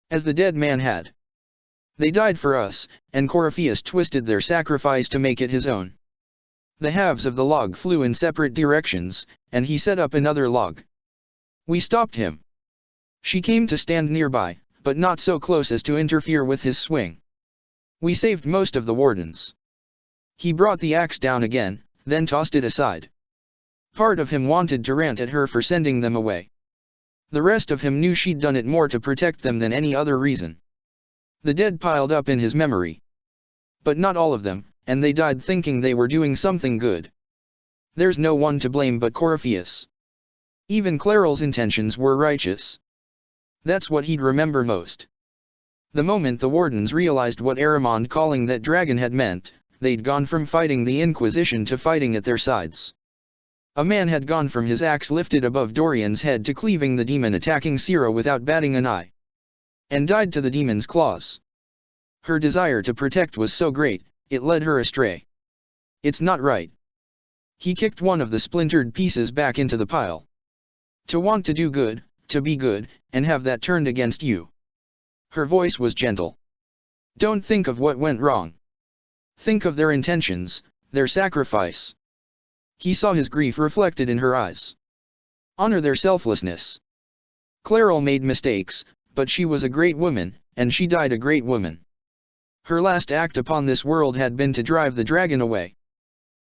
As the dead man had. They died for us, and Corypheus twisted their sacrifice to make it his own. The halves of the log flew in separate directions, and he set up another log. We stopped him. She came to stand nearby, but not so close as to interfere with his swing. We saved most of the wardens. He brought the axe down again, then tossed it aside. Part of him wanted to rant at her for sending them away. The rest of him knew she'd done it more to protect them than any other reason. The dead piled up in his memory. But not all of them, and they died thinking they were doing something good. There's no one to blame but Corypheus. Even Clairol's intentions were righteous. That's what he'd remember most. The moment the wardens realized what Aramond calling that dragon had meant, they'd gone from fighting the Inquisition to fighting at their sides. A man had gone from his axe lifted above Dorian's head to cleaving the demon attacking Ciro without batting an eye. And died to the demon's claws. Her desire to protect was so great, it led her astray. It's not right. He kicked one of the splintered pieces back into the pile. To want to do good, to be good, and have that turned against you. Her voice was gentle. Don't think of what went wrong. Think of their intentions, their sacrifice. He saw his grief reflected in her eyes. Honor their selflessness. Clairol made mistakes, but she was a great woman, and she died a great woman. Her last act upon this world had been to drive the dragon away.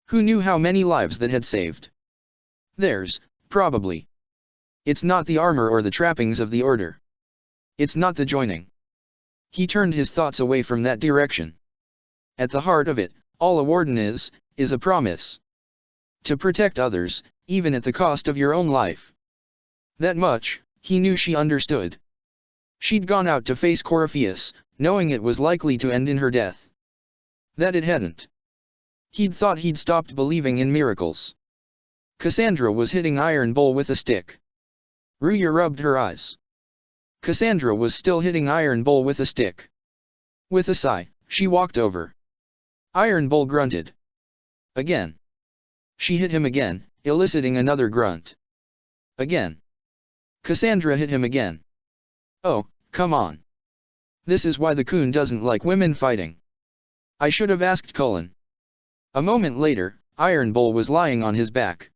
Who knew how many lives that had saved? Theirs, probably. It's not the armor or the trappings of the Order. It's not the joining. He turned his thoughts away from that direction. At the heart of it, all a warden is a promise. To protect others, even at the cost of your own life. That much, he knew she understood. She'd gone out to face Corypheus, knowing it was likely to end in her death. That it hadn't. He'd thought he'd stopped believing in miracles. Cassandra was hitting Iron Bull with a stick. Ruya rubbed her eyes. Cassandra was still hitting Iron Bull with a stick. With a sigh, she walked over. Iron Bull grunted. Again. She hit him again, eliciting another grunt. Again. Cassandra hit him again. Oh, come on. This is why the coon doesn't like women fighting. I should have asked Cullen. A moment later, Iron Bull was lying on his back.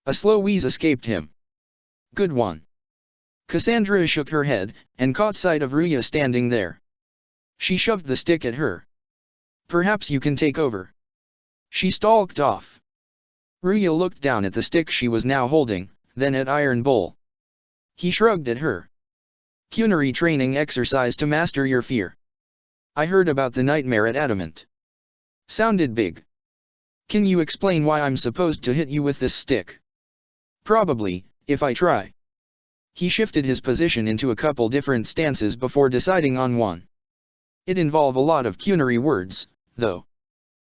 A slow wheeze escaped him. Good one. Cassandra shook her head, and caught sight of Ruya standing there. She shoved the stick at her. Perhaps you can take over. She stalked off. Ruya looked down at the stick she was now holding, then at Iron Bull. He shrugged at her. Culinary training exercise to master your fear. I heard about the nightmare at Adamant. Sounded big. Can you explain why I'm supposed to hit you with this stick? Probably, if I try. He shifted his position into a couple different stances before deciding on one. It involved a lot of culinary words, though.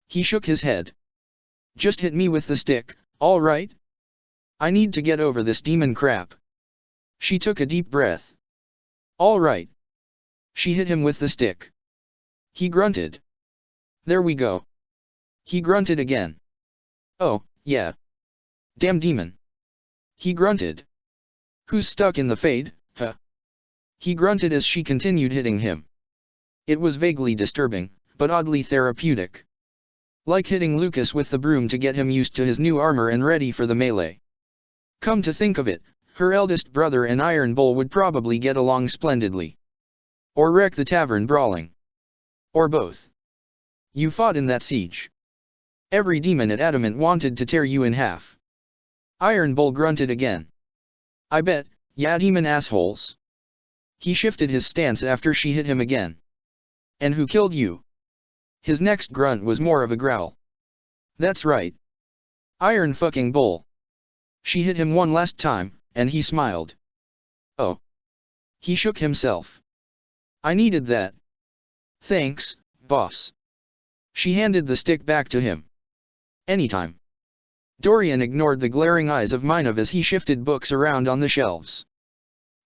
He shook his head. Just hit me with the stick, all right? I need to get over this demon crap. She took a deep breath. All right. She hit him with the stick. He grunted. There we go. He grunted again. Oh, yeah. Damn demon. He grunted. Who's stuck in the fade, huh? He grunted as she continued hitting him. It was vaguely disturbing, but oddly therapeutic. Like hitting Lucas with the broom to get him used to his new armor and ready for the melee. Come to think of it, her eldest brother and Iron Bull would probably get along splendidly. Or wreck the tavern brawling. Or both. You fought in that siege. Every demon at Adamant wanted to tear you in half. Iron Bull grunted again. I bet, yeah, demon assholes. He shifted his stance after she hit him again. And who killed you? His next grunt was more of a growl. That's right. Iron fucking Bull. She hit him one last time, and he smiled. Oh. He shook himself. I needed that. Thanks, boss. She handed the stick back to him. Anytime. Dorian ignored the glaring eyes of Minov as he shifted books around on the shelves.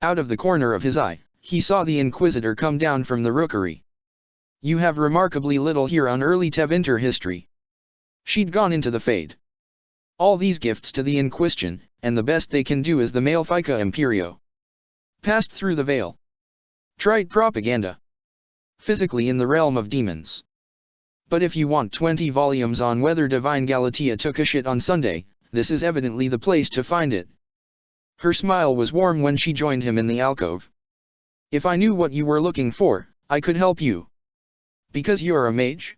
Out of the corner of his eye, he saw the Inquisitor come down from the rookery. You have remarkably little here on early Tevinter history. She'd gone into the Fade. All these gifts to the Inquisition, and the best they can do is the Malefica Imperio. Passed through the veil. Trite propaganda. Physically in the realm of demons. But if you want 20 volumes on whether Divine Galatea took a shit on Sunday, this is evidently the place to find it. Her smile was warm when she joined him in the alcove. If I knew what you were looking for, I could help you. Because you're a mage?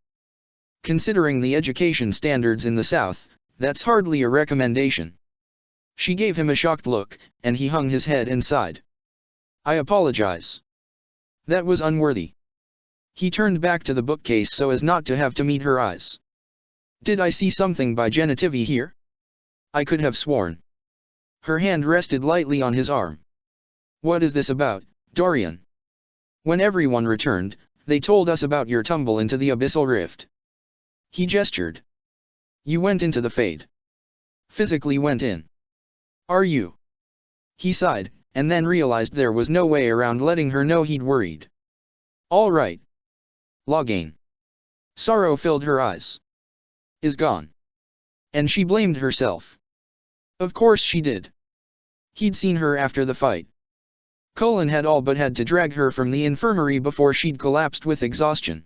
Considering the education standards in the South, that's hardly a recommendation. She gave him a shocked look, and he hung his head and sighed. I apologize. That was unworthy. He turned back to the bookcase so as not to have to meet her eyes. Did I see something by Genitivi here? I could have sworn. Her hand rested lightly on his arm. What is this about, Dorian? When everyone returned, they told us about your tumble into the abyssal rift. He gestured. You went into the Fade. Physically went in. Are you? He sighed, and then realized there was no way around letting her know he'd worried. All right. Loghain. Sorrow filled her eyes. Is gone. And she blamed herself. Of course she did. He'd seen her after the fight. Cullen had all but had to drag her from the infirmary before she'd collapsed with exhaustion.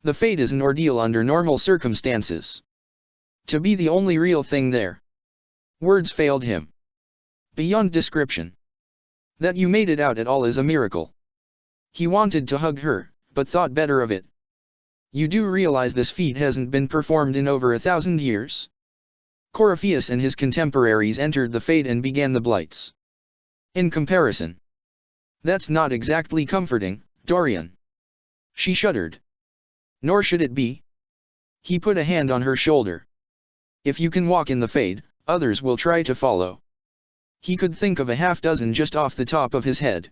The Fade is an ordeal under normal circumstances. To be the only real thing there. Words failed him. Beyond description. That you made it out at all is a miracle. He wanted to hug her, but thought better of it. You do realize this feat hasn't been performed in over 1,000 years? Corypheus and his contemporaries entered the Fade and began the Blights. In comparison. That's not exactly comforting, Dorian. She shuddered. Nor should it be. He put a hand on her shoulder. If you can walk in the Fade, others will try to follow. He could think of a half-dozen just off the top of his head.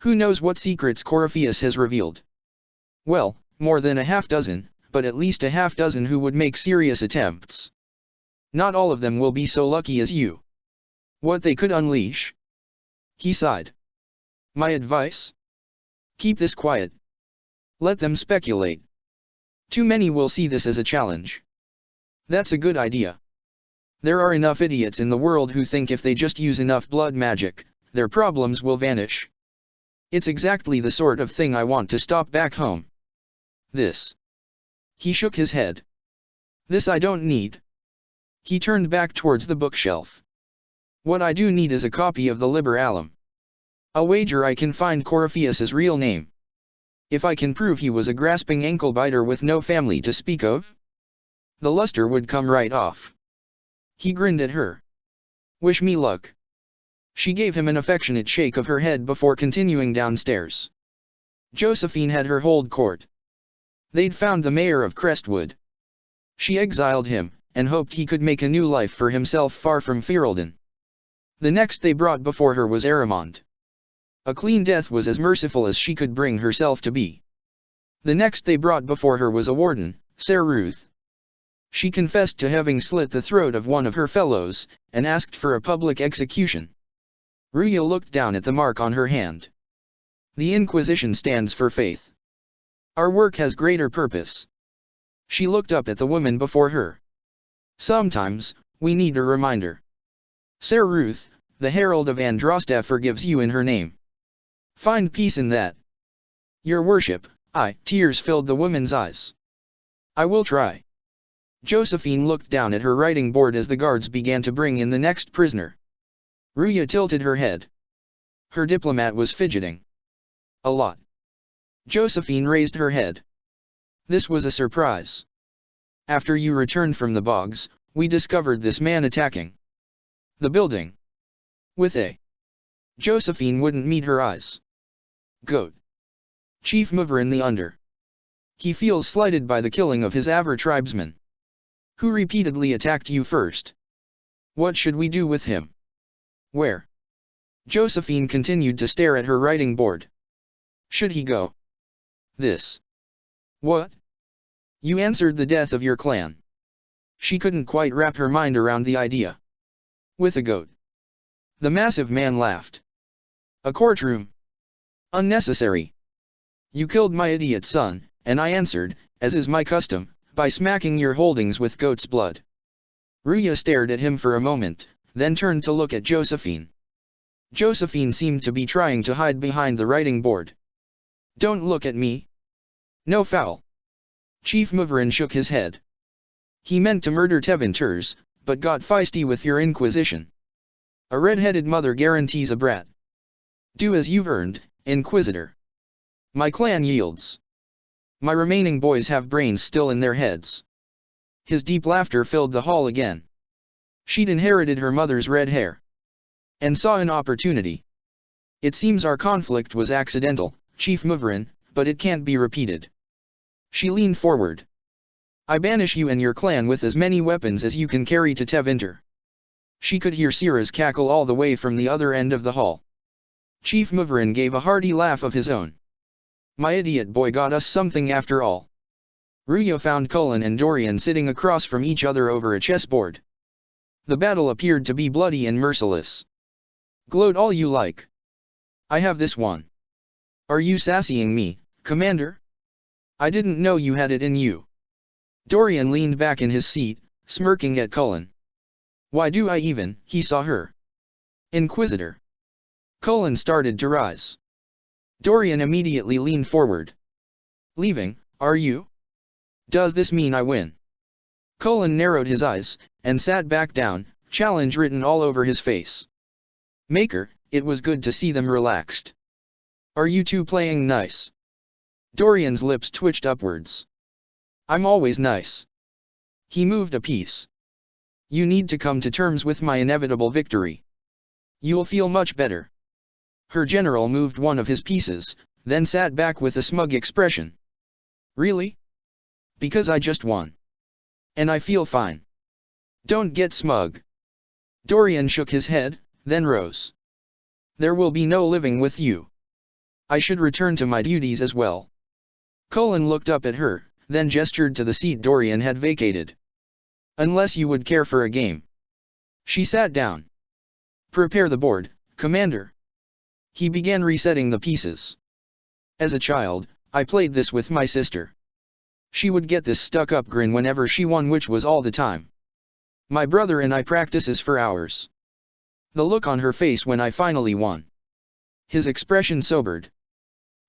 Who knows what secrets Corypheus has revealed? Well, more than a half-dozen, but at least a half-dozen who would make serious attempts. Not all of them will be so lucky as you. What they could unleash? He sighed. My advice? Keep this quiet. Let them speculate. Too many will see this as a challenge. That's a good idea. There are enough idiots in the world who think if they just use enough blood magic, their problems will vanish. It's exactly the sort of thing I want to stop back home. This. He shook his head. This I don't need. He turned back towards the bookshelf. What I do need is a copy of the Liber Alum. I'll wager I can find Corypheus's real name. If I can prove he was a grasping ankle-biter with no family to speak of, the luster would come right off. He grinned at her. Wish me luck. She gave him an affectionate shake of her head before continuing downstairs. Josephine had her hold court. They'd found the mayor of Crestwood. She exiled him, and hoped he could make a new life for himself far from Ferelden. The next they brought before her was Aramond. A clean death was as merciful as she could bring herself to be. The next they brought before her was a warden, Ser Ruth. She confessed to having slit the throat of one of her fellows, and asked for a public execution. Ruya looked down at the mark on her hand. The Inquisition stands for faith. Our work has greater purpose. She looked up at the woman before her. Sometimes, we need a reminder. Ser Ruth, the herald of Androsta, forgives you in her name. Find peace in that. Your worship, tears filled the woman's eyes. I will try. Josephine looked down at her writing board as the guards began to bring in the next prisoner. Ruya tilted her head. Her diplomat was fidgeting. A lot. Josephine raised her head. This was a surprise. After you returned from the bogs, we discovered this man attacking the building. With a. Josephine wouldn't meet her eyes. Goat. Chief Muverin the Under. He feels slighted by the killing of his Avar tribesmen. Who repeatedly attacked you first. What should we do with him? Where? Josephine continued to stare at her writing board. Should he go? This. What? You answered the death of your clan. She couldn't quite wrap her mind around the idea. With a goat. The massive man laughed. A courtroom. Unnecessary. You killed my idiot son, and I answered, as is my custom, by smacking your holdings with goat's blood. Ruya stared at him for a moment, then turned to look at Josephine. Josephine seemed to be trying to hide behind the writing board. Don't look at me. No foul. Chief Muverin shook his head. He meant to murder Tevinters, but got feisty with your Inquisition. A red-headed mother guarantees a brat. Do as you've earned, Inquisitor. My clan yields. My remaining boys have brains still in their heads. His deep laughter filled the hall again. She'd inherited her mother's red hair. And saw an opportunity. It seems our conflict was accidental, Chief Muverin, but it can't be repeated. She leaned forward. I banish you and your clan with as many weapons as you can carry to Tevinter. She could hear Sira's cackle all the way from the other end of the hall. Chief Muverin gave a hearty laugh of his own. My idiot boy got us something after all. Ruya found Cullen and Dorian sitting across from each other over a chessboard. The battle appeared to be bloody and merciless. Gloat all you like. I have this one. Are you sassying me, Commander? I didn't know you had it in you. Dorian leaned back in his seat, smirking at Cullen. Why do I even? He saw her. Inquisitor. Cullen started to rise. Dorian immediately leaned forward. Leaving, are you? Does this mean I win? Cullen narrowed his eyes, and sat back down, challenge written all over his face. Maker, it was good to see them relaxed. Are you two playing nice? Dorian's lips twitched upwards. I'm always nice. He moved a piece. You need to come to terms with my inevitable victory. You'll feel much better. Her general moved one of his pieces, then sat back with a smug expression. Really? Because I just won. And I feel fine. Don't get smug. Dorian shook his head, then rose. There will be no living with you. I should return to my duties as well. Cullen looked up at her, then gestured to the seat Dorian had vacated. Unless you would care for a game. She sat down. Prepare the board, Commander. He began resetting the pieces. As a child, I played this with my sister. She would get this stuck-up grin whenever she won, which was all the time. My brother and I practices for hours. The look on her face when I finally won. His expression sobered.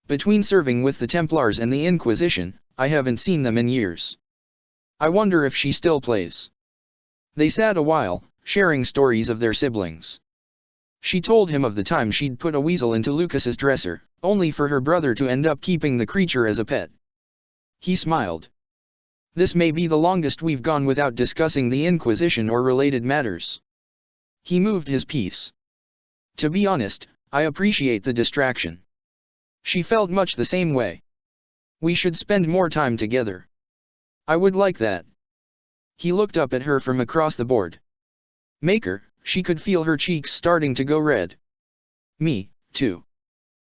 Between serving with the Templars and the Inquisition, I haven't seen them in years. I wonder if she still plays. They sat a while, sharing stories of their siblings. She told him of the time she'd put a weasel into Lucas's dresser, only for her brother to end up keeping the creature as a pet. He smiled. This may be the longest we've gone without discussing the Inquisition or related matters. He moved his piece. To be honest, I appreciate the distraction. She felt much the same way. We should spend more time together. I would like that. He looked up at her from across the board. Maker, she could feel her cheeks starting to go red. Me, too.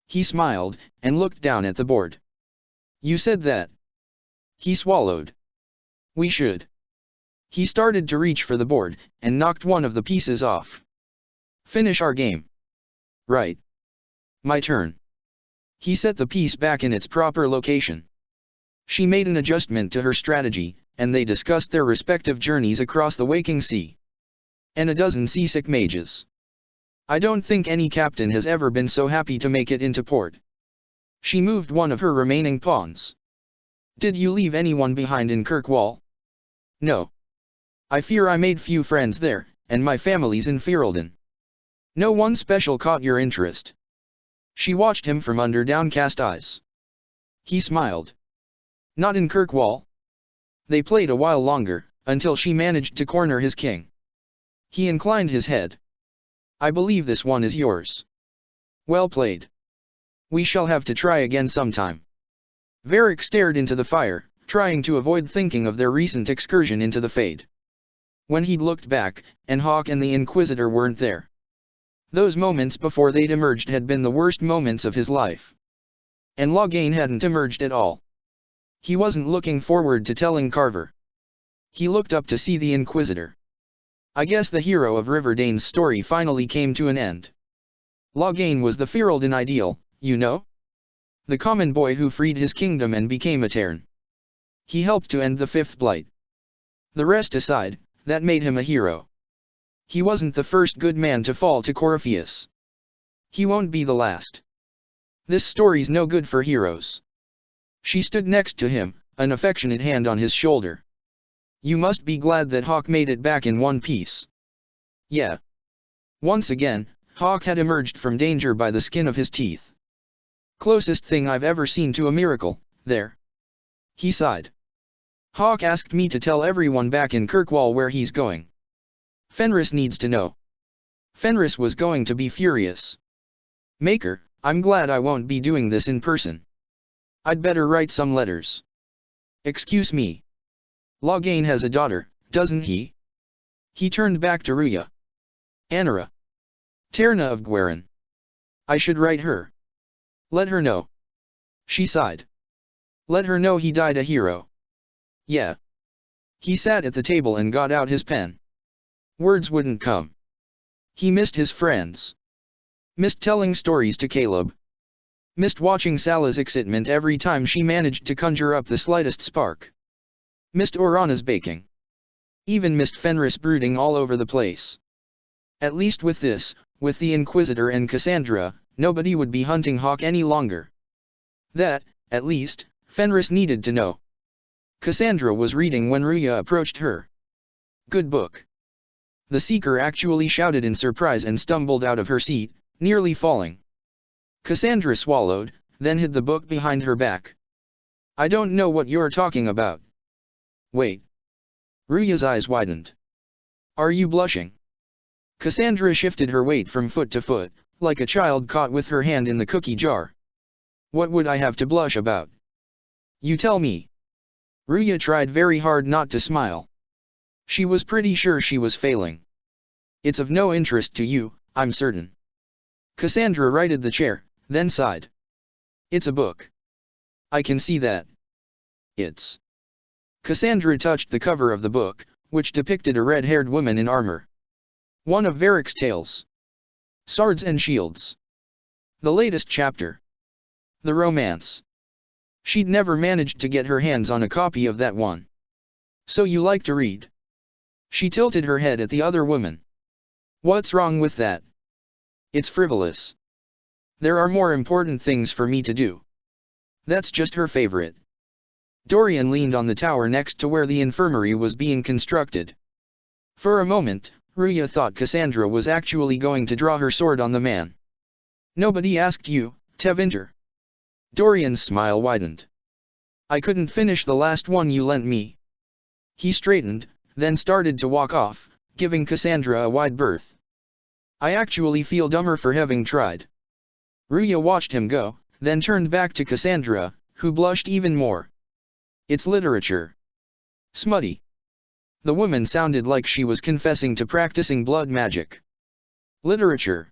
He smiled, and looked down at the board. You said that. He swallowed. We should. He started to reach for the board, and knocked one of the pieces off. Finish our game. Right. My turn. He set the piece back in its proper location. She made an adjustment to her strategy, and they discussed their respective journeys across the waking sea. And a dozen seasick mages. I don't think any captain has ever been so happy to make it into port. She moved one of her remaining pawns. Did you leave anyone behind in Kirkwall? No. I fear I made few friends there, and my family's in Ferelden. No one special caught your interest. She watched him from under downcast eyes. He smiled. Not in Kirkwall. They played a while longer, until she managed to corner his king. He inclined his head. I believe this one is yours. Well played. We shall have to try again sometime. Varric stared into the fire, trying to avoid thinking of their recent excursion into the Fade. When he'd looked back, and Hawke and the Inquisitor weren't there. Those moments before they'd emerged had been the worst moments of his life. And Loghain hadn't emerged at all. He wasn't looking forward to telling Carver. He looked up to see the Inquisitor. I guess the hero of Riverdane's story finally came to an end. Loghain was the Ferelden ideal, you know? The common boy who freed his kingdom and became a Tairn. He helped to end the Fifth Blight. The rest aside, that made him a hero. He wasn't the first good man to fall to Corypheus. He won't be the last. This story's no good for heroes. She stood next to him, an affectionate hand on his shoulder. You must be glad that Hawke made it back in one piece. Yeah. Once again, Hawke had emerged from danger by the skin of his teeth. Closest thing I've ever seen to a miracle, there. He sighed. Hawke asked me to tell everyone back in Kirkwall where he's going. Fenris needs to know. Fenris was going to be furious. Maker, I'm glad I won't be doing this in person. I'd better write some letters. Excuse me. Loghain has a daughter, doesn't he? He turned back to Ruya. Anara. Terna of Gweren. I should write her. Let her know. She sighed. Let her know he died a hero. Yeah. He sat at the table and got out his pen. Words wouldn't come. He missed his friends. Missed telling stories to Caleb. Missed watching Salah's excitement every time she managed to conjure up the slightest spark. Missed Orana's baking. Even missed Fenris brooding all over the place. At least with this, with the Inquisitor and Cassandra, nobody would be hunting Hawke any longer. That, at least, Fenris needed to know. Cassandra was reading when Ruya approached her. Good book. The Seeker actually shouted in surprise and stumbled out of her seat, nearly falling. Cassandra swallowed, then hid the book behind her back. I don't know what you're talking about. Wait. Ruya's eyes widened. Are you blushing? Cassandra shifted her weight from foot to foot, like a child caught with her hand in the cookie jar. What would I have to blush about? You tell me. Ruya tried very hard not to smile. She was pretty sure she was failing. It's of no interest to you, I'm certain. Cassandra righted the chair, then sighed. It's a book. I can see that. It's. Cassandra touched the cover of the book, which depicted a red-haired woman in armor. One of Varric's tales. Swords and shields. The latest chapter. The romance. She'd never managed to get her hands on a copy of that one. So you like to read? She tilted her head at the other woman. What's wrong with that? It's frivolous. There are more important things for me to do. That's just her favorite. Dorian leaned on the tower next to where the infirmary was being constructed. For a moment, Ruya thought Cassandra was actually going to draw her sword on the man. Nobody asked you, Tevinter. Dorian's smile widened. I couldn't finish the last one you lent me. He straightened, then started to walk off, giving Cassandra a wide berth. I actually feel dumber for having tried. Ruya watched him go, then turned back to Cassandra, who blushed even more. It's literature. Smutty. The woman sounded like she was confessing to practicing blood magic. Literature.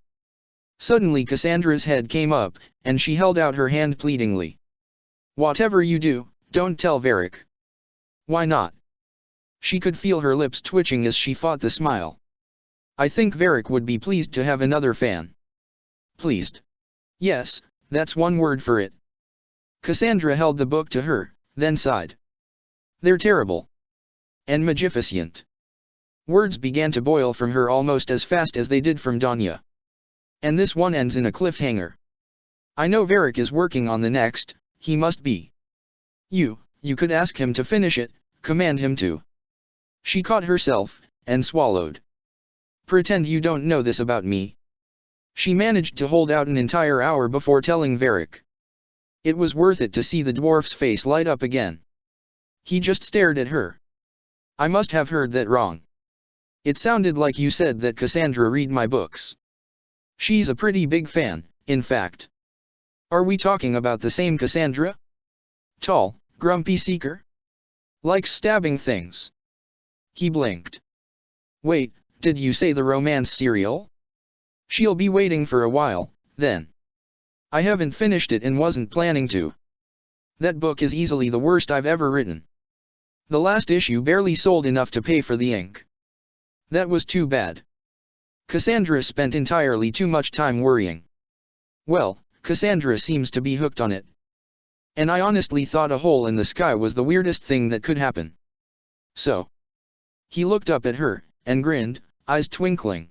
Suddenly Cassandra's head came up, and she held out her hand pleadingly. Whatever you do, don't tell Varric. Why not? She could feel her lips twitching as she fought the smile. I think Varric would be pleased to have another fan. Pleased. Yes, that's one word for it. Cassandra held the book to her, then sighed. They're terrible. And magnificent. Words began to boil from her almost as fast as they did from Danya. And this one ends in a cliffhanger. I know Varric is working on the next, he must be. You could ask him to finish it, command him to. She caught herself, and swallowed. Pretend you don't know this about me. She managed to hold out an entire hour before telling Varric. It was worth it to see the dwarf's face light up again. He just stared at her. I must have heard that wrong. It sounded like you said that Cassandra read my books. She's a pretty big fan, in fact. Are we talking about the same Cassandra? Tall, grumpy seeker? Likes stabbing things. He blinked. Wait, did you say the romance serial? She'll be waiting for a while, then. I haven't finished it and wasn't planning to. That book is easily the worst I've ever written. The last issue barely sold enough to pay for the ink. That was too bad. Cassandra spent entirely too much time worrying. Well, Cassandra seems to be hooked on it. And I honestly thought a hole in the sky was the weirdest thing that could happen. So. He looked up at her, and grinned, eyes twinkling.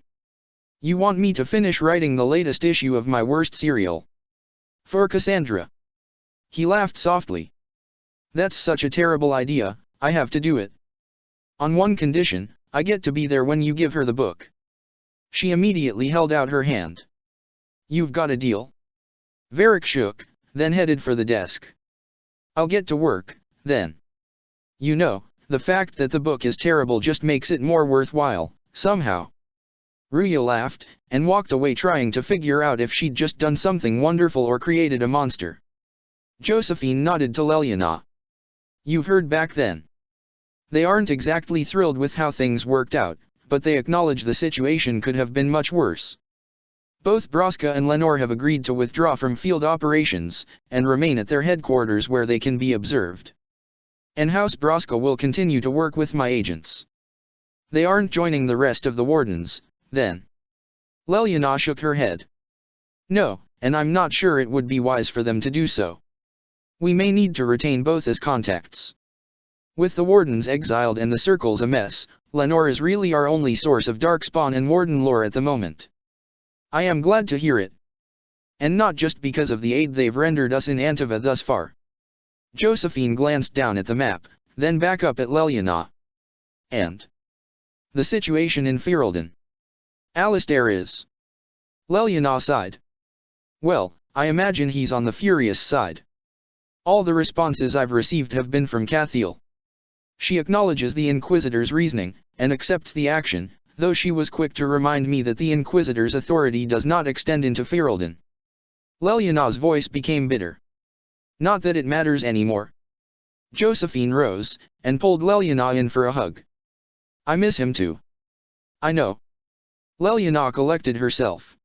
You want me to finish writing the latest issue of my worst serial? For Cassandra. He laughed softly. That's such a terrible idea, I have to do it. On one condition, I get to be there when you give her the book. She immediately held out her hand. You've got a deal? Varric shook, then headed for the desk. I'll get to work, then. You know, the fact that the book is terrible just makes it more worthwhile, somehow. Ruya laughed, and walked away trying to figure out if she'd just done something wonderful or created a monster. Josephine nodded to Leliana. You've heard back then. They aren't exactly thrilled with how things worked out, but they acknowledge the situation could have been much worse. Both Braska and Lenore have agreed to withdraw from field operations, and remain at their headquarters where they can be observed. And House Braska will continue to work with my agents. They aren't joining the rest of the wardens, then. Leliana shook her head. No, and I'm not sure it would be wise for them to do so. We may need to retain both as contacts. With the wardens exiled and the circles a mess, Lenore is really our only source of darkspawn and warden lore at the moment. I am glad to hear it. And not just because of the aid they've rendered us in Antiva thus far. Josephine glanced down at the map, then back up at Leliana. And the situation in Ferelden. Alistair is. Leliana sighed. Well, I imagine he's on the furious side. All the responses I've received have been from Cathiel. She acknowledges the Inquisitor's reasoning, and accepts the action, though she was quick to remind me that the Inquisitor's authority does not extend into Ferelden. Leliana's voice became bitter. Not that it matters anymore. Josephine rose, and pulled Leliana in for a hug. I miss him too. I know. Leliana collected herself.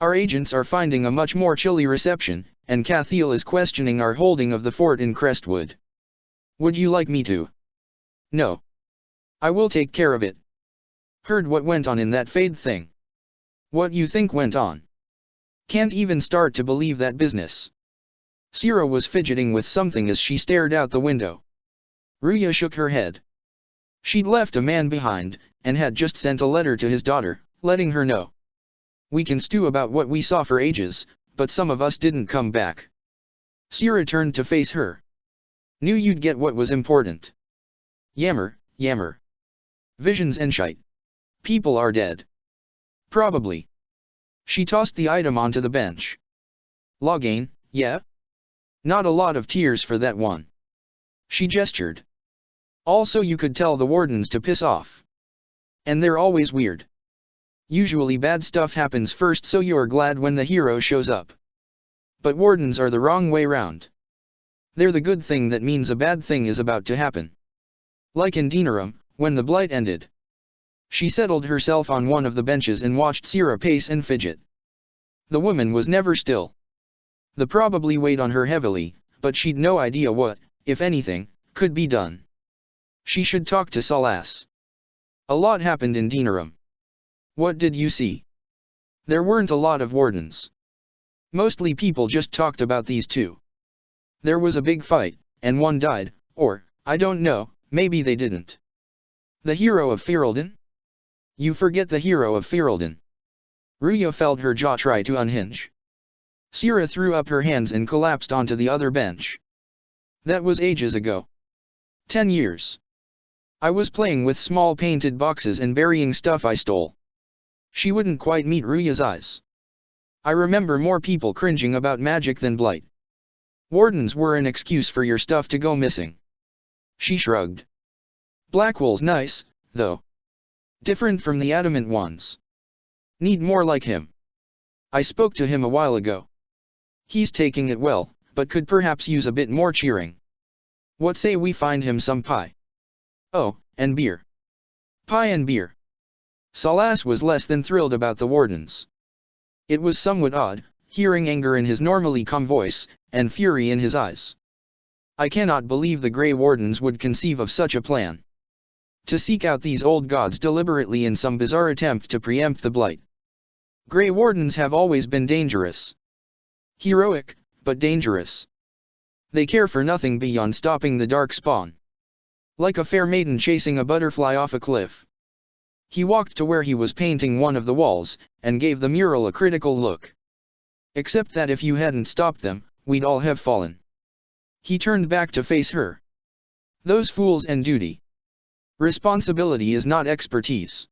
Our agents are finding a much more chilly reception, and Cathiel is questioning our holding of the fort in Crestwood. Would you like me to? No. I will take care of it. Heard what went on in that Fade thing. What you think went on? Can't even start to believe that business. Sierra was fidgeting with something as she stared out the window. Ruya shook her head. She'd left a man behind, and had just sent a letter to his daughter, letting her know. We can stew about what we saw for ages, but some of us didn't come back. Sierra turned to face her. Knew you'd get what was important. Yammer, yammer. Visions and shite. People are dead. Probably. She tossed the item onto the bench. Loghain, yeah? Not a lot of tears for that one. She gestured. Also, you could tell the wardens to piss off. And they're always weird. Usually bad stuff happens first, so you're glad when the hero shows up. But wardens are the wrong way round. They're the good thing that means a bad thing is about to happen. Like in Denerim, when the blight ended. She settled herself on one of the benches and watched Sierra pace and fidget. The woman was never still. The probably weighed on her heavily, but she'd no idea what, if anything, could be done. She should talk to Salas. A lot happened in Denerim. What did you see? There weren't a lot of wardens. Mostly people just talked about these two. There was a big fight, and one died, or, I don't know, maybe they didn't. The hero of Ferelden? You forget the hero of Ferelden. Ruya felt her jaw try to unhinge. Sierra threw up her hands and collapsed onto the other bench. That was ages ago. 10 years. I was playing with small painted boxes and burying stuff I stole. She wouldn't quite meet Ruya's eyes. I remember more people cringing about magic than blight. Wardens were an excuse for your stuff to go missing. She shrugged. Blackwell's nice, though. Different from the adamant ones. Need more like him. I spoke to him a while ago. He's taking it well, but could perhaps use a bit more cheering. What say we find him some pie? Oh, and beer. Pie and beer. Salas was less than thrilled about the wardens. It was somewhat odd, hearing anger in his normally calm voice, and fury in his eyes. I cannot believe the Grey Wardens would conceive of such a plan. To seek out these old gods deliberately in some bizarre attempt to preempt the blight. Grey Wardens have always been dangerous. Heroic, but dangerous. They care for nothing beyond stopping the dark spawn. Like a fair maiden chasing a butterfly off a cliff. He walked to where he was painting one of the walls, and gave the mural a critical look. Except that if you hadn't stopped them, we'd all have fallen. He turned back to face her. Those fools and duty. Responsibility is not expertise.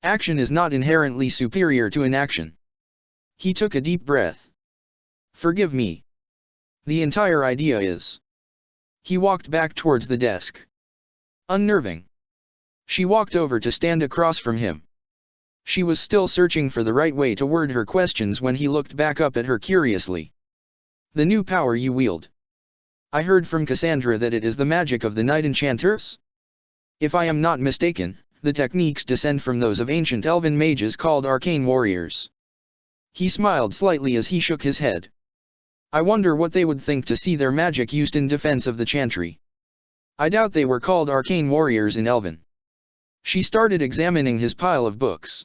Action is not inherently superior to inaction. He took a deep breath. Forgive me. The entire idea is. He walked back towards the desk. Unnerving. She walked over to stand across from him. She was still searching for the right way to word her questions when he looked back up at her curiously. The new power you wield. I heard from Cassandra that it is the magic of the Night Enchanters? If I am not mistaken, the techniques descend from those of ancient elven mages called arcane warriors. He smiled slightly as he shook his head. I wonder what they would think to see their magic used in defense of the chantry. I doubt they were called arcane warriors in Elven. She started examining his pile of books.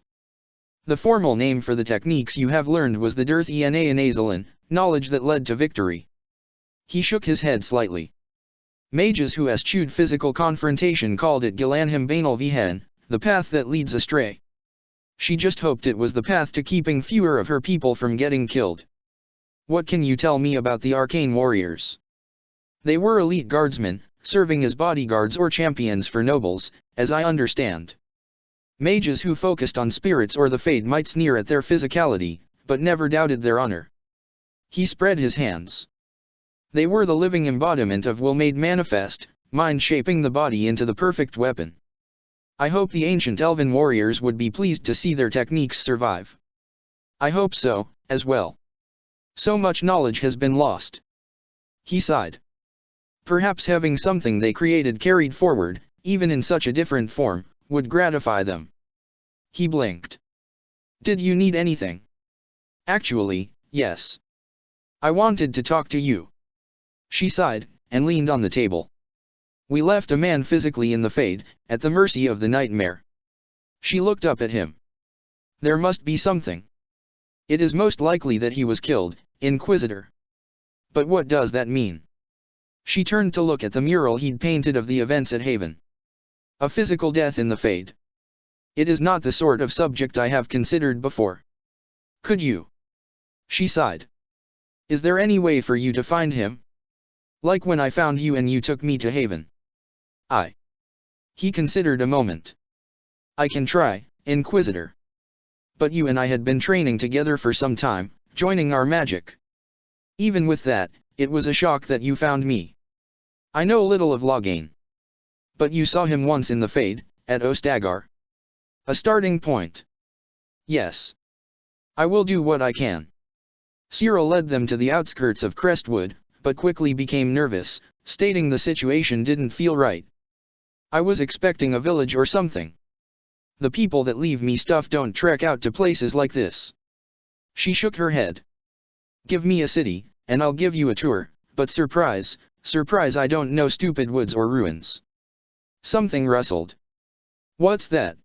The formal name for the techniques you have learned was the Dearth Ena Anazalin, knowledge that led to victory. He shook his head slightly. Mages who eschewed physical confrontation called it Gilanhim Banal Vihan, the path that leads astray. She just hoped it was the path to keeping fewer of her people from getting killed. What can you tell me about the arcane warriors? They were elite guardsmen, serving as bodyguards or champions for nobles, as I understand. Mages who focused on spirits or the fade might sneer at their physicality, but never doubted their honor. He spread his hands. They were the living embodiment of will made manifest, mind shaping the body into the perfect weapon. I hope the ancient elven warriors would be pleased to see their techniques survive. I hope so, as well. So much knowledge has been lost. He sighed. Perhaps having something they created carried forward, even in such a different form, would gratify them. He blinked. Did you need anything? Actually, yes. I wanted to talk to you. She sighed, and leaned on the table. We left a man physically in the fade, at the mercy of the nightmare. She looked up at him. There must be something. It is most likely that he was killed, Inquisitor. But what does that mean? She turned to look at the mural he'd painted of the events at Haven. A physical death in the Fade. It is not the sort of subject I have considered before. Could you? She sighed. Is there any way for you to find him? Like when I found you and you took me to Haven. He considered a moment. I can try, Inquisitor. But you and I had been training together for some time, joining our magic. Even with that, it was a shock that you found me. I know little of Loghain. But you saw him once in the Fade, at Ostagar. A starting point. Yes. I will do what I can. Cyril led them to the outskirts of Crestwood, but quickly became nervous, stating the situation didn't feel right. I was expecting a village or something. The people that leave me stuff don't trek out to places like this. She shook her head. Give me a city, and I'll give you a tour, but surprise, I don't know stupid woods or ruins. Something rustled. What's that?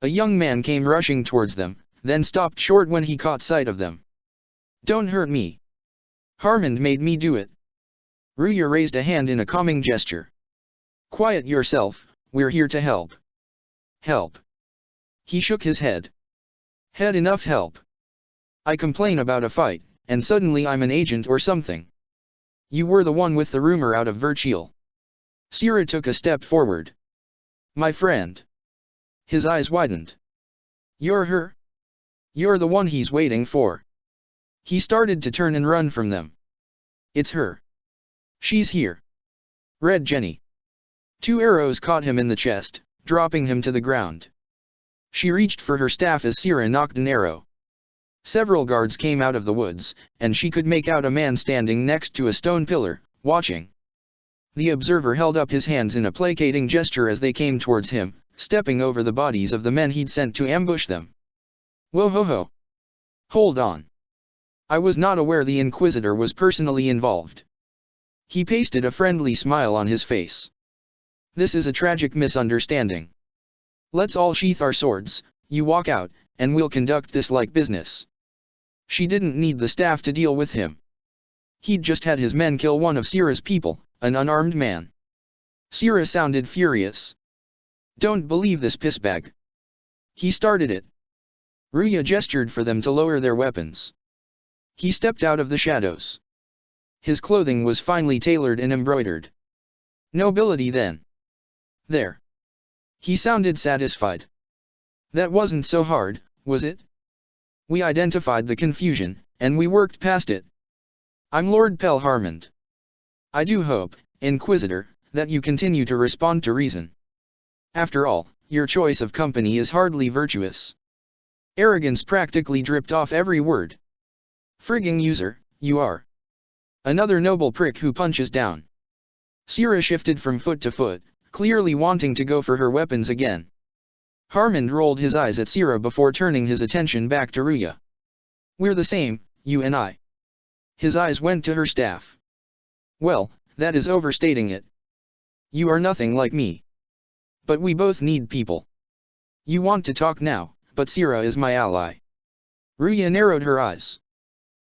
A young man came rushing towards them, then stopped short when he caught sight of them. Don't hurt me. Harmond made me do it. Ruya raised a hand in a calming gesture. Quiet yourself, we're here to help. Help. He shook his head. Had enough help. I complain about a fight, and suddenly I'm an agent or something. You were the one with the rumor out of Virchiel. Sira took a step forward. My friend. His eyes widened. You're her? You're the one he's waiting for. He started to turn and run from them. It's her. She's here. Red Jenny. 2 arrows caught him in the chest, dropping him to the ground. She reached for her staff as Sira knocked an arrow. Several guards came out of the woods, and she could make out a man standing next to a stone pillar, watching. The observer held up his hands in a placating gesture as they came towards him, stepping over the bodies of the men he'd sent to ambush them. Whoa ho ho! Hold on. I was not aware the Inquisitor was personally involved. He pasted a friendly smile on his face. This is a tragic misunderstanding. Let's all sheath our swords, you walk out, and we'll conduct this like business. She didn't need the staff to deal with him. He'd just had his men kill one of Sira's people, an unarmed man. Sira sounded furious. Don't believe this pissbag. He started it. Ruya gestured for them to lower their weapons. He stepped out of the shadows. His clothing was finely tailored and embroidered. Nobility then. There. He sounded satisfied. That wasn't so hard, was it? We identified the confusion, and we worked past it. I'm Lord Pel Harmond. I do hope, Inquisitor, that you continue to respond to reason. After all, your choice of company is hardly virtuous. Arrogance practically dripped off every word. Frigging user, you are. Another noble prick who punches down. Sira shifted from foot to foot, clearly wanting to go for her weapons again. Harmond rolled his eyes at Sira before turning his attention back to Ruya. We're the same, you and I. His eyes went to her staff. Well, that is overstating it. You are nothing like me. But we both need people. You want to talk now, but Sira is my ally. Ruya narrowed her eyes.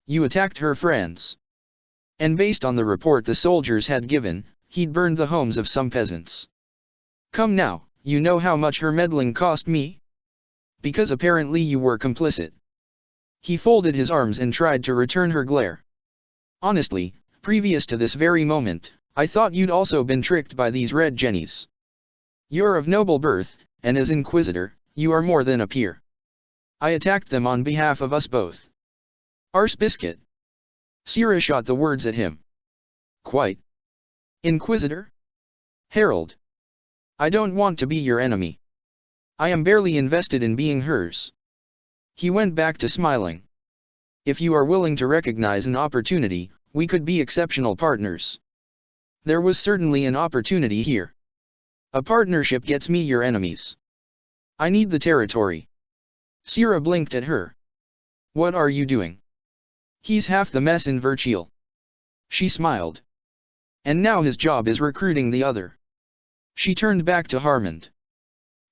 You attacked her friends. And based on the report the soldiers had given, he'd burned the homes of some peasants. Come now, you know how much her meddling cost me? Because apparently you were complicit. He folded his arms and tried to return her glare. Honestly, previous to this very moment, I thought you'd also been tricked by these red jennies. You're of noble birth, and as Inquisitor, you are more than a peer. I attacked them on behalf of us both. Arse biscuit. Sira shot the words at him. Quite. Inquisitor? Herald. I don't want to be your enemy. I am barely invested in being hers. He went back to smiling. If you are willing to recognize an opportunity, we could be exceptional partners. There was certainly an opportunity here. A partnership gets me your enemies. I need the territory. Sira blinked at her. What are you doing? He's half the mess in Virchiel. She smiled. And now his job is recruiting the other. She turned back to Harmond.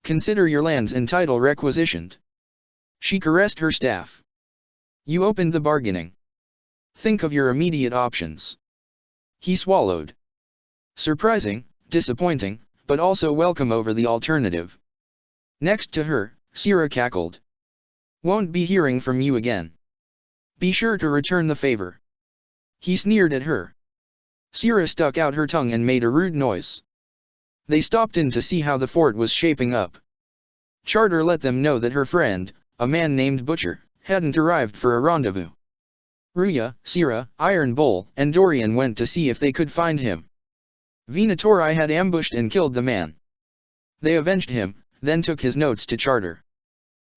Consider your lands and title requisitioned. She caressed her staff. You opened the bargaining. Think of your immediate options. He swallowed. Surprising, disappointing, but also welcome over the alternative. Next to her, Sira cackled. Won't be hearing from you again. Be sure to return the favor. He sneered at her. Sira stuck out her tongue and made a rude noise. They stopped in to see how the fort was shaping up. Charter let them know that her friend, a man named Butcher, hadn't arrived for a rendezvous. Ruya, Sira, Iron Bull, and Dorian went to see if they could find him. Venatori had ambushed and killed the man. They avenged him, then took his notes to Charter.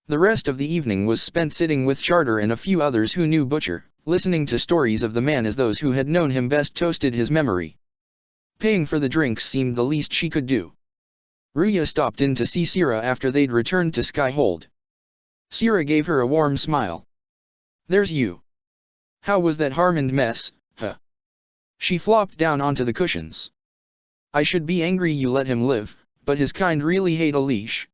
The rest of the evening was spent sitting with Charter and a few others who knew Butcher, listening to stories of the man as those who had known him best toasted his memory. Paying for the drinks seemed the least she could do. Ruya stopped in to see Sira after they'd returned to Skyhold. Sira gave her a warm smile. There's you. How was that Harmond mess, huh? She flopped down onto the cushions. I should be angry you let him live, but his kind really hate a leash.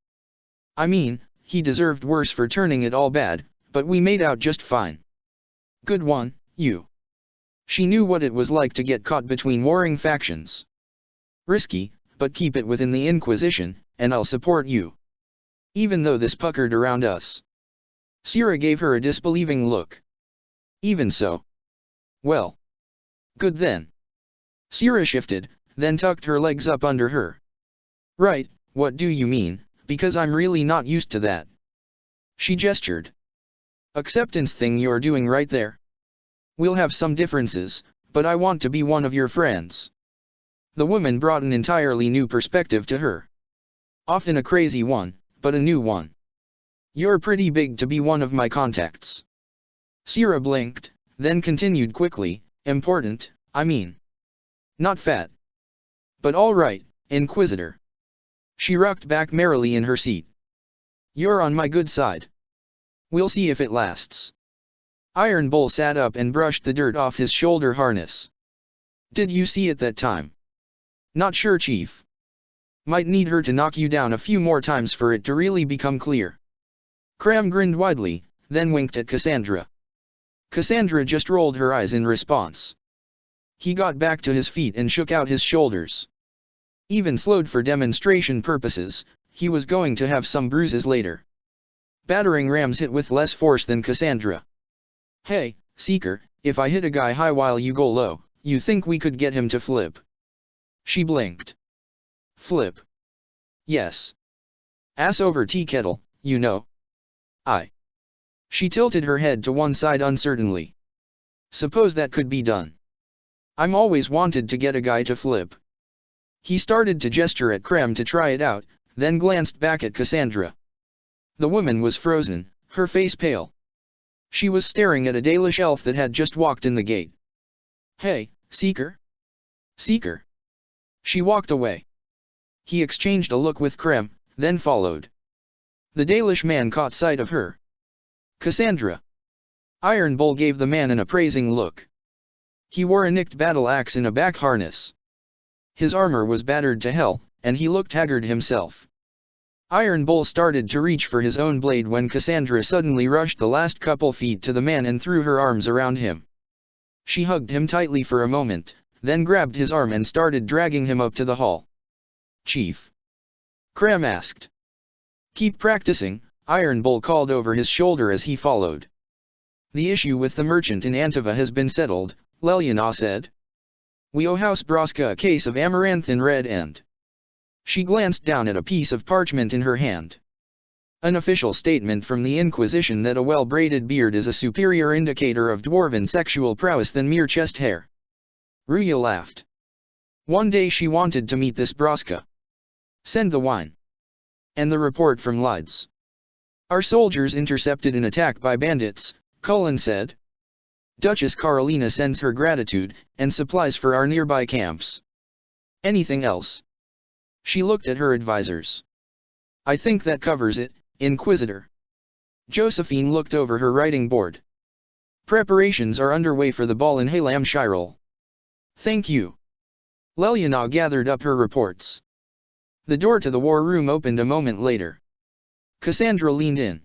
I mean, he deserved worse for turning it all bad, but we made out just fine. Good one, you. She knew what it was like to get caught between warring factions. Risky, but keep it within the Inquisition, and I'll support you. Even though this puckered around us. Sira gave her a disbelieving look. Even so. Well. Good then. Sira shifted, then tucked her legs up under her. Right, what do you mean, because I'm really not used to that. She gestured. Acceptance thing you're doing right there. We'll have some differences, but I want to be one of your friends. The woman brought an entirely new perspective to her. Often a crazy one, but a new one. You're pretty big to be one of my contacts. Sira blinked, then continued quickly, important, I mean. Not fat. But all right, Inquisitor. She rocked back merrily in her seat. You're on my good side. We'll see if it lasts. Iron Bull sat up and brushed the dirt off his shoulder harness. Did you see it that time? Not sure, Chief. Might need her to knock you down a few more times for it to really become clear. Cram grinned widely, then winked at Cassandra. Cassandra just rolled her eyes in response. He got back to his feet and shook out his shoulders. Even slowed for demonstration purposes, he was going to have some bruises later. Battering rams hit with less force than Cassandra. Hey, Seeker, if I hit a guy high while you go low, you think we could get him to flip? She blinked. Flip? Yes. Ass over tea kettle, you know. She tilted her head to one side uncertainly. Suppose that could be done. I'm always wanted to get a guy to flip. He started to gesture at Cram to try it out, then glanced back at Cassandra. The woman was frozen, her face pale. She was staring at a Dalish elf that had just walked in the gate. Hey, Seeker? Seeker? She walked away. He exchanged a look with Krem, then followed. The Dalish man caught sight of her. Cassandra. Iron Bull gave the man an appraising look. He wore a nicked battle axe in a back harness. His armor was battered to hell, and he looked haggard himself. Iron Bull started to reach for his own blade when Cassandra suddenly rushed the last couple feet to the man and threw her arms around him. She hugged him tightly for a moment, then grabbed his arm and started dragging him up to the hall. Chief? Cram asked. Keep practicing, Iron Bull called over his shoulder as he followed. The issue with the merchant in Antiva has been settled, Leliana said. We owe House Braska a case of amaranth in red and... She glanced down at a piece of parchment in her hand. An official statement from the Inquisition that a well-braided beard is a superior indicator of dwarven sexual prowess than mere chest hair. Ruya laughed. One day she wanted to meet this Braska. Send the wine. And the report from Lides. Our soldiers intercepted an attack by bandits, Cullen said. Duchess Carolina sends her gratitude, and supplies for our nearby camps. Anything else? She looked at her advisors. I think that covers it, Inquisitor. Josephine looked over her writing board. Preparations are underway for the ball in Halam Shirel. Thank you. Leliana gathered up her reports. The door to the war room opened a moment later. Cassandra leaned in.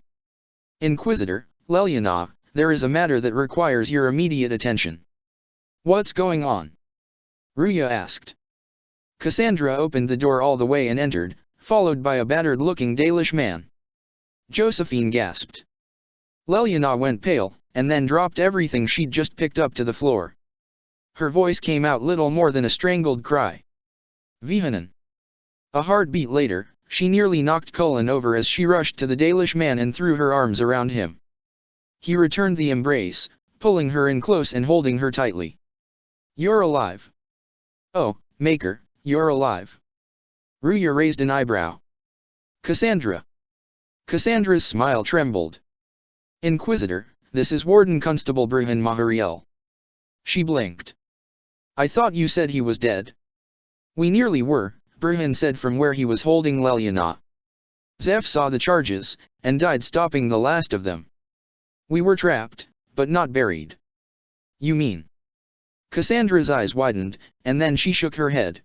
Inquisitor, Leliana, there is a matter that requires your immediate attention. What's going on? Ruya asked. Cassandra opened the door all the way and entered, followed by a battered-looking Dalish man. Josephine gasped. Leliana went pale, and then dropped everything she'd just picked up to the floor. Her voice came out little more than a strangled cry. Vihanan. A heartbeat later, she nearly knocked Cullen over as she rushed to the Dalish man and threw her arms around him. He returned the embrace, pulling her in close and holding her tightly. You're alive. Oh, Maker, you're alive. Ruya raised an eyebrow. Cassandra. Cassandra's smile trembled. Inquisitor, this is Warden Constable Bruhan Mahariel. She blinked. I thought you said he was dead. We nearly were, Bruhan said from where he was holding Leliana. Zeph saw the charges, and died stopping the last of them. We were trapped, but not buried. You mean? Cassandra's eyes widened, and then she shook her head.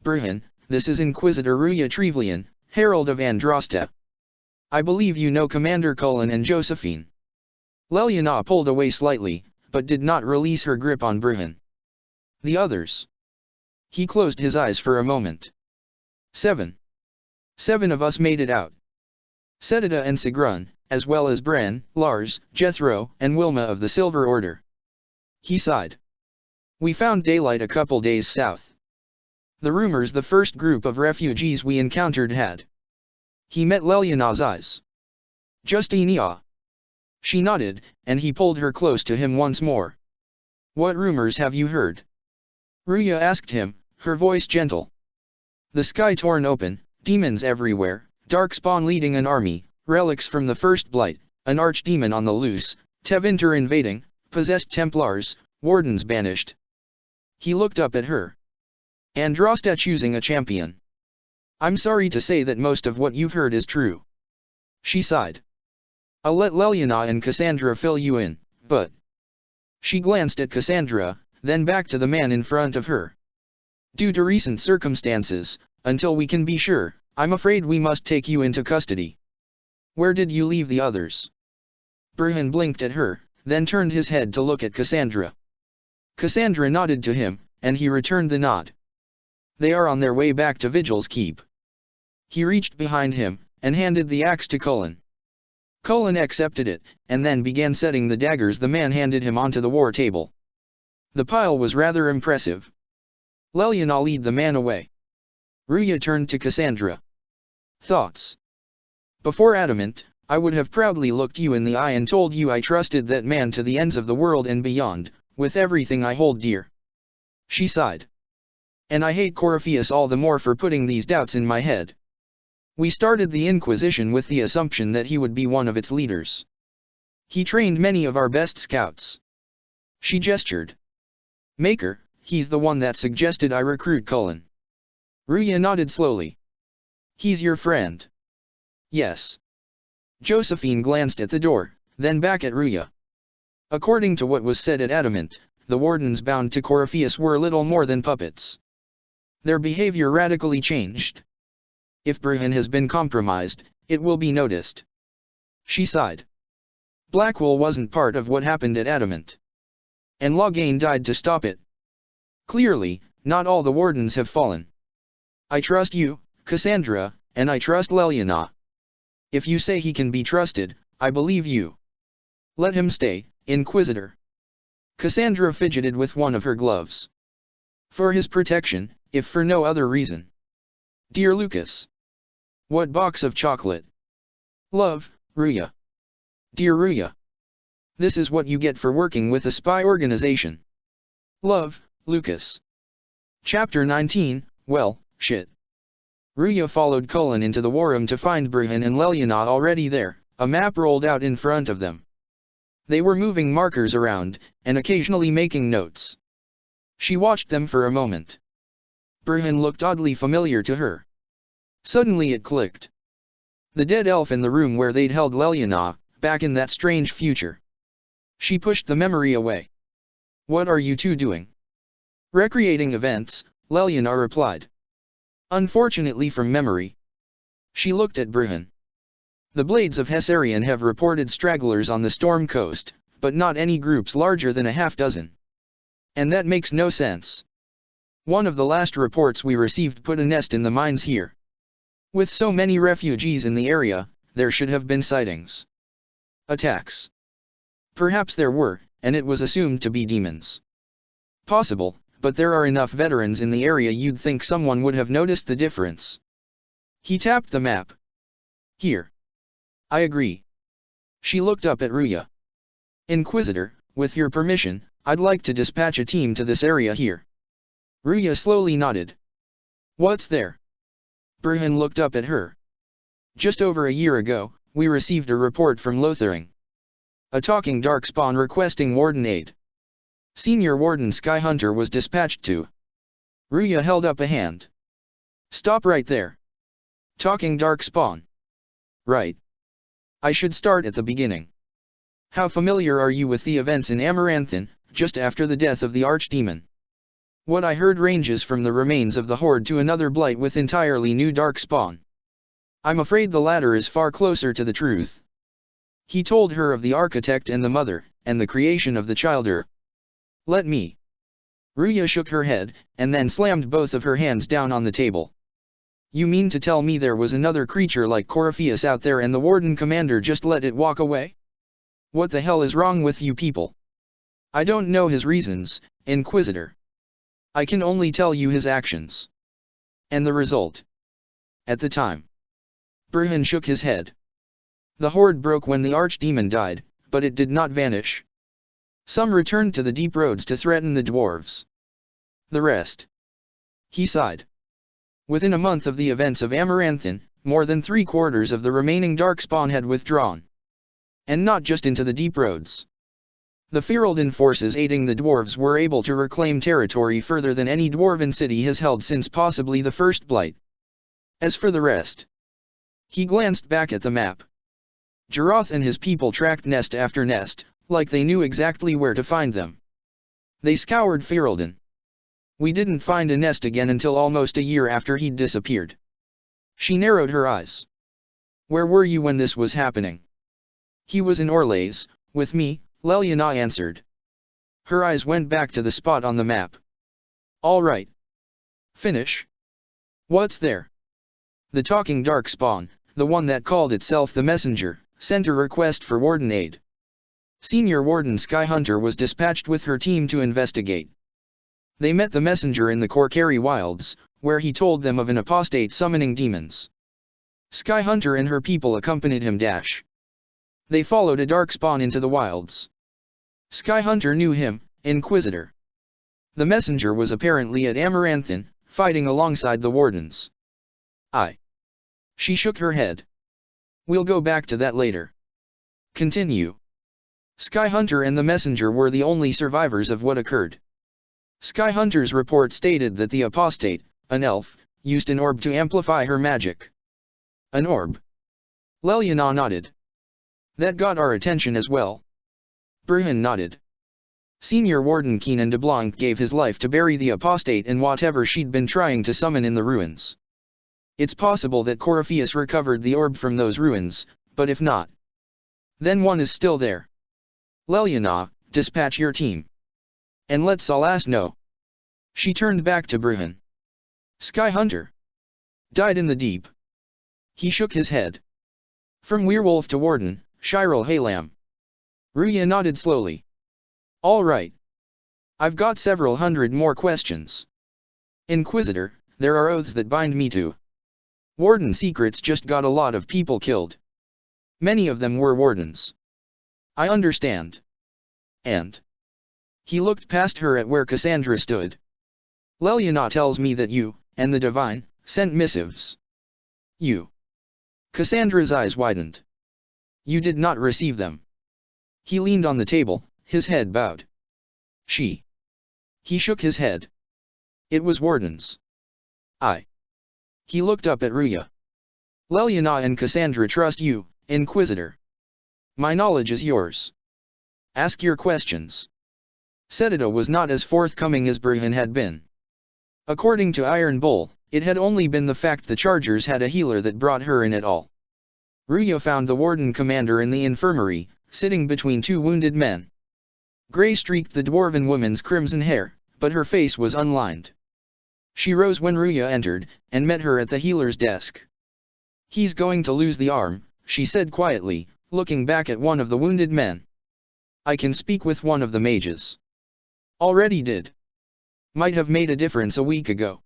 Bruhan, this is Inquisitor Ruya Trevelyan, Herald of Androsta. I believe you know Commander Cullen and Josephine. Leliana pulled away slightly, but did not release her grip on Bruhan. The others. He closed his eyes for a moment. 7. 7 of us made it out. Sedida and Sigrun, as well as Bren, Lars, Jethro, and Wilma of the Silver Order. He sighed. We found daylight a couple days south. The rumors the first group of refugees we encountered had. He met Leliana's eyes. Justinia. She nodded, and he pulled her close to him once more. What rumors have you heard? Ruya asked him, her voice gentle. The sky torn open, demons everywhere, Darkspawn leading an army, relics from the First Blight, an archdemon on the loose, Tevinter invading, possessed Templars, wardens banished. He looked up at her. Androsta choosing a champion. I'm sorry to say that most of what you've heard is true. She sighed. I'll let Leliana and Cassandra fill you in, but... She glanced at Cassandra, then back to the man in front of her. Due to recent circumstances, until we can be sure, I'm afraid we must take you into custody. Where did you leave the others? Bruhan blinked at her, then turned his head to look at Cassandra. Cassandra nodded to him, and he returned the nod. They are on their way back to Vigil's Keep. He reached behind him, and handed the axe to Cullen. Cullen accepted it, and then began setting the daggers the man handed him onto the war table. The pile was rather impressive. Leliana led the man away. Ruya turned to Cassandra. Thoughts? Before Adamant, I would have proudly looked you in the eye and told you I trusted that man to the ends of the world and beyond, with everything I hold dear. She sighed. And I hate Corypheus all the more for putting these doubts in my head. We started the Inquisition with the assumption that he would be one of its leaders. He trained many of our best scouts. She gestured. Maker, he's the one that suggested I recruit Cullen. Ruya nodded slowly. He's your friend. Yes. Josephine glanced at the door, then back at Ruya. According to what was said at Adamant, the wardens bound to Corypheus were little more than puppets. Their behavior radically changed. If Bruhan has been compromised, it will be noticed. She sighed. Blackwell wasn't part of what happened at Adamant. And Loghain died to stop it. Clearly, not all the wardens have fallen. I trust you, Cassandra, and I trust Leliana. If you say he can be trusted, I believe you. Let him stay, Inquisitor. Cassandra fidgeted with one of her gloves. For his protection, if for no other reason. Dear Lucas. What box of chocolate? Love, Ruya. Dear Ruya. This is what you get for working with a spy organization. Love, Lucas. Chapter 19, well, shit. Ruya followed Cullen into the war room to find Bruhan and Leliana already there, a map rolled out in front of them. They were moving markers around, and occasionally making notes. She watched them for a moment. Bruhan looked oddly familiar to her. Suddenly it clicked. The dead elf in the room where they'd held Leliana, back in that strange future. She pushed the memory away. What are you two doing? Recreating events, Leliana replied. Unfortunately from memory. She looked at Bruhan. The Blades of Hessarian have reported stragglers on the Storm Coast, but not any groups larger than a half dozen. And that makes no sense. One of the last reports we received put a nest in the mines here. With so many refugees in the area, there should have been sightings. Attacks. Perhaps there were, and it was assumed to be demons. Possible, but there are enough veterans in the area you'd think someone would have noticed the difference. He tapped the map. Here. I agree. She looked up at Ruya. Inquisitor, with your permission, I'd like to dispatch a team to this area here. Ruya slowly nodded. What's there? Burhan looked up at her. Just over a year ago, we received a report from Lothering. A talking darkspawn requesting warden aid. Senior Warden Skyhunter was dispatched to. Ruya held up a hand. Stop right there. Talking darkspawn. Right. I should start at the beginning. How familiar are you with the events in Amaranthin, just after the death of the Archdemon? What I heard ranges from the remains of the Horde to another blight with entirely new darkspawn. I'm afraid the latter is far closer to the truth. He told her of the architect and the mother, and the creation of the childer. Let me. Ruya shook her head, and then slammed both of her hands down on the table. You mean to tell me there was another creature like Corypheus out there and the Warden Commander just let it walk away? What the hell is wrong with you people? I don't know his reasons, Inquisitor. I can only tell you his actions. And the result. At the time. Burhan shook his head. The Horde broke when the Archdemon died, but it did not vanish. Some returned to the deep roads to threaten the dwarves. The rest. He sighed. Within a month of the events of Amaranthin, more than 3/4 of the remaining darkspawn had withdrawn. And not just into the deep roads. The Ferelden forces aiding the dwarves were able to reclaim territory further than any dwarven city has held since possibly the First Blight. As for the rest. He glanced back at the map. Jarath and his people tracked nest after nest, like they knew exactly where to find them. They scoured Ferelden. We didn't find a nest again until almost a year after he'd disappeared. She narrowed her eyes. Where were you when this was happening? He was in Orlais, with me, Leliana answered. Her eyes went back to the spot on the map. All right. Finish. What's there? The talking darkspawn, the one that called itself the Messenger, sent a request for warden aid. Senior Warden Skyhunter was dispatched with her team to investigate. They met the messenger in the Korkari wilds, where he told them of an apostate summoning demons. Skyhunter and her people accompanied him. They followed a darkspawn into the wilds. Skyhunter knew him, Inquisitor. The messenger was apparently at Amaranthin, fighting alongside the wardens. She shook her head. We'll go back to that later. Continue. Skyhunter and the messenger were the only survivors of what occurred. Skyhunter's report stated that the apostate, an elf, used an orb to amplify her magic. An orb? Leliana nodded. That got our attention as well. Burhan nodded. Senior Warden Keenan de Blanc gave his life to bury the apostate and whatever she'd been trying to summon in the ruins. It's possible that Corypheus recovered the orb from those ruins, but if not, then one is still there. Leliana, dispatch your team. And let Salas know. She turned back to Burhan. Skyhunter. Died in the deep. He shook his head. From werewolf to warden, Shirel Halam. Ruya nodded slowly. All right. I've got several hundred more questions. Inquisitor, there are oaths that bind me to. Warden secrets just got a lot of people killed. Many of them were wardens. I understand. And? He looked past her at where Cassandra stood. Leliana tells me that you, and the Divine, sent missives. You. Cassandra's eyes widened. You did not receive them. He leaned on the table, his head bowed. She. He shook his head. It was wardens. He looked up at Ruya. Leliana and Cassandra trust you, Inquisitor. My knowledge is yours. Ask your questions. Sedita was not as forthcoming as Burhan had been. According to Iron Bull, it had only been the fact the Chargers had a healer that brought her in at all. Ruya found the warden commander in the infirmary, sitting between two wounded men. Grey streaked the dwarven woman's crimson hair, but her face was unlined. She rose when Ruya entered, and met her at the healer's desk. "He's going to lose the arm," she said quietly, looking back at one of the wounded men. "I can speak with one of the mages." "Already did. Might have made a difference a week ago.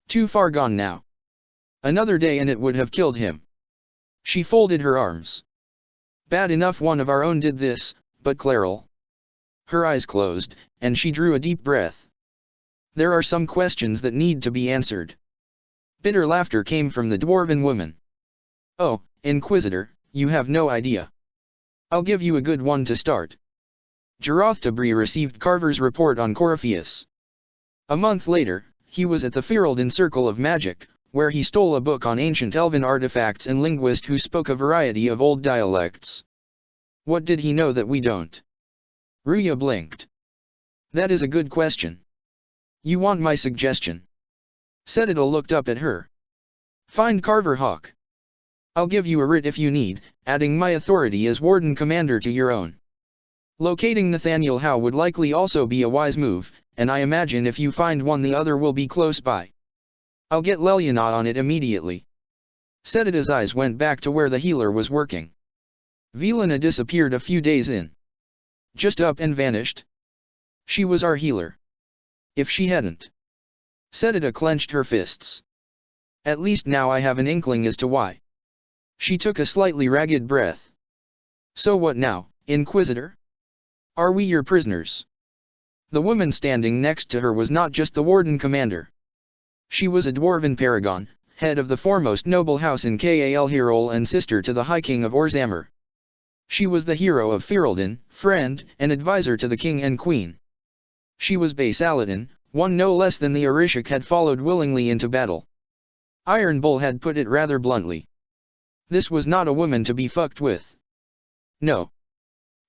Too far gone now. Another day and it would have killed him." She folded her arms. "Bad enough one of our own did this, but Clairol." Her eyes closed, and she drew a deep breath. "There are some questions that need to be answered." Bitter laughter came from the dwarven woman. "Oh, Inquisitor, you have no idea. I'll give you a good one to start." Gerothtebri received Carver's report on Corypheus. A month later, he was at the Ferelden Circle of Magic, where he stole a book on ancient elven artifacts and linguist who spoke a variety of old dialects. What did he know that we don't? Ruya blinked. "That is a good question. You want my suggestion?" Citadel looked up at her. "Find Carver Hawk. I'll give you a writ if you need, adding my authority as Warden Commander to your own. Locating Nathaniel Howe would likely also be a wise move, and I imagine if you find one the other will be close by. I'll get Leliana on it immediately." Cetada's eyes went back to where the healer was working. Velena disappeared a few days in. Just up and vanished. She was our healer. If she hadn't. Cetada clenched her fists. "At least now I have an inkling as to why." She took a slightly ragged breath. "So what now, Inquisitor? Are we your prisoners?" The woman standing next to her was not just the Warden Commander. She was a dwarven paragon, head of the foremost noble house in Kal Hyrule and sister to the High King of Orzammar. She was the hero of Ferelden, friend and advisor to the king and queen. She was Bay Saladin, one no less than the Orishik had followed willingly into battle. Iron Bull had put it rather bluntly. This was not a woman to be fucked with. "No.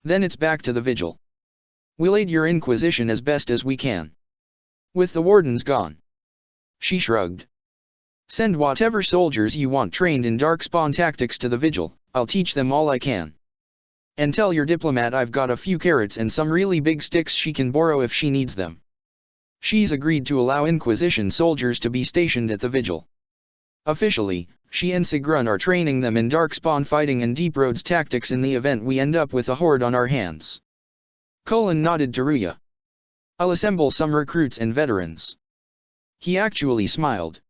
Then it's back to the vigil. We'll aid your Inquisition as best as we can. With the wardens gone." She shrugged. "Send whatever soldiers you want trained in darkspawn tactics to the vigil, I'll teach them all I can. And tell your diplomat I've got a few carrots and some really big sticks she can borrow if she needs them." She's agreed to allow Inquisition soldiers to be stationed at the vigil. Officially, she and Sigrun are training them in darkspawn fighting and deep roads tactics in the event we end up with a horde on our hands. Cullen nodded to Ruya. "I'll assemble some recruits and veterans." He actually smiled.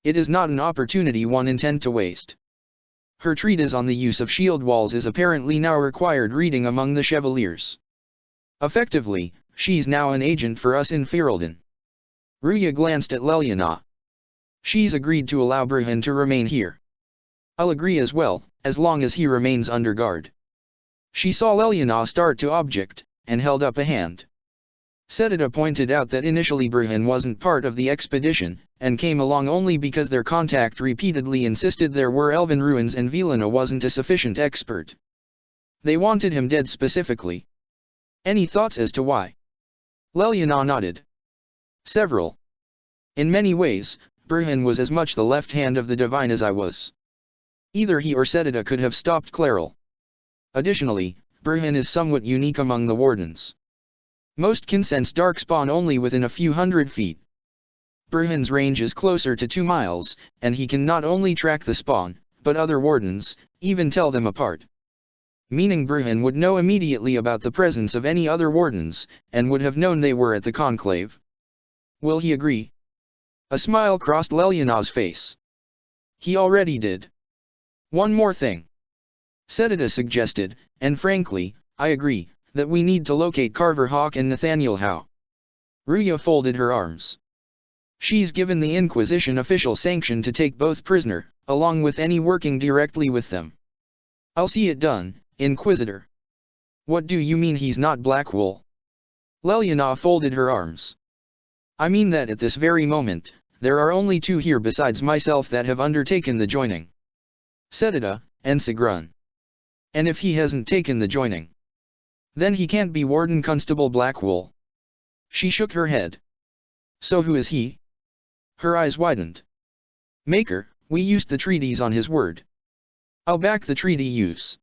It is not an opportunity one intend to waste. Her treatise on the use of shield walls is apparently now required reading among the Chevaliers. Effectively, she's now an agent for us in Ferelden. Ruya glanced at Leliana. "She's agreed to allow Bruhan to remain here. I'll agree as well, as long as he remains under guard." She saw Leliana start to object, and held up a hand. Cetada pointed out that initially Bruhan wasn't part of the expedition, and came along only because their contact repeatedly insisted there were elven ruins and Velena wasn't a sufficient expert. They wanted him dead specifically. "Any thoughts as to why?" Leliana nodded. "Several. In many ways, Bruhan was as much the left hand of the divine as I was. Either he or Cetada could have stopped Clairol. Additionally, Bruhan is somewhat unique among the wardens. Most can sense darkspawn only within a few hundred feet. Bruhan's range is closer to 2 miles, and he can not only track the spawn, but other wardens, even tell them apart. Meaning Bruhan would know immediately about the presence of any other wardens, and would have known they were at the conclave. Will he agree?" A smile crossed Leliana's face. "He already did. One more thing," Cetada suggested, "and frankly, I agree, that we need to locate Carver Hawk and Nathaniel Howe." Ruya folded her arms. She's given the Inquisition official sanction to take both prisoner, along with any working directly with them. "I'll see it done, Inquisitor." "What do you mean he's not Blackwool?" Leliana folded her arms. "I mean that at this very moment, there are only 2 here besides myself that have undertaken the joining. Cetada, and Sigrun. And if he hasn't taken the joining, then he can't be Warden Constable Blackwool." She shook her head. "So who is he?" Her eyes widened. "Maker, we used the treaties on his word." I'll back the treaty use.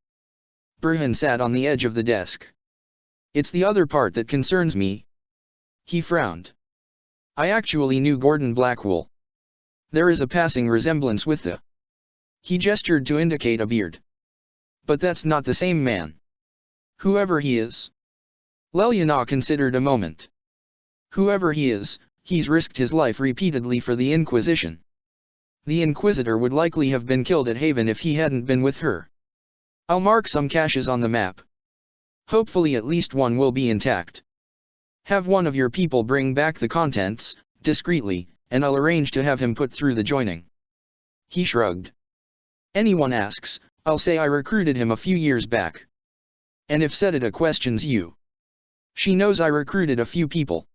Burhan sat on the edge of the desk. It's the other part that concerns me. He frowned. I actually knew Gordon Blackwell. There is a passing resemblance with the... He gestured to indicate a beard. But that's not the same man. Whoever he is. Leliana considered a moment. Whoever he is, he's risked his life repeatedly for the Inquisition. The Inquisitor would likely have been killed at Haven if he hadn't been with her. I'll mark some caches on the map. Hopefully at least one will be intact. Have one of your people bring back the contents, discreetly, and I'll arrange to have him put through the joining. He shrugged. Anyone asks, I'll say I recruited him a few years back. And if Sedita questions you, she knows I recruited a few people.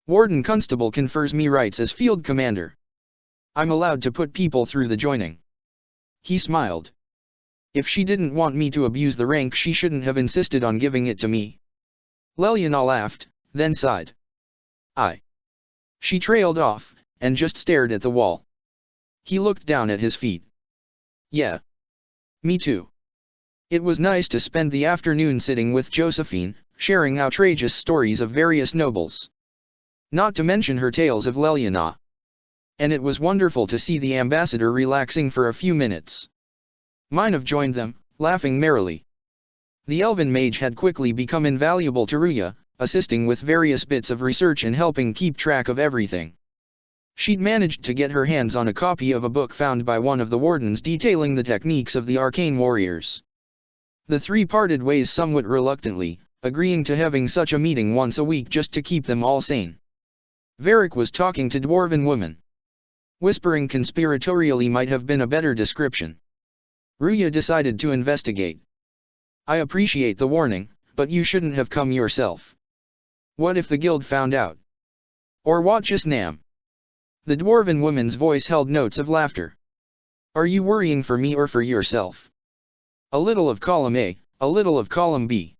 Warden Constable confers me rights as field commander. I'm allowed to put people through the joining. He smiled. If she didn't want me to abuse the rank, she shouldn't have insisted on giving it to me. Leliana laughed, then sighed. She trailed off, and just stared at the wall. He looked down at his feet. Yeah. Me too. It was nice to spend the afternoon sitting with Josephine, sharing outrageous stories of various nobles. Not to mention her tales of Leliana. And it was wonderful to see the ambassador relaxing for a few minutes. Minov joined them, laughing merrily. The elven mage had quickly become invaluable to Ruya, assisting with various bits of research and helping keep track of everything. She'd managed to get her hands on a copy of a book found by one of the wardens detailing the techniques of the arcane warriors. The three parted ways somewhat reluctantly, agreeing to having such a meeting once a week just to keep them all sane. Varric was talking to dwarven women. Whispering conspiratorially might have been a better description. Ruya decided to investigate. I appreciate the warning, but you shouldn't have come yourself. What if the guild found out? Or what just nam? The dwarven woman's voice held notes of laughter. Are you worrying for me or for yourself? A little of column A, a little of column B.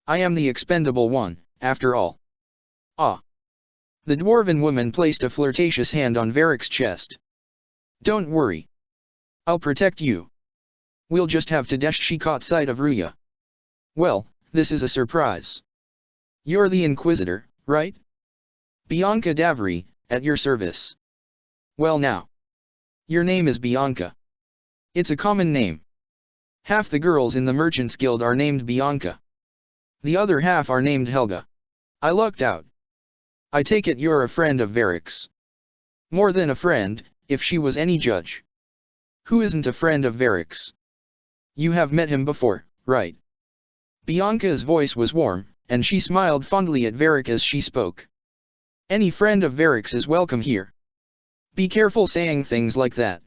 I am the expendable one, after all. Ah. The dwarven woman placed a flirtatious hand on Varric's chest. Don't worry. I'll protect you. We'll just have to dash. She caught sight of Ruya. Well, this is a surprise. You're the Inquisitor, right? Bianca Davry, at your service. Well now. Your name is Bianca. It's a common name. Half the girls in the Merchants Guild are named Bianca. The other half are named Helga. I lucked out. I take it you're a friend of Varric's. More than a friend, if she was any judge. Who isn't a friend of Varric's? You have met him before, right? Bianca's voice was warm, and she smiled fondly at Varric as she spoke. Any friend of Varric's is welcome here. Be careful saying things like that.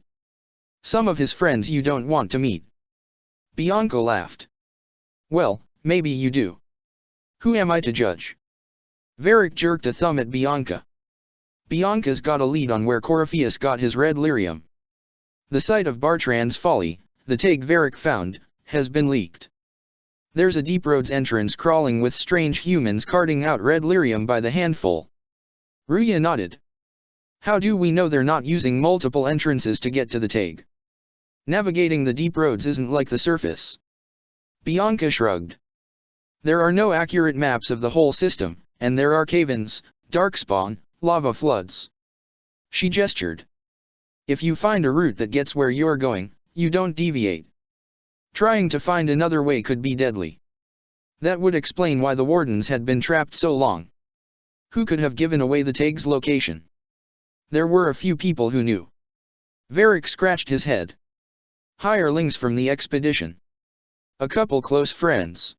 Some of his friends you don't want to meet. Bianca laughed. Well, maybe you do. Who am I to judge? Varric jerked a thumb at Bianca. Bianca's got a lead on where Corypheus got his red lyrium. The site of Bartrand's Folly, the tag Varric found, has been leaked. There's a deep roads entrance crawling with strange humans carting out red lyrium by the handful. Ruya nodded. How do we know they're not using multiple entrances to get to the tag? Navigating the deep roads isn't like the surface. Bianca shrugged. There are no accurate maps of the whole system, and there are cave-ins, darkspawn, lava floods. She gestured. If you find a route that gets where you're going, you don't deviate. Trying to find another way could be deadly. That would explain why the wardens had been trapped so long. Who could have given away the tag's location? There were a few people who knew. Varric scratched his head. Hirelings from the expedition. A couple close friends.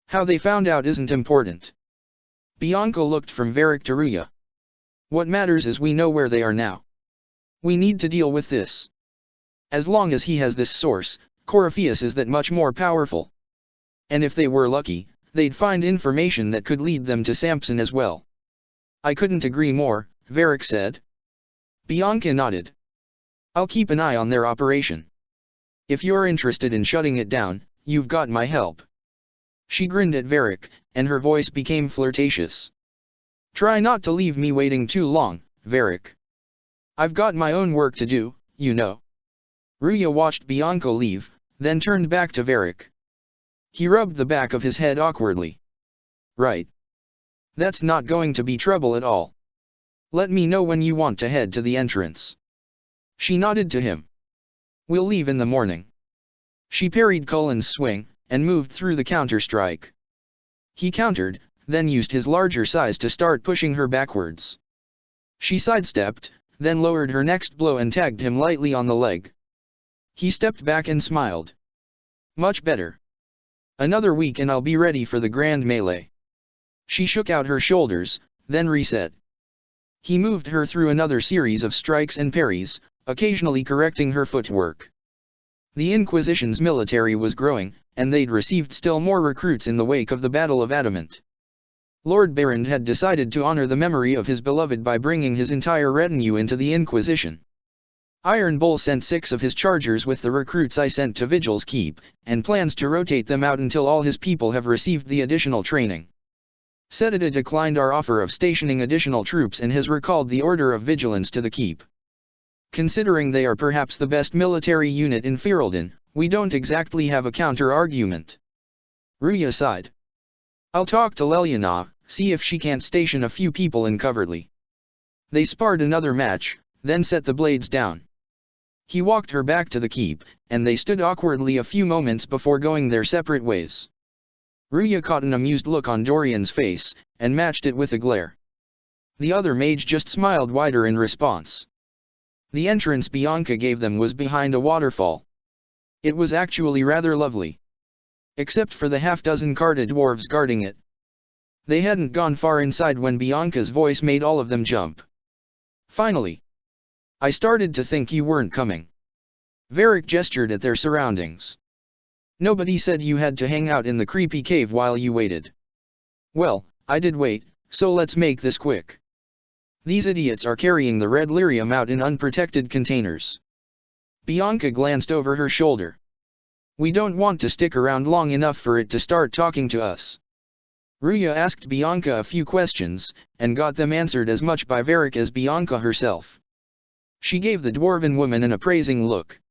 How they found out isn't important. Bianca looked from Varric to Ruya. What matters is we know where they are now. We need to deal with this. As long as he has this source, Corypheus is that much more powerful. And if they were lucky, they'd find information that could lead them to Samson as well. I couldn't agree more, Varric said. Bianca nodded. I'll keep an eye on their operation. If you're interested in shutting it down, you've got my help. She grinned at Varric, and her voice became flirtatious. Try not to leave me waiting too long, Varric. I've got my own work to do, you know. Ruya watched Bianca leave, then turned back to Varric. He rubbed the back of his head awkwardly. Right. That's not going to be trouble at all. Let me know when you want to head to the entrance. She nodded to him. We'll leave in the morning. She parried Cullen's swing, and moved through the counter-strike. He countered, then used his larger size to start pushing her backwards. She sidestepped, then lowered her next blow and tagged him lightly on the leg. He stepped back and smiled. Much better. Another week and I'll be ready for the grand melee. She shook out her shoulders, then reset. He moved her through another series of strikes and parries, occasionally correcting her footwork. The Inquisition's military was growing, and they'd received still more recruits in the wake of the Battle of Adamant. Lord Berend had decided to honor the memory of his beloved by bringing his entire retinue into the Inquisition. Iron Bull sent 6 of his chargers with the recruits I sent to Vigil's Keep, and plans to rotate them out until all his people have received the additional training. Sedita declined our offer of stationing additional troops and has recalled the Order of Vigilance to the Keep. Considering they are perhaps the best military unit in Ferelden, we don't exactly have a counter-argument. Ruya sighed. I'll talk to Leliana, see if she can't station a few people in Covertly. They sparred another match, then set the blades down. He walked her back to the keep, and they stood awkwardly a few moments before going their separate ways. Ruya caught an amused look on Dorian's face, and matched it with a glare. The other mage just smiled wider in response. The entrance Bianca gave them was behind a waterfall. It was actually rather lovely. Except for the half-dozen Carta dwarves guarding it. They hadn't gone far inside when Bianca's voice made all of them jump. Finally. I started to think you weren't coming. Varric gestured at their surroundings. Nobody said you had to hang out in the creepy cave while you waited. Well, I did wait, so let's make this quick. These idiots are carrying the red lyrium out in unprotected containers. Bianca glanced over her shoulder. We don't want to stick around long enough for it to start talking to us. Ruya asked Bianca a few questions, and got them answered as much by Varric as Bianca herself. She gave the dwarven woman an appraising look.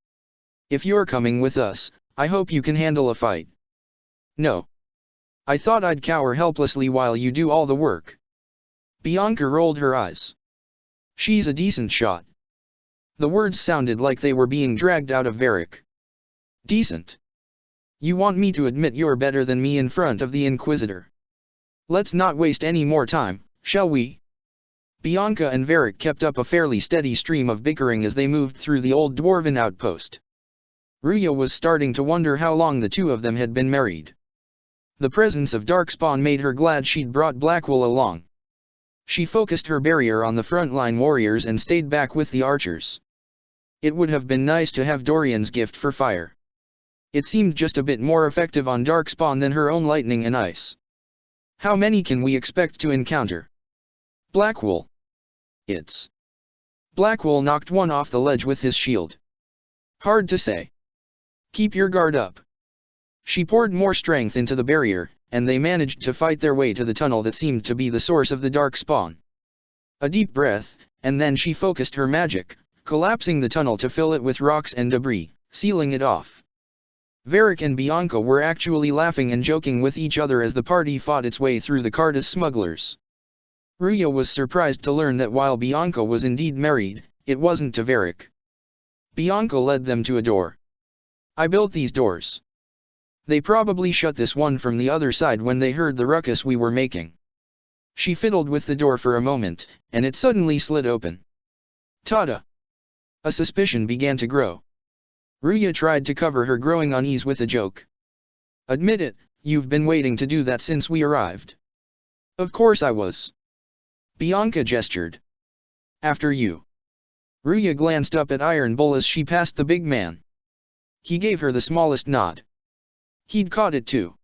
If you're coming with us, I hope you can handle a fight. No. I thought I'd cower helplessly while you do all the work. Bianca rolled her eyes. She's a decent shot. The words sounded like they were being dragged out of Varric. Decent. You want me to admit you're better than me in front of the Inquisitor? Let's not waste any more time, shall we? Bianca and Varric kept up a fairly steady stream of bickering as they moved through the old dwarven outpost. Ruya was starting to wonder how long the two of them had been married. The presence of Darkspawn made her glad she'd brought Blackwell along. She focused her barrier on the frontline warriors and stayed back with the archers. It would have been nice to have Dorian's gift for fire. It seemed just a bit more effective on Darkspawn than her own lightning and ice. How many can we expect to encounter? Blackwell. It's. Blackwell knocked one off the ledge with his shield. Hard to say. Keep your guard up. She poured more strength into the barrier, and they managed to fight their way to the tunnel that seemed to be the source of the Darkspawn. A deep breath, and then she focused her magic, collapsing the tunnel to fill it with rocks and debris, sealing it off. Varric and Bianca were actually laughing and joking with each other as the party fought its way through the Carta's smugglers. Ruya was surprised to learn that while Bianca was indeed married, it wasn't to Varric. Bianca led them to a door. I built these doors. They probably shut this one from the other side when they heard the ruckus we were making. She fiddled with the door for a moment, and it suddenly slid open. Tada! A suspicion began to grow. Ruya tried to cover her growing unease with a joke. Admit it, you've been waiting to do that since we arrived. Of course I was. Bianca gestured. After you. Ruya glanced up at Iron Bull as she passed the big man. He gave her the smallest nod. He'd caught it too.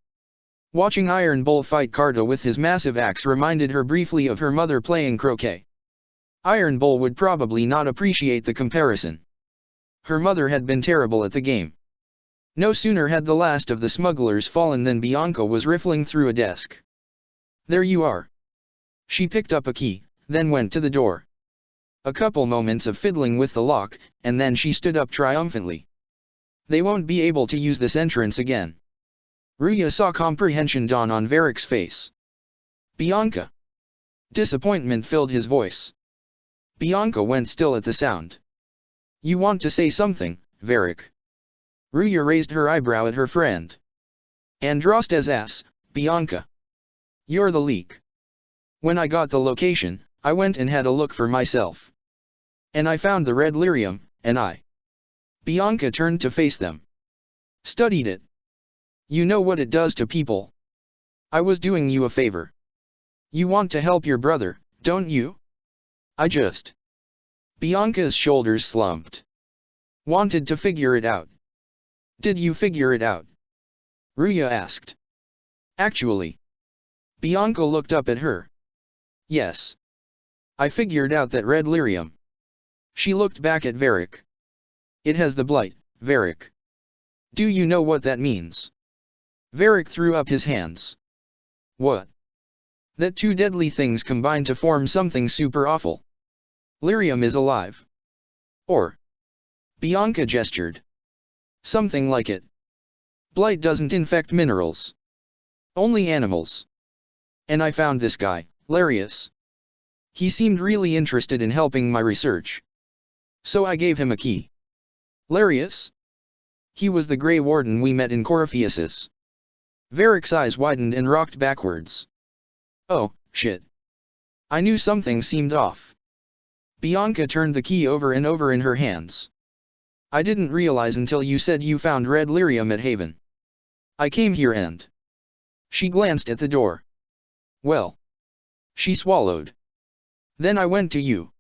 Watching Iron Bull fight Carta with his massive axe reminded her briefly of her mother playing croquet. Iron Bull would probably not appreciate the comparison. Her mother had been terrible at the game. No sooner had the last of the smugglers fallen than Bianca was riffling through a desk. There you are. She picked up a key, then went to the door. A couple moments of fiddling with the lock, and then she stood up triumphantly. They won't be able to use this entrance again. Ruya saw comprehension dawn on Varric's face. Bianca. Disappointment filled his voice. Bianca went still at the sound. You want to say something, Varric? Ruya raised her eyebrow at her friend. Andrastes ass, Bianca. You're the leak. When I got the location, I went and had a look for myself. And I found the red lyrium, and I. Bianca turned to face them. Studied it. You know what it does to people. I was doing you a favor. You want to help your brother, don't you? I just. Bianca's shoulders slumped. Wanted to figure it out. Did you figure it out? Ruya asked. Actually. Bianca looked up at her. Yes. I figured out that red lyrium. She looked back at Varric. It has the blight, Varric. Do you know what that means? Varric threw up his hands. What? That two deadly things combine to form something super awful. Lyrium is alive. Or. Bianca gestured. Something like it. Blight doesn't infect minerals. Only animals. And I found this guy, Larius. He seemed really interested in helping my research. So I gave him a key. Larius? He was the Grey Warden we met in Corypheus. Varric's eyes widened and rocked backwards. Oh, shit. I knew something seemed off. Bianca turned the key over and over in her hands. I didn't realize until you said you found red lyrium at Haven. I came here and... She glanced at the door. Well. She swallowed. Then I went to you.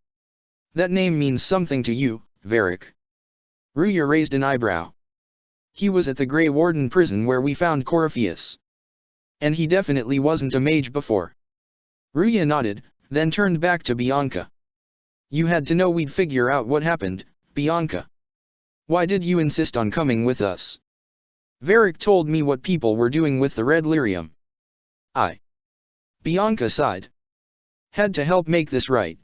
That name means something to you, Varric. Ruya raised an eyebrow. He was at the Grey Warden prison where we found Corypheus. And he definitely wasn't a mage before. Ruya nodded, then turned back to Bianca. You had to know we'd figure out what happened, Bianca. Why did you insist on coming with us? Varric told me what people were doing with the red lyrium. Bianca sighed. Had to help make this right.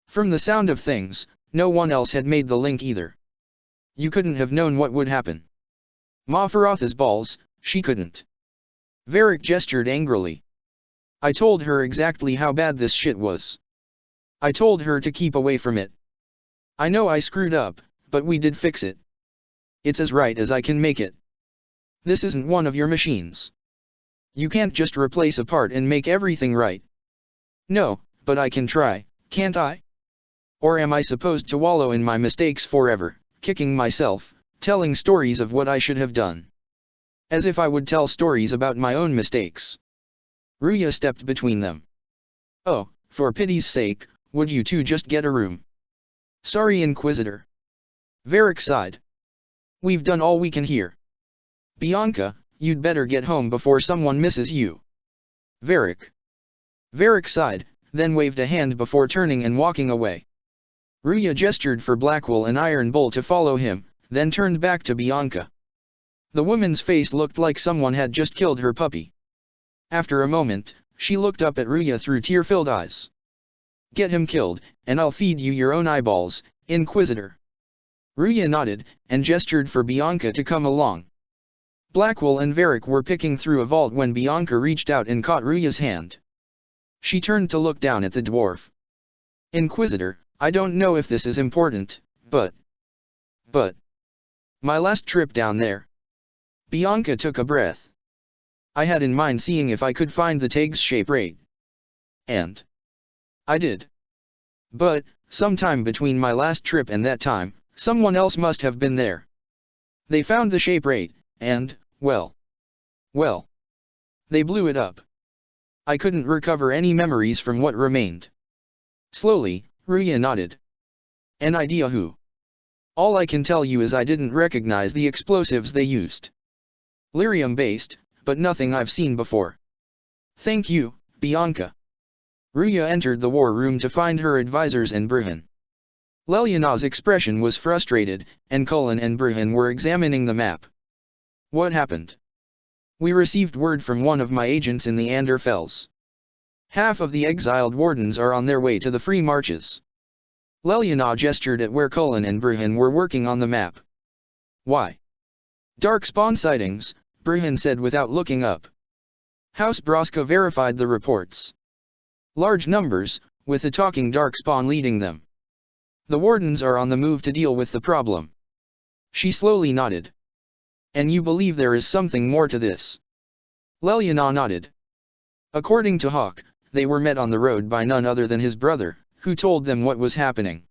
From the sound of things, no one else had made the link either. You couldn't have known what would happen. Mafarotha's balls, she couldn't. Varric gestured angrily. I told her exactly how bad this shit was. I told her to keep away from it. I know I screwed up, but we did fix it. It's as right as I can make it. This isn't one of your machines. You can't just replace a part and make everything right. No, but I can try, can't I? Or am I supposed to wallow in my mistakes forever, kicking myself, telling stories of what I should have done? As if I would tell stories about my own mistakes. Ruya stepped between them. Oh, for pity's sake, would you two just get a room? Sorry, Inquisitor. Varric sighed. We've done all we can here. Bianca, you'd better get home before someone misses you. Varric. Varric sighed, then waved a hand before turning and walking away. Ruya gestured for Blackwell and Iron Bull to follow him, then turned back to Bianca. The woman's face looked like someone had just killed her puppy. After a moment, she looked up at Ruya through tear-filled eyes. Get him killed, and I'll feed you your own eyeballs, Inquisitor. Ruya nodded, and gestured for Bianca to come along. Blackwell and Varric were picking through a vault when Bianca reached out and caught Ruya's hand. She turned to look down at the dwarf. Inquisitor, I don't know if this is important, but... My last trip down there. Bianca took a breath. I had in mind seeing if I could find the Tag's shape rate. And... I did. But, sometime between my last trip and that time, someone else must have been there. They found the shape rate, and, well, they blew it up. I couldn't recover any memories from what remained. Slowly, Ruya nodded. An idea who? All I can tell you is I didn't recognize the explosives they used. Lyrium-based, but nothing I've seen before. Thank you, Bianca. Ruya entered the war room to find her advisors and Bruhan. Leliana's expression was frustrated, and Cullen and Bruhan were examining the map. What happened? We received word from one of my agents in the Anderfells. Half of the exiled wardens are on their way to the Free Marches. Leliana gestured at where Cullen and Bruhan were working on the map. Why? Darkspawn sightings, Bruhan said without looking up. House Braska verified the reports. Large numbers, with a talking Darkspawn leading them. The wardens are on the move to deal with the problem. She slowly nodded. And you believe there is something more to this? Leliana nodded. According to Hawk, they were met on the road by none other than his brother, who told them what was happening.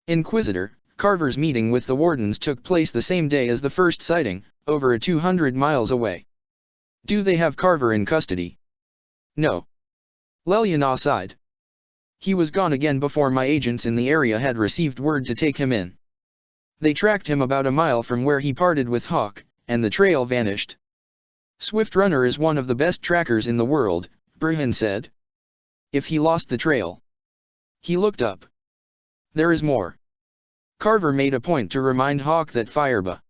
Inquisitor Carver's meeting with the wardens took place the same day as the first sighting, over 200 miles away. Do they have Carver in custody? No. Leliana sighed. He was gone again before my agents in the area had received word to take him in. They tracked him about a mile from where he parted with Hawk, and the trail vanished. Swift Runner is one of the best trackers in the world, Bruhan said. If he lost the trail. He looked up. There is more. Carver made a point to remind Hawk that Firebaugh,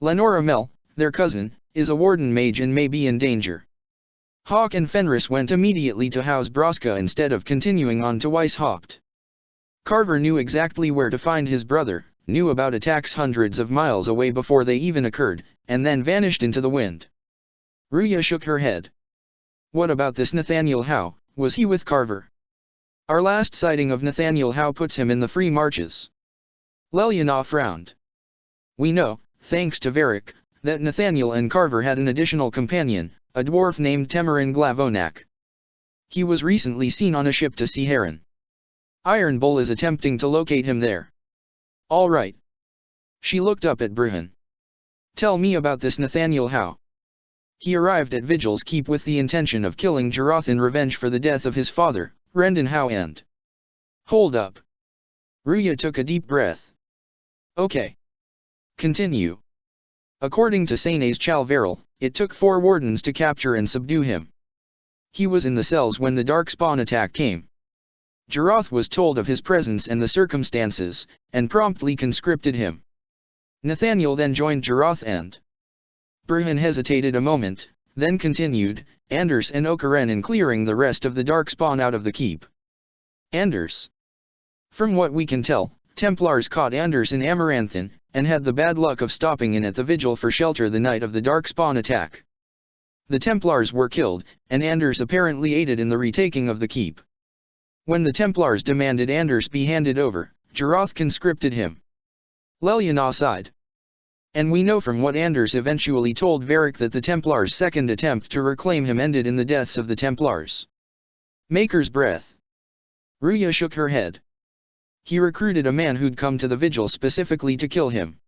Lenora Mel, their cousin, is a warden mage and may be in danger. Hawk and Fenris went immediately to House Braska instead of continuing on to Weishaupt. Carver knew exactly where to find his brother, knew about attacks hundreds of miles away before they even occurred, and then vanished into the wind. Ruya shook her head. What about this Nathaniel Howe? Was he with Carver? Our last sighting of Nathaniel Howe puts him in the Free Marches. Leliana frowned. We know, thanks to Varric, that Nathaniel and Carver had an additional companion, a dwarf named Temerin Glavonak. He was recently seen on a ship to see Heron. Iron Bull is attempting to locate him there. All right. She looked up at Bruhan. Tell me about this Nathaniel Howe. He arrived at Vigil's Keep with the intention of killing Jaroth in revenge for the death of his father, Rendon Howe and... Hold up. Ruya took a deep breath. Okay. Continue. According to Sane's Chalveril, it took 4 wardens to capture and subdue him. He was in the cells when the Darkspawn attack came. Jaroth was told of his presence and the circumstances, and promptly conscripted him. Nathaniel then joined Jaroth and... Bruhan hesitated a moment, then continued, Anders and Okaren clearing the rest of the Darkspawn out of the keep. Anders. From what we can tell, Templars caught Anders in Amaranthin, and had the bad luck of stopping in at the Vigil for shelter the night of the Darkspawn attack. The Templars were killed, and Anders apparently aided in the retaking of the keep. When the Templars demanded Anders be handed over, Jaroth conscripted him. Leliana sighed. And we know from what Anders eventually told Varric that the Templars' second attempt to reclaim him ended in the deaths of the Templars. Maker's breath. Ruya shook her head. He recruited a man who'd come to the Vigil specifically to kill him.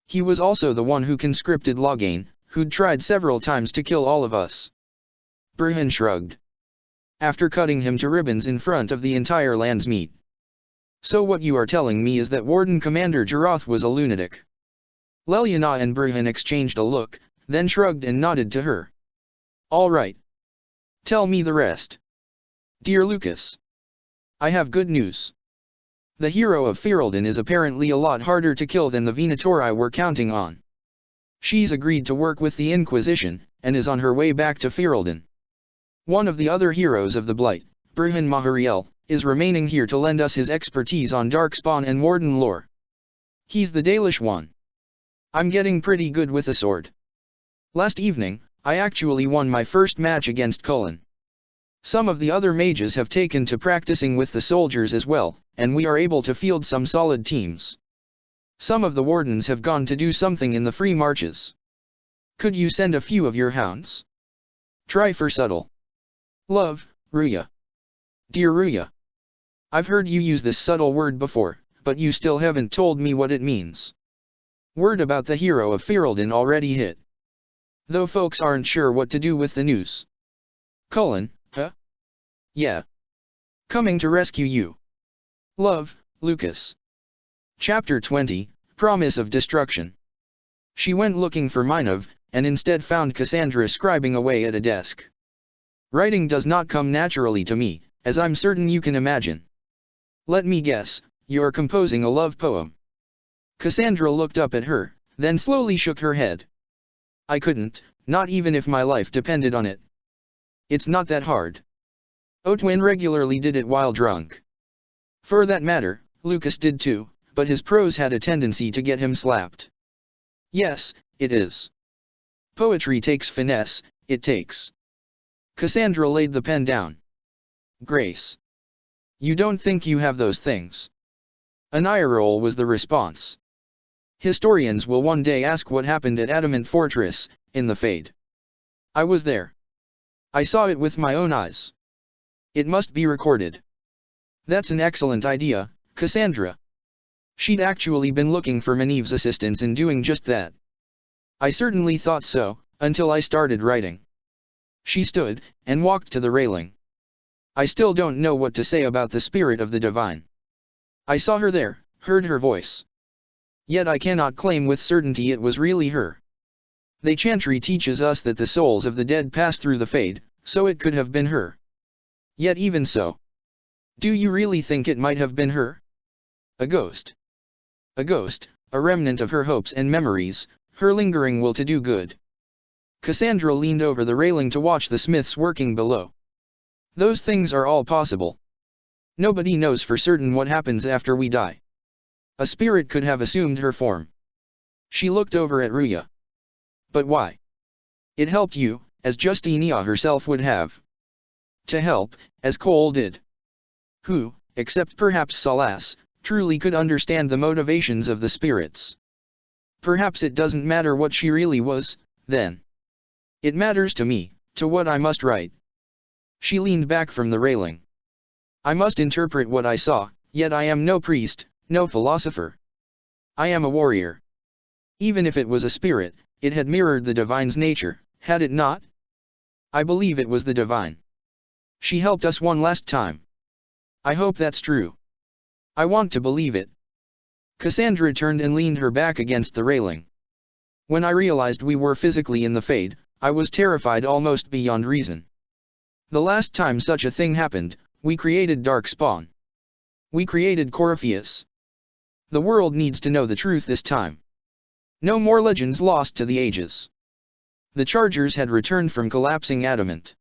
He was also the one who conscripted Loghain, who'd tried several times to kill all of us. Bruhan shrugged. After cutting him to ribbons in front of the entire Landsmeet. So what you are telling me is that Warden Commander Jaroth was a lunatic. Leliana and Bruhan exchanged a look, then shrugged and nodded to her. All right. Tell me the rest. Dear Lucas. I have good news. The hero of Ferelden is apparently a lot harder to kill than the Venatori were counting on. She's agreed to work with the Inquisition, and is on her way back to Ferelden. One of the other heroes of the Blight, Bruhan Mahariel, is remaining here to lend us his expertise on Darkspawn and Warden lore. He's the Dalish one. I'm getting pretty good with a sword. Last evening, I actually won my first match against Cullen. Some of the other mages have taken to practicing with the soldiers as well, and we are able to field some solid teams. Some of the wardens have gone to do something in the Free Marches. Could you send a few of your hounds? Try for subtle. Love, Ruya. Dear Ruya. I've heard you use this subtle word before, but you still haven't told me what it means. Word about the hero of Ferelden already hit. Though folks aren't sure what to do with the news. Cullen, huh? Yeah. Coming to rescue you. Love, Lucas. Chapter 20, Promise of Destruction. She went looking for Minov, and instead found Cassandra scribing away at a desk. Writing does not come naturally to me, as I'm certain you can imagine. Let me guess, you're composing a love poem. Cassandra looked up at her, then slowly shook her head. I couldn't, not even if my life depended on it. It's not that hard. Otwin regularly did it while drunk. For that matter, Lucas did too, but his prose had a tendency to get him slapped. Yes, it is. Poetry takes finesse, it takes. Cassandra laid the pen down. Grace. You don't think you have those things? An eye roll was the response. Historians will one day ask what happened at Adamant Fortress, in the Fade. I was there. I saw it with my own eyes. It must be recorded. That's an excellent idea, Cassandra. She'd actually been looking for Maneve's assistance in doing just that. I certainly thought so, until I started writing. She stood, and walked to the railing. I still don't know what to say about the spirit of the divine. I saw her there, heard her voice. Yet I cannot claim with certainty it was really her. The Chantry teaches us that the souls of the dead pass through the Fade, so it could have been her. Yet even so. Do you really think it might have been her? A ghost. A ghost, a remnant of her hopes and memories, her lingering will to do good. Cassandra leaned over the railing to watch the smiths working below. Those things are all possible. Nobody knows for certain what happens after we die. A spirit could have assumed her form. She looked over at Ruya. But why? It helped you, as Justinia herself would have. To help, as Cole did. Who, except perhaps Salas, truly could understand the motivations of the spirits? Perhaps it doesn't matter what she really was, then. It matters to me, to what I must write. She leaned back from the railing. I must interpret what I saw, yet I am no priest, no philosopher. I am a warrior. Even if it was a spirit, it had mirrored the divine's nature, had it not? I believe it was the divine. She helped us one last time. I hope that's true. I want to believe it. Cassandra turned and leaned her back against the railing. When I realized we were physically in the Fade, I was terrified almost beyond reason. The last time such a thing happened, we created Darkspawn. We created Corypheus. The world needs to know the truth this time. No more legends lost to the ages. The Chargers had returned from collapsing Adamant.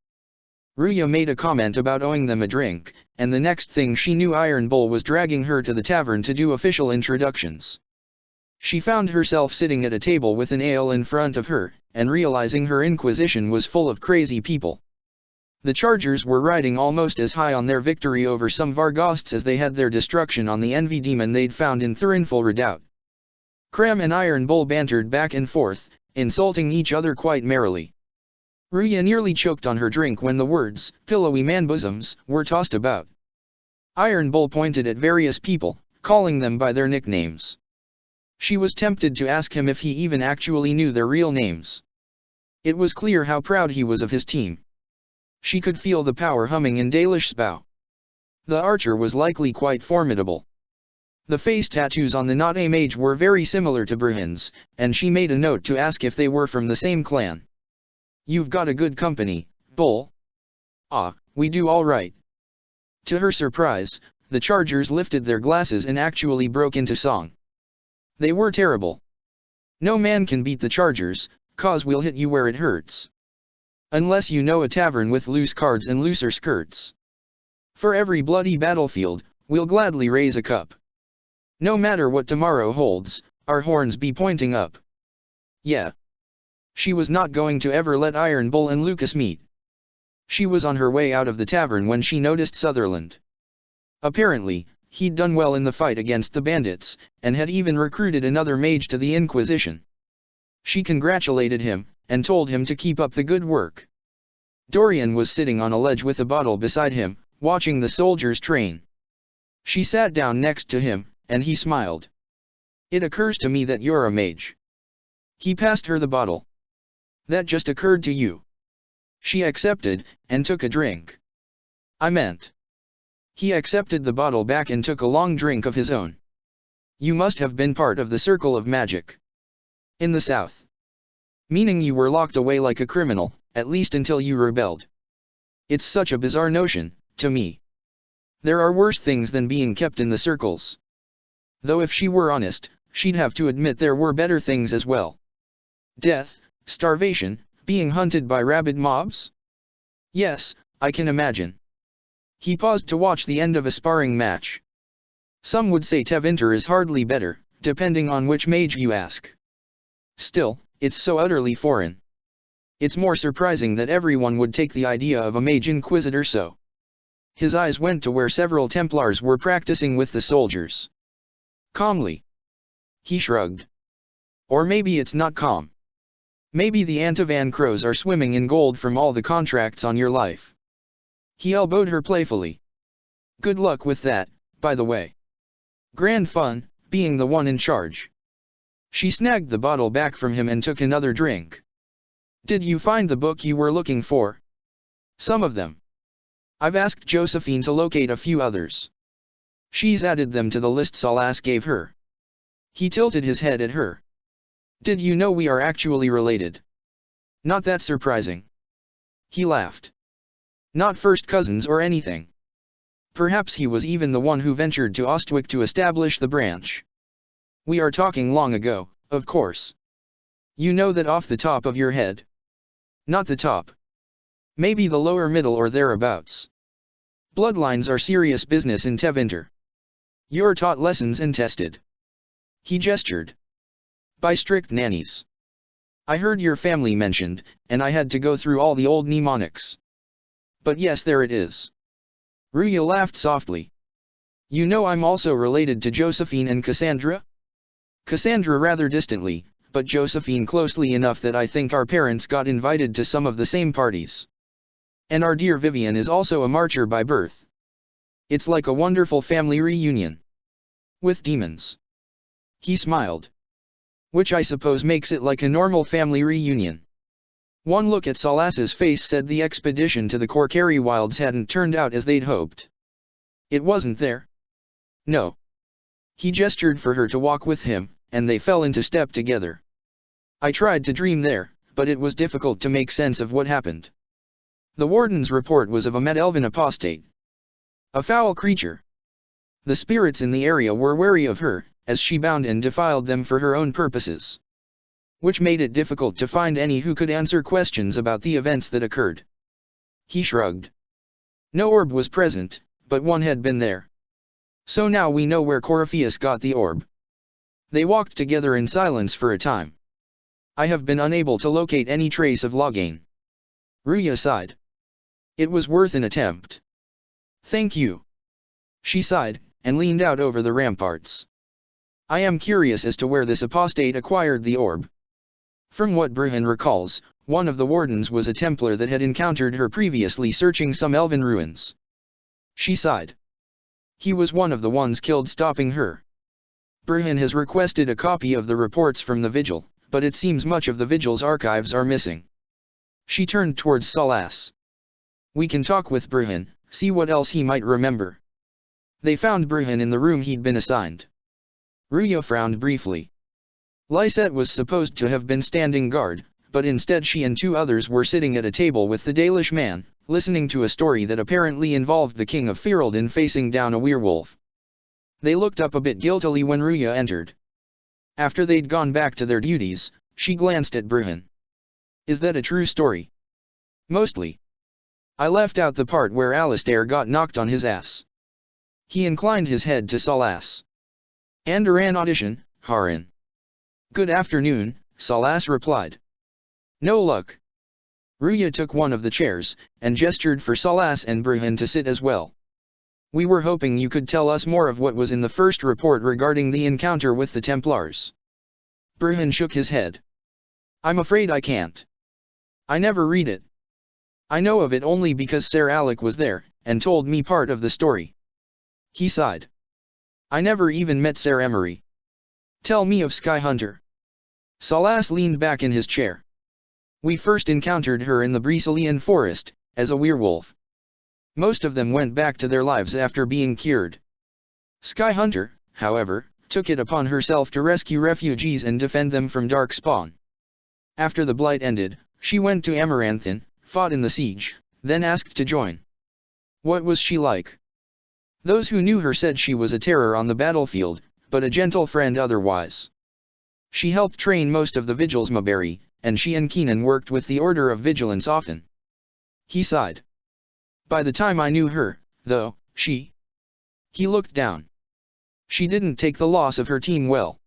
Ruya made a comment about owing them a drink, and the next thing she knew Iron Bull was dragging her to the tavern to do official introductions. She found herself sitting at a table with an ale in front of her, and realizing her Inquisition was full of crazy people. The Chargers were riding almost as high on their victory over some Varghosts as they had their destruction on the envy demon they'd found in Thurinful Redoubt. Cram and Iron Bull bantered back and forth, insulting each other quite merrily. Ruya nearly choked on her drink when the words, "pillowy man bosoms," were tossed about. Iron Bull pointed at various people, calling them by their nicknames. She was tempted to ask him if he even actually knew their real names. It was clear how proud he was of his team. She could feel the power humming in Dalish's bow. The archer was likely quite formidable. The face tattoos on the Na'e mage were very similar to Brujin's, and she made a note to ask if they were from the same clan. "You've got a good company, Bull." "Ah, we do all right." To her surprise, the Chargers lifted their glasses and actually broke into song. They were terrible. "No man can beat the Chargers, 'cause we'll hit you where it hurts. Unless you know a tavern with loose cards and looser skirts. For every bloody battlefield, we'll gladly raise a cup. No matter what tomorrow holds, our horns be pointing up." Yeah. She was not going to ever let Iron Bull and Lucas meet. She was on her way out of the tavern when she noticed Sutherland. Apparently, he'd done well in the fight against the bandits, and had even recruited another mage to the Inquisition. She congratulated him, and told him to keep up the good work. Dorian was sitting on a ledge with a bottle beside him, watching the soldiers train. She sat down next to him, and he smiled. "It occurs to me that you're a mage." He passed her the bottle. "That just occurred to you." She accepted, and took a drink. "I meant." He accepted the bottle back and took a long drink of his own. "You must have been part of the circle of magic. In the south. Meaning you were locked away like a criminal, at least until you rebelled. It's such a bizarre notion, to me. There are worse things than being kept in the circles. Though if she were honest, she'd have to admit there were better things as well. Death, starvation, being hunted by rabid mobs? Yes, I can imagine." He paused to watch the end of a sparring match. "Some would say Tevinter is hardly better, depending on which mage you ask. Still, It's so utterly foreign. It's more surprising that everyone would take the idea of a mage inquisitor so. His eyes went to where several Templars were practicing with the soldiers. Calmly. He shrugged. Or maybe it's not calm. Maybe the Antivan crows are swimming in gold from all the contracts on your life. He elbowed her playfully. Good luck with that, by the way. Grand fun, being the one in charge. She snagged the bottle back from him and took another drink. Did you find the book you were looking for? Some of them. I've asked Josephine to locate a few others. She's added them to the list Salas gave her. He tilted his head at her. Did you know we are actually related? Not that surprising. He laughed. Not first cousins or anything. Perhaps he was even the one who ventured to Ostwick to establish the branch. We are talking long ago, of course. You know that off the top of your head? Not the top. Maybe the lower middle or thereabouts. Bloodlines are serious business in Tevinter. You're taught lessons and tested. He gestured. By strict nannies. I heard your family mentioned, and I had to go through all the old mnemonics. But yes, there it is. Ruya laughed softly. You know I'm also related to Josephine and Cassandra? Cassandra rather distantly, but Josephine closely enough that I think our parents got invited to some of the same parties. And our dear Vivian is also a marcher by birth. It's like a wonderful family reunion. With demons. He smiled. Which I suppose makes it like a normal family reunion. One look at Salas's face said the expedition to the Korkari Wilds hadn't turned out as they'd hoped. It wasn't there. No. He gestured for her to walk with him, and they fell into step together. I tried to dream there, but it was difficult to make sense of what happened. The warden's report was of a Med-Elven apostate. A foul creature. The spirits in the area were wary of her, as she bound and defiled them for her own purposes. Which made it difficult to find any who could answer questions about the events that occurred. He shrugged. No orb was present, but one had been there. So now we know where Corypheus got the orb. They walked together in silence for a time. I have been unable to locate any trace of Loghain. Ruya sighed. It was worth an attempt. Thank you. She sighed, and leaned out over the ramparts. I am curious as to where this apostate acquired the orb. From what Bruhan recalls, one of the wardens was a Templar that had encountered her previously searching some elven ruins. She sighed. He was one of the ones killed stopping her. Bruhan has requested a copy of the reports from the Vigil, but it seems much of the Vigil's archives are missing. She turned towards Salas. We can talk with Bruhan, see what else he might remember. They found Bruhan in the room he'd been assigned. Ruya frowned briefly. Lysette was supposed to have been standing guard, but instead she and two others were sitting at a table with the Dalish man, listening to a story that apparently involved the king of Ferelden facing down a werewolf. They looked up a bit guiltily when Ruya entered. After they'd gone back to their duties, she glanced at Bruhan. Is that a true story? Mostly. I left out the part where Alistair got knocked on his ass. He inclined his head to Salas. Andoran audition, Haran. Good afternoon, Salas replied. No luck. Ruya took one of the chairs, and gestured for Salas and Bruhan to sit as well. We were hoping you could tell us more of what was in the first report regarding the encounter with the Templars. Bruhan shook his head. I'm afraid I can't. I never read it. I know of it only because Ser Alec was there, and told me part of the story. He sighed. I never even met Ser Emery. Tell me of Sky Hunter. Salas leaned back in his chair. We first encountered her in the Brecelian forest, as a werewolf. Most of them went back to their lives after being cured. Sky Hunter, however, took it upon herself to rescue refugees and defend them from Darkspawn. After the blight ended, she went to Amaranthin, fought in the siege, then asked to join. What was she like? Those who knew her said she was a terror on the battlefield, but a gentle friend otherwise. She helped train most of the Vigils Maberry, and she and Keenan worked with the Order of Vigilance often. He sighed. By the time I knew her, though, He looked down. She didn't take the loss of her team well.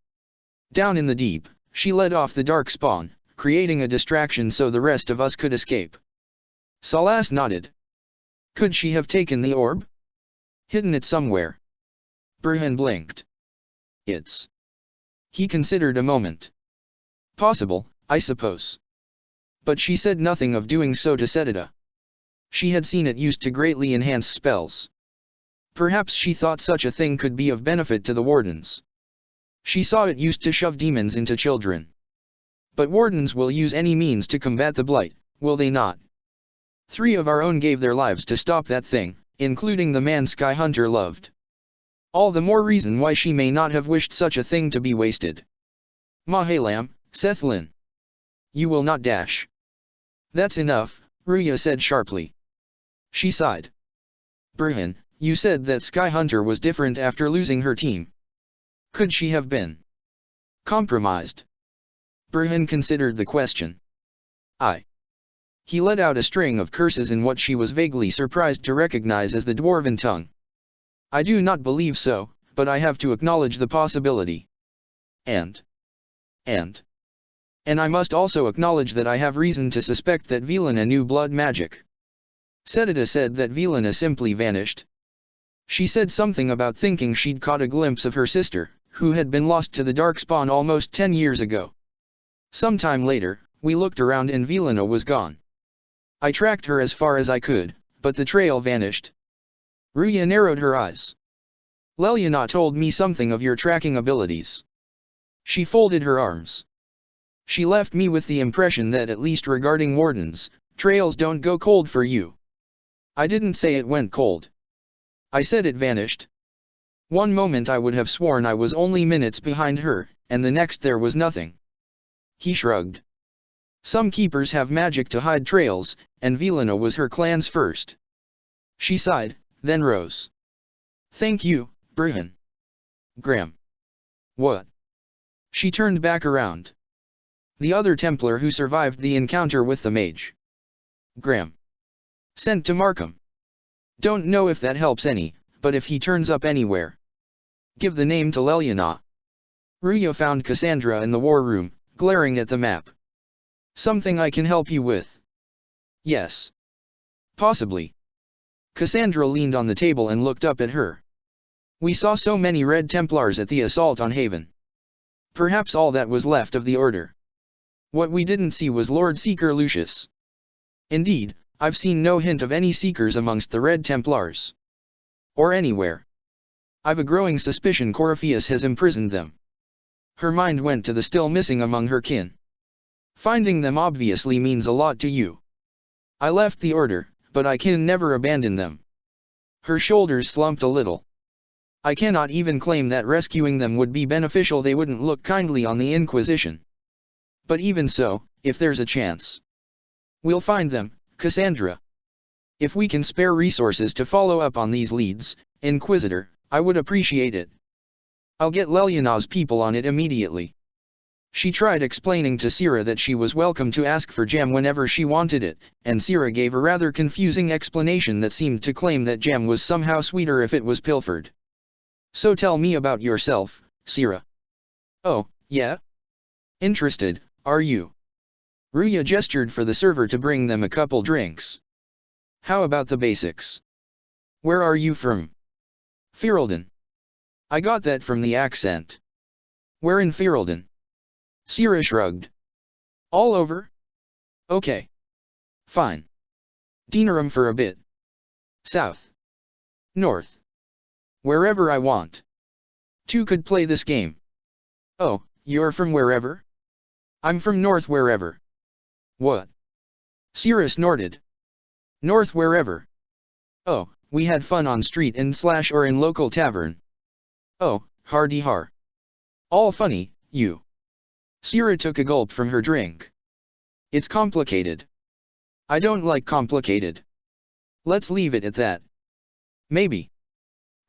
Down in the deep, she led off the Darkspawn, creating a distraction so the rest of us could escape. Salas nodded. Could she have taken the orb? Hidden it somewhere? Burhan blinked. It's... He considered a moment. Possible, I suppose. But she said nothing of doing so to Setida. She had seen it used to greatly enhance spells. Perhaps she thought such a thing could be of benefit to the wardens. She saw it used to shove demons into children. But wardens will use any means to combat the blight, will they not? 3 of our own gave their lives to stop that thing, including the man Sky Hunter loved. All the more reason why she may not have wished such a thing to be wasted. Mahalam, Sethlin. You will not dash. That's enough, Ruya said sharply. She sighed. Burhan, you said that Sky Hunter was different after losing her team. Could she have been compromised? Burhan considered the question. He let out a string of curses in what she was vaguely surprised to recognize as the dwarven tongue. I do not believe so, but I have to acknowledge the possibility. And I must also acknowledge that I have reason to suspect that Velena knew blood magic. Setida said that Velena simply vanished. She said something about thinking she'd caught a glimpse of her sister, who had been lost to the Darkspawn almost 10 years ago. Sometime later, we looked around and Velena was gone. I tracked her as far as I could, but the trail vanished. Ruya narrowed her eyes. Lelyana told me something of your tracking abilities. She folded her arms. She left me with the impression that at least regarding wardens, trails don't go cold for you. I didn't say it went cold. I said it vanished. One moment I would have sworn I was only minutes behind her, and the next there was nothing. He shrugged. Some keepers have magic to hide trails, and Velena was her clan's first. She sighed, then rose. Thank you, Burhan. Graham. What? She turned back around. The other Templar who survived the encounter with the mage. Graham. Sent to Markham. Don't know if that helps any, but if he turns up anywhere. Give the name to Lelyana. Ruya found Cassandra in the war room, glaring at the map. Something I can help you with? Yes. Possibly. Cassandra leaned on the table and looked up at her. We saw so many Red Templars at the assault on Haven. Perhaps all that was left of the Order. What we didn't see was Lord Seeker Lucius. Indeed, I've seen no hint of any Seekers amongst the Red Templars. Or anywhere. I've a growing suspicion Corypheus has imprisoned them. Her mind went to the still missing among her kin. Finding them obviously means a lot to you. I left the Order, but I can never abandon them. Her shoulders slumped a little. I cannot even claim that rescuing them would be beneficial. They wouldn't look kindly on the Inquisition. But even so, if there's a chance, we'll find them, Cassandra. If we can spare resources to follow up on these leads, Inquisitor, I would appreciate it. I'll get Lelyana's people on it immediately. She tried explaining to Sira that she was welcome to ask for jam whenever she wanted it, and Sira gave a rather confusing explanation that seemed to claim that jam was somehow sweeter if it was pilfered. So tell me about yourself, Sira. Oh, yeah? Interested, are you? Ruya gestured for the server to bring them a couple drinks. How about the basics? Where are you from? Ferelden. I got that from the accent. Where in Ferelden? Sira shrugged. All over? Okay. Fine. Dinarum for a bit. South. North. Wherever I want. 2 could play this game. Oh, you're from wherever? I'm from North wherever. What? Sira snorted. North wherever. Oh, we had fun on street and / or in local tavern. Oh, hardy har. All funny, you. Sira took a gulp from her drink. It's complicated. I don't like complicated. Let's leave it at that. Maybe.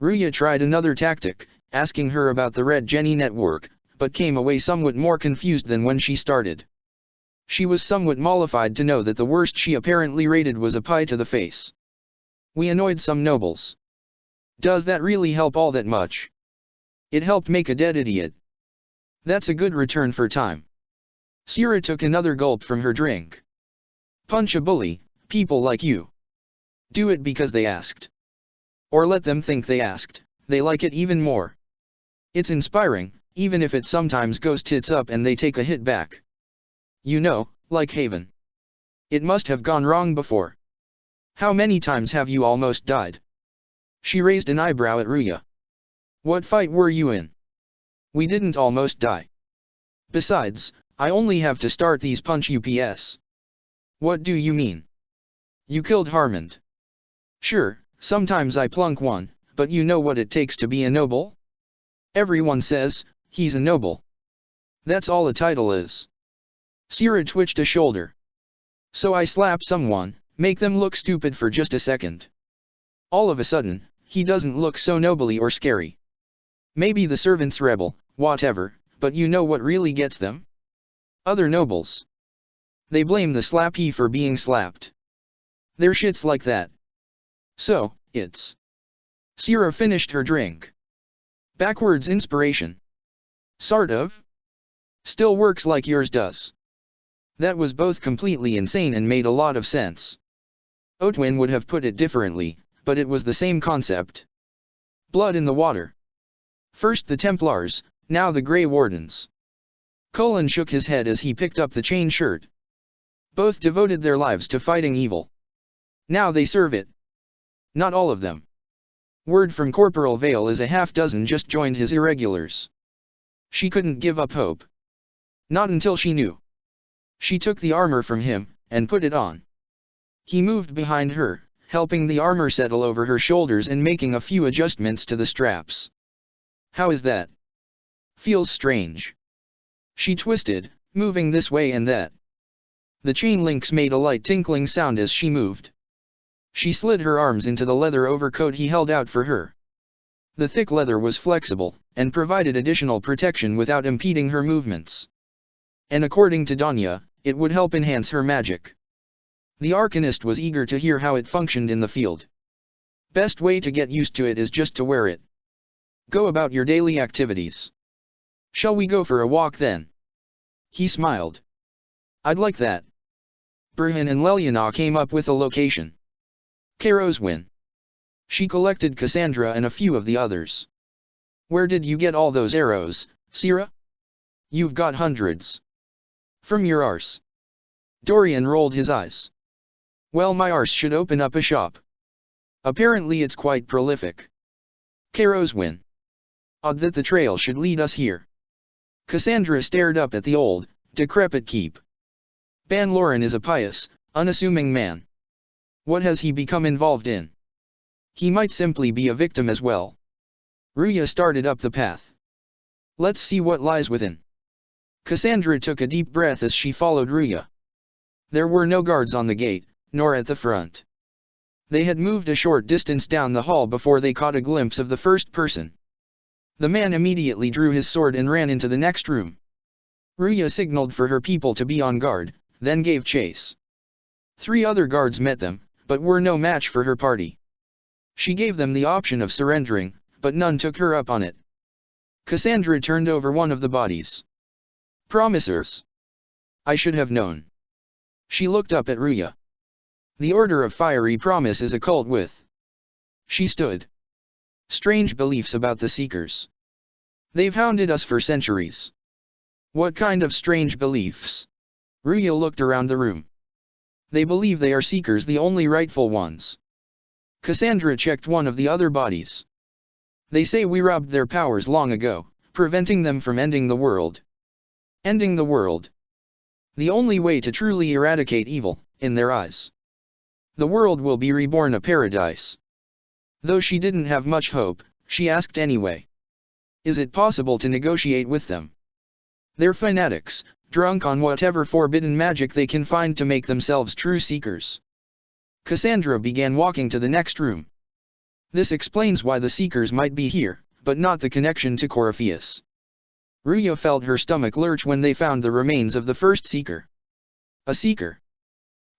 Ruya tried another tactic, asking her about the Red Jenny network, but came away somewhat more confused than when she started. She was somewhat mollified to know that the worst she apparently rated was a pie to the face. We annoyed some nobles. Does that really help all that much? It helped make a dead idiot. That's a good return for time. Sierra took another gulp from her drink. Punch a bully, people like you. Do it because they asked. Or let them think they asked, they like it even more. It's inspiring, even if it sometimes goes tits up and they take a hit back. You know, like Haven. It must have gone wrong before. How many times have you almost died? She raised an eyebrow at Ruya. What fight were you in? We didn't almost die. Besides, I only have to start these punch UPS. What do you mean? You killed Harmond. Sure, sometimes I plunk one, but you know what it takes to be a noble? Everyone says, he's a noble. That's all a title is. Sierra twitched a shoulder. So I slap someone, make them look stupid for just a second. All of a sudden, he doesn't look so nobly or scary. Maybe the servant's rebel, whatever, but you know what really gets them? Other nobles. They blame the slappee for being slapped. They're shits like that. So, it's... Sierra finished her drink. Backwards inspiration. Sort of. Still works like yours does. That was both completely insane and made a lot of sense. Otwin would have put it differently, but it was the same concept. Blood in the water. First the Templars, now the Grey Wardens. Colin shook his head as he picked up the chain shirt. Both devoted their lives to fighting evil. Now they serve it. Not all of them. Word from Corporal Vale is a half-dozen just joined his irregulars. She couldn't give up hope. Not until she knew. She took the armor from him, and put it on. He moved behind her, helping the armor settle over her shoulders and making a few adjustments to the straps. How is that? Feels strange. She twisted, moving this way and that. The chain links made a light tinkling sound as she moved. She slid her arms into the leather overcoat he held out for her. The thick leather was flexible, and provided additional protection without impeding her movements. And according to Danya, it would help enhance her magic. The Arcanist was eager to hear how it functioned in the field. Best way to get used to it is just to wear it. Go about your daily activities. Shall we go for a walk then? He smiled. I'd like that. Burhan and Leliana came up with a location. Karoswin. She collected Cassandra and a few of the others. Where did you get all those arrows, Sierra? You've got hundreds. From your arse. Dorian rolled his eyes. Well, my arse should open up a shop. Apparently it's quite prolific. Karoswin. Odd that the trail should lead us here. Cassandra stared up at the old, decrepit keep. Ban Loren is a pious, unassuming man. What has he become involved in? He might simply be a victim as well. Ruya started up the path. Let's see what lies within. Cassandra took a deep breath as she followed Ruya. There were no guards on the gate, nor at the front. They had moved a short distance down the hall before they caught a glimpse of the first person. The man immediately drew his sword and ran into the next room. Ruya signaled for her people to be on guard, then gave chase. 3 other guards met them, but were no match for her party. She gave them the option of surrendering, but none took her up on it. Cassandra turned over one of the bodies. Promisers. I should have known. She looked up at Ruya. The Order of Fiery Promise is a cult with. She stood. Strange beliefs about the Seekers. They've hounded us for centuries. What kind of strange beliefs? Ruya looked around the room. They believe they are Seekers, the only rightful ones. Cassandra checked one of the other bodies. They say we robbed their powers long ago, preventing them from ending the world. Ending the world. The only way to truly eradicate evil, in their eyes. The world will be reborn a paradise. Though she didn't have much hope, she asked anyway. Is it possible to negotiate with them? They're fanatics, drunk on whatever forbidden magic they can find to make themselves true Seekers. Cassandra began walking to the next room. This explains why the Seekers might be here, but not the connection to Corypheus. Ruya felt her stomach lurch when they found the remains of the first Seeker. A Seeker.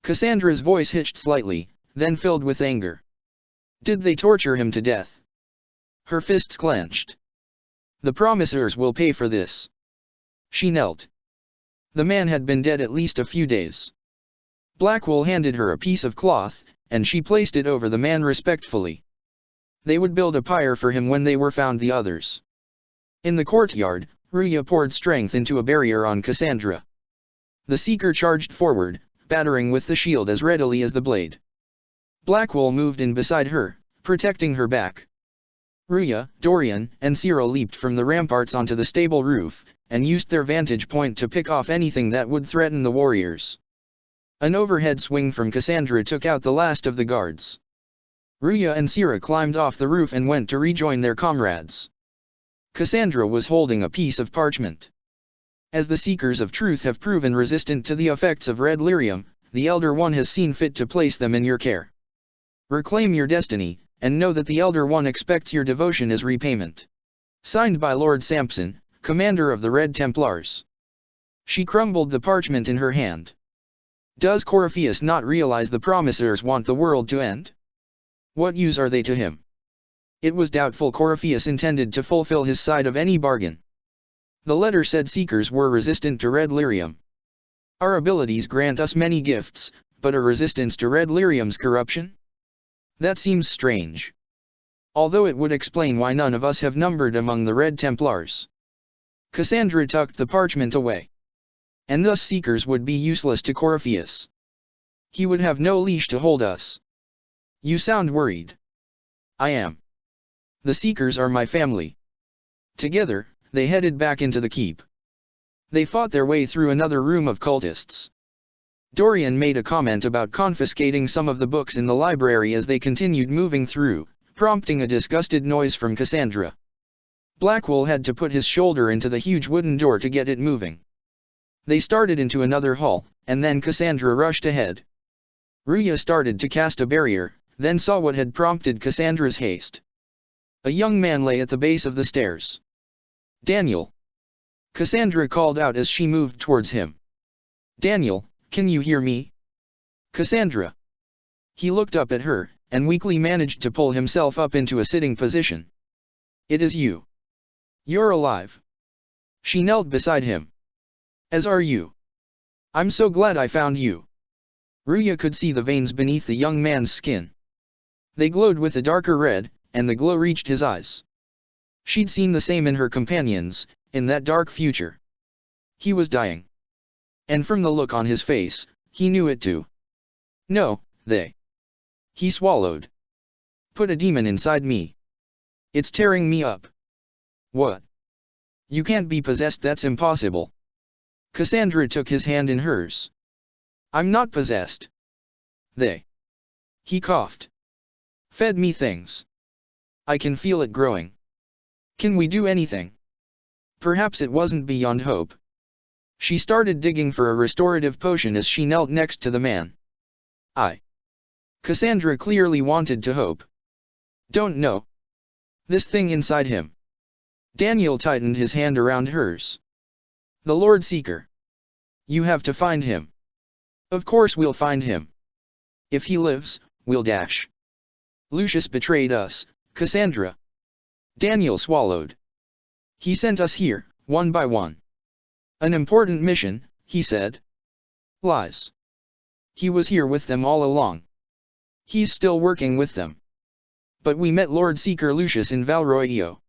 Cassandra's voice hitched slightly, then filled with anger. Did they torture him to death? Her fists clenched. The Promisers will pay for this. She knelt. The man had been dead at least a few days. Blackwell handed her a piece of cloth, and she placed it over the man respectfully. They would build a pyre for him when they were found the others. In the courtyard, Ruya poured strength into a barrier on Cassandra. The Seeker charged forward, battering with the shield as readily as the blade. Blackwell moved in beside her, protecting her back. Ruya, Dorian, and Cyril leaped from the ramparts onto the stable roof, and used their vantage point to pick off anything that would threaten the warriors. An overhead swing from Cassandra took out the last of the guards. Ruya and Cyril climbed off the roof and went to rejoin their comrades. Cassandra was holding a piece of parchment. As the Seekers of Truth have proven resistant to the effects of red lyrium, the Elder One has seen fit to place them in your care. Reclaim your destiny, and know that the Elder One expects your devotion as repayment. Signed by Lord Sampson, Commander of the Red Templars. She crumbled the parchment in her hand. Does Corypheus not realize the Promisers want the world to end? What use are they to him? It was doubtful Corypheus intended to fulfill his side of any bargain. The letter said Seekers were resistant to red lyrium. Our abilities grant us many gifts, but a resistance to red lyrium's corruption? That seems strange. Although it would explain why none of us have numbered among the Red Templars. Cassandra tucked the parchment away. And thus Seekers would be useless to Corypheus. He would have no leash to hold us. You sound worried. I am. The Seekers are my family. Together, they headed back into the keep. They fought their way through another room of cultists. Dorian made a comment about confiscating some of the books in the library as they continued moving through, prompting a disgusted noise from Cassandra. Blackwell had to put his shoulder into the huge wooden door to get it moving. They started into another hall, and then Cassandra rushed ahead. Ruya started to cast a barrier, then saw what had prompted Cassandra's haste. A young man lay at the base of the stairs. Daniel. Cassandra called out as she moved towards him. Daniel, can you hear me? Cassandra. He looked up at her, and weakly managed to pull himself up into a sitting position. It is you. You're alive. She knelt beside him. As are you. I'm so glad I found you. Ruya could see the veins beneath the young man's skin. They glowed with a darker red, and the glow reached his eyes. She'd seen the same in her companions, in that dark future. He was dying. And from the look on his face, he knew it too. No, they. He swallowed. Put a demon inside me. It's tearing me up. What? You can't be possessed, that's impossible. Cassandra took his hand in hers. I'm not possessed. They. He coughed. Fed me things. I can feel it growing. Can we do anything? Perhaps it wasn't beyond hope. She started digging for a restorative potion as she knelt next to the man. Cassandra clearly wanted to hope. Don't know. This thing inside him. Daniel tightened his hand around hers. The Lord Seeker. You have to find him. Of course we'll find him. If he lives, we'll dash. Lucius betrayed us, Cassandra. Daniel swallowed. He sent us here, one by one. An important mission, he said. Lies. He was here with them all along. He's still working with them. But we met Lord Seeker Lucius in Valroio.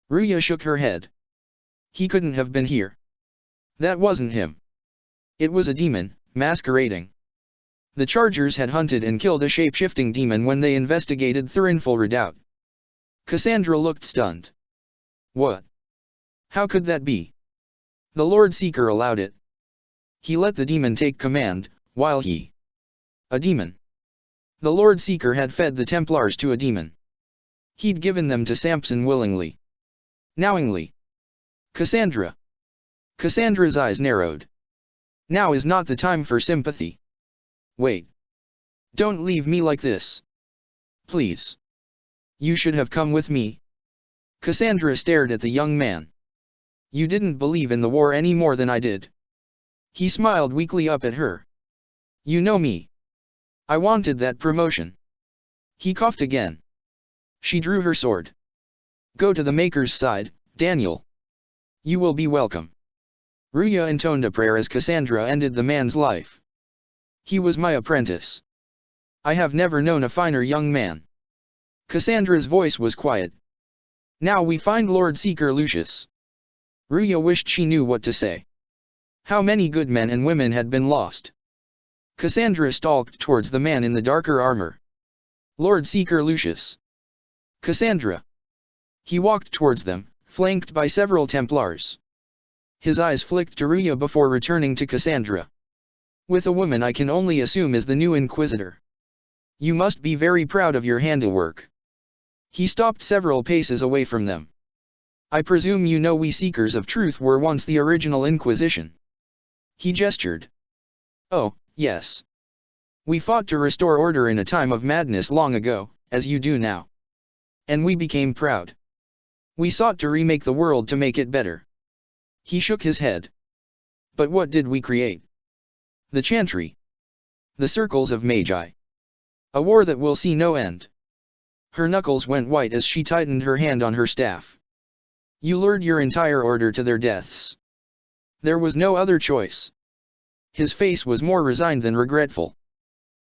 Ruya shook her head. He couldn't have been here. That wasn't him. It was a demon, masquerading. The Chargers had hunted and killed a shape-shifting demon when they investigated Thurinful Redoubt. Cassandra looked stunned. What? How could that be? The Lord Seeker allowed it. He let the demon take command, while he... A demon. The Lord Seeker had fed the Templars to a demon. He'd given them to Sampson willingly. Knowingly. Cassandra. Cassandra's eyes narrowed. Now is not the time for sympathy. Wait. Don't leave me like this. Please. You should have come with me. Cassandra stared at the young man. You didn't believe in the war any more than I did. He smiled weakly up at her. You know me. I wanted that promotion. He coughed again. She drew her sword. Go to the Maker's side, Daniel. You will be welcome. Ruya intoned a prayer as Cassandra ended the man's life. He was my apprentice. I have never known a finer young man. Cassandra's voice was quiet. Now we find Lord Seeker Lucius. Ruya wished she knew what to say. How many good men and women had been lost? Cassandra stalked towards the man in the darker armor. Lord Seeker Lucius. Cassandra. He walked towards them, flanked by several Templars. His eyes flicked to Ruya before returning to Cassandra. With a woman I can only assume is the new Inquisitor. You must be very proud of your handiwork. He stopped several paces away from them. I presume you know we Seekers of Truth were once the original Inquisition. He gestured. Oh, yes. We fought to restore order in a time of madness long ago, as you do now. And we became proud. We sought to remake the world to make it better. He shook his head. But what did we create? The Chantry. The Circles of Magi. A war that will see no end. Her knuckles went white as she tightened her hand on her staff. You lured your entire order to their deaths. There was no other choice. His face was more resigned than regretful.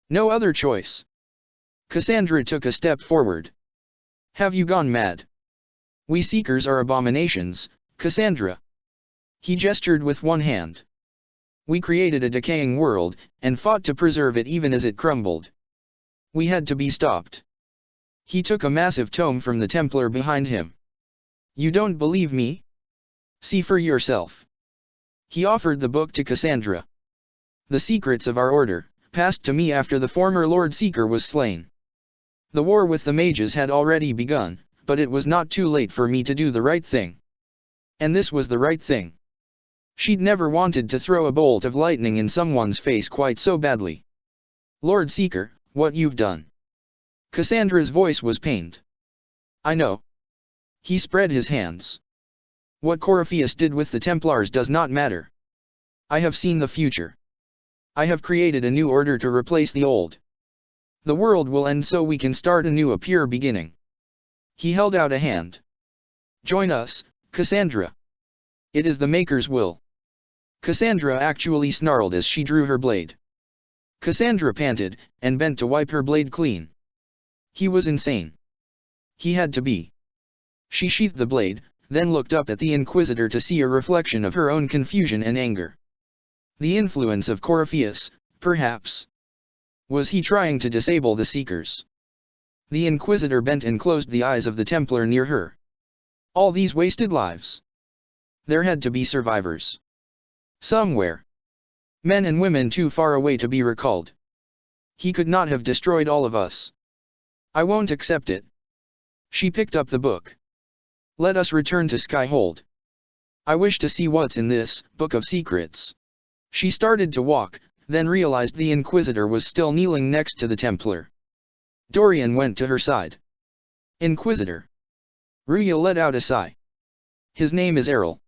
No other choice. Cassandra took a step forward. Have you gone mad? We Seekers are abominations, Cassandra. He gestured with one hand. We created a decaying world, and fought to preserve it even as it crumbled. We had to be stopped. He took a massive tome from the Templar behind him. You don't believe me? See for yourself. He offered the book to Cassandra. The secrets of our order, passed to me after the former Lord Seeker was slain. The war with the mages had already begun, but it was not too late for me to do the right thing. And this was the right thing. She'd never wanted to throw a bolt of lightning in someone's face quite so badly. Lord Seeker, what you've done. Cassandra's voice was pained. I know. He spread his hands. What Corypheus did with the Templars does not matter. I have seen the future. I have created a new order to replace the old. The world will end so we can start anew, a pure beginning. He held out a hand. Join us, Cassandra. It is the Maker's will. Cassandra actually snarled as she drew her blade. Cassandra panted, and bent to wipe her blade clean. He was insane. He had to be. She sheathed the blade, then looked up at the Inquisitor to see a reflection of her own confusion and anger. The influence of Corypheus, perhaps. Was he trying to disable the Seekers? The Inquisitor bent and closed the eyes of the Templar near her. All these wasted lives. There had to be survivors. Somewhere. Men and women too far away to be recalled. He could not have destroyed all of us. I won't accept it. She picked up the book. Let us return to Skyhold. I wish to see what's in this book of secrets. She started to walk, then realized the Inquisitor was still kneeling next to the Templar. Dorian went to her side. Inquisitor. Ruya let out a sigh. His name is Errol.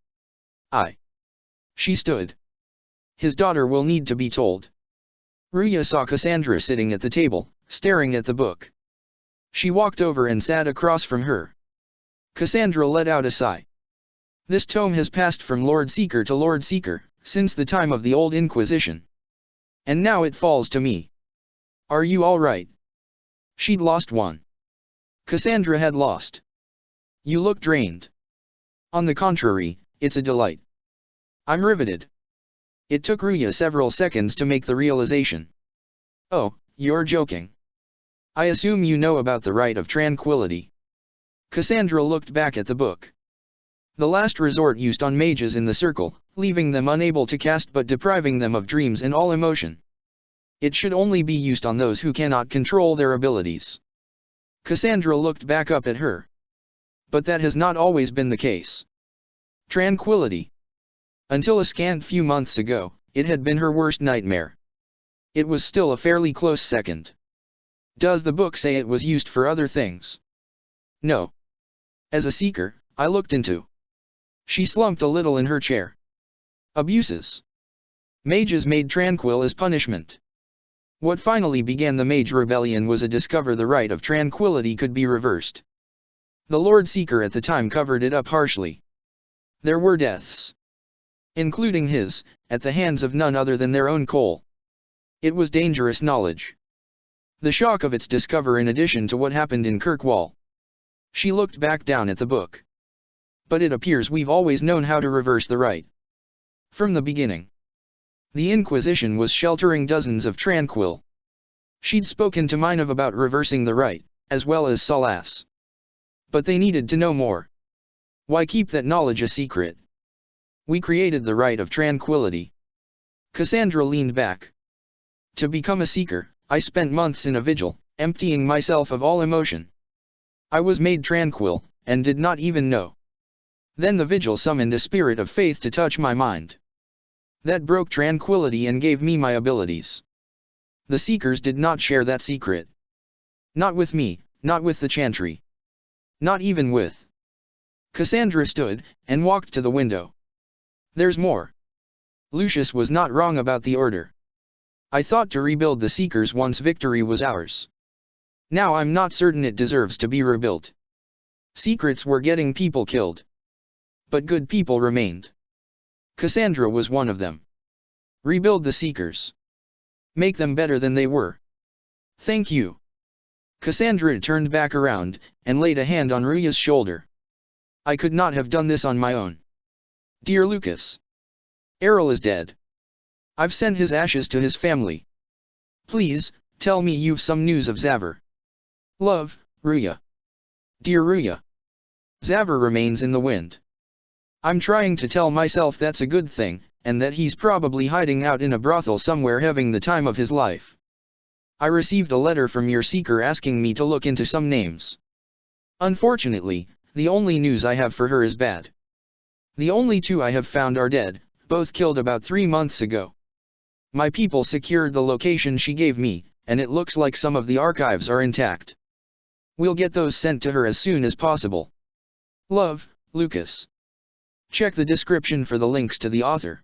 She stood. His daughter will need to be told. Ruya saw Cassandra sitting at the table, staring at the book. She walked over and sat across from her. Cassandra let out a sigh. This tome has passed from Lord Seeker to Lord Seeker, since the time of the old Inquisition. And now it falls to me. Are you all right? She'd lost one. Cassandra had lost. You look drained. On the contrary, it's a delight. I'm riveted. It took Ruya several seconds to make the realization. Oh, you're joking. I assume you know about the Rite of Tranquility. Cassandra looked back at the book. The last resort used on mages in the circle, leaving them unable to cast but depriving them of dreams and all emotion. It should only be used on those who cannot control their abilities. Cassandra looked back up at her. But that has not always been the case. Tranquility. Until a scant few months ago, it had been her worst nightmare. It was still a fairly close second. Does the book say it was used for other things? No. As a seeker, I looked into. She slumped a little in her chair. Abuses. Mages made tranquil as punishment. What finally began the Mage Rebellion was a discover the Rite of Tranquility could be reversed. The Lord Seeker at the time covered it up harshly. There were deaths. including his, at the hands of none other than their own Cole. It was dangerous knowledge. The shock of its discovery in addition to what happened in Kirkwall. She looked back down at the book. But it appears we've always known how to reverse the right. From the beginning. The Inquisition was sheltering dozens of Tranquil. She'd spoken to Minov about reversing the right, as well as Salas. But they needed to know more. Why keep that knowledge a secret? We created the right of tranquility. Cassandra leaned back. To become a seeker, I spent months in a vigil, emptying myself of all emotion. I was made tranquil, and did not even know. Then the vigil summoned a spirit of faith to touch my mind. That broke tranquility and gave me my abilities. The seekers did not share that secret. Not with me, not with the Chantry. Not even with. Cassandra stood, and walked to the window. There's more. Lucius was not wrong about the order. I thought to rebuild the seekers once victory was ours. Now I'm not certain it deserves to be rebuilt. Secrets were getting people killed. But good people remained. Cassandra was one of them. Rebuild the seekers. Make them better than they were. Thank you. Cassandra turned back around, and laid a hand on Ruya's shoulder. I could not have done this on my own. Dear Lucas. Errol is dead. I've sent his ashes to his family. Please, tell me you've some news of Xaver. Love, Ruya. Dear Ruya. Xaver remains in the wind. I'm trying to tell myself that's a good thing, and that he's probably hiding out in a brothel somewhere having the time of his life. I received a letter from your seeker asking me to look into some names. Unfortunately, the only news I have for her is bad. The only two I have found are dead, both killed about 3 months ago. My people secured the location she gave me, and it looks like some of the archives are intact. We'll get those sent to her as soon as possible. Love, Lucas. Check the description for the links to the author.